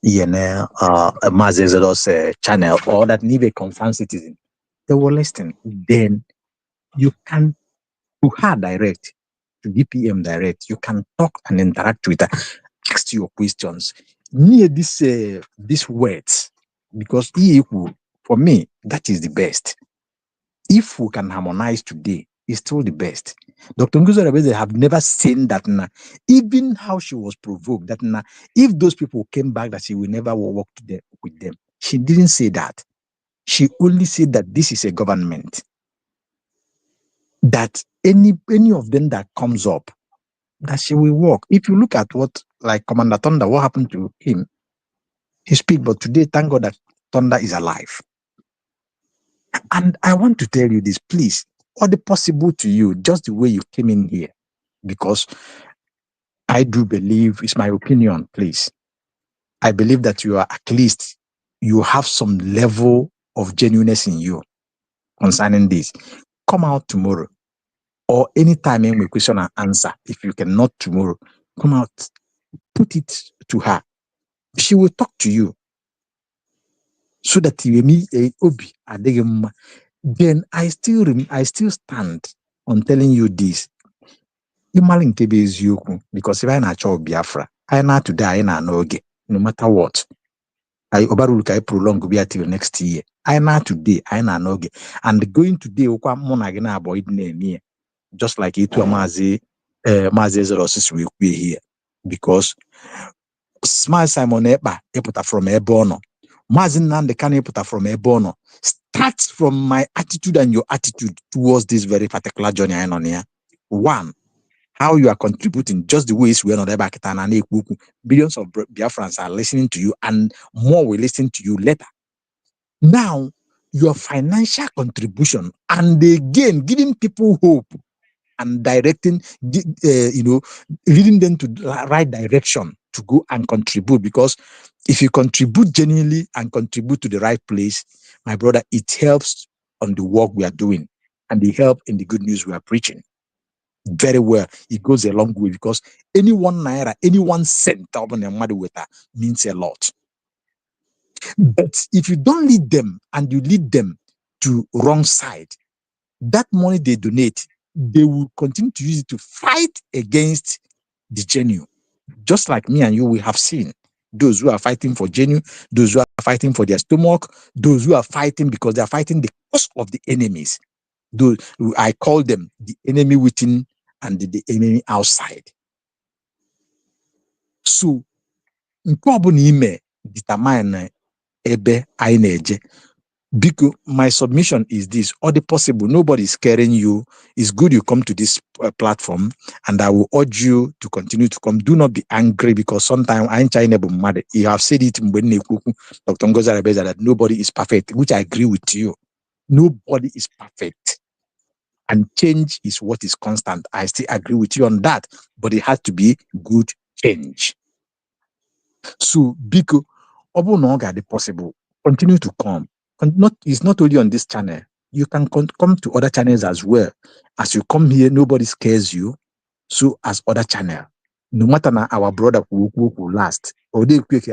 INL Mazezodos channel or that need a concerned citizen. They will listen. Then you can to her direct, to DPM direct. You can talk and interact with her, ask your questions. Near these words, because for me, that is the best. If we can harmonize today, it's still the best. Dr. Ngozi Orebeze have never seen that even how she was provoked, that if those people came back, that she will never work with them. She didn't say that. She only said that this is a government. That any of them that comes up, that she will work. If you look at what, like Commander Thunder, what happened to him? He speak, but today, thank God that Thunder is alive. And I want to tell you this, please, or the possible to you, just the way you came in here, because I do believe, it's my opinion, please. I believe that you are, at least, you have some level of genuineness in you concerning this. Come out tomorrow or anytime in with question and answer. If you cannot tomorrow, come out, put it to her. She will talk to you so that you meet obi adegem. Then I still stand on telling you this. Because if I na chọ Biafra, I na today, I na n'oge, no matter what. I prolong till next year. I na today, I na n'oge. And going today, just like it to Mazi Zerosis will be here. Because Smile Simon Eba, Eputa from Ebono. Mazin Nande can Eputa from Ebono. Starts from my attitude and your attitude towards this very particular journey I'm on here. One, how you are contributing, just the ways we are not able to. Billions of Biafrans are listening to you, and more will listen to you later. Now, your financial contribution, and again, giving people hope and directing, leading them to the right direction to go and contribute. Because if you contribute genuinely and contribute to the right place, my brother, it helps on the work we are doing, and it helps in the good news we are preaching. Very well, it goes a long way, because any 1 naira, any 1 cent means a lot. But if you don't lead them and you lead them to wrong side, that money they donate, they will continue to use it to fight against the genuine. Just like me and you, we have seen those who are fighting for genuine, those who are fighting for their stomach, those who are fighting because they are fighting the cause of the enemies. Those, I call them the enemy within and the enemy outside. So, nke ọbụla ime determine ebe anyị na-eje. Because my submission is this: all the possible, nobody is scaring you. It's good you come to this platform, and I will urge you to continue to come. Do not be angry, because sometimes I'm China, but you have said it, Dr. Ngozi Arabeza, that nobody is perfect, which I agree with you. Nobody is perfect, and change is what is constant. I still agree with you on that, but it has to be good change. So, because no possible, continue to come. It's not only on this channel. You can come to other channels as well. As you come here, nobody scares you. So as other channel, no matter now our brother will last, or they quick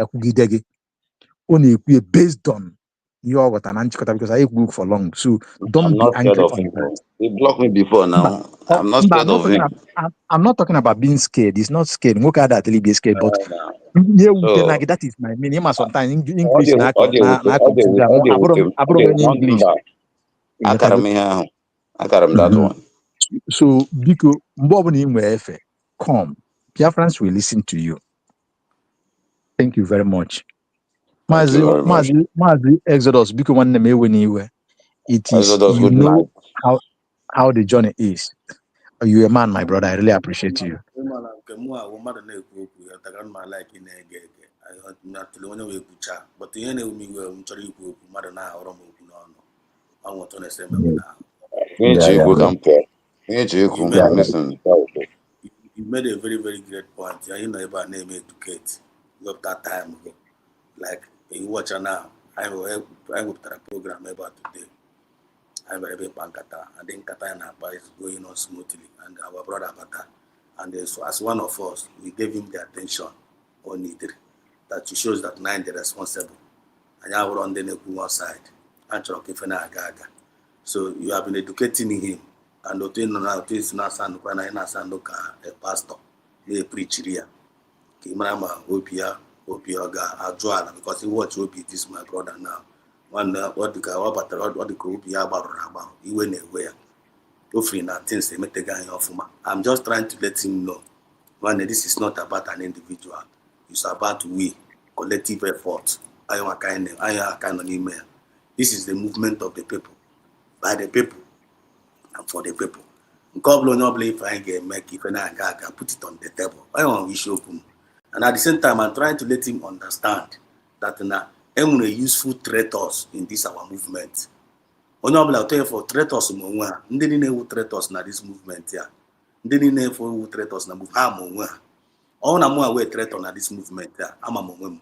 only based on your what an anti-quota, because I work for long. So don't be angry on that. He blocked me before now. I'm not scared of him. I'm not talking about being scared. It's not scared. Look at that, be scared, but that is my meaning. Sometimes English that one. So because come, Biafrans will listen to you. Thank you very much. Mazi Exodus, because one name anywhere. It is Exodus, you know how the journey is. You're a man, my brother. I really appreciate you. But you made a very, very great point. You know about name educate. Love that time ago. Like you watch now, I will a program about today. I'm very pankata, and then Katana is going on smoothly, and our brother Bata. And then, so as one of us, we gave him the attention on it. That shows that nine the responsible. And I will on the one side. So you have been educating him, and the now is not a pastor, they preach here. Kimama Opia Opioga Ajuana, because he watch Opi, this my brother now. One what the Opia about, he went away. Offering things they make the guy off. I'm just trying to let him know. One, this is not about an individual, it's about we, collective effort. I am a kind of email. This is the movement of the people, by the people, and for the people. God will not believe I can make it, and I can put it on the table. I want to show him. And at the same time, I'm trying to let him understand that now I'm a useful traitors in this our movement. Only I'll tell you for traitors, ndeni ne traitors na this movement here. Ndeni ne for traitors na move ha all na more we traitor na this movement here. I'm a mom.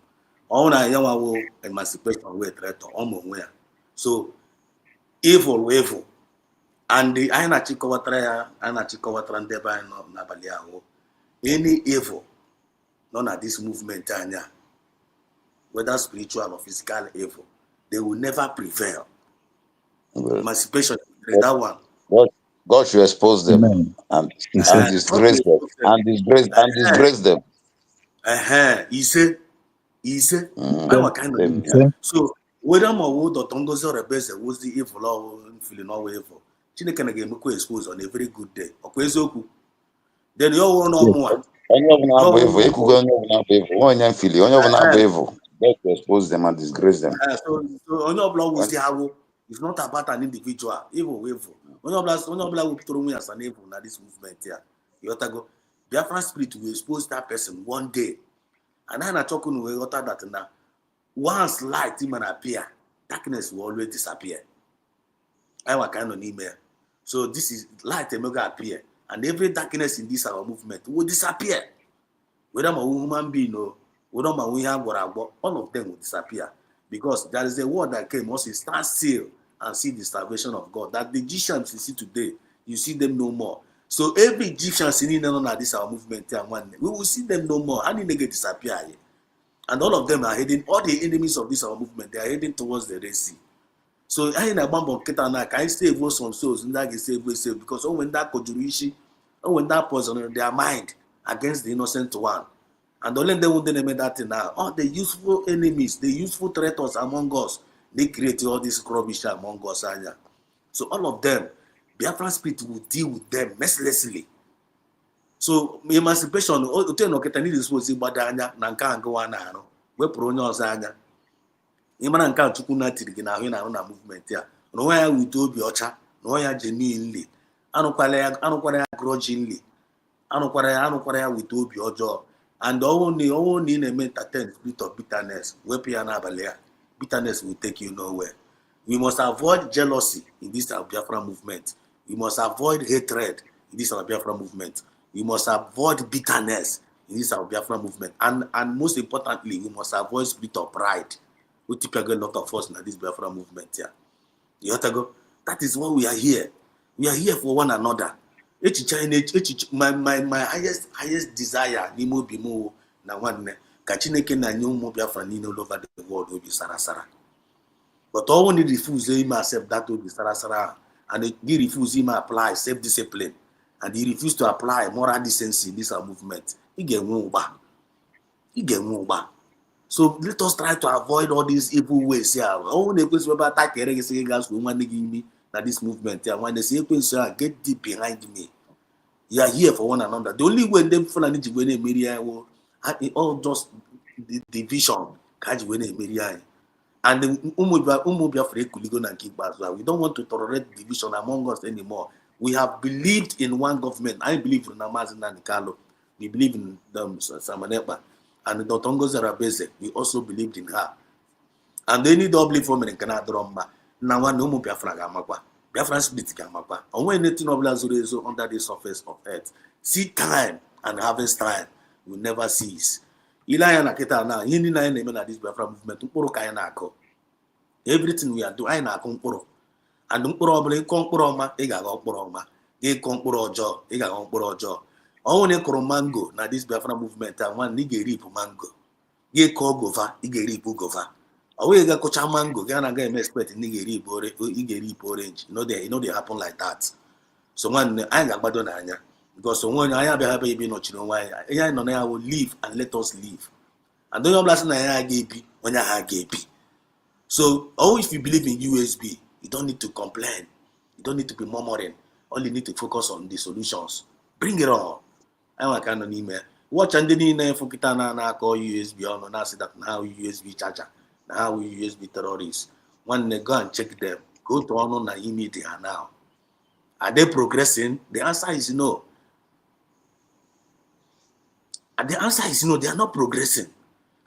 All na yawa emancipation we traitor. So evil. And the Aina Chikowatra Ndeba no Nabaliao. Any evil, none of this movement, whether spiritual or physical evil, they will never prevail. Emancipation, that one. God should expose them and disgrace them and disgrace them. He said, I kind of so whether my word or Tongo's or Rebels was the evil or feeling no evil. Chineke na game ko expose on a very good day. Okwezoku. Then you want no more. Just expose them and disgrace them. So on your blog will see how it's not about an individual. Evil. On your blog will throw me as an evil in this movement here. You got to go. Biafran spirit will expose that person one day. And I'm not talking about that now. Once light even appear, darkness will always disappear. I was kind of email. So this is light will appear. And every darkness in this our movement will disappear. Whether I'm a human being or whether I'm a all of them will disappear. Because there is a word that came also, stand still and see the salvation of God. That the Egyptians you see today, you see them no more. So every Egyptian sitting on this our movement, we will see them no more. And they get disappear. And all of them are heading, all the enemies of this our movement, they are heading towards the Red Sea. So I in a bomb of Ketana, can I save some souls in that save because when that Kojurishi, when that person on their mind against the innocent one. And only they won't name that thing now. All the useful enemies, the useful traitors among us, they create all this rubbish among us. So all of them, Biafran spirit will deal with them mercilessly. So emancipation, ịmara nke a Chukwu na-atiri gị n'ahụ na-arụ na movement ya na onwe ya wute obi ọcha na onwe ya genuinely anụkwara ya grudgingly anụkwara ya wute obi ọjọọ and ọnwụ na ị na-eme entertain spirit of bitterness wepụ ya n'abalị ya bitterness will take you nowhere. We must avoid jealousy in this Biafra movement. We must avoid hatred in this Biafra movement. We must avoid bitterness in this Biafra movement. And most importantly, we must avoid spirit of pride. We typically a lot of us in this Biafra movement here. You have to go. That is why we are here. We are here for one another. My highest desire, Nimo Bimo, na one Kachineke na Nyomo Biafra Nino all over the world will be Sarasara. But all when he refuse him accept that will be Sarasara, and he refuse him apply self-discipline, and he refuse to apply moral decency in this movement. He get one back. So let us try to avoid all these evil ways here. All the ways about that this movement here. When they say get deep behind me, you are here for one another. The only way them follow the media will all just the division. And we don't want to tolerate division among us anymore. We have believed in one government. I believe in Namazin and Nikalo. We believe in Samanepa. And Dr. Ngozi Arabeze, we also believed in her. And they need double for me in Canada. Now, one no Biafra Gamakwa, Biafran split Gamakwa. And when anything of Lazurezo under the surface of earth, seed time and harvest time will never cease. Ilaya Naketa now, Hindi na name at this Biafra movement, Uporo Kayanako. Everything we are doing, I na Kumporo. And Umporo, Komporoma, Ega Komporoma, Gay Komporo Joe, Ega Komporo Joe. Only mango na this Biafra movement and one nigga rip mango. Ye call gova, nigga rip gova. Away ga kocha mango, gana ga expect nigga rip or nigga rip orange. They happen like that. So one I got badonanya because someone I have a baby no chino why I know I will leave and let us leave. And don't you blast na gay when I gay. So if you believe in USB, you don't need to complain. You don't need to be murmuring. All you need to focus on the solutions. Bring it on. I can an email. Watch and then in for Kitana call USB on and that now USB charger, now USB terrorists. When they go and check them, go to on immediately now. Are they progressing? The answer is no. And the answer is no, they are not progressing.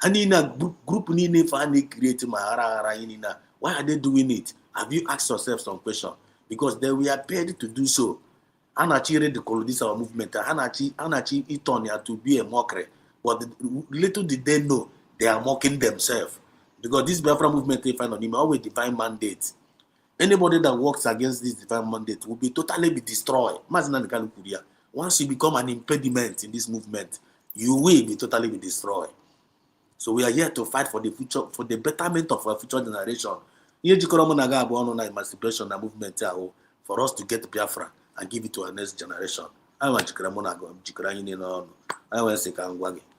And in a group need finally create why are they doing it? Have you asked yourself some question? Because they were paid to do so. Anachi read the colonies our movement. Anachi it on to be a mockery. But little did they know they are mocking themselves. Because this Biafra movement they find on him always divine mandate. Anybody that works against this divine mandate will be totally destroyed. Once you become an impediment in this movement, you will be totally destroyed. So we are here to fight for the future, for the betterment of our future generation. Emancipation movement for us to get Biafra and give it to our next generation. I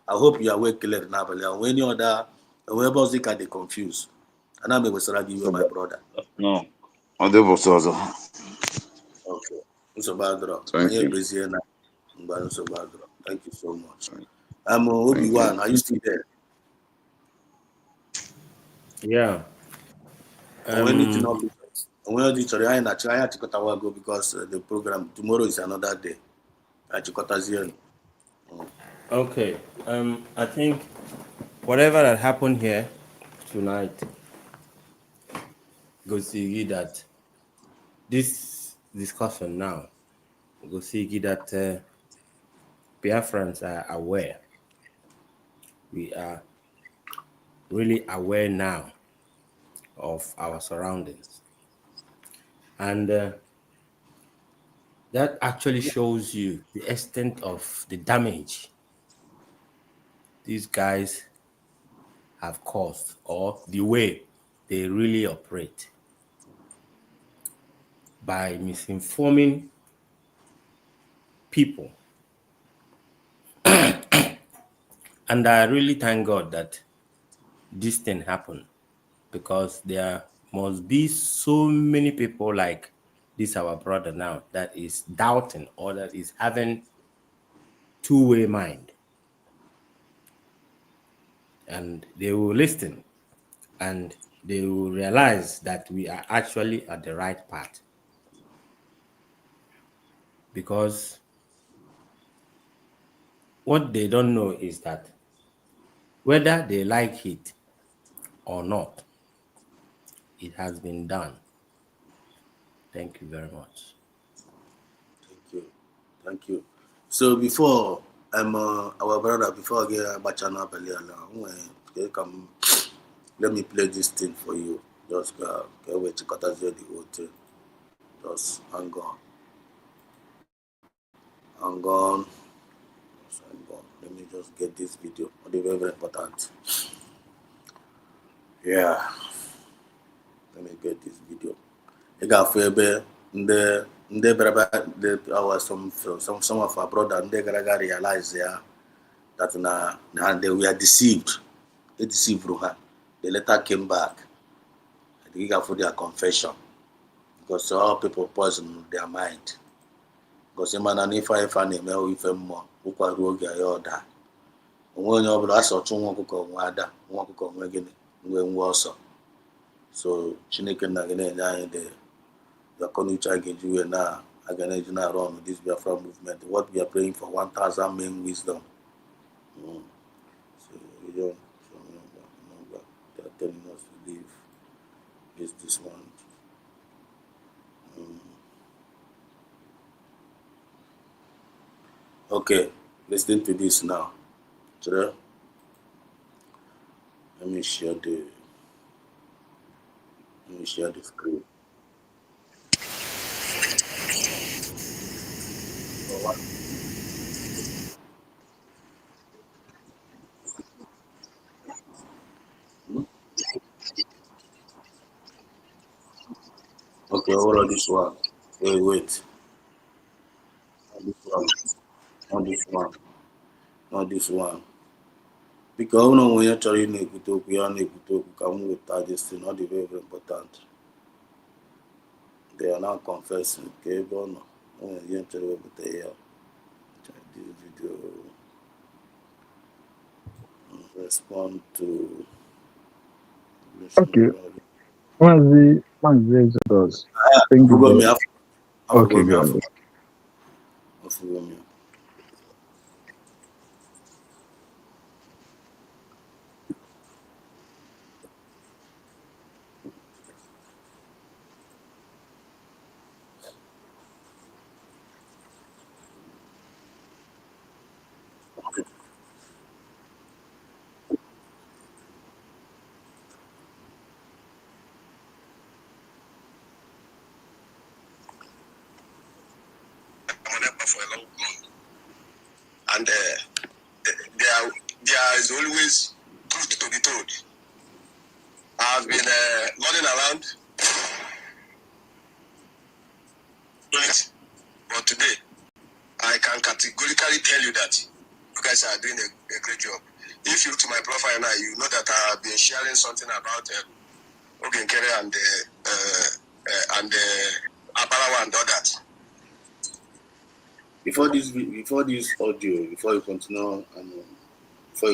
hope you are well clear now. When you other whoever they confused. And I'm able to give you my brother. No. Okay. So bad. Thank you. Thank you so much. I'm Obi-Wan. Are you still there? Yeah. When you know, when you try, I had to go because the program tomorrow is another day. Okay. I think whatever that happened here tonight, go see that this discussion now, go see that Biafrans are aware. We are really aware now of our surroundings. And that actually shows you the extent of the damage these guys have caused, or the way they really operate by misinforming people. And I really thank God that this thing happened, because there must be so many people like this our brother now that is doubting, or that is having two-way mind, and they will listen and they will realize that we are actually at the right path. Because what they don't know is that whether they like it or not, it has been done. Thank you very much. Thank you. So before our brother, before I get Bachana come, let me play this thing for you. Just get away to cut the whole thing. Just hang on. Hang on. Let me just get this video. It's very, very important. Yeah. Let me get this video. I got some of our brothers, they gotta realize that they were deceived. They deceived her. They later came back. They got for their confession. Because all people poison their mind. Because if I name if more, who can rogue your order. When you're also also. So Chineke Nagane the Konucha Geju now again run with this Biafra movement. What we are praying for 1,000 men wisdom. So we don't they are telling us to leave this one. Okay, listen to this now. Let me share the screen. Okay, hold on this one. Wait. Not this one. Because when you're trying to come with this thing, not very, very important. They are now confessing. Okay, but no. When you're trying to this video, respond to. Okay. What's the Exodus? Google me. Okay, go on. For a long time. And there is always truth to be told. I've been running around, but today I can categorically tell you that you guys are doing a great job. If you look to my profile now, you know that I have been sharing something about Ogenkere and Aparawa and all that. Before this audio, before you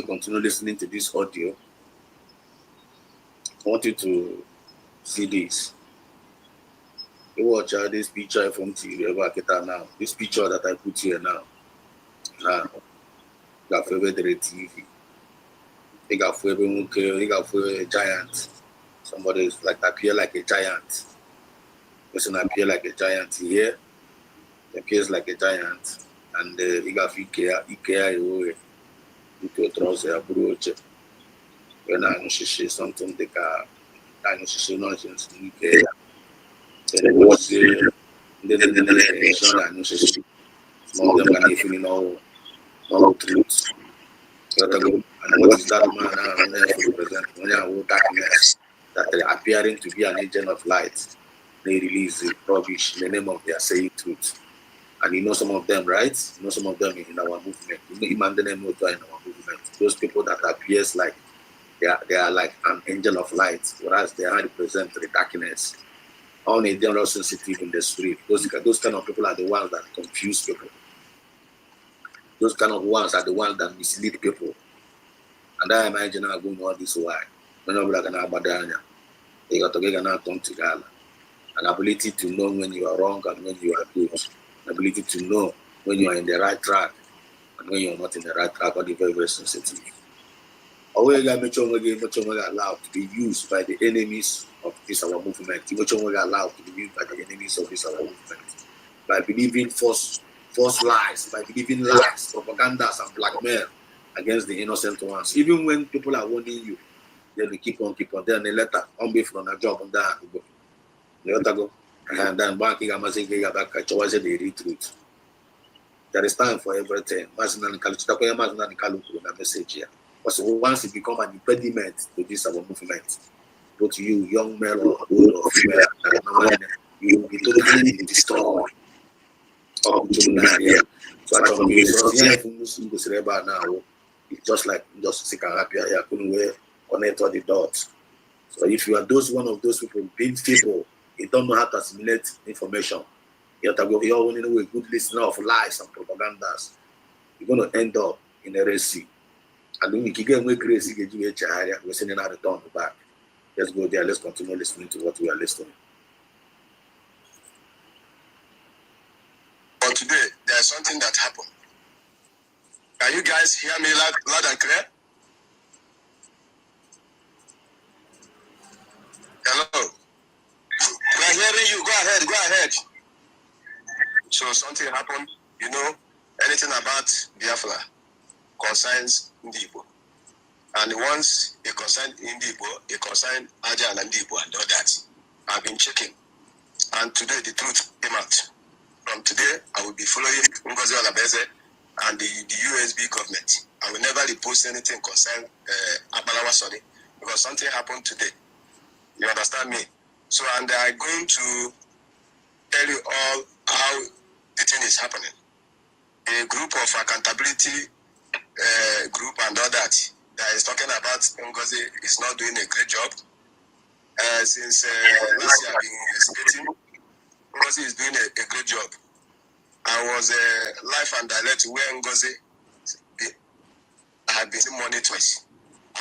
continue listening to this audio, I want you to see this. You watch this picture from TV now. This picture that I put here now. got for TV. They got for they got for a giant. Somebody is like appear like a giant. Person appear like a giant here. Appears like a giant, and he got IKEA away. You trust a brooch. When I know she something they got. I know she nonsense IKEA. Then what's the then I know she. Some of them can even know truth. And what is that man now present when you darkness that they are appearing to be an agent of light? They release the rubbish in the name of their saying truth. And you know some of them, right? You know some of them in our movement. You know in our movement. Those people that appears like they are like an angel of light, whereas they are represent the darkness. Only they are not sensitive in the spirit. Those kind of people are the ones that confuse people. Those kind of ones are the ones that mislead people. And I imagine I'm going all this why. When I'm like an abadanya, they got to get an come together. An ability to know when you are wrong and when you are good. An ability to know when you are in the right track and when you are not in the right track, or the very, very sensitive. Always got make sure we allowed to be used by the enemies of this our movement. Make sure we allowed to be used by the enemies of this our movement. By believing false lies, by believing lies, propagandas and blackmail against the innocent ones. Even when people are warning you, then they keep on. Then they let on be from a job on that. They let go. And then back in Amazon, back at the truth. There is time for everything. Message here. Because once it becomes an impediment to this our movement, both you, young male or old or female, you will be totally destroyed. So I told you, now it's just like sick and happy. I couldn't connect all the dots. So if you are one of those people, being people, you don't know how to assimilate information. You're only a good listener of lies and propagandas. You're going to end up in a Red Sea. And when you get way crazy, we're sending out the turn back. Let's go there. Let's continue listening to what we are listening. But today, there's something that happened. Can you guys hear me loud and clear? Hello? We're hearing you. Go ahead. So something happened, anything about Biafra concerns Ndibo. And once it concerned Ndibo, it concerned Aja and Ndibo and all that. I've been checking. And today the truth came out. From today, I will be following Ngozi Olabeze and the USB government. I will never repost anything concerning Abalawa Sodi because something happened today. You understand me? So, and I'm going to tell you all how the thing is happening. A group of accountability group and all that is talking about Ngozi is not doing a great job. Since last year I've been investigating, Ngozi is doing a great job. I was live and direct where Ngozi had been money twice.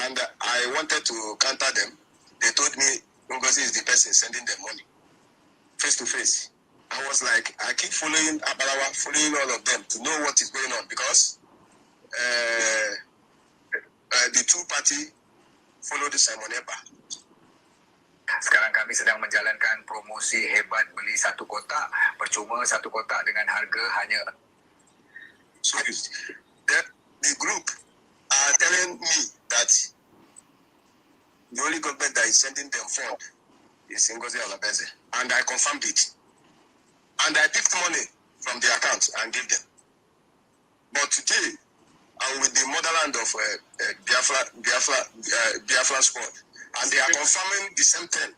And I wanted to counter them. They told me Ngozi is the person sending them money. Face to face. I was like, I keep following Abalawa, following all of them to know what is going on because the two party follow the Simon Epa. Sekarang kami sedang menjalankan promosi hebat beli satu kotak, percuma satu kotak dengan harga hanya. So the group are telling me that the only government that is sending them fund is Ngozi Olabeze, and I confirmed it. And I picked money from the account and gave them. But today, I'm with the motherland of Biafra squad, and they are confirming the same thing.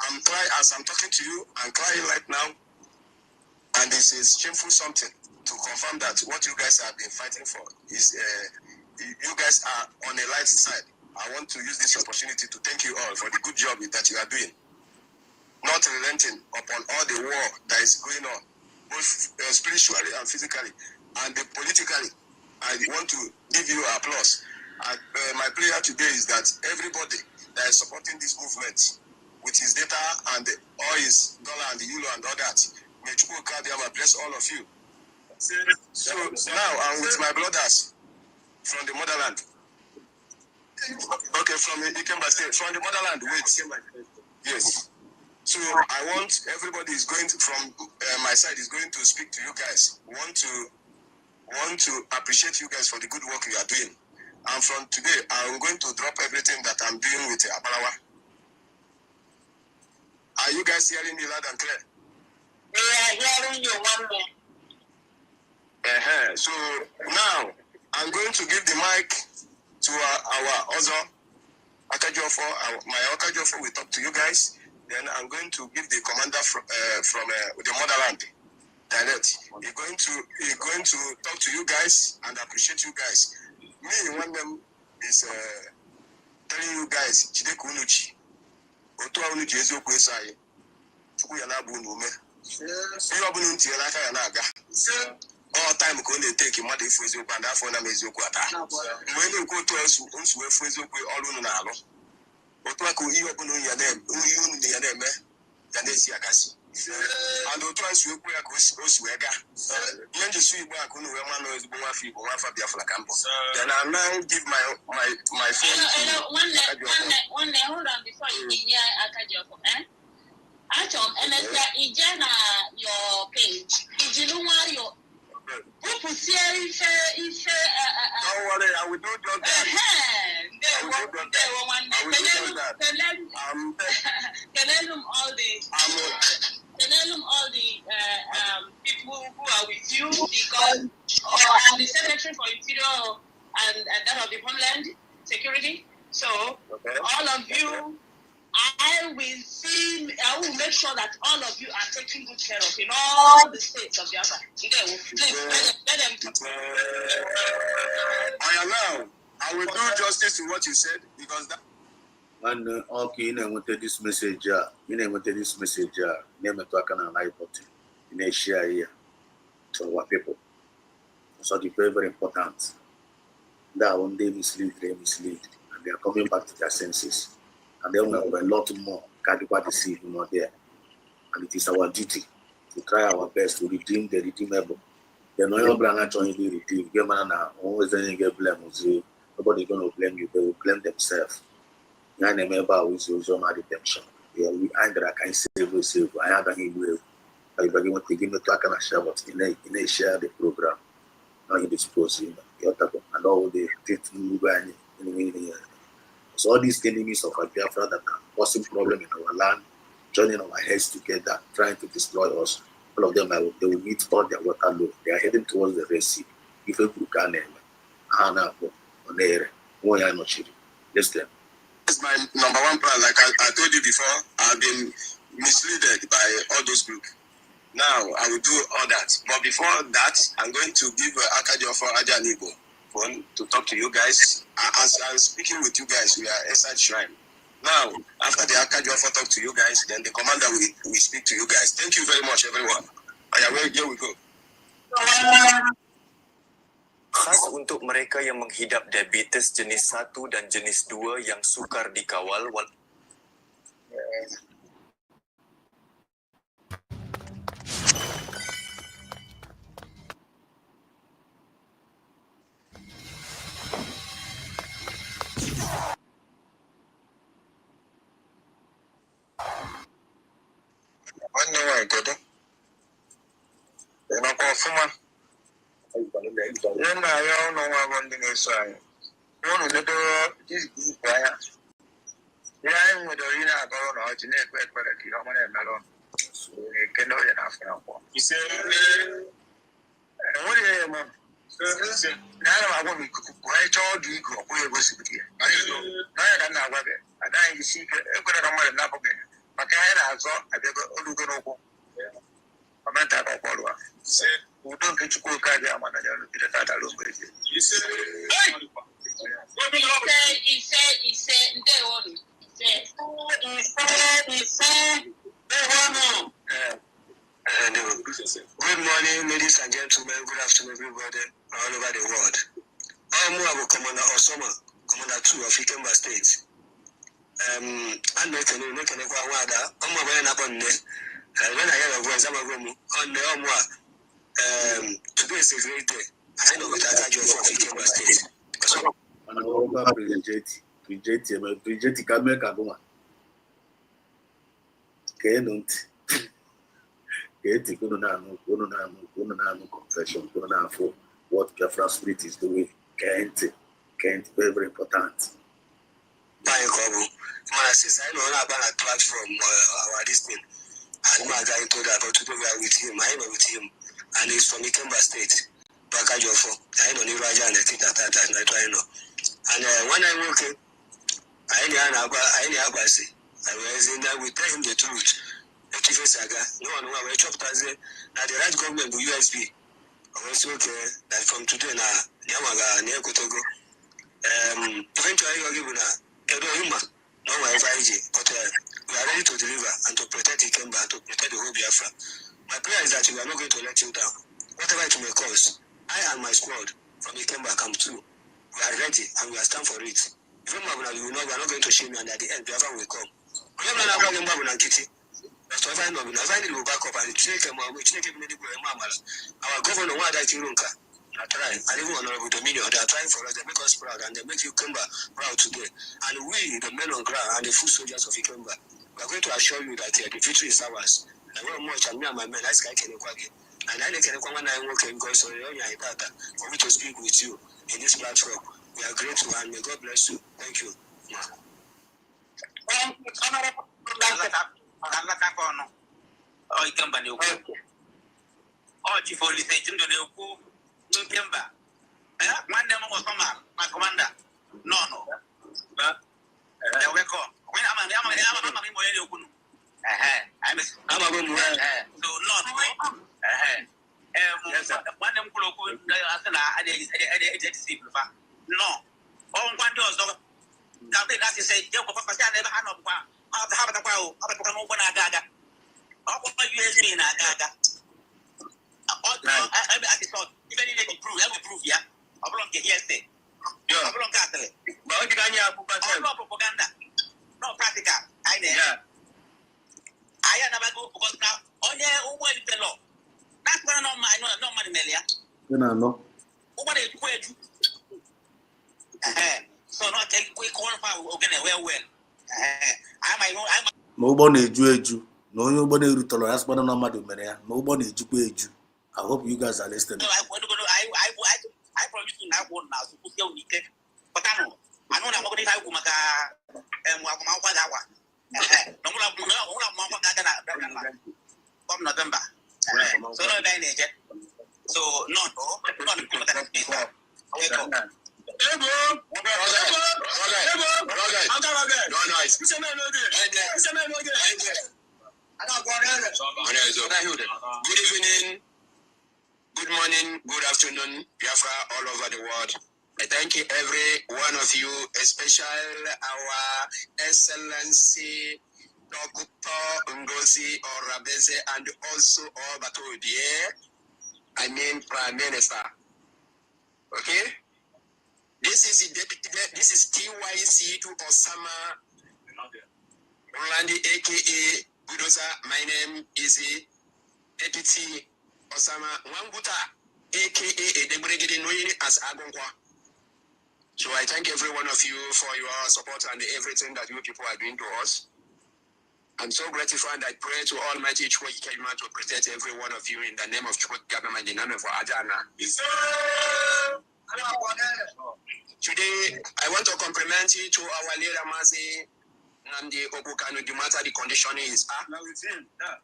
I'm crying as I'm talking to you. I'm crying right now, and this is shameful something to confirm that what you guys have been fighting for is you guys are on the light side. I want to use this opportunity to thank you all for the good job that you are doing, not relenting upon all the war that is going on, both spiritually and physically, and politically. I want to give you applause. My prayer today is that everybody that is supporting this movement with his data and all his dollar and the euro and all that, may Chukwu Kadiyama bless all of you. So now I'm with my brothers from the motherland. Okay, from Ikemba State, from the motherland. Wait. Yes. So I want everybody is going to, from my side is going to speak to you guys. Want to appreciate you guys for the good work you are doing. And from today, I'm going to drop everything that I'm doing with Abalawa. Are you guys hearing me loud and clear? We are hearing you, one more. So now I'm going to give the mic to our other Akajofo. My Akajofo will talk to you guys. Then I'm going to give the commander from the motherland direct. He's going to talk to you guys and appreciate you guys. Me, one of them is telling you guys, Chideko Unuchi, Otu Unuchi Ezo Kwesai, Chuku Yanabu Nume. You are going to Yalaka Yanaga. All time they take him what if we and that for them is Yokwata. When you go to us, we freeze up all Unalo. What like you open your name, you the name, Yanesi Agasi. And the twice we work with Oswega. When you see back on the one is Buafi, Buafa Biafra Campus. Then I now give my phone. One day, hold on before you give me Akajofo, eh? Achom, and it's your page. Did you know your don't worry, I will do just that. All the people who are with you, because I'm the secretary for Interior and that of the Homeland Security. So all of you, I will make sure that all of you are taken good care of in all the states of Biafra. Please, let them I will do justice to what you said, because that. And okay, you know, wanted this message. Name it to a live button. You share here to our people. So it's very, very important. That one they mislead, and they are coming back to their senses. And then we have a lot more Kadipa deceive more there. And it is our duty to try our best to redeem the redeemable. The no brand actually redeem. Always get blame. Nobody gonna blame you, they will blame themselves. I remember with your redemption. We either can save. I have any way. I want to give me to a share, but in a share the program. Now you dispose him. And all the so all these enemies of Biafra that are causing problem in our land, joining our heads together, trying to destroy us. All of them, they will meet all their water load. They are heading towards the Red Sea. If you can name yes, then. It's my number one plan. Like I told you before, I've been misled by all those groups. Now I will do all that. But before that, I'm going to give Akajofo Ajanibo phone to talk to you guys. As I'm speaking with you guys, we are inside shrine. Now, after the Akajofo talk to you guys, then the commander will speak to you guys. Thank you very much, everyone. Here we go. Khas untuk mereka yang menghidap diabetes jenis 1 dan jenis 2 yang sukar dikawal Good morning, ladies and gentlemen. Good afternoon, everybody all over the world. I'm Commander Osoma, Commander 2 of Ikemba State. I'm not going to make a wada. I'm going to when I hear a voice, I'm going to on the Today is a great day. I know with Accusations from Ikemba State. And over Bridget can make a woman. Can't. Get confession, for what Biafra spirit is doing. Can't very important. By Kobu, my sister, I know about a platform our listening. And my guy told her about today we are with him. I know with him, and he's from Ikemba State. Bakajofo. I know Nivaja and I think that I try know. And when I'm working, I was in there, we tell him the truth. The Chief Saga, no one will chop Taze. Now the right government will USB. I was okay that from today now, Yamaga, Neokotogo. Eventually, you're given a Edo no my 5G, but we are ready to deliver and to protect Ikemba and to protect the whole Biafra. My prayer is that we are not going to let you down. Whatever it may cost, I and my squad from Ikemba come through. We are ready and we are stand for it. If you know, we are not going to shame you, and at the end, Biafra will come. We are not going to but I find will back up and our governor, why that you I try. I even honorable Dominion, they are trying for us, they make us proud and they make you Ikemba proud today. And we, the men on ground and the foot soldiers of Ikemba, we are going to assure you that the victory is ours. And very much, and me and my men, that's like Kenekwagi. And I can come and I work in God, so for me to speak with you in this platform. We are grateful and may God bless you. Thank you. Ikemba. One name was my commander. No. Welcome. When I'm one name no. Oh, one does not say, you never had no one. I'll have a power. I'll open a gaga. I'll USB in a gaga. I thought, even if they prove, I will prove, yeah. I belong to hearsay. I belong to Catholic. But no propaganda. No practical. I know. I never go because now, only who the law. That's why no money, Melia. No. What is it? So not take quick qualify well. I'm Nobody eju. Nobody rutolo asbana no madu mere. Nobody eju. I hope you guys are listening. I promise you now one now to put you weekend. But I know I'm going to have Kumaka and Wakawa. No more from November. So no damage. So not Good evening, good morning, good afternoon, Biafra all over the world. I thank you, every one of you, especially our Excellency Dr. Ngozi Orabese and also all Batodie, I mean Prime Minister. Okay? This is TYC to Osama Rolandi, aka Budoza. My name is Deputy Osama Wanguta, aka Debregede known as Agonkwa. So I thank every one of you for your support and everything that you people are doing to us. I'm so grateful and I pray to Almighty Chukwu Ikemba to protect every one of you in the name of Chukwu government, in the name of Ajana. Today, I want to compliment you to our leader, Mazi Nandi Okukano, no matter the condition is.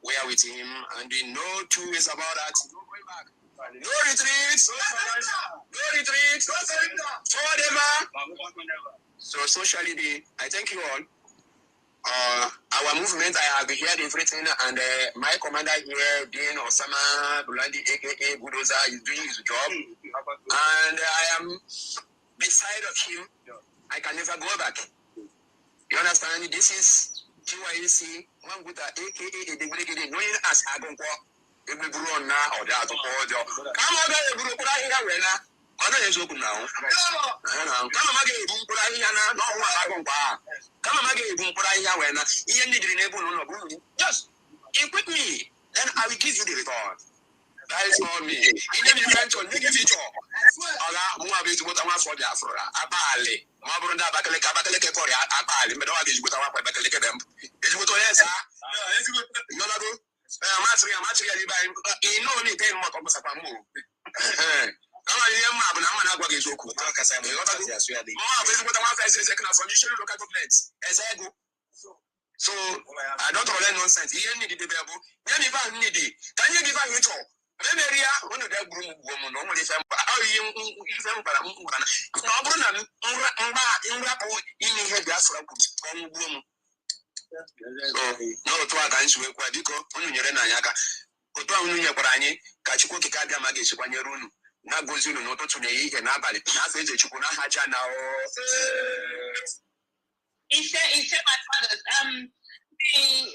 We are with him, and we know two ways about that. No going back. No retreat. No retreat. Forever. So socially, I thank you all. Our movement, I have heard everything, and my commander here, Dean Osama Bulandi, aka Budoza, is doing his job, and I am beside of him. I can never go back. You understand? This is TYC Wanguta, aka the known as Agonkwa. If we grow on now or that, come on, guys, I don't know now. Come on, again, just equip me, then I will give you the return. That is all me. In the event on negative job. Ola, Mua is what I want for the Afra. Abali. Mabrunda Bakaleka Korea, Abali, but all is what I want for Bakaleka them. Is what I say. No, no, materially by in no need paying more of Sapamu. So I don't tolerate nonsense. You need the devil. You never need it. Can you give a ritual? Maybe one of them groom woman normally if I'm no to against we kwa diko unu nyere na nyaka otu unu nye kwara anyi ka chukwu kika abia ma ga kwanyere unu na gozi unu n'ụtụtụ na ihe n'abalị na afa eje chukwu na ha ja na o He said, my fathers,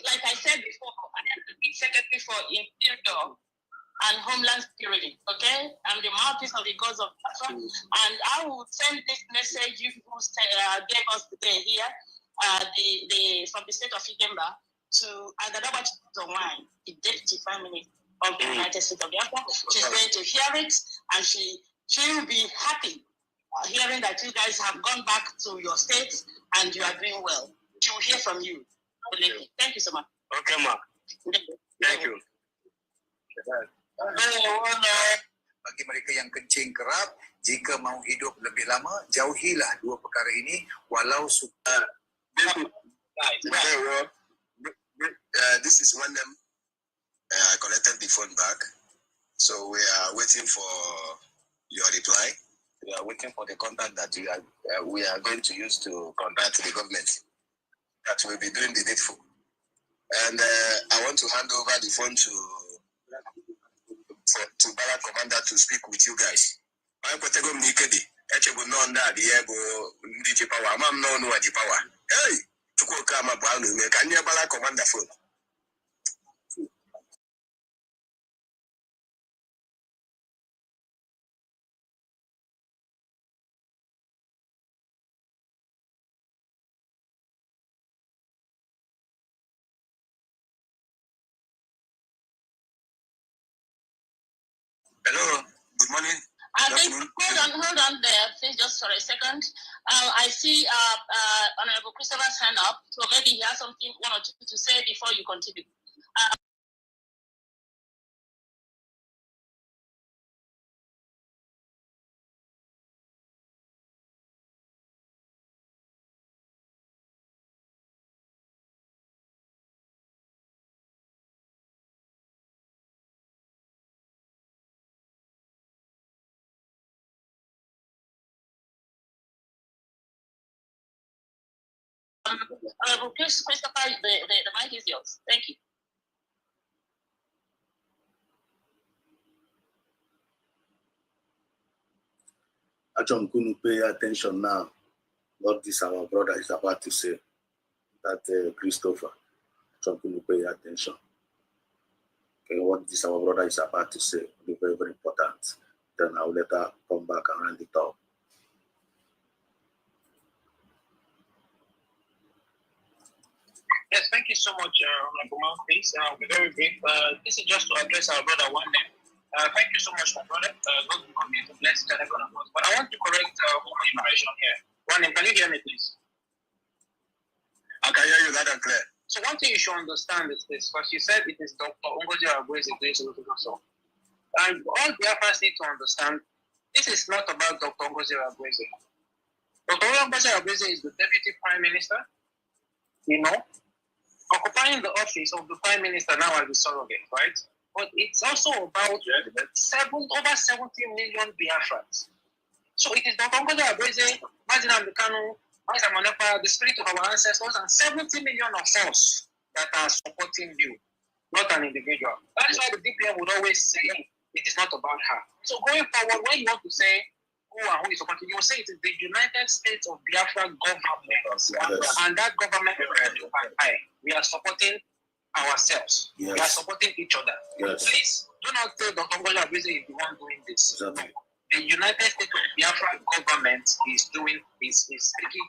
like I said before, I am the secretary for Interior and Homeland Security, okay? I'm the mouthpiece of the gods of Biafra, and I will send this message you people gave us today here, from the state of Ikemba to Agadaba Wine, the Deputy Prime Minister of the United States of Biafra. She's going to hear it, and she will be happy hearing that you guys have gone back to your states and you are doing well. She will hear from you. Thank you so much. Okay, ma. Thank you. Bagi mereka yang kencing kerap, jika mau hidup lebih lama, jauhilah dua perkara ini walau this is when I collected the phone back. So we are waiting for your reply. We are waiting for the contact that we are going to use to contact the government that will be doing the needful. And I want to hand over the phone to Barrack Commander to speak with you guys. I'm going to go Mikedi. Echebu no nda the ego ndi power. Mam no no the power. Hey, chuko kama bwana me can you Barrack Commander phone? Hello, good morning. Hold on there, please, just for a second. I see Honorable Christopher's hand up, so maybe he has something, one or two to say before you continue. Please, Christopher, the mic is yours. Thank you. Achom Kunu, pay attention now. What this our brother is about to say. That Christopher. Achom Kunu, pay attention. Okay, what this our brother is about to say will be very, very important. Then I'll later come back and round it up. Yes, thank you so much, Honorable Mouthpiece. I'll be very brief. This is just to address our brother one name. Thank you so much, my brother. God will continue to bless the every one of us. But I want to correct one information here. One name, can you hear me, please? I can hear you loud and clear. So one thing you should understand is this, because you said it is Dr. Ngozi Arabweze doing something also. And all Biafrans need to understand, this is not about Dr. Ngozi Arabweze. Dr. Ngozi Arabweze is the Deputy Prime Minister, you know, occupying the office of the Prime Minister now as the surrogate, right? But it's also about over 70 million Biafrans. So it is Dr. Ngozi Arabweze, Mazinam Kanu, the spirit of our ancestors, and 70 million of us that are supporting you, not an individual. That is why the DPM would always say it is not about her. So going forward, when you want to say who and who is supporting you, will say it is the United States of Biafra government, and that government we are supporting ourselves. Yes. We are supporting each other. Yes. Please do not say Dr. Ngozi Arabweze is the one doing this. Exactly. No. The United States of Biafra government is taking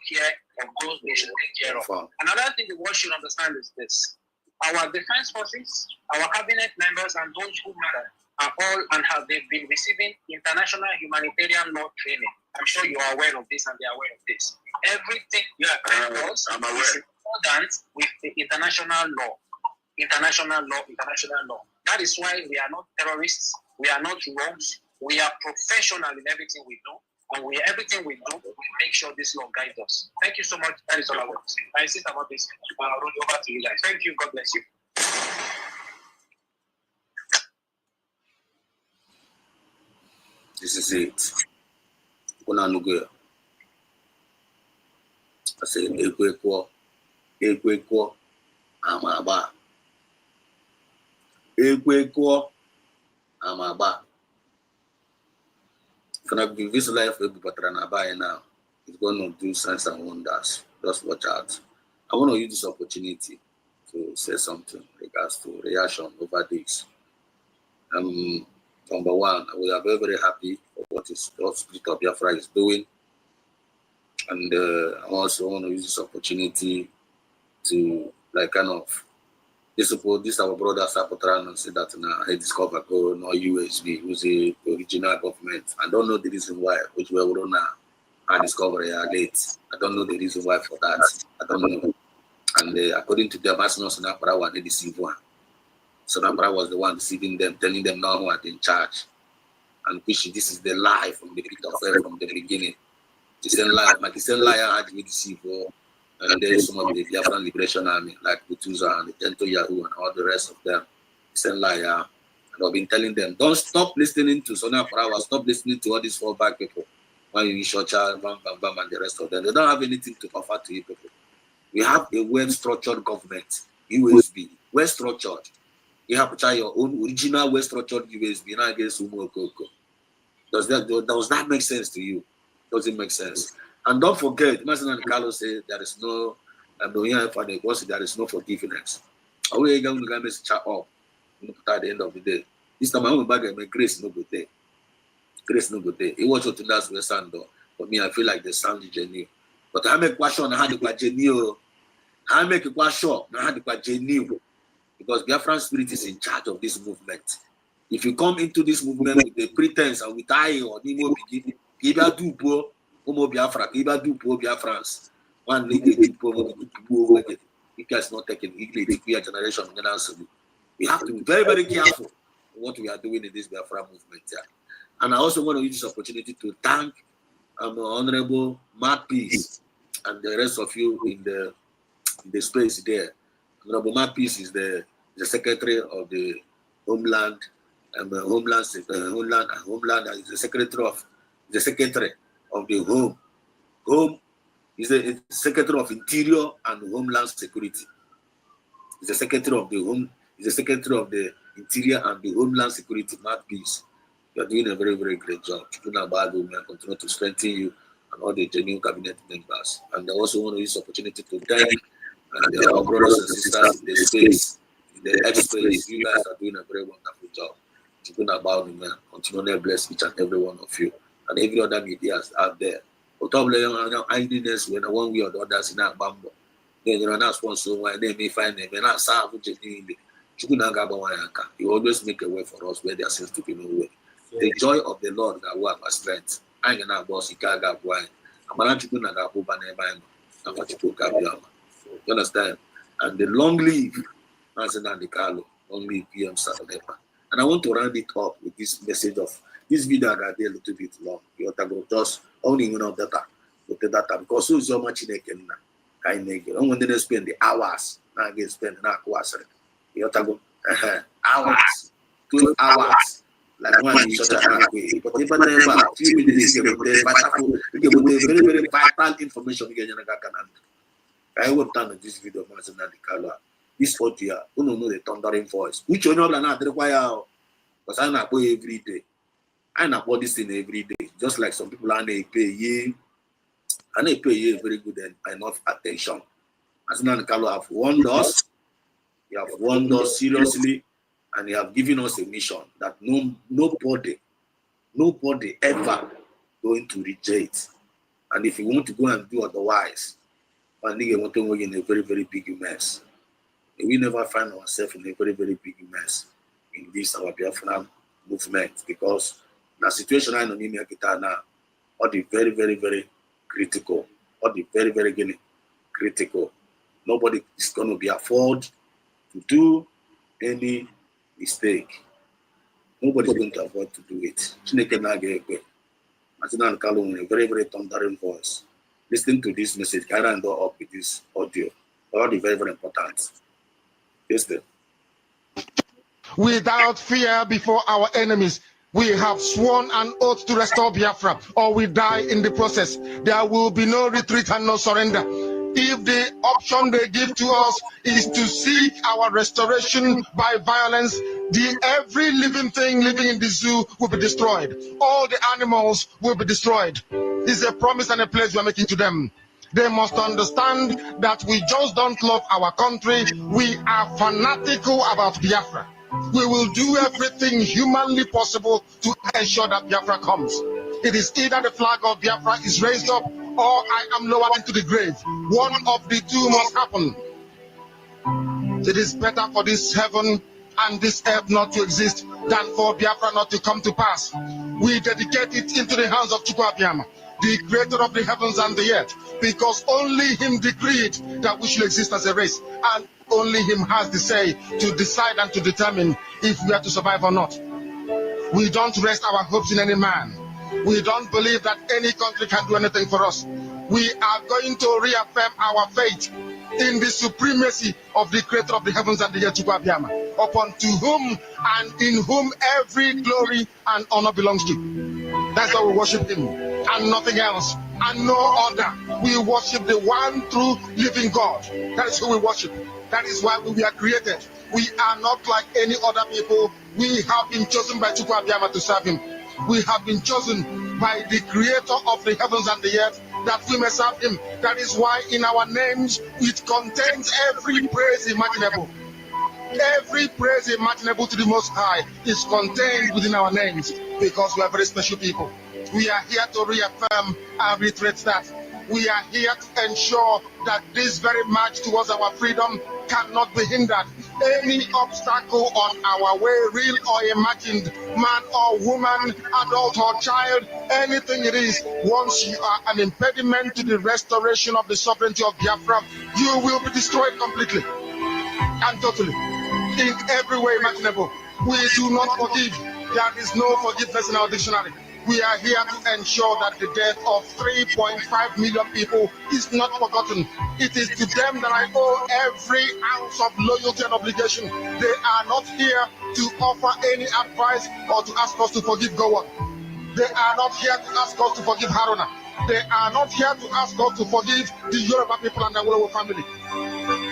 care of those they should take care of. Another thing the world should understand is this: our defense forces, our cabinet members, and those who matter are all and have they been receiving international humanitarian law training. I'm sure you are aware of this and they are aware of this. Everything does is important with the international law. International law. That is why we are not terrorists, we are not rogues, we are professional in everything we do, and everything we do, we make sure this law guides us. Thank you so much. That is all I want to say. I insist about this. I'll roll over to you guys. Thank you. God bless you. This is it. I say, Equequo, Amaba. Equequo, Amaba. If I give this life a Patranaba now, it's going to do signs and wonders. Just watch out. I want to use this opportunity to say something in regards to reaction over this. Number one, we are very, very happy for what Spirit of Biafra is doing. And I also want to use this opportunity to, like, kind of, this our brother Sapotran and say that now I discover go no USB, who's the original government. I don't know the reason why, which we will now I discover late. I don't know the reason why for that. I don't know. And according to the Ambassador Sonapara, one they deceive one. Sonapara was the one deceiving them, telling them now who are in charge. And which this is the lie from the pit of hell from the beginning. The same lie, but the same liar had me deceived. And there's some of the Biafran Liberation Army, like Butuza and the Tento Yahoo and all the rest of them. The same liar. And I've been telling them, don't stop listening to Sonapara, stop listening to all these fallback people. When you short child, bam, bam, bam, and the rest of them. They don't have anything to offer to you people. We have a well-structured government, USB, well-structured. You have to try your own original well-structured USB, not against Umokoko. Does that make sense to you? Does it make sense? And don't forget, Master and Carlos said there is no, there is no forgiveness. I will going to message chat up at the end of the day. This time I want to bag my grace no good day. Grace no good day. It was what to last with sound though. For me, I feel like the sound is genuine. But I make question how the genuine. I make a question how the genuine. Because Biafran spirit is in charge of this movement. If you come into this movement with the pretense and with I or Nimo begin, Kiba do poor, Homo Biafra, Kiba do poor Biafrans. One lady do poor, you guys not taking English, we are generation. We have to be very, very careful what we are doing in this Biafra movement. Yeah. And I also want to use this opportunity to thank Honorable Matt Peace and the rest of you in the space there. Honorable Matt Peace is the Secretary of the Homeland and Homeland is the Secretary of the Home is the Secretary of Interior and Homeland Security. Is the Secretary of the Home, is the Secretary of the Interior and the Homeland Security, Matt Peace. You are doing a very, very great job. Continue to strengthen you and all the genuine cabinet members. And I also want to use this opportunity to thank our brothers and sisters in the space, in the X space. You guys are doing a very wonderful job. Continue to bless each and every one of you and every other media out there. But idleness when one way or the other in our bamboo. Then you're not sponsor why they may find them and not serve genuinely. You always make a way for us where there seems to be no way. The joy of the Lord that we have our strength. I can have boss Ikaga wine. You understand? And the long live President Carlo, long live PM Satanepa. And I want to round it up with this message of this video that a little bit long. You have to just only of data with the data because so is much in a kind of I'm going to spend the hours. Now I get spend an hours. You have to go hours, 12 hours. Like one in such a way. But even a few minutes, you get very, very vital information. I will turn this video, this audio, who don't know the thundering voice. Which you know not require because I not pay every day. I not put this in every day. Just like some people are they pay ye, and they pay ye very good and enough attention. As now Carlo have warned us, you have warned us seriously. And you have given us a mission that nobody ever going to reject. And if you want to go and do otherwise, one day you want to go in a very, very big mess. And we never find ourselves in a very, very big mess in this our Biafran movement, because the situation I know in now, all the very, very, very critical, all the very, very critical. Nobody is going to be afford to do any mistake. Nobody's going to afford to do it. A very, very thundering voice. Listen to this message. Can I end up with this audio? All the very, very important. Listen. Without fear before our enemies, we have sworn an oath to restore Biafra, or we die in the process. There will be no retreat and no surrender. If the option they give to us is to seek our restoration by violence, every living thing living in the zoo will be destroyed. All the animals will be destroyed. It's a promise and a pledge we are making to them. They must understand that we just don't love our country. We are fanatical about Biafra. We will do everything humanly possible to ensure that Biafra comes. It is either the flag of Biafra is raised up or I am lowered into the grave. One of the two must happen. It is better for this heaven and this earth not to exist than for Biafra not to come to pass. We dedicate it into the hands of Chukwu Abiyama, the creator of the heavens and the earth, because only him decreed that we should exist as a race, and only him has the say to decide and to determine if we are to survive or not. We don't rest our hopes in any man. We don't believe that any country can do anything for us. We are going to reaffirm our faith in the supremacy of the creator of the heavens and the earth, Chukwu Abiyama, upon to whom and in whom every glory and honor belongs to. That's why we worship him and nothing else and no other. We worship the one true living God. That is who we worship. That is why we were created. We are not like any other people. We have been chosen by Chukwu Abiyama to serve him. We have been chosen by the creator of the heavens and the earth that we may serve him. That is why in our names it contains every praise imaginable. Every praise imaginable to the Most High is contained within our names, because we are very special people. We are here to reaffirm and reiterate that. We are here to ensure that this very march towards our freedom cannot be hindered. Any obstacle on our way, real or imagined, man or woman, adult or child, anything it is, once you are an impediment to the restoration of the sovereignty of Biafra, you will be destroyed completely and totally, in every way imaginable. We do not forgive. There is no forgiveness in our dictionary. We are here to ensure that the death of 3.5 million people is not forgotten. It is to them that I owe every ounce of loyalty and obligation. They are not here to offer any advice or to ask us to forgive Goa. They are not here to ask us to forgive Haruna. They are not here to ask us to forgive the Yoruba people and the Wolowo family.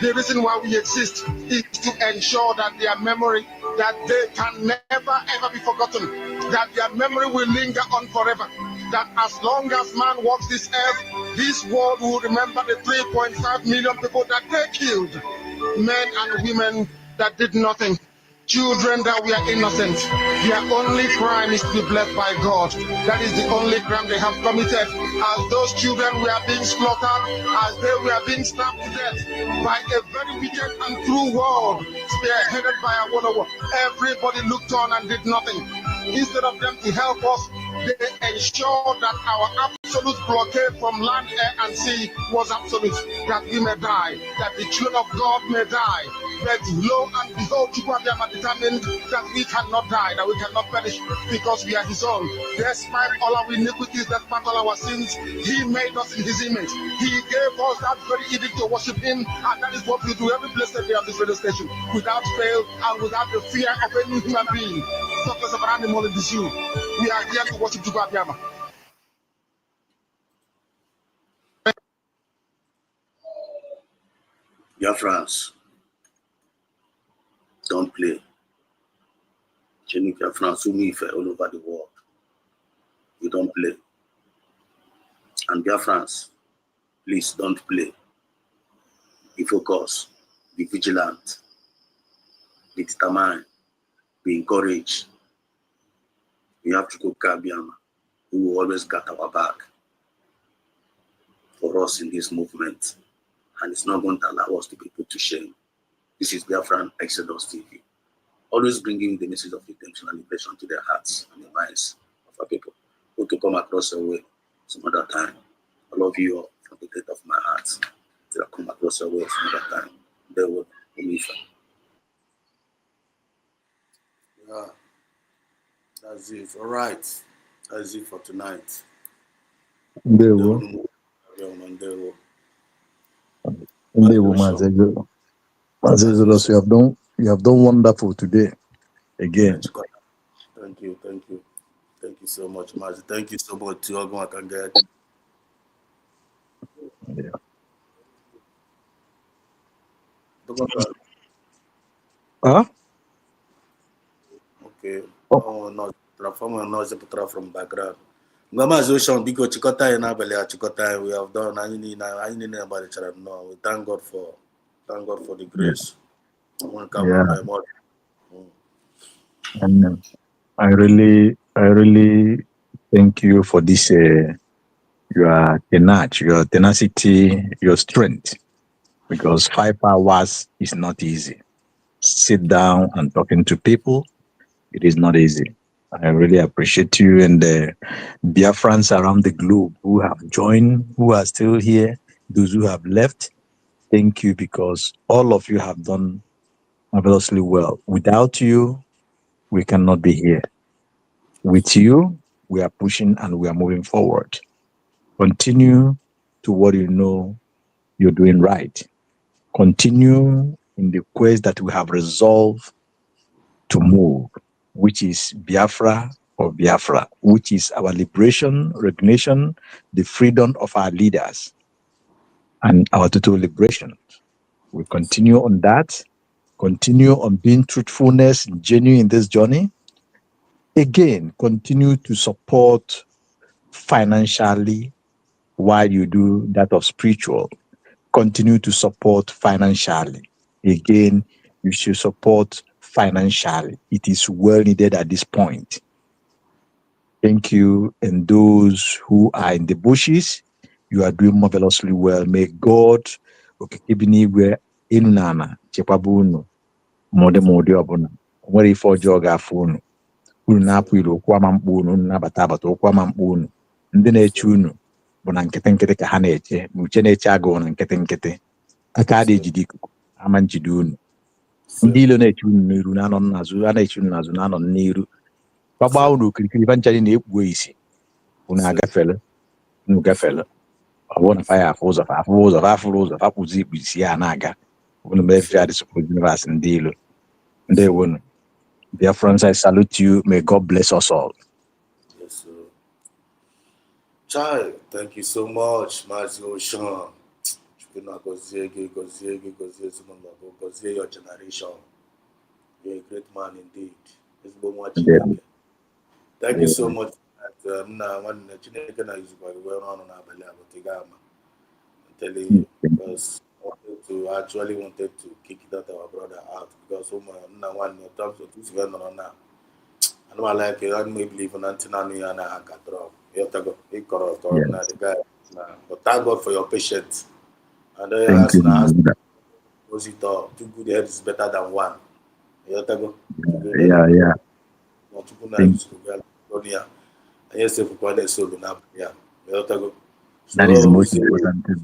The reason why we exist is to ensure that their memory, that they can never ever be forgotten, that their memory will linger on forever, that as long as man walks this earth, this world will remember the 3.5 million people that they killed, men and women that did nothing, children that were innocent. Their only crime is to be blessed by God. That is the only crime they have committed. As those children were being slaughtered, as they were being stabbed to death by a very wicked and cruel world, spearheaded by a Wolowo, everybody looked on and did nothing. Instead of them to help us, they ensured that our absolute blockade from land, air, and sea was absolute, that we may die, that the children of God may die. But lo and behold, Chukwu Abiyama determined that we cannot die, that we cannot perish, because we are his own. Despite all our iniquities, despite all our sins, he made us in his image. He gave us that very edict to worship him, and that is what we do every blessed day at this radio station, without fail and without the fear of any human being. Talk us of an animal in the zoo. We are here to worship Chukwu Abiyama. Dear friends, don't play. Dear friends, who me all over the world. We don't play. And dear friends, please don't play. Be focused, be vigilant, be determined, be encouraged. We have to go Abiyama, who will always got our back for us in this movement. And it's not going to allow us to be put to shame. This is Biafran Exodus TV. always bringing the message of redemption and liberation to their hearts and their minds of our people. Who to come across a way some other time. I love you all from the depth of my heart. Till I come across a way some other time. They will believe. Yeah, that's it. All right. That's it for tonight. Ndewo. Ndewo, Mazego. Mazego, you have done wonderful today. Again. Thank you. Thank you so much, Mazi. Thank you so much to everyone I can get. Yeah. Huh? Okay. Oh, no. From background. Mazi Ocean, because Chikota and Abele Chikota, we have done. I need about each other. No, we thank God for the grace. Yeah. And I really thank you for this. Your tenacity, your strength, because 5 hours is not easy. Sit down and talking to people, it is not easy. I really appreciate you and the Biafrans around the globe who have joined, who are still here, those who have left. Thank you, because all of you have done marvelously well. Without you, we cannot be here. With you, we are pushing and we are moving forward. Continue to what you know you're doing right. Continue in the quest that we have resolved to move, which is Biafra or Biafra, which is our liberation, recognition, the freedom of our leaders, and our total liberation. We continue on that, continue on being truthfulness, genuine in this journey. Again, continue to support financially while you do that of spiritual. Continue to support financially. Again, you should support financially. It is well needed at this point. Thank you. And those who are in the bushes, you are doing marvelously well. May God okikibiniwe inunana chekwabunu mode obuna. Nwere ife ọjọọ ga-afụ unu. Unu na-apụ iro okwu ama mkpu unu, unu na-abata abata okwu ama mkpu unu. Ndị na-eche unu bụ na nkịtị nkịtị ka ha na-eche, ma uche na-eche agụụ na nkịtị nkịtị. Aka dị ejide ikuku ama njide unu. Ndị ilo na-eche unu n'iru na-anọ n'azụ, a na-eche unu n'azụ na-anọ n'iru. Gbagba unu okirikiri banchari na-ekpuo isi. Unu agafele, unu gafele. Ọ bụrụ na fa ya afụ ụzọ, fa afụrụ ụzọ, fa kwụzi ikpu isi ya na-aga. Unu mefe adị support universe ndị ilo. Ndewonu. Dear friends, I salute you. May God bless us all. Yes, sir. Chai, thank you so much, Mazi Ocean. Gozie your generation. You're a great man indeed. Thank you so much. I'm telling you, because I actually wanted to kick that our brother out, because one terms of this going on now. I know I like it, I may believe in Antinani and I can drop. You have to go, the guy. But thank God for your patience. And then Thank you. Two good heads is better than one. You have to go. Yeah. That is the most important thing.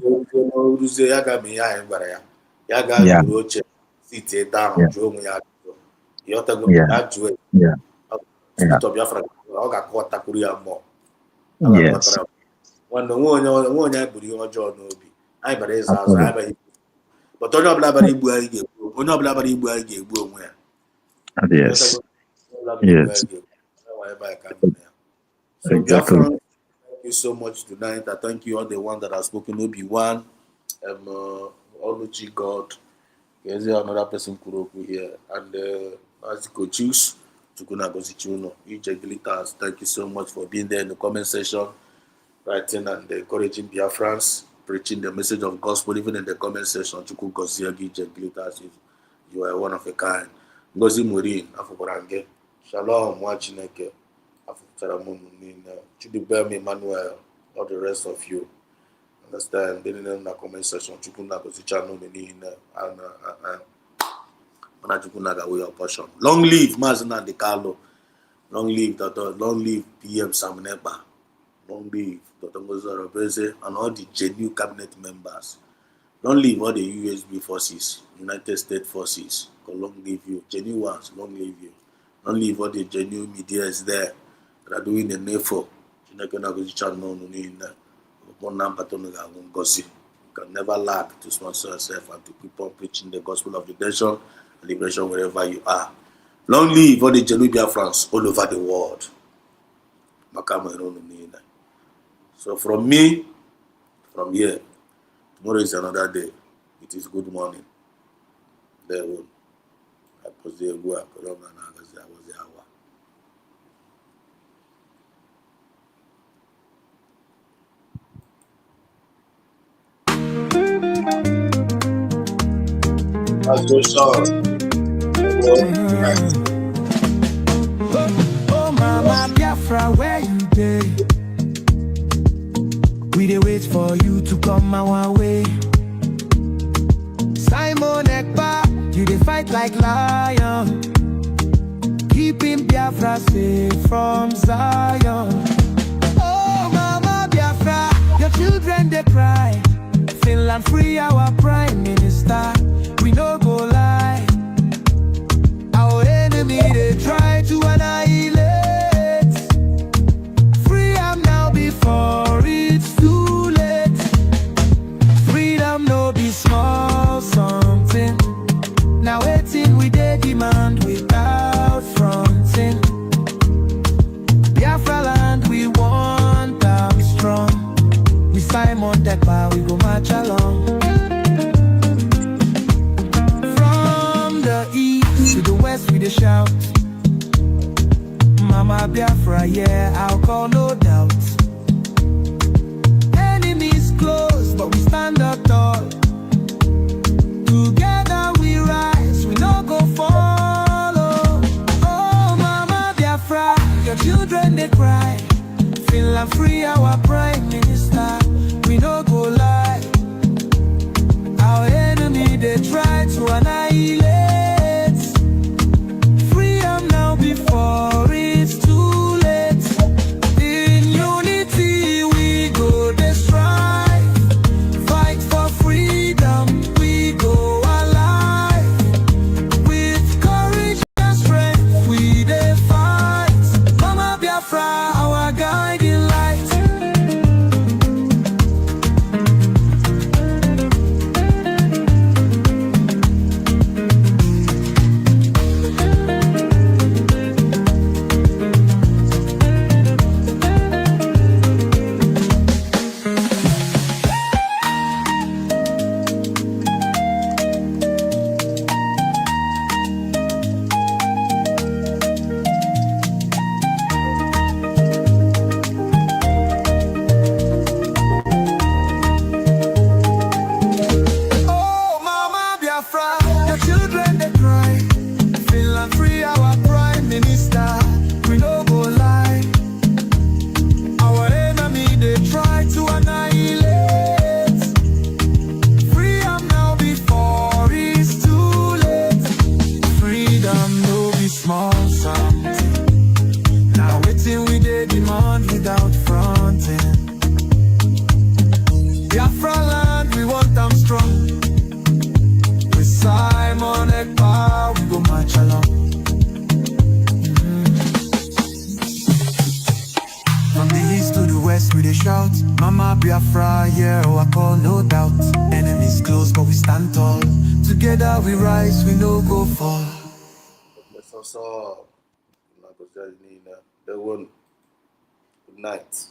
Yes. Yes. So Biafra, thank you so much tonight. I thank you all the ones that have spoken. Obi-Wan, Oluchi God, there's another person Kuroku here, and Aziko Juice, Tukuna Gosichuno, EJ Glitters. Thank you so much for being there in the comment section, writing and encouraging Biafrans, preaching the message of gospel, even in the comment section. Chuku Gosiagi, EJ Glitters, you are one of a kind. Ngozi Murin, Afubarange, Shalom, Wachineke. Chudibem Emmanuel, all the rest of you. Understand? Then in the comment section, your portion. Long live Mazina De Carlo. Long live long live PM Sam Neba. Long live Dr. Ngozi Orebeze and all the genuine cabinet members. Long live all the USB forces, United States forces. Long live you. Genuine ones, long live you. Long live all the genuine media is there that are doing the NEFO. You can never lack to sponsor yourself and to keep on preaching the gospel of redemption and liberation wherever you are. Long live all the genuine Biafrans all over the world. So from me, from here, tomorrow is another day. It is good morning. There will. I was there. Oh, Mama Biafra, where you dey? We dey wait for you to come our way. Simon Ekpa, you dey fight like lion, keeping Biafra safe from Zion. Oh, Mama Biafra, your children they cry. Finland free our prime minister. We no go lie. Our enemy they try to annihilate. Free am now before it's too late. Freedom no be small something. Now waiting we dey demand without fronting. Biafra land we want them strong. We Simon Ekpa we go march along. To the west we dey shout, Mama Biafra, yeah, I'll call no doubt. Enemies close, but we stand up tall. Together we rise, we no go follow. Oh, Mama Biafra, your children they cry. Finland free our prime minister. We no go lie. Our enemy they try to annihilate. Before it's too late, in unity we go dey strive. Fight for freedom, we go alive. With courage and strength, we dey fight. Mama Biafra, our guiding light. Mama Biafra, yeah, oh, I call no doubt. Enemies close, but we stand tall. Together we rise, we no go fall. Good night.